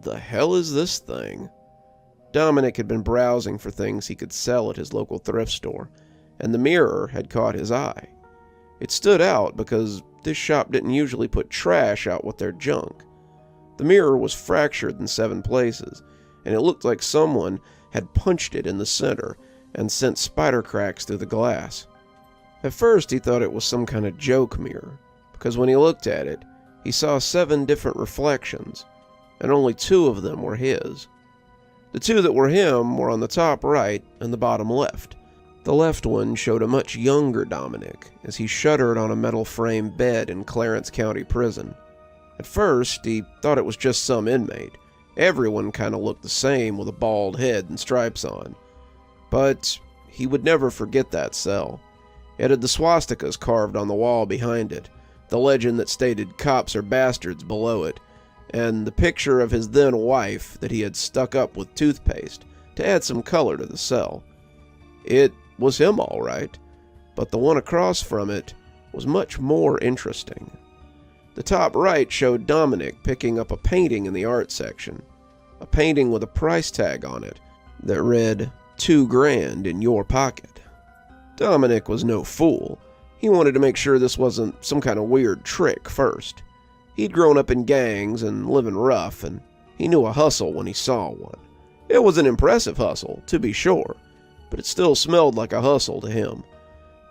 The hell is this thing? Dominic had been browsing for things he could sell at his local thrift store, and the mirror had caught his eye. It stood out because this shop didn't usually put trash out with their junk. The mirror was fractured in 7 places, and it looked like someone had punched it in the center and sent spider cracks through the glass. At first he thought it was some kind of joke mirror, because when he looked at it, he saw 7 different reflections, and only 2 of them were his. The 2 that were him were on the top right and the bottom left. The left one showed a much younger Dominic as he shuddered on a metal frame bed in Clarence County Prison. At first, he thought it was just some inmate. Everyone kind of looked the same with a bald head and stripes on. But he would never forget that cell. It had the swastikas carved on the wall behind it, the legend that stated "cops are bastards" below it, and the picture of his then wife that he had stuck up with toothpaste to add some color to the cell. It was him all right, but the one across from it was much more interesting. The top right showed Dominic picking up a painting in the art section, a painting with a price tag on it that read $2,000 in your pocket. Dominic was no fool. He wanted to make sure this wasn't some kind of weird trick first. He'd grown up in gangs and living rough, and he knew a hustle when he saw one. It was an impressive hustle, to be sure, but it still smelled like a hustle to him.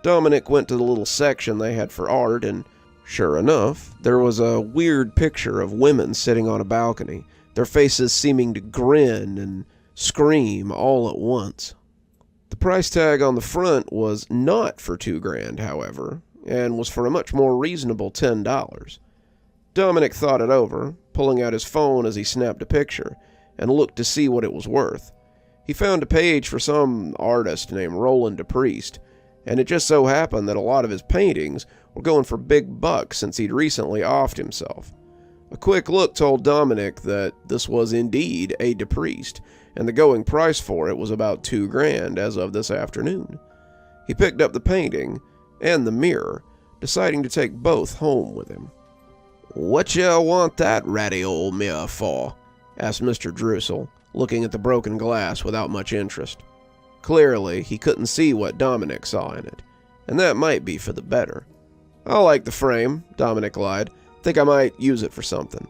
Dominic went to the little section they had for art, and sure enough, there was a weird picture of women sitting on a balcony, their faces seeming to grin and scream all at once. The price tag on the front was not for $2,000, however, and was for a much more reasonable $10. Dominic thought it over, pulling out his phone as he snapped a picture, and looked to see what it was worth. He found a page for some artist named Roland DePriest, and it just so happened that a lot of his paintings were going for big bucks since he'd recently offed himself. A quick look told Dominic that this was indeed a DePriest, and the going price for it was about $2,000 as of this afternoon. He picked up the painting and the mirror, deciding to take both home with him. "What you want that ratty old mirror for?" asked Mr. Drussel, looking at the broken glass without much interest. Clearly, he couldn't see what Dominic saw in it, and that might be for the better. "I like the frame," Dominic lied. "Think I might use it for something."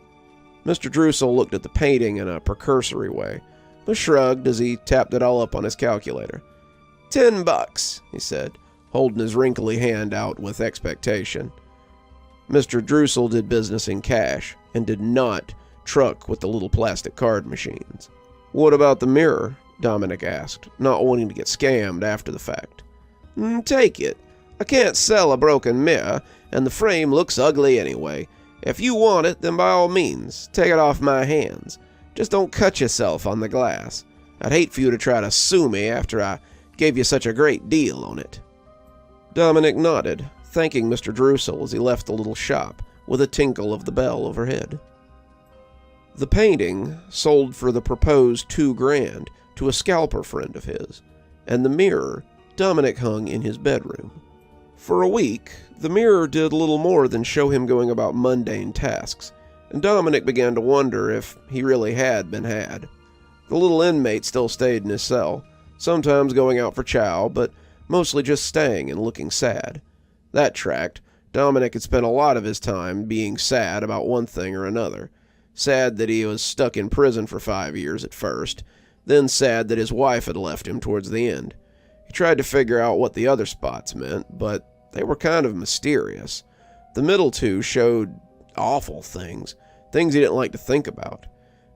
Mr. Drussel looked at the painting in a precursory way, but shrugged as he tapped it all up on his calculator. $10, he said, holding his wrinkly hand out with expectation. Mr. Drussel did business in cash, and did not truck with the little plastic card machines. "What about the mirror?" Dominic asked, not wanting to get scammed after the fact. Take it. I can't sell a broken mirror, and the frame looks ugly anyway. If you want it, then by all means, take it off my hands. Just don't cut yourself on the glass. I'd hate for you to try to sue me after I gave you such a great deal on it." Dominic nodded, thanking Mr. Drusel as he left the little shop, with a tinkle of the bell overhead. The painting sold for the proposed $2,000 to a scalper friend of his, and the mirror Dominic hung in his bedroom. For a week, the mirror did little more than show him going about mundane tasks, and Dominic began to wonder if he really had been had. The little inmate still stayed in his cell, sometimes going out for chow, but mostly just staying and looking sad. That tracked, Dominic had spent a lot of his time being sad about one thing or another. Sad that he was stuck in prison for 5 years at first, then sad that his wife had left him towards the end. He tried to figure out what the other spots meant, but they were kind of mysterious. The middle two showed awful things he didn't like to think about.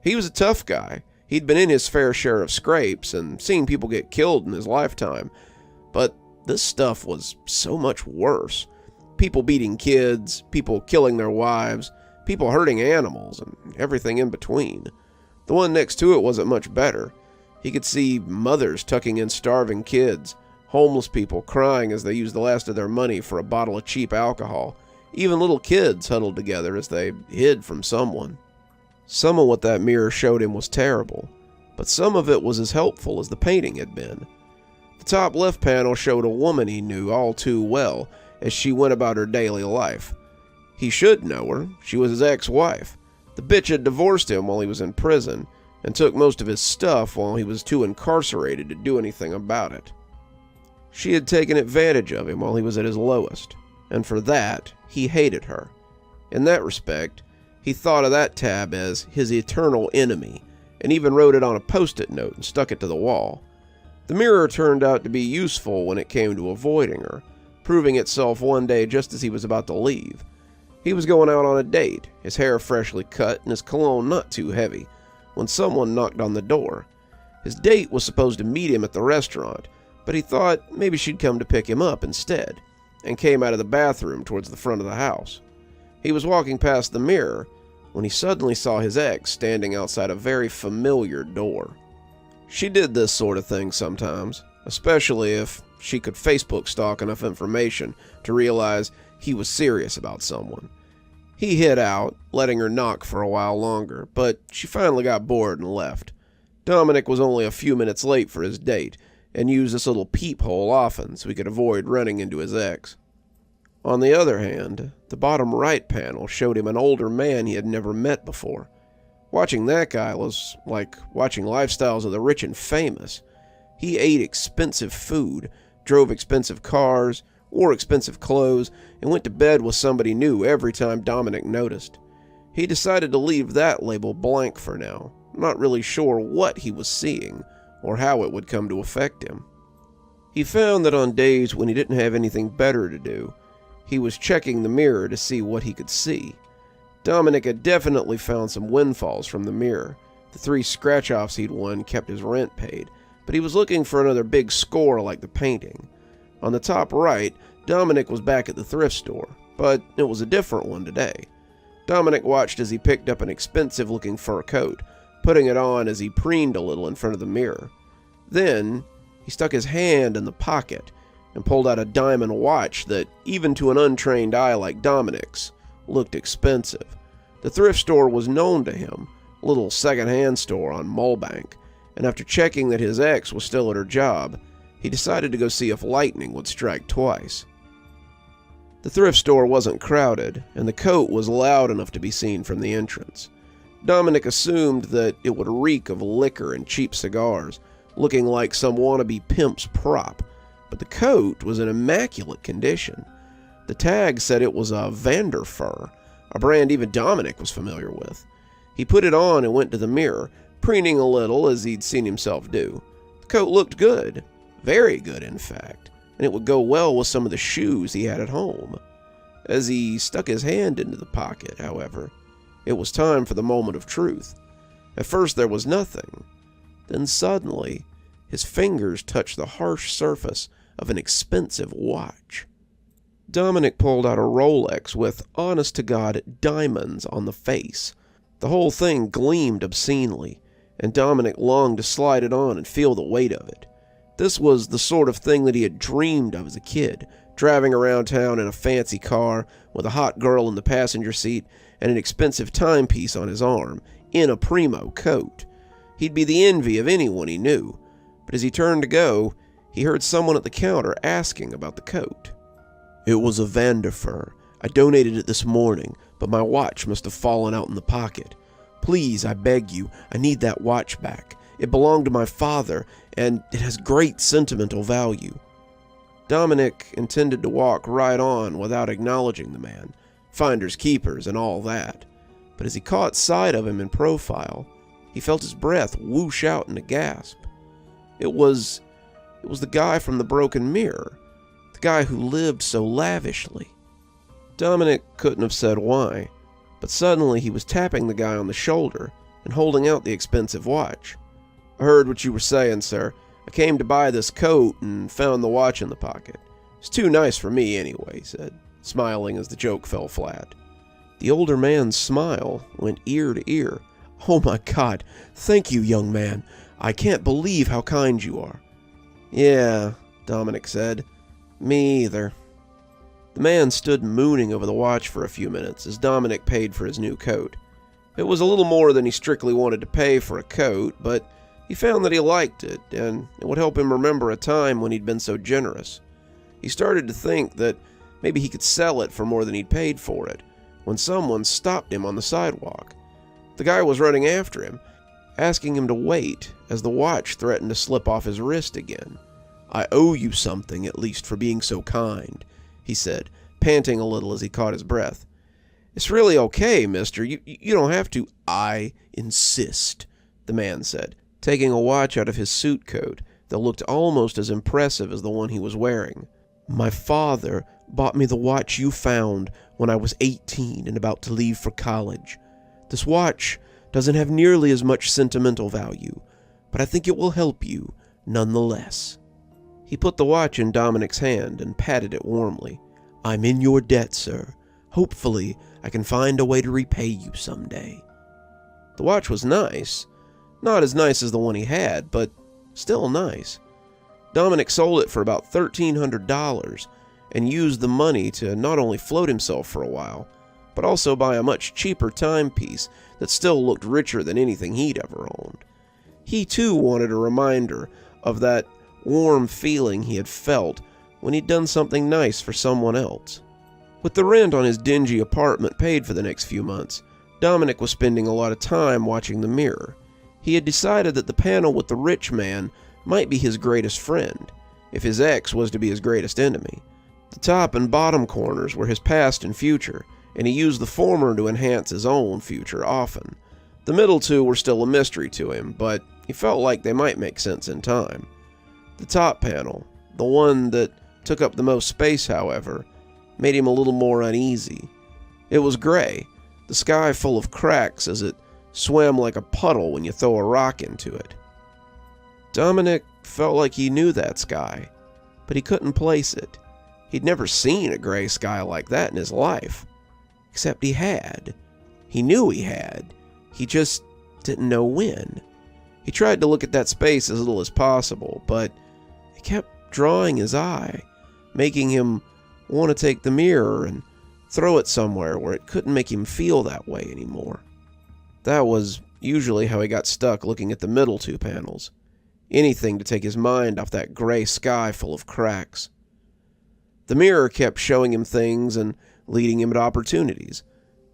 He was a tough guy. He'd been in his fair share of scrapes and seen people get killed in his lifetime, but this stuff was so much worse. People beating kids, people killing their wives, people hurting animals, and everything in between. The one next to it wasn't much better. He could see mothers tucking in starving kids, homeless people crying as they used the last of their money for a bottle of cheap alcohol, even little kids huddled together as they hid from someone. Some of what that mirror showed him was terrible, but some of it was as helpful as the painting had been. The top left panel showed a woman he knew all too well as she went about her daily life. He should know her. She was his ex-wife. The bitch had divorced him while he was in prison and took most of his stuff while he was too incarcerated to do anything about it. She had taken advantage of him while he was at his lowest, and for that, he hated her. In that respect, he thought of that tab as his eternal enemy, and even wrote it on a post-it note and stuck it to the wall. The mirror turned out to be useful when it came to avoiding her, proving itself one day just as he was about to leave. He was going out on a date, his hair freshly cut and his cologne not too heavy, when someone knocked on the door. His date was supposed to meet him at the restaurant, but he thought maybe she'd come to pick him up instead, and came out of the bathroom towards the front of the house. He was walking past the mirror when he suddenly saw his ex standing outside a very familiar door. She did this sort of thing sometimes, especially if she could Facebook stalk enough information to realize he was serious about someone. He hid out, letting her knock for a while longer, but she finally got bored and left. Dominic was only a few minutes late for his date, and used this little peephole often so he could avoid running into his ex. On the other hand, the bottom right panel showed him an older man he had never met before. Watching that guy was like watching lifestyles of the rich and famous. He ate expensive food, drove expensive cars, wore expensive clothes, and went to bed with somebody new every time Dominic noticed. He decided to leave that label blank for now, not really sure what he was seeing or how it would come to affect him. He found that on days when he didn't have anything better to do, he was checking the mirror to see what he could see. Dominic had definitely found some windfalls from the mirror. The 3 scratch-offs he'd won kept his rent paid, but he was looking for another big score like the painting. On the top right, Dominic was back at the thrift store, but it was a different one today. Dominic watched as he picked up an expensive-looking fur coat, putting it on as he preened a little in front of the mirror. Then, he stuck his hand in the pocket and pulled out a diamond watch that, even to an untrained eye like Dominic's, looked expensive. The thrift store was known to him, a little second-hand store on Mulbank, and after checking that his ex was still at her job, he decided to go see if lightning would strike twice. The thrift store wasn't crowded, and the coat was loud enough to be seen from the entrance. Dominic assumed that it would reek of liquor and cheap cigars, looking like some wannabe pimp's prop, but the coat was in immaculate condition. The tag said it was a Vanderfur, a brand even Dominic was familiar with. He put it on and went to the mirror, preening a little as he'd seen himself do. The coat looked good, very good in fact, and it would go well with some of the shoes he had at home. As he stuck his hand into the pocket, however, it was time for the moment of truth. At first there was nothing. Then suddenly, his fingers touched the harsh surface of an expensive watch. Dominic pulled out a Rolex with, honest-to-God, diamonds on the face. The whole thing gleamed obscenely, and Dominic longed to slide it on and feel the weight of it. This was the sort of thing that he had dreamed of as a kid, driving around town in a fancy car with a hot girl in the passenger seat and an expensive timepiece on his arm, in a primo coat. He'd be the envy of anyone he knew, but as he turned to go, he heard someone at the counter asking about the coat. "It was a Vanderfur. I donated it this morning, but my watch must have fallen out in the pocket. Please, I beg you, I need that watch back. It belonged to my father, and it has great sentimental value." Dominic intended to walk right on without acknowledging the man, finders keepers and all that, but as he caught sight of him in profile, he felt his breath whoosh out in a gasp. It was the guy from the broken mirror, the guy who lived so lavishly. Dominic couldn't have said why, but suddenly he was tapping the guy on the shoulder and holding out the expensive watch. "I heard what you were saying, sir. I came to buy this coat and found the watch in the pocket. It's too nice for me anyway," he said, smiling as the joke fell flat. The older man's smile went ear to ear. "Oh my God, thank you, young man. I can't believe how kind you are." "Yeah," Dominic said. "Me either." The man stood mooning over the watch for a few minutes as Dominic paid for his new coat. It was a little more than he strictly wanted to pay for a coat, but he found that he liked it, and it would help him remember a time when he'd been so generous. He started to think that maybe he could sell it for more than he'd paid for it, when someone stopped him on the sidewalk. The guy was running after him, asking him to wait as the watch threatened to slip off his wrist again. "I owe you something, at least, for being so kind," he said, panting a little as he caught his breath. "It's really okay, mister. You don't have to." "I insist," the man said, taking a watch out of his suit coat that looked almost as impressive as the one he was wearing. "My father bought me the watch you found when I was 18 and about to leave for college. This watch doesn't have nearly as much sentimental value, but I think it will help you nonetheless." He put the watch in Dominic's hand and patted it warmly. "I'm in your debt, sir. Hopefully, I can find a way to repay you someday." The watch was nice. Not as nice as the one he had, but still nice. Dominic sold it for about $1,300 and used the money to not only float himself for a while, but also buy a much cheaper timepiece that still looked richer than anything he'd ever owned. He too wanted a reminder of that warm feeling he had felt when he'd done something nice for someone else. With the rent on his dingy apartment paid for the next few months, Dominic was spending a lot of time watching the mirror. He had decided that the panel with the rich man might be his greatest friend, if his ex was to be his greatest enemy. The top and bottom corners were his past and future, and he used the former to enhance his own future often. The middle two were still a mystery to him, but he felt like they might make sense in time. The top panel, the one that took up the most space, however, made him a little more uneasy. It was gray, the sky full of cracks as it swam like a puddle when you throw a rock into it. Dominic felt like he knew that sky, but he couldn't place it. He'd never seen a gray sky like that in his life. Except he had. He knew he had. He just didn't know when. He tried to look at that space as little as possible, but it kept drawing his eye, making him want to take the mirror and throw it somewhere where it couldn't make him feel that way anymore. That was usually how he got stuck looking at the middle two panels. Anything to take his mind off that gray sky full of cracks. The mirror kept showing him things and leading him to opportunities,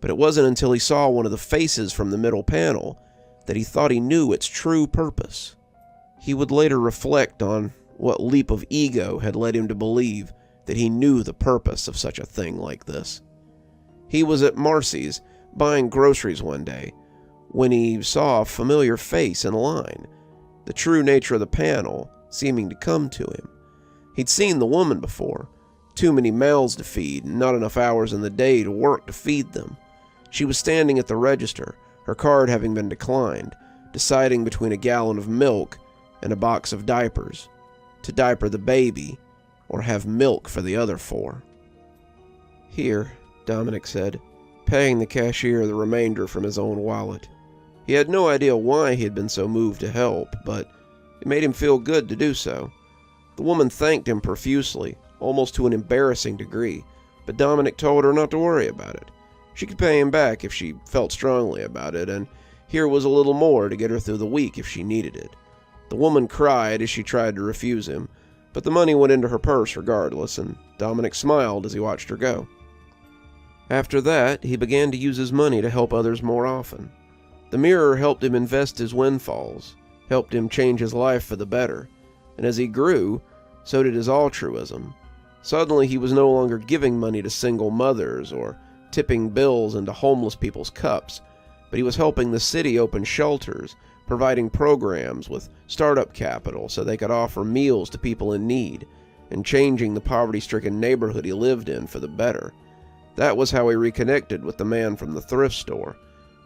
but it wasn't until he saw one of the faces from the middle panel that he thought he knew its true purpose. He would later reflect on what leap of ego had led him to believe that he knew the purpose of such a thing like this. He was at Marcy's buying groceries one day when he saw a familiar face in line, the true nature of the panel seeming to come to him. He'd seen the woman before. Too many mouths to feed and not enough hours in the day to work to feed them. She was standing at the register, her card having been declined, deciding between a gallon of milk and a box of diapers, to diaper the baby or have milk for the other 4. "Here," Dominic said, paying the cashier the remainder from his own wallet. He had no idea why he had been so moved to help, but it made him feel good to do so. The woman thanked him profusely, almost to an embarrassing degree, but Dominic told her not to worry about it. She could pay him back if she felt strongly about it, and here was a little more to get her through the week if she needed it. The woman cried as she tried to refuse him, but the money went into her purse regardless, and Dominic smiled as he watched her go. After that, he began to use his money to help others more often. The mirror helped him invest his windfalls, helped him change his life for the better, and as he grew, so did his altruism. Suddenly he was no longer giving money to single mothers or tipping bills into homeless people's cups, but he was helping the city open shelters, providing programs with startup capital so they could offer meals to people in need, and changing the poverty-stricken neighborhood he lived in for the better. That was how he reconnected with the man from the thrift store,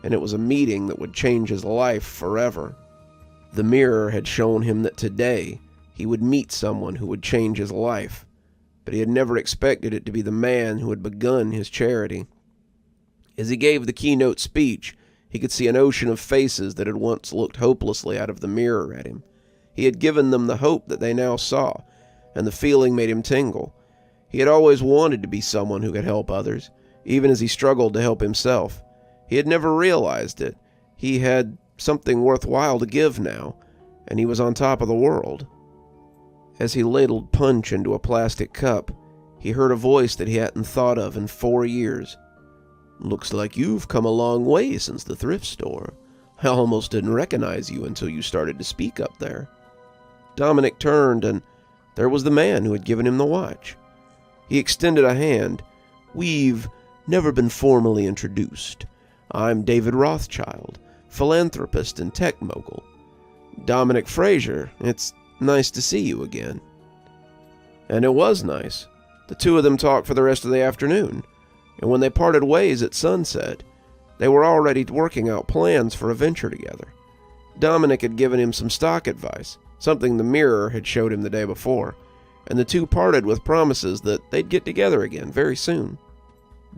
and it was a meeting that would change his life forever. The mirror had shown him that today he would meet someone who would change his life, but he had never expected it to be the man who had begun his charity. As he gave the keynote speech, he could see an ocean of faces that had once looked hopelessly out of the mirror at him. He had given them the hope that they now saw, and the feeling made him tingle. He had always wanted to be someone who could help others, even as he struggled to help himself. He had never realized it. He had something worthwhile to give now, and he was on top of the world. As he ladled punch into a plastic cup, he heard a voice that he hadn't thought of in 4 years. "Looks like you've come a long way since the thrift store. I almost didn't recognize you until you started to speak up there." Dominic turned, and there was the man who had given him the watch. He extended a hand. "We've never been formally introduced. I'm David Rothschild, philanthropist and tech mogul." "Dominic Fraser, it's nice to see you again." And it was nice. The two of them talked for the rest of the afternoon, and when they parted ways at sunset, they were already working out plans for a venture together. Dominic had given him some stock advice, something the mirror had showed him the day before, and the two parted with promises that they'd get together again very soon.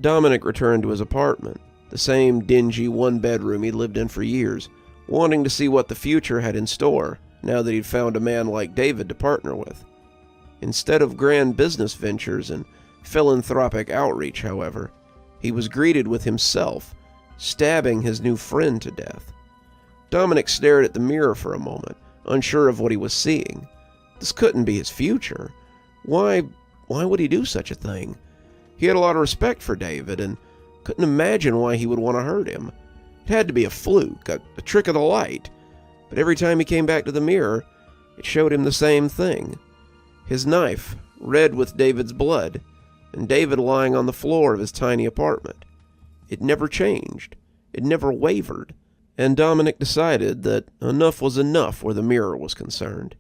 Dominic returned to his apartment, the same dingy one-bedroom he'd lived in for years, wanting to see what the future had in store now that he'd found a man like David to partner with. Instead of grand business ventures and philanthropic outreach, however, he was greeted with himself stabbing his new friend to death. Dominic stared at the mirror for a moment, unsure of what he was seeing. This couldn't be his future. Why would he do such a thing? He had a lot of respect for David and couldn't imagine why he would want to hurt him. It had to be a fluke, a trick of the light. But every time he came back to the mirror, it showed him the same thing. His knife, red with David's blood, and David lying on the floor of his tiny apartment. It never changed. It never wavered. And Dominic decided that enough was enough where the mirror was concerned.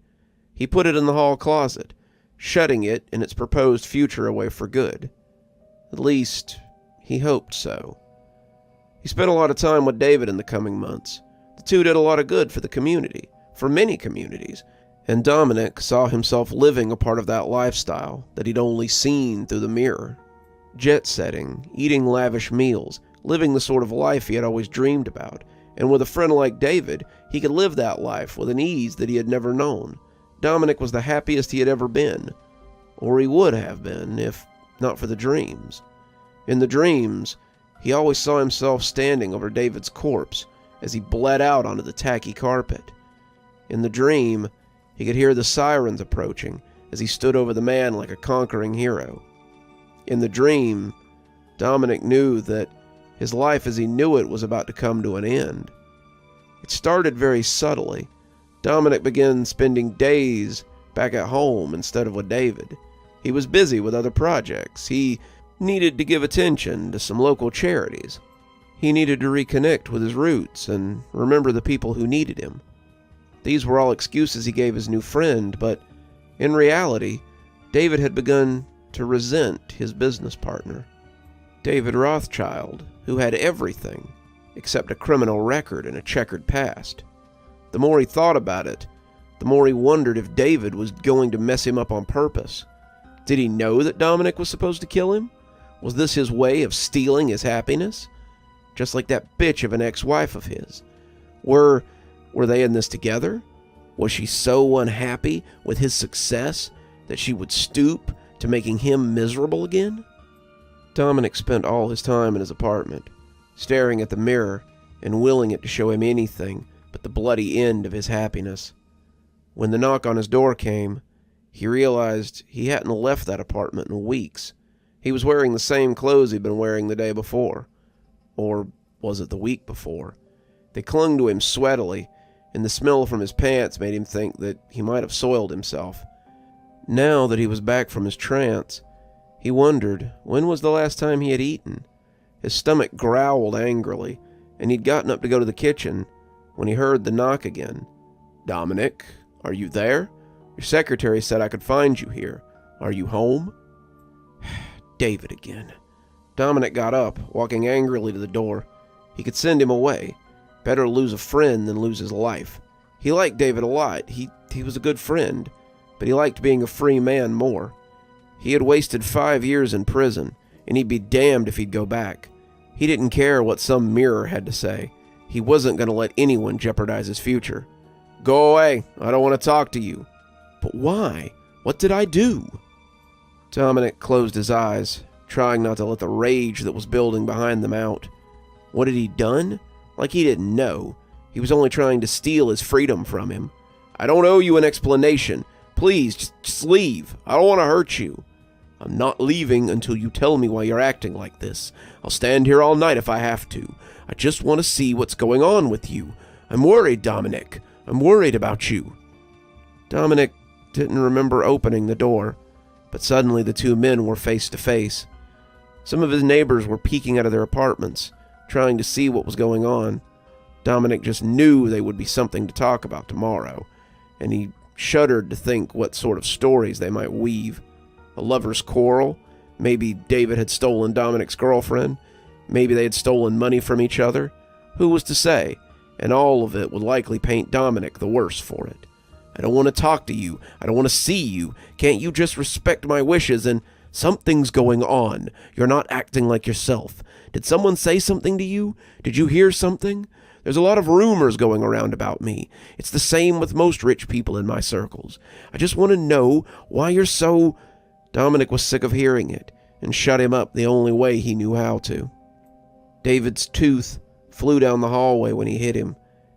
He put it in the hall closet, shutting it and its proposed future away for good. At least, he hoped so. He spent a lot of time with David in the coming months. The two did a lot of good for the community, for many communities, and Dominic saw himself living a part of that lifestyle that he'd only seen through the mirror. Jet-setting, eating lavish meals, living the sort of life he had always dreamed about, and with a friend like David, he could live that life with an ease that he had never known. Dominic was the happiest he had ever been, or he would have been if not for the dreams. In the dreams, he always saw himself standing over David's corpse as he bled out onto the tacky carpet. In the dream, he could hear the sirens approaching as he stood over the man like a conquering hero. In the dream, Dominic knew that his life as he knew it was about to come to an end. It started very subtly. Dominic began spending days back at home instead of with David. He was busy with other projects. He needed to give attention to some local charities. He needed to reconnect with his roots and remember the people who needed him. These were all excuses he gave his new friend, but in reality, David had begun to resent his business partner. David Rothschild, who had everything except a criminal record and a checkered past. The more he thought about it, the more he wondered if David was going to mess him up on purpose. Did he know that Dominic was supposed to kill him? Was this his way of stealing his happiness? Just like that bitch of an ex-wife of his. Were they in this together? Was she so unhappy with his success that she would stoop to making him miserable again? Dominic spent all his time in his apartment, staring at the mirror and willing it to show him anything but the bloody end of his happiness. When the knock on his door came, he realized he hadn't left that apartment in weeks. He was wearing the same clothes he'd been wearing the day before. Or was it the week before? They clung to him sweatily, and the smell from his pants made him think that he might have soiled himself. Now that he was back from his trance, he wondered when was the last time he had eaten. His stomach growled angrily, and he'd gotten up to go to the kitchen when he heard the knock again. "Dominic, are you there? Your secretary said I could find you here. Are you home?" David again. Dominic got up, walking angrily to the door. He could send him away. Better lose a friend than lose his life. He liked David a lot. He was a good friend, but he liked being a free man more. He had wasted 5 years in prison, and he'd be damned if he'd go back. He didn't care what some mirror had to say. He wasn't going to let anyone jeopardize his future. "Go away. I don't want to talk to you." "But why? What did I do?" Dominic closed his eyes, trying not to let the rage that was building behind them out. What had he done? Like he didn't know. He was only trying to steal his freedom from him. "I don't owe you an explanation. Please, just leave. I don't want to hurt you." "I'm not leaving until you tell me why you're acting like this. I'll stand here all night if I have to. I just want to see what's going on with you. I'm worried, Dominic. I'm worried about you." Dominic didn't remember opening the door, but suddenly the two men were face to face. Some of his neighbors were peeking out of their apartments, trying to see what was going on. Dominic just knew they would be something to talk about tomorrow, and he shuddered to think what sort of stories they might weave. A lover's quarrel? Maybe David had stolen Dominic's girlfriend. Maybe they had stolen money from each other. Who was to say? And all of it would likely paint Dominic the worse for it. "I don't want to talk to you. I don't want to see you. Can't you just respect my wishes and—" "Something's going on. You're not acting like yourself. Did someone say something to you? Did you hear something? There's a lot of rumors going around about me. It's the same with most rich people in my circles. I just want to know why you're so—" Dominic was sick of hearing it and shut him up the only way he knew how to. David's tooth flew down the hallway when he hit him,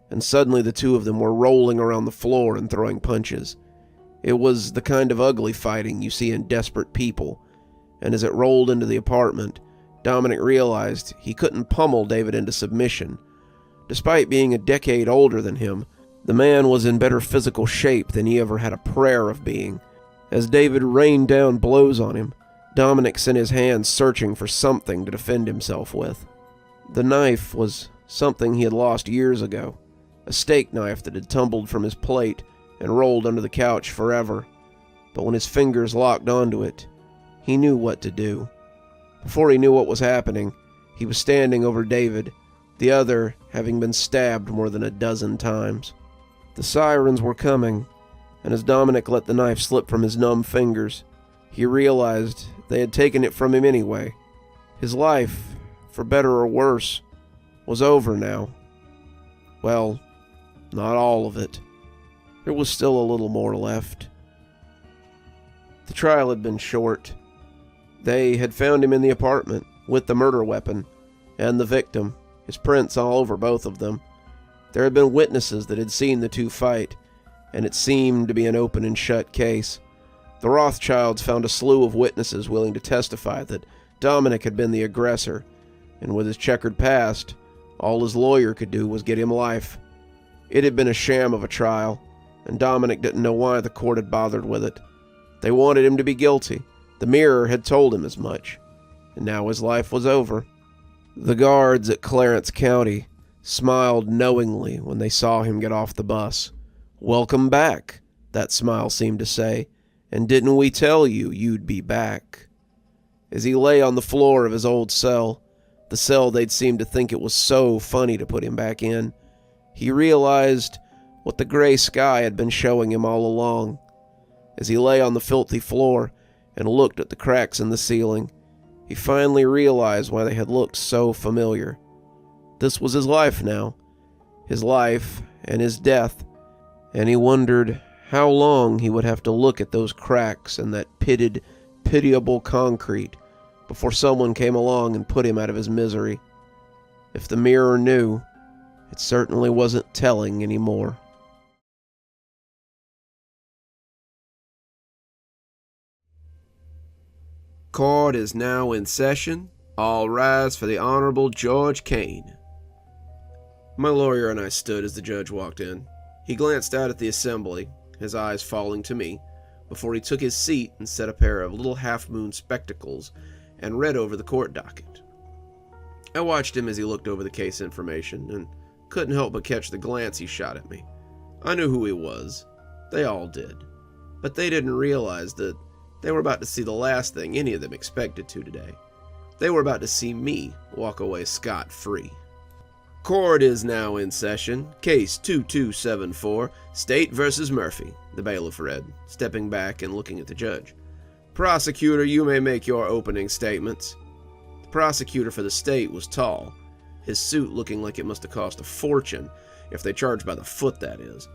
and suddenly the two of them were rolling around the floor and throwing punches. It was the kind of ugly fighting you see in desperate people, and as it rolled into the apartment, Dominic realized he couldn't pummel David into submission. Despite being a decade older than him, the man was in better physical shape than he ever had a prayer of being. As David rained down blows on him, Dominic sent his hands searching for something to defend himself with. The knife was something he had lost years ago, a steak knife that had tumbled from his plate and rolled under the couch forever. But when his fingers locked onto it, he knew what to do. Before he knew what was happening, he was standing over David, the other having been stabbed more than a dozen times. The sirens were coming, and as Dominic let the knife slip from his numb fingers, he realized they had taken it from him anyway. His life, for better or worse, was over now. Well, not all of it. There was still a little more left. The trial had been short. They had found him in the apartment, with the murder weapon, and the victim, his prints all over both of them. There had been witnesses that had seen the two fight, and it seemed to be an open and shut case. The Rothschilds found a slew of witnesses willing to testify that Dominic had been the aggressor, and with his checkered past, all his lawyer could do was get him life. It had been a sham of a trial, and Dominic didn't know why the court had bothered with it. They wanted him to be guilty. The mirror had told him as much, and now his life was over. The guards at Clarence County smiled knowingly when they saw him get off the bus. "Welcome back," that smile seemed to say, "and didn't we tell you you'd be back?" As he lay on the floor of his old cell, the cell they'd seemed to think it was so funny to put him back in, he realized what the gray sky had been showing him all along. As he lay on the filthy floor and looked at the cracks in the ceiling, he finally realized why they had looked so familiar. This was his life now, his life and his death, and he wondered How long he would have to look at those cracks and that pitted, pitiable concrete before someone came along and put him out of his misery. If the mirror knew, it certainly wasn't telling anymore. Court is now in session. All rise for the Honorable George Kane. My lawyer and I stood as the judge walked in. He glanced out at the assembly, his eyes falling to me, before he took his seat and set a pair of little half-moon spectacles and read over the court docket. I watched him as he looked over the case information and couldn't help but catch the glance he shot at me. I knew who he was. They all did. But they didn't realize that they were about to see the last thing any of them expected to today. They were about to see me walk away scot-free. Court is now in session. Case 2274, State v. Murphy, the bailiff read, stepping back and looking at the judge. Prosecutor, you may make your opening statements. The prosecutor for the state was tall, his suit looking like it must have cost a fortune, if they charged by the foot, that is.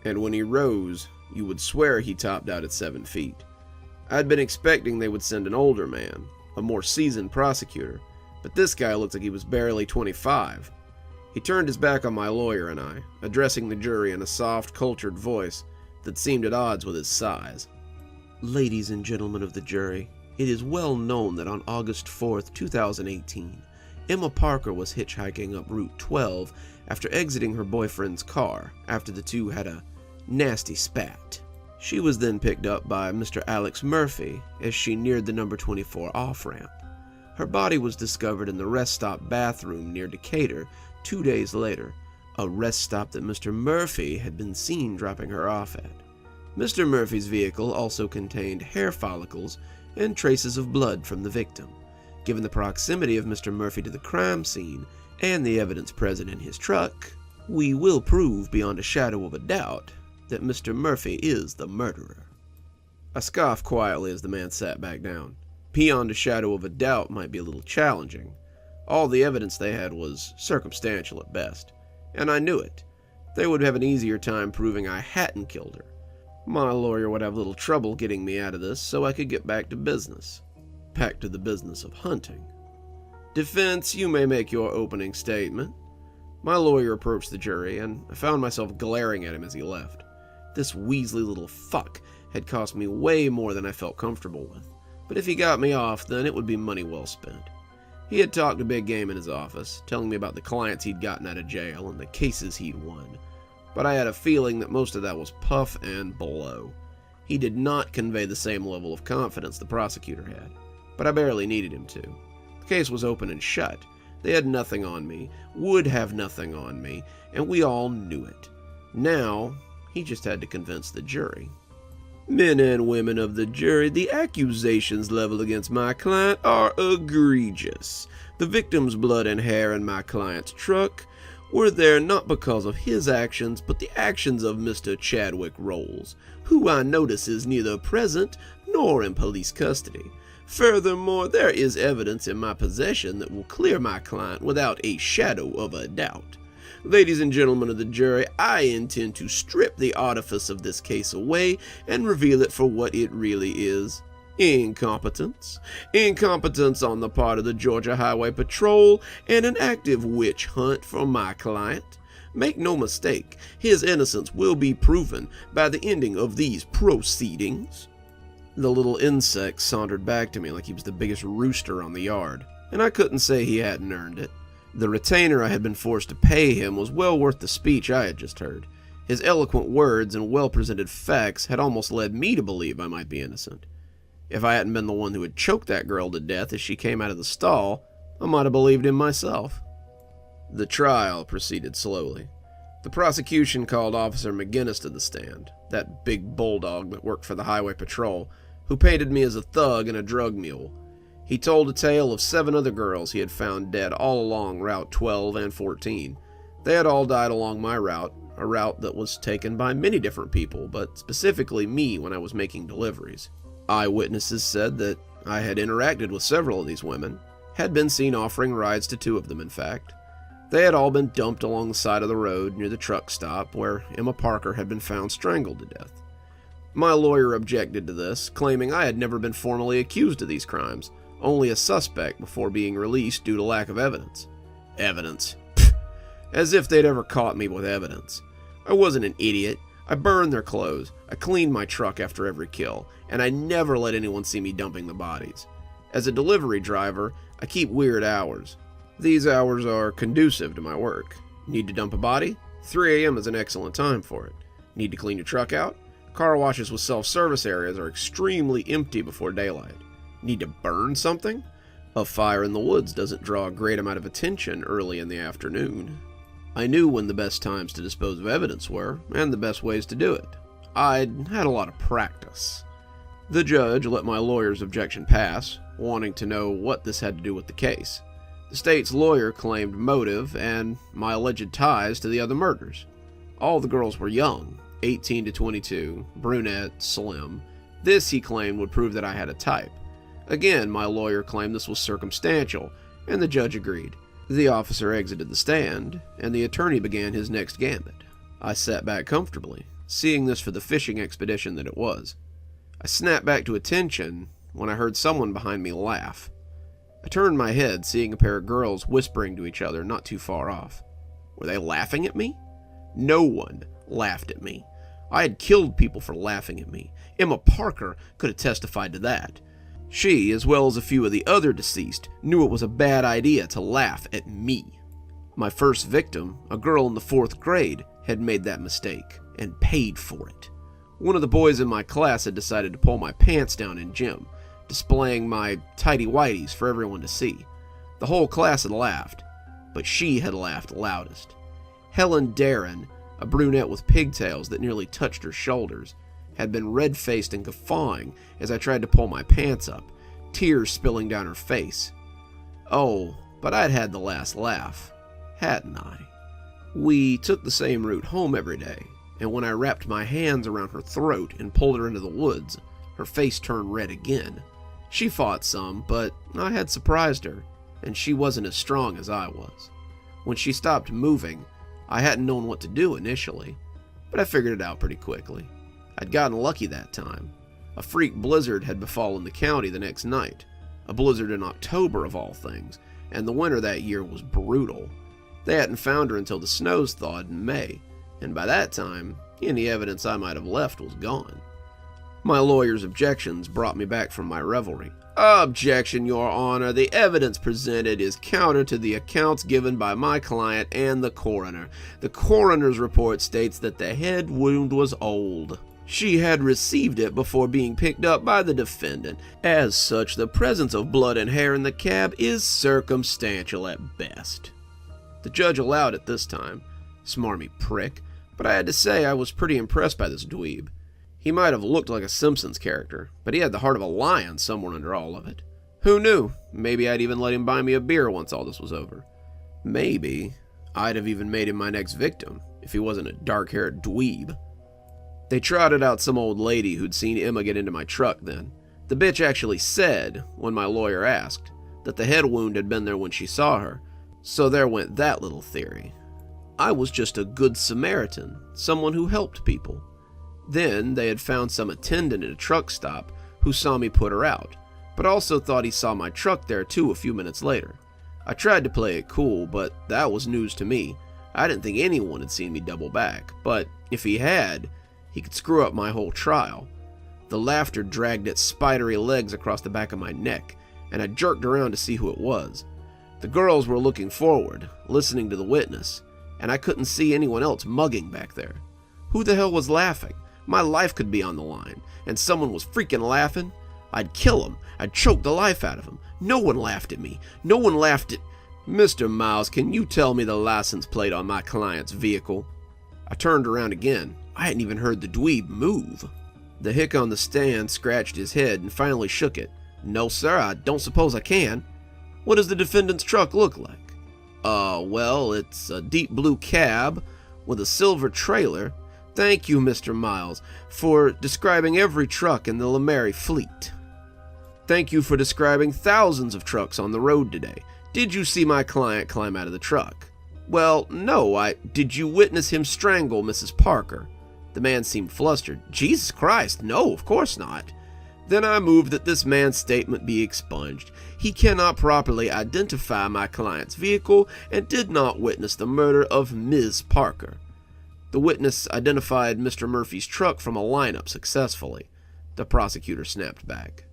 And when he rose, you would swear he topped out at 7 feet. I'd been expecting they would send an older man, a more seasoned prosecutor, but this guy looked like he was barely 25. He turned his back on my lawyer and I, addressing the jury in a soft, cultured voice that seemed at odds with his size. Ladies and gentlemen of the jury, it is well known that on August 4th, 2018, Emma Parker was hitchhiking up Route 12 after exiting her boyfriend's car after the two had a nasty spat. She was then picked up by Mr. Alex Murphy as she neared the number 24 off-ramp. Her body was discovered in the rest stop bathroom near Decatur 2 days later, a rest stop that Mr. Murphy had been seen dropping her off at. Mr. Murphy's vehicle also contained hair follicles and traces of blood from the victim. Given the proximity of Mr. Murphy to the crime scene and the evidence present in his truck, we will prove beyond a shadow of a doubt that Mr. Murphy is the murderer. I scoffed quietly as the man sat back down. Beyond a shadow of a doubt might be a little challenging. All the evidence they had was circumstantial at best, and I knew it. They would have an easier time proving I hadn't killed her. My lawyer would have little trouble getting me out of this so I could get back to business. Back to the business of hunting. Defense, you may make your opening statement. My lawyer approached the jury, and I found myself glaring at him as he left. This Weasley little fuck had cost me way more than I felt comfortable with, but if he got me off, then it would be money well spent. He had talked a big game in his office, telling me about the clients he'd gotten out of jail and the cases he'd won, but I had a feeling that most of that was puff and blow. He did not convey the same level of confidence the prosecutor had, but I barely needed him to. The case was open and shut. They had nothing on me, would have nothing on me, and we all knew it. Now, he just had to convince the jury. Men and women of the jury, the accusations leveled against my client are egregious. The victim's blood and hair in my client's truck were there not because of his actions, but the actions of Mr. Chadwick Rolls, who I notice is neither present nor in police custody. Furthermore, there is evidence in my possession that will clear my client without a shadow of a doubt. Ladies and gentlemen of the jury, I intend to strip the artifice of this case away and reveal it for what it really is. Incompetence. Incompetence on the part of the Georgia Highway Patrol and an active witch hunt for my client. Make no mistake, his innocence will be proven by the ending of these proceedings. The little insect sauntered back to me like he was the biggest rooster on the yard, and I couldn't say he hadn't earned it. The retainer I had been forced to pay him was well worth the speech I had just heard. His eloquent words and well-presented facts had almost led me to believe I might be innocent. If I hadn't been the one who had choked that girl to death as she came out of the stall, I might have believed him myself. The trial proceeded slowly. The prosecution called Officer McGinnis to the stand, that big bulldog that worked for the Highway Patrol, who painted me as a thug and a drug mule. He told a tale of 7 other girls he had found dead all along Route 12 and 14. They had all died along my route, a route that was taken by many different people, but specifically me when I was making deliveries. Eyewitnesses said that I had interacted with several of these women, had been seen offering rides to 2 of them in fact. They had all been dumped along the side of the road near the truck stop where Emma Parker had been found strangled to death. My lawyer objected to this, claiming I had never been formally accused of these crimes, only a suspect before being released due to lack of evidence. Evidence. Pfft. As if they'd ever caught me with evidence. I wasn't an idiot. I burned their clothes, I cleaned my truck after every kill, and I never let anyone see me dumping the bodies. As a delivery driver, I keep weird hours. These hours are conducive to my work. Need to dump a body? 3 a.m. is an excellent time for it. Need to clean your truck out? Car washes with self-service areas are extremely empty before daylight. Need to burn something? A fire in the woods doesn't draw a great amount of attention early in the afternoon. I knew when the best times to dispose of evidence were, and the best ways to do it. I'd had a lot of practice. The judge let my lawyer's objection pass, wanting to know what this had to do with the case. The state's lawyer claimed motive and my alleged ties to the other murders. All the girls were young, 18 to 22, brunette, slim. This, he claimed, would prove that I had a type. Again, my lawyer claimed this was circumstantial, and the judge agreed. The officer exited the stand, and the attorney began his next gambit. I sat back comfortably, seeing this for the fishing expedition that it was. I snapped back to attention when I heard someone behind me laugh. I turned my head, seeing a pair of girls whispering to each other not too far off. Were they laughing at me? No one laughed at me. I had killed people for laughing at me. Emma Parker could have testified to that. She, as well as a few of the other deceased, knew it was a bad idea to laugh at me. My first victim, a girl in the 4th grade, had made that mistake, and paid for it. One of the boys in my class had decided to pull my pants down in gym, displaying my tighty-whities for everyone to see. The whole class had laughed, but she had laughed loudest. Helen Darren, a brunette with pigtails that nearly touched her shoulders, had been red-faced and guffawing as I tried to pull my pants up, tears spilling down her face. Oh, but I'd had the last laugh, hadn't I? We took the same route home every day, and when I wrapped my hands around her throat and pulled her into the woods, her face turned red again. She fought some, but I had surprised her, and she wasn't as strong as I was. When she stopped moving, I hadn't known what to do initially, but I figured it out pretty quickly. I'd gotten lucky that time. A freak blizzard had befallen the county the next night, a blizzard in October of all things, and the winter that year was brutal. They hadn't found her until the snows thawed in May, and by that time, any evidence I might have left was gone. My lawyer's objections brought me back from my revelry. Objection, Your Honor. The evidence presented is counter to the accounts given by my client and the coroner. The coroner's report states that the head wound was old. She had received it before being picked up by the defendant. As such, the presence of blood and hair in the cab is circumstantial at best. The judge allowed it this time. Smarmy prick. But I had to say I was pretty impressed by this dweeb. He might have looked like a Simpsons character, but he had the heart of a lion somewhere under all of it. Who knew? Maybe I'd even let him buy me a beer once all this was over. Maybe I'd have even made him my next victim, if he wasn't a dark-haired dweeb. They trotted out some old lady who'd seen Emma get into my truck then. The bitch actually said, when my lawyer asked, that the head wound had been there when she saw her, so there went that little theory. I was just a good Samaritan, someone who helped people. Then they had found some attendant at a truck stop who saw me put her out, but also thought he saw my truck there too a few minutes later. I tried to play it cool, but that was news to me. I didn't think anyone had seen me double back, but if he had, he could screw up my whole trial. The laughter dragged its spidery legs across the back of my neck, and I jerked around to see who it was. The girls were looking forward, listening to the witness, and I couldn't see anyone else mugging back there. Who the hell was laughing? My life could be on the line, and someone was freaking laughing. I'd kill him. I'd choke the life out of him. No one laughed at me. No one laughed at... Mr. Miles, can you tell me the license plate on my client's vehicle? I turned around again. I hadn't even heard the dweeb move. The hick on the stand scratched his head and finally shook it. No, sir, I don't suppose I can. What does the defendant's truck look like? Well, it's a deep blue cab with a silver trailer. Thank you, Mr. Miles, for describing every truck in the Lemary fleet. Thank you for describing thousands of trucks on the road today. Did you see my client climb out of the truck? Well, no, Did you witness him strangle Mrs. Parker? The man seemed flustered. Jesus Christ, no, of course not. Then I moved that this man's statement be expunged. He cannot properly identify my client's vehicle and did not witness the murder of Ms. Parker. The witness identified Mr. Murphy's truck from a lineup successfully. The prosecutor snapped back.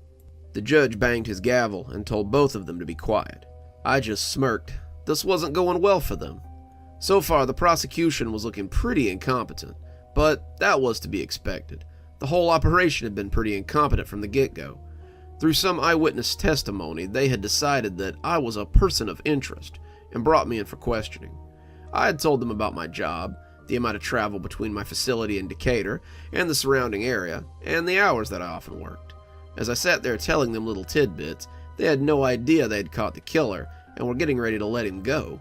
The judge banged his gavel and told both of them to be quiet. I just smirked. This wasn't going well for them. So far, the prosecution was looking pretty incompetent, but that was to be expected. The whole operation had been pretty incompetent from the get-go. Through some eyewitness testimony, they had decided that I was a person of interest and brought me in for questioning. I had told them about my job, the amount of travel between my facility in Decatur and the surrounding area, and the hours that I often worked. As I sat there telling them little tidbits, they had no idea they had caught the killer and were getting ready to let him go.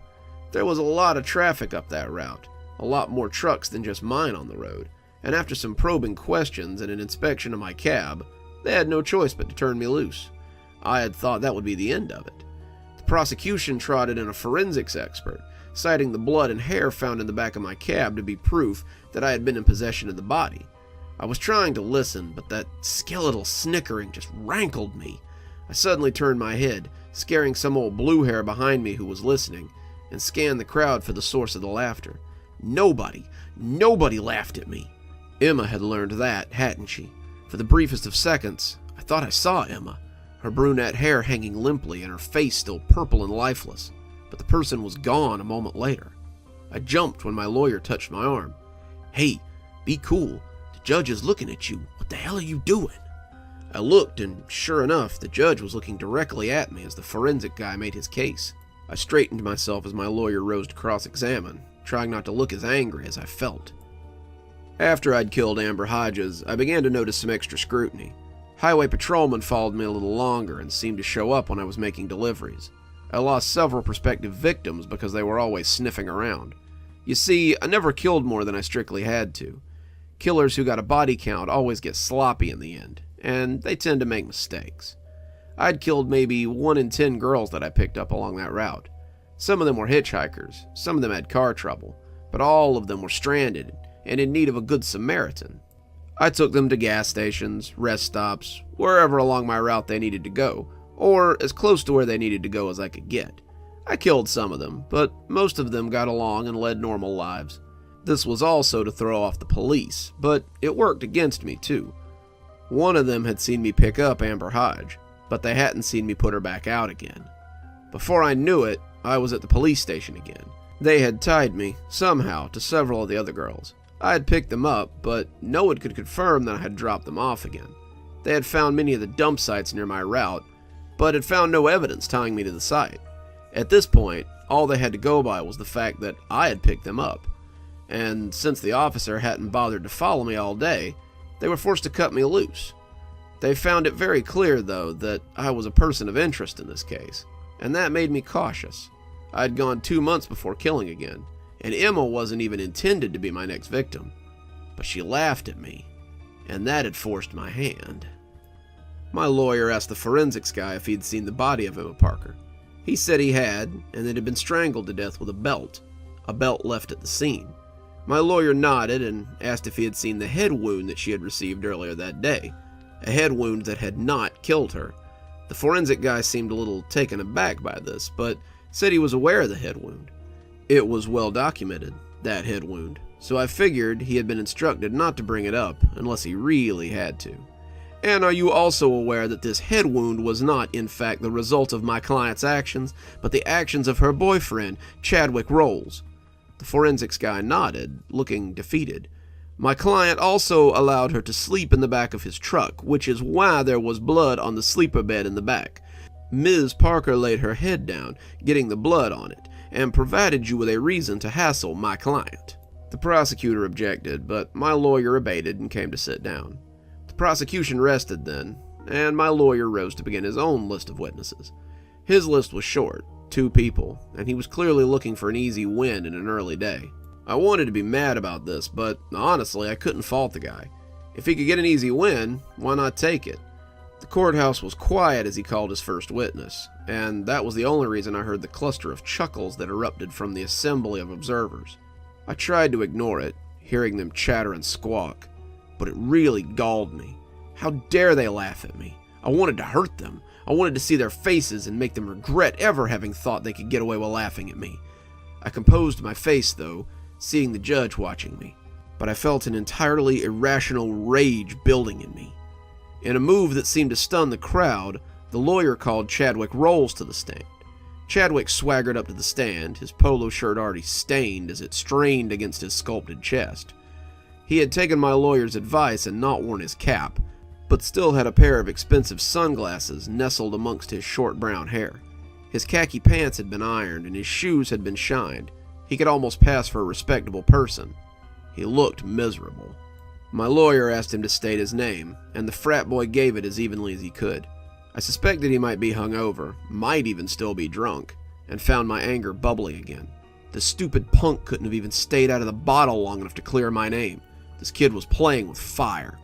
There was a lot of traffic up that route, a lot more trucks than just mine on the road, and after some probing questions and an inspection of my cab, they had no choice but to turn me loose. I had thought that would be the end of it. The prosecution trotted in a forensics expert, citing the blood and hair found in the back of my cab to be proof that I had been in possession of the body. I was trying to listen, but that skeletal snickering just rankled me. I suddenly turned my head, scaring some old blue hair behind me who was listening, and scanned the crowd for the source of the laughter. Nobody laughed at me. Emma had learned that, hadn't she? For the briefest of seconds, I thought I saw Emma, her brunette hair hanging limply and her face still purple and lifeless. But the person was gone a moment later. I jumped when my lawyer touched my arm. "Hey, be cool. The judge is looking at you. What the hell are you doing?" I looked, and sure enough, the judge was looking directly at me as the forensic guy made his case. I straightened myself as my lawyer rose to cross-examine, trying not to look as angry as I felt. After I'd killed Amber Hodges, I began to notice some extra scrutiny. Highway patrolmen followed me a little longer and seemed to show up when I was making deliveries. I lost several prospective victims because they were always sniffing around. You see, I never killed more than I strictly had to. Killers who got a body count always get sloppy in the end, and they tend to make mistakes. I'd killed maybe 1 in 10 girls that I picked up along that route. Some of them were hitchhikers, some of them had car trouble, but all of them were stranded and in need of a good Samaritan. I took them to gas stations, rest stops, wherever along my route they needed to go, or as close to where they needed to go as I could get. I killed some of them, but most of them got along and led normal lives. This was also to throw off the police, but it worked against me too. One of them had seen me pick up Amber Hodge, but they hadn't seen me put her back out again. Before I knew it, I was at the police station again. They had tied me, somehow, to several of the other girls. I had picked them up, but no one could confirm that I had dropped them off again. They had found many of the dump sites near my route, but had found no evidence tying me to the site. At this point, all they had to go by was the fact that I had picked them up, and since the officer hadn't bothered to follow me all day, they were forced to cut me loose. They found it very clear, though, that I was a person of interest in this case, and that made me cautious. I had gone 2 months before killing again, and Emma wasn't even intended to be my next victim. But she laughed at me, and that had forced my hand. My lawyer asked the forensics guy if he'd seen the body of Emma Parker. He said he had, and it had been strangled to death with a belt left at the scene. My lawyer nodded and asked if he had seen the head wound that she had received earlier that day, a head wound that had not killed her. The forensic guy seemed a little taken aback by this, but said he was aware of the head wound. It was well documented, that head wound, so I figured he had been instructed not to bring it up unless he really had to. "And are you also aware that this head wound was not, in fact, the result of my client's actions, but the actions of her boyfriend, Chadwick Rolls?" The forensics guy nodded, looking defeated. "My client also allowed her to sleep in the back of his truck, which is why there was blood on the sleeper bed in the back. Ms. Parker laid her head down, getting the blood on it, and provided you with a reason to hassle my client." The prosecutor objected, but my lawyer abated and came to sit down. The prosecution rested then, and my lawyer rose to begin his own list of witnesses. His list was short, 2 people, and he was clearly looking for an easy win in an early day. I wanted to be mad about this, but honestly, I couldn't fault the guy. If he could get an easy win, why not take it? The courthouse was quiet as he called his first witness, and that was the only reason I heard the cluster of chuckles that erupted from the assembly of observers. I tried to ignore it. hearing them chatter and squawk, but it really galled me. How dare they laugh at me? I wanted to hurt them. I wanted to see their faces and make them regret ever having thought they could get away while laughing at me. I composed my face, though, seeing the judge watching me, but I felt an entirely irrational rage building in me. In a move that seemed to stun the crowd, the lawyer called Chadwick Rolls to the stand. Chadwick swaggered up to the stand, his polo shirt already stained as it strained against his sculpted chest. He had taken my lawyer's advice and not worn his cap, but still had a pair of expensive sunglasses nestled amongst his short brown hair. His khaki pants had been ironed and his shoes had been shined. He could almost pass for a respectable person. He looked miserable. My lawyer asked him to state his name, and the frat boy gave it as evenly as he could. I suspected he might be hungover, might even still be drunk, and found my anger bubbling again. The stupid punk couldn't have even stayed out of the bottle long enough to clear my name. This kid was playing with fire.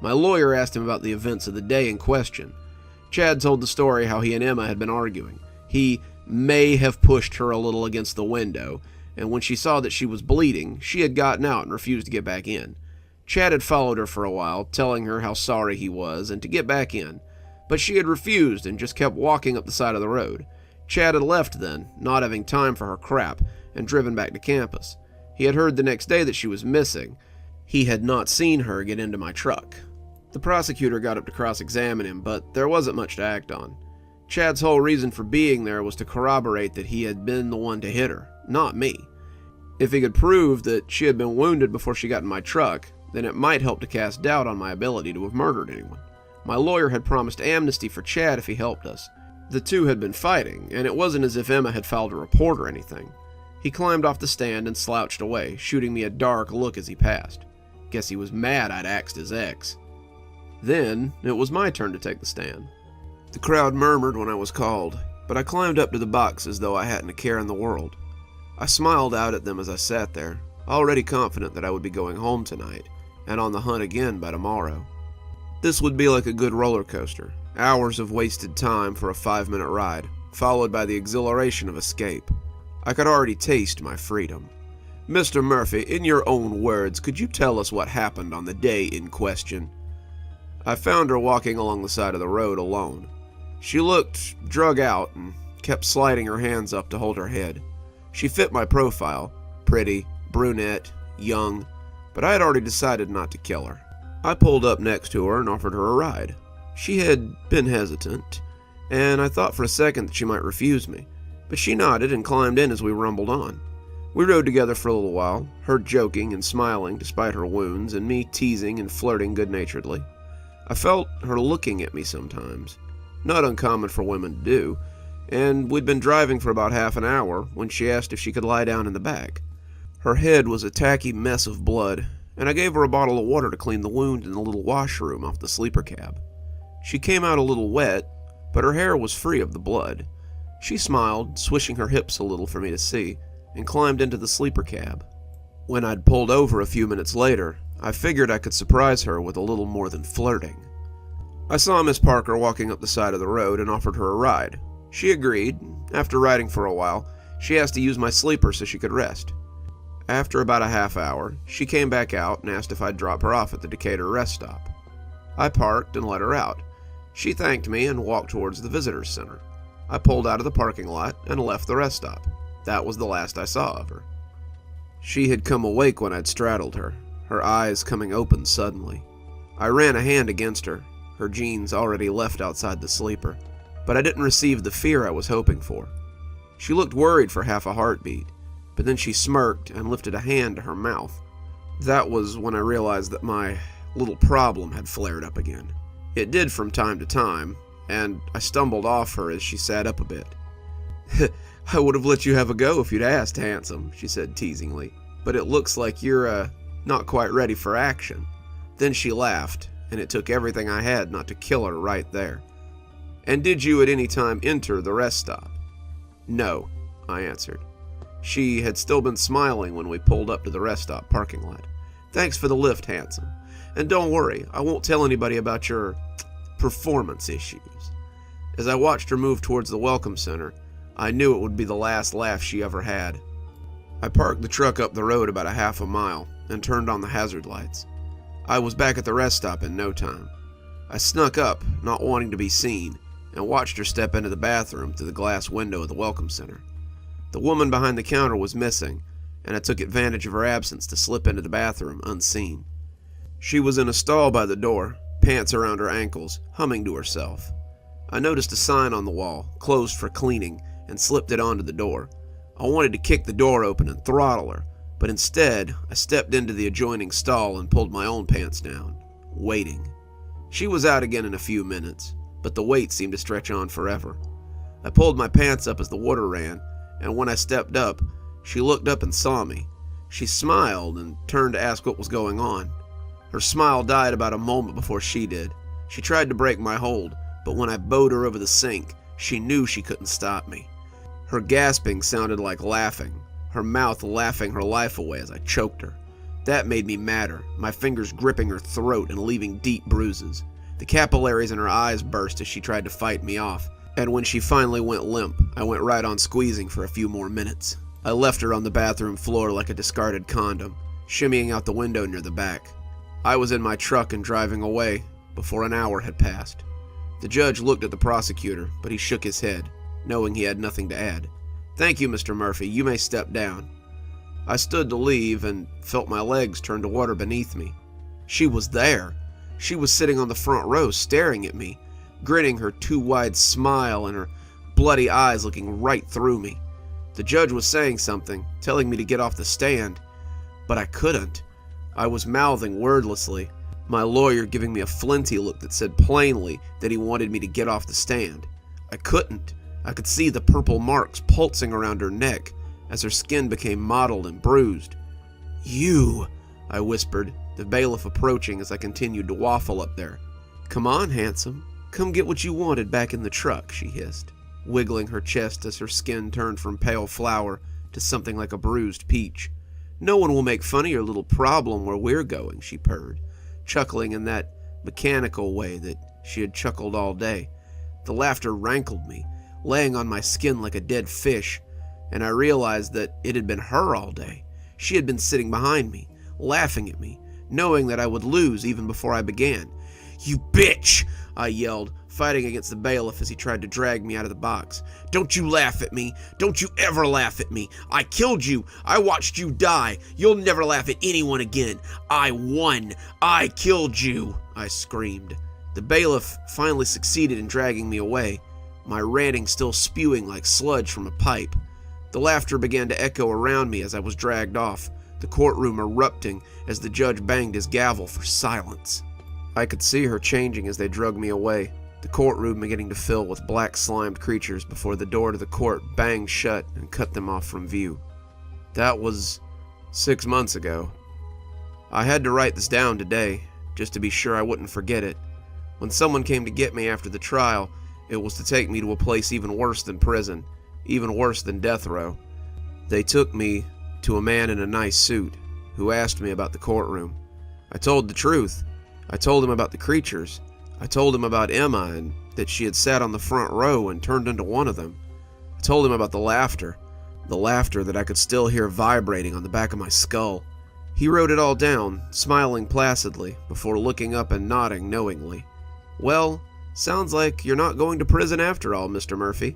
My lawyer asked him about the events of the day in question. Chad told the story how he and Emma had been arguing. He may have pushed her a little against the window, and when she saw that she was bleeding, she had gotten out and refused to get back in. Chad had followed her for a while, telling her how sorry he was and to get back in, but she had refused and just kept walking up the side of the road. Chad had left then, not having time for her crap, and driven back to campus. He had heard the next day that she was missing. He had not seen her get into my truck. The prosecutor got up to cross-examine him, but there wasn't much to act on. Chad's whole reason for being there was to corroborate that he had been the one to hit her, not me. If he could prove that she had been wounded before she got in my truck, then it might help to cast doubt on my ability to have murdered anyone. My lawyer had promised amnesty for Chad if he helped us. The two had been fighting, and it wasn't as if Emma had filed a report or anything. He climbed off the stand and slouched away, shooting me a dark look as he passed. Guess he was mad I'd axed his ex. Then, it was my turn to take the stand. The crowd murmured when I was called, but I climbed up to the box as though I hadn't a care in the world. I smiled out at them as I sat there, already confident that I would be going home tonight, and on the hunt again by tomorrow. This would be like a good roller coaster, hours of wasted time for a 5-minute ride, followed by the exhilaration of escape. I could already taste my freedom. Mr. Murphy, in your own words, could you tell us what happened on the day in question? I found her walking along the side of the road alone. She looked drug out and kept sliding her hands up to hold her head. She fit my profile, pretty, brunette, young, but I had already decided not to kill her. I pulled up next to her and offered her a ride. She had been hesitant, and I thought for a second that she might refuse me, but she nodded and climbed in as we rumbled on. We rode together for a little while, her joking and smiling despite her wounds, and me teasing and flirting good-naturedly. I felt her looking at me sometimes, not uncommon for women to do, and we'd been driving for about half an hour when she asked if she could lie down in the back. Her head was a tacky mess of blood, and I gave her a bottle of water to clean the wound in the little washroom off the sleeper cab. She came out a little wet, but her hair was free of the blood. She smiled, swishing her hips a little for me to see, and climbed into the sleeper cab. When I'd pulled over a few minutes later, I figured I could surprise her with a little more than flirting. I saw Miss Parker walking up the side of the road and offered her a ride. She agreed. After riding for a while, she asked to use my sleeper so she could rest. After about a half hour, she came back out and asked if I'd drop her off at the Decatur rest stop. I parked and let her out. She thanked me and walked towards the visitors center. I pulled out of the parking lot and left the rest stop. That was the last I saw of her. She had come awake when I'd straddled her, her eyes coming open suddenly. I ran a hand against her, her jeans already left outside the sleeper, but I didn't receive the fear I was hoping for. She looked worried for half a heartbeat, but then she smirked and lifted a hand to her mouth. That was when I realized that my little problem had flared up again. It did from time to time, and I stumbled off her as she sat up a bit. "I would have let you have a go if you'd asked, handsome," she said teasingly, "but it looks like you're, not quite ready for action." Then she laughed, and it took everything I had not to kill her right there. "And did you at any time enter the rest stop?" "No," I answered. She had still been smiling when we pulled up to the rest stop parking lot. "Thanks for the lift, handsome. And don't worry, I won't tell anybody about your performance issues." As I watched her move towards the welcome center, I knew it would be the last laugh she ever had. I parked the truck up the road about a half a mile and turned on the hazard lights. I was back at the rest stop in no time. I snuck up, not wanting to be seen, and watched her step into the bathroom through the glass window of the Welcome Center. The woman behind the counter was missing, and I took advantage of her absence to slip into the bathroom unseen. She was in a stall by the door, pants around her ankles, humming to herself. I noticed a sign on the wall, closed for cleaning, and slipped it onto the door. I wanted to kick the door open and throttle her, but instead, I stepped into the adjoining stall and pulled my own pants down, waiting. She was out again in a few minutes, but the wait seemed to stretch on forever. I pulled my pants up as the water ran, and when I stepped up, she looked up and saw me. She smiled and turned to ask what was going on. Her smile died about a moment before she did. She tried to break my hold, but when I bowed her over the sink, she knew she couldn't stop me. Her gasping sounded like laughing, her mouth laughing her life away as I choked her. That made me madder, my fingers gripping her throat and leaving deep bruises. The capillaries in her eyes burst as she tried to fight me off, and when she finally went limp, I went right on squeezing for a few more minutes. I left her on the bathroom floor like a discarded condom, shimmying out the window near the back. I was in my truck and driving away before an hour had passed. The judge looked at the prosecutor, but he shook his head, knowing he had nothing to add. "Thank you, Mr. Murphy. You may step down." I stood to leave and felt my legs turn to water beneath me. She was there. She was sitting on the front row staring at me, grinning her too wide smile and her bloody eyes looking right through me. The judge was saying something, telling me to get off the stand, but I couldn't. I was mouthing wordlessly, my lawyer giving me a flinty look that said plainly that he wanted me to get off the stand. I couldn't. I could see the purple marks pulsing around her neck as her skin became mottled and bruised. "You," I whispered, the bailiff approaching as I continued to waffle up there. "Come on, handsome. Come get what you wanted back in the truck," she hissed, wiggling her chest as her skin turned from pale flower to something like a bruised peach. "No one will make fun of your little problem where we're going," she purred, chuckling in that mechanical way that she had chuckled all day. The laughter rankled me, laying on my skin like a dead fish, and I realized that it had been her all day. She had been sitting behind me, laughing at me, knowing that I would lose even before I began. "You bitch!" I yelled, fighting against the bailiff as he tried to drag me out of the box. "Don't you laugh at me. Don't you ever laugh at me. I killed you. I watched you die. You'll never laugh at anyone again. I won. I killed you," I screamed. The bailiff finally succeeded in dragging me away, my ranting still spewing like sludge from a pipe. The laughter began to echo around me as I was dragged off, the courtroom erupting as the judge banged his gavel for silence. I could see her changing as they dragged me away, the courtroom beginning to fill with black slimed creatures before the door to the court banged shut and cut them off from view. That was 6 months ago. I had to write this down today, just to be sure I wouldn't forget it. When someone came to get me after the trial, it was to take me to a place even worse than prison, even worse than death row. They took me to a man in a nice suit, who asked me about the courtroom. I told the truth. I told him about the creatures. I told him about Emma and that she had sat on the front row and turned into one of them. I told him about the laughter that I could still hear vibrating on the back of my skull. He wrote it all down, smiling placidly, before looking up and nodding knowingly. "Well, sounds like you're not going to prison after all, Mr. Murphy."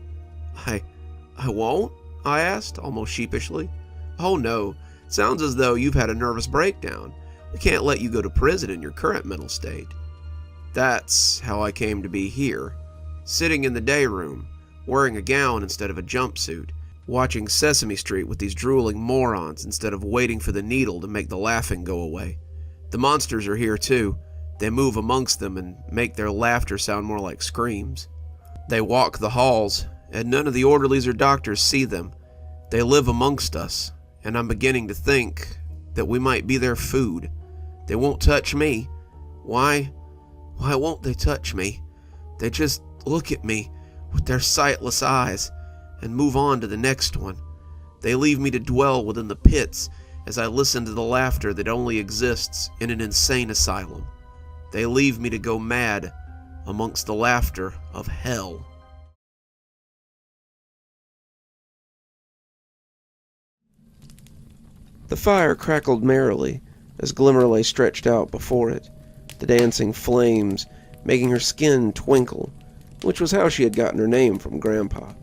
I won't?" I asked, almost sheepishly. "Oh no, sounds as though you've had a nervous breakdown. We can't let you go to prison in your current mental state." That's how I came to be here, sitting in the day room, wearing a gown instead of a jumpsuit, watching Sesame Street with these drooling morons instead of waiting for the needle to make the laughing go away. The monsters are here too. They move amongst them and make their laughter sound more like screams. They walk the halls, and none of the orderlies or doctors see them. They live amongst us, and I'm beginning to think that we might be their food. They won't touch me. Why won't they touch me? They just look at me with their sightless eyes and move on to the next one. They leave me to dwell within the pits as I listen to the laughter that only exists in an insane asylum. They leave me to go mad amongst the laughter of hell. The fire crackled merrily as Glimmer lay stretched out before it, the dancing flames making her skin twinkle, which was how she had gotten her name from Grandpa,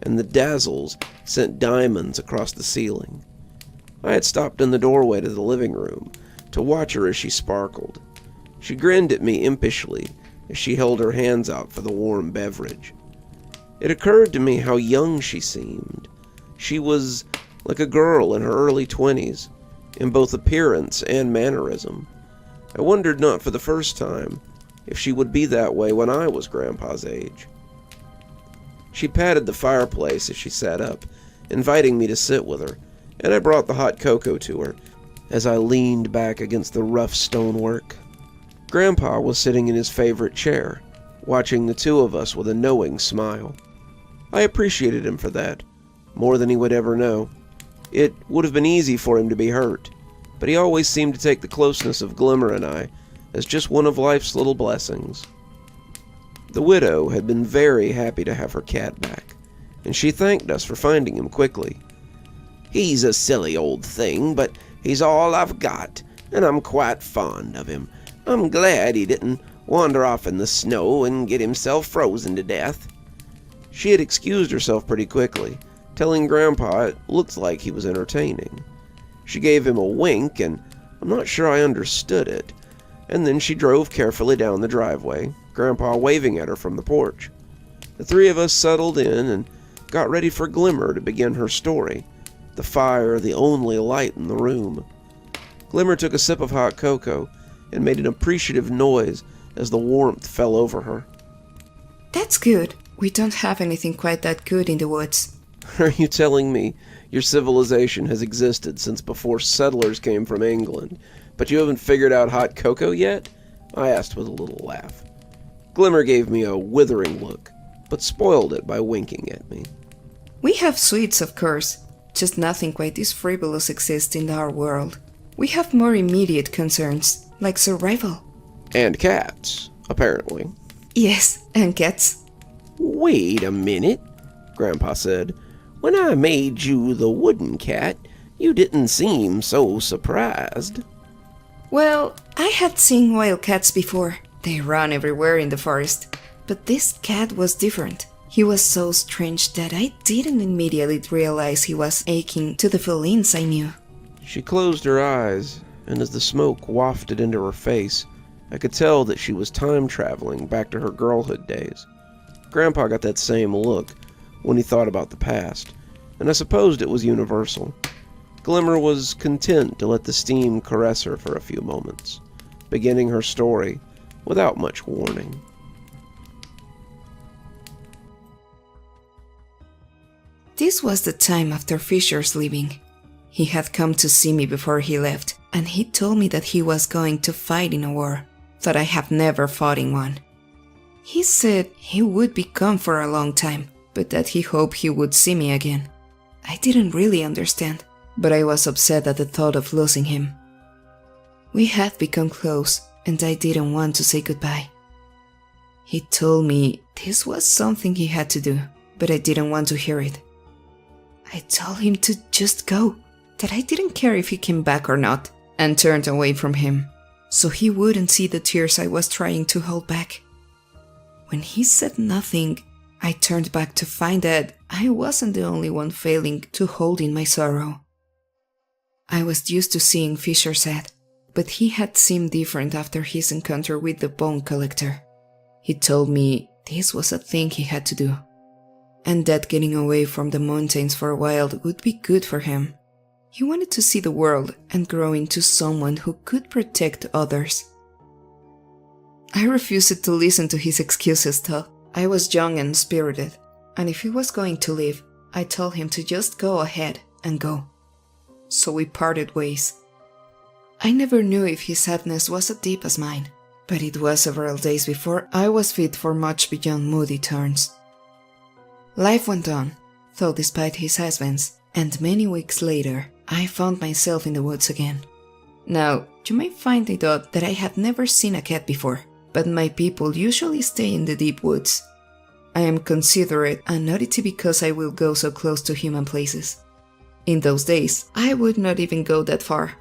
and the dazzles sent diamonds across the ceiling. I had stopped in the doorway to the living room to watch her as she sparkled. She grinned at me impishly as she held her hands out for the warm beverage. It occurred to me how young she seemed. She was like a girl in her early 20s, in both appearance and mannerism. I wondered not for the first time if she would be that way when I was Grandpa's age. She patted the fireplace as she sat up, inviting me to sit with her, and I brought the hot cocoa to her as I leaned back against the rough stonework. Grandpa was sitting in his favorite chair, watching the two of us with a knowing smile. I appreciated him for that, more than he would ever know. It would have been easy for him to be hurt, but he always seemed to take the closeness of Glimmer and I as just one of life's little blessings. The widow had been very happy to have her cat back, and she thanked us for finding him quickly. He's a silly old thing, but he's all I've got, and I'm quite fond of him. I'm glad he didn't wander off in the snow and get himself frozen to death." She had excused herself pretty quickly, telling Grandpa it looked like he was entertaining. She gave him a wink, and I'm not sure I understood it, and then she drove carefully down the driveway, Grandpa waving at her from the porch. The three of us settled in and got ready for Glimmer to begin her story, the fire the only light in the room. Glimmer took a sip of hot cocoa and made an appreciative noise as the warmth fell over her. "That's good. We don't have anything quite that good in the woods." Are you telling me your civilization has existed since before settlers came from England, but you haven't figured out hot cocoa yet? I asked with a little laugh. Glimmer gave me a withering look, but spoiled it by winking at me. "We have sweets, of course, just nothing quite this frivolous exists in our world. We have more immediate concerns, like survival." And cats, apparently. "Yes, and cats." "Wait a minute," Grandpa said. "When I made you the wooden cat, you didn't seem so surprised." "Well, I had seen wild cats before. They run everywhere in the forest. But this cat was different. He was so strange that I didn't immediately realize he was akin to the felines I knew." She closed her eyes, and as the smoke wafted into her face, I could tell that she was time-traveling back to her girlhood days. Grandpa got that same look when he thought about the past, and I supposed it was universal. Glimmer was content to let the steam caress her for a few moments, beginning her story without much warning. This was the time after Fisher's leaving. He had come to see me before he left, and he told me that he was going to fight in a war, that I have never fought in one. He said he would be gone for a long time, but that he hoped he would see me again. I didn't really understand, but I was upset at the thought of losing him. We had become close, and I didn't want to say goodbye. He told me this was something he had to do, but I didn't want to hear it. I told him to just go, that I didn't care if he came back or not, and turned away from him, so he wouldn't see the tears I was trying to hold back. When he said nothing, I turned back to find that I wasn't the only one failing to hold in my sorrow. I was used to seeing Fisher sad, but he had seemed different after his encounter with the bone collector. He told me this was a thing he had to do, and that getting away from the mountains for a while would be good for him. He wanted to see the world and grow into someone who could protect others. I refused to listen to his excuses though. I was young and spirited, and if he was going to leave, I told him to just go ahead and go. So we parted ways. I never knew if his sadness was as deep as mine, but it was several days before I was fit for much beyond moody turns. Life went on, though despite his husbands, and many weeks later, I found myself in the woods again. Now, you may find it odd that I had never seen a cat before, but my people usually stay in the deep woods. I am considerate an oddity because I will go so close to human places. In those days, I would not even go that far.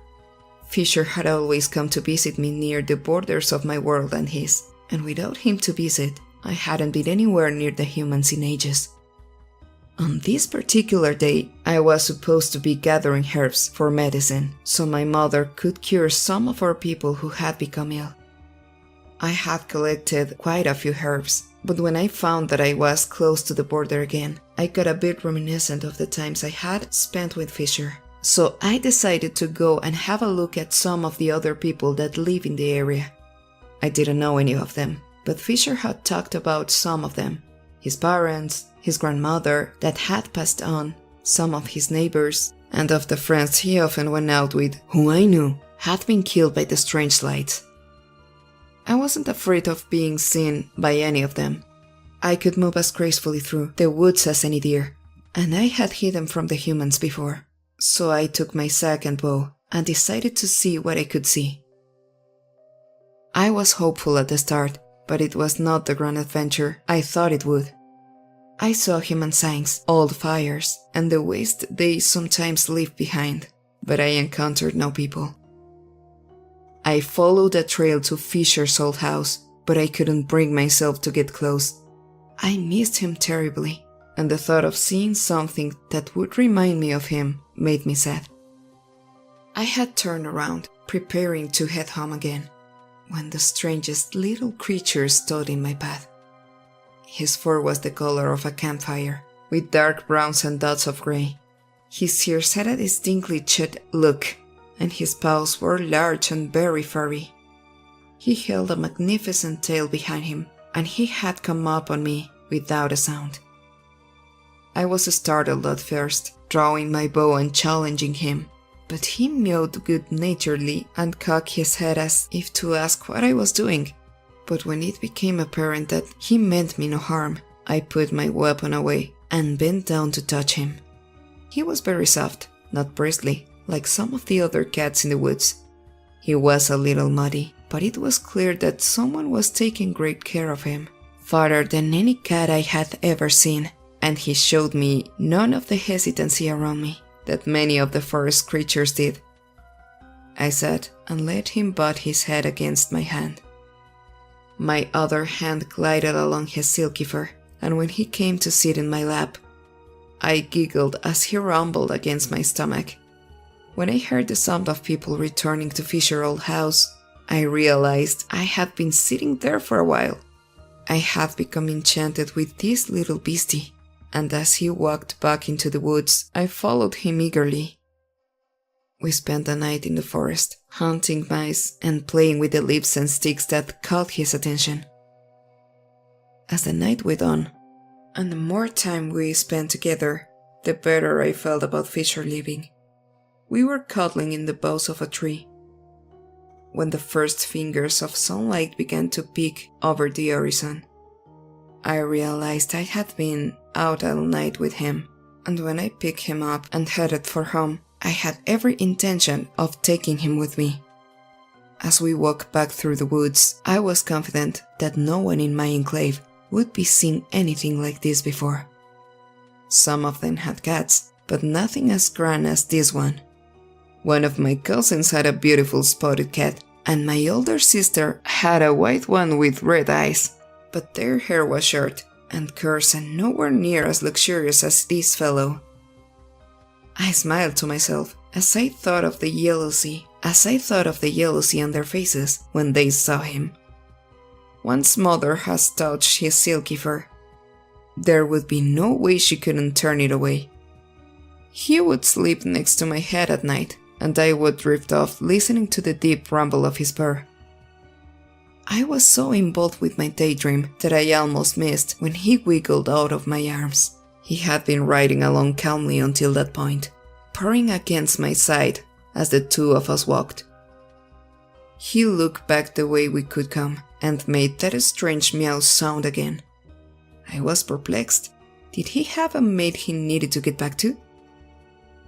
Fisher had always come to visit me near the borders of my world and his, and without him to visit, I hadn't been anywhere near the humans in ages. On this particular day, I was supposed to be gathering herbs for medicine, so my mother could cure some of our people who had become ill. I had collected quite a few herbs, but when I found that I was close to the border again, I got a bit reminiscent of the times I had spent with Fisher. So I decided to go and have a look at some of the other people that live in the area. I didn't know any of them, but Fisher had talked about some of them. His parents, his grandmother that had passed on, some of his neighbors, and of the friends he often went out with, who I knew had been killed by the strange lights. I wasn't afraid of being seen by any of them. I could move as gracefully through the woods as any deer, and I had hidden from the humans before. So I took my sack and bow and decided to see what I could see. I was hopeful at the start, but it was not the grand adventure I thought it would. I saw human signs, old fires, and the waste they sometimes leave behind, but I encountered no people. I followed a trail to Fisher's old house, but I couldn't bring myself to get close. I missed him terribly, and the thought of seeing something that would remind me of him made me sad. I had turned around, preparing to head home again, when the strangest little creature stood in my path. His fur was the color of a campfire, with dark browns and dots of gray. His ears had a distinctly chewed look, and his paws were large and very furry. He held a magnificent tail behind him, and he had come up on me without a sound. I was startled at first, drawing my bow and challenging him, but he mewed good-naturedly and cocked his head as if to ask what I was doing. But when it became apparent that he meant me no harm, I put my weapon away and bent down to touch him. He was very soft, not bristly, like some of the other cats in the woods. He was a little muddy, but it was clear that someone was taking great care of him, farther than any cat I had ever seen. And he showed me none of the hesitancy around me that many of the forest creatures did. I sat and let him butt his head against my hand. My other hand glided along his silky fur, and when he came to sit in my lap, I giggled as he rumbled against my stomach. When I heard the sound of people returning to Fisher's old house, I realized I had been sitting there for a while. I had become enchanted with this little beastie, and as he walked back into the woods, I followed him eagerly. We spent the night in the forest, hunting mice and playing with the leaves and sticks that caught his attention. As the night went on, and the more time we spent together, the better I felt about Fisher leaving. We were cuddling in the boughs of a tree, when the first fingers of sunlight began to peek over the horizon. I realized I had been out all night with him, and when I picked him up and headed for home, I had every intention of taking him with me. As we walked back through the woods, I was confident that no one in my enclave would be seeing anything like this before. Some of them had cats, but nothing as grand as this one. One of my cousins had a beautiful spotted cat, and my older sister had a white one with red eyes, but their hair was short and coarse and nowhere near as luxurious as this fellow. I smiled to myself as I thought of the jealousy on their faces when they saw him. One's mother has touched his silky fur. There would be no way she couldn't turn it away. He would sleep next to my head at night, and I would drift off listening to the deep rumble of his purr. I was so involved with my daydream that I almost missed when he wiggled out of my arms. He had been riding along calmly until that point, purring against my side as the two of us walked. He looked back the way we could come and made that strange meow sound again. I was perplexed. Did he have a mate he needed to get back to?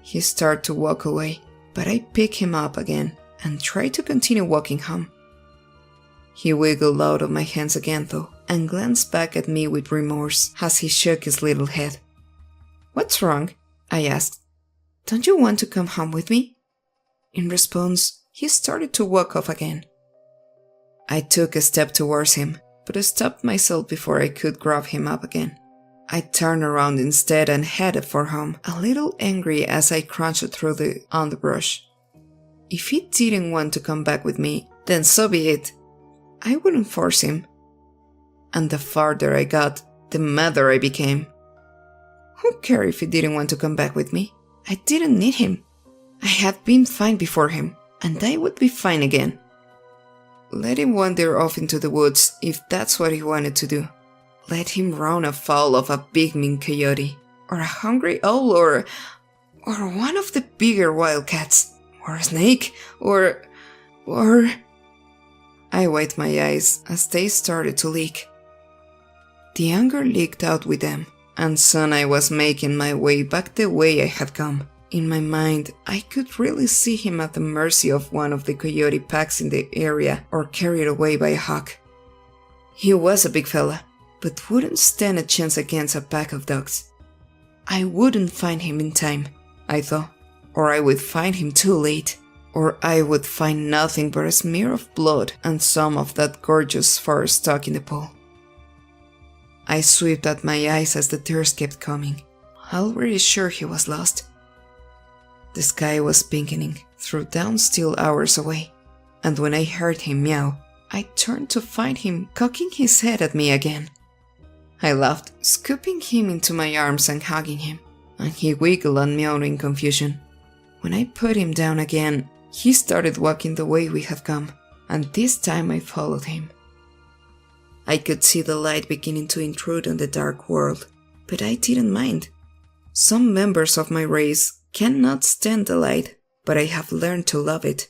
He started to walk away, but I picked him up again and tried to continue walking home. He wiggled out of my hands again though, and glanced back at me with remorse as he shook his little head. "What's wrong?" I asked. don't you want to come home with me? In response, he started to walk off again. I took a step towards him, but I stopped myself before I could grab him up again. I turned around instead and headed for home, a little angry as I crunched through the underbrush. If he didn't want to come back with me, then so be it. I wouldn't force him. And the farther I got, the madder I became. Who cared if he didn't want to come back with me? I didn't need him. I had been fine before him, and I would be fine again. Let him wander off into the woods if that's what he wanted to do. Let him run afoul of a big mean coyote, or a hungry owl, or one of the bigger wildcats, or a snake, or... I wiped my eyes as they started to leak. The anger leaked out with them, and soon I was making my way back the way I had come. In my mind, I could really see him at the mercy of one of the coyote packs in the area or carried away by a hawk. He was a big fella, but wouldn't stand a chance against a pack of dogs. I wouldn't find him in time, I thought, or I would find him too late, or I would find nothing but a smear of blood and some of that gorgeous fur stuck in the pool. I swept at my eyes as the tears kept coming, already sure he was lost. The sky was pinkening through down still hours away, and when I heard him meow, I turned to find him cocking his head at me again. I laughed, scooping him into my arms and hugging him, and he wiggled and meowed in confusion. When I put him down again, he started walking the way we had come, and this time I followed him. I could see the light beginning to intrude on the dark world, but I didn't mind. Some members of my race cannot stand the light, but I have learned to love it.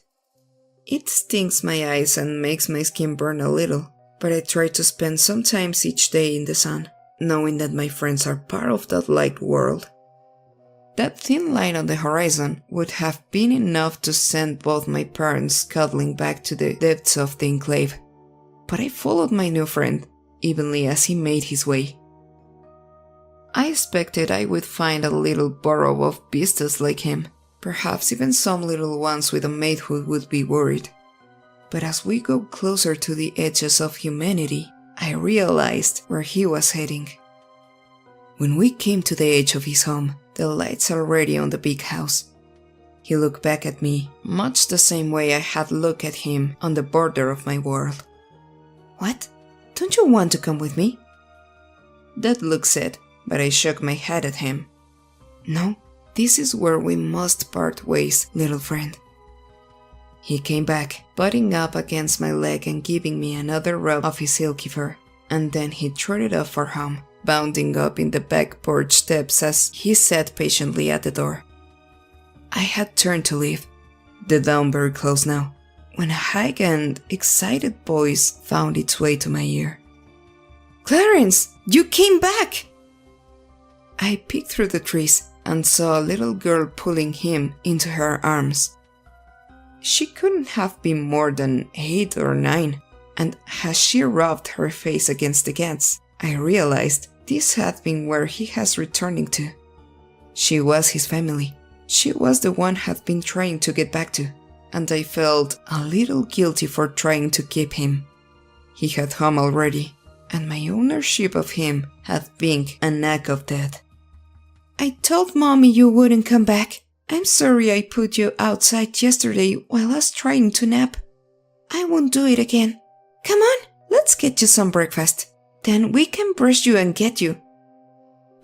It stings my eyes and makes my skin burn a little, but I try to spend some time each day in the sun, knowing that my friends are part of that light world. That thin line on the horizon would have been enough to send both my parents scuttling back to the depths of the enclave, but I followed my new friend, evenly as he made his way. I expected I would find a little burrow of beasts like him, perhaps even some little ones with a mate who would be worried. But as we go closer to the edges of humanity, I realized where he was heading. When we came to the edge of his home, the lights already on the big house. He looked back at me, much the same way I had looked at him on the border of my world. "What? Don't you want to come with me?" That look said, but I shook my head at him. "No, this is where we must part ways, little friend." He came back, butting up against my leg and giving me another rub of his silky fur, and then he trotted off for home, bounding up in the back porch steps as he sat patiently at the door. I had turned to leave, the dawn very close now, when a high and excited voice found its way to my ear. "Clarence, you came back!" I peeked through the trees and saw a little girl pulling him into her arms. She couldn't have been more than 8 or 9, and as she rubbed her face against the gats, I realized this had been where he was returning to. She was his family. She was the one had been trying to get back to, and I felt a little guilty for trying to keep him. He had home already, and my ownership of him had been a knack of death. "I told Mommy you wouldn't come back. I'm sorry I put you outside yesterday while I was trying to nap. I won't do it again. Come on, let's get you some breakfast. Then we can brush you and get you."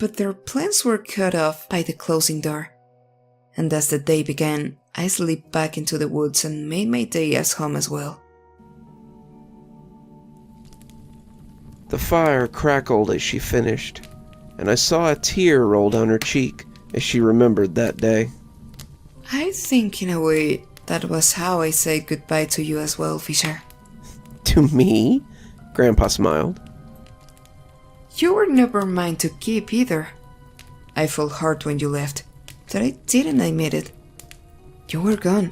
But their plans were cut off by the closing door. And as the day began, I slipped back into the woods and made my day as home as well. The fire crackled as she finished, and I saw a tear roll down her cheek as she remembered that day. I think in a way that was how I said goodbye to you as well, Fisher. To me? Grandpa smiled. You were never mine to keep either. I felt hurt when you left, that I didn't admit it. You were gone,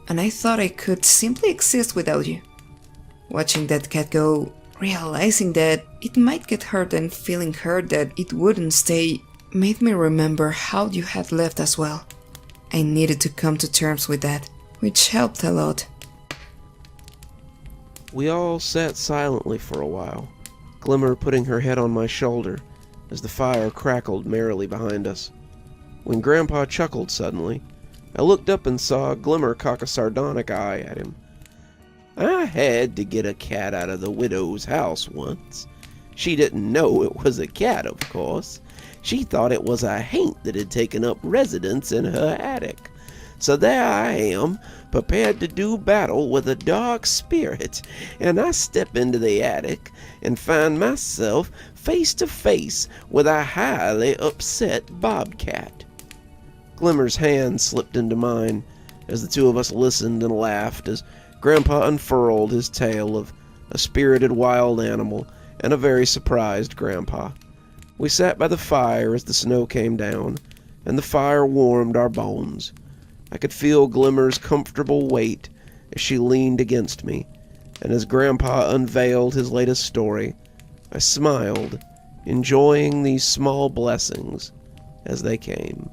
and I thought I could simply exist without you. Watching that cat go, realizing that it might get hurt and feeling hurt that it wouldn't stay, made me remember how you had left as well. I needed to come to terms with that, which helped a lot. We all sat silently for a while, Glimmer putting her head on my shoulder as the fire crackled merrily behind us. When Grandpa chuckled suddenly, I looked up and saw Glimmer cock a sardonic eye at him. I had to get a cat out of the widow's house once. She didn't know it was a cat, of course. She thought it was a haint that had taken up residence in her attic. So there I am, prepared to do battle with a dark spirit, and I step into the attic and find myself face to face with a highly upset bobcat. Glimmer's hand slipped into mine as the two of us listened and laughed as Grandpa unfurled his tale of a spirited wild animal and a very surprised Grandpa. We sat by the fire as the snow came down, and the fire warmed our bones. I could feel Glimmer's comfortable weight as she leaned against me, and as Grandpa unveiled his latest story, I smiled, enjoying these small blessings as they came.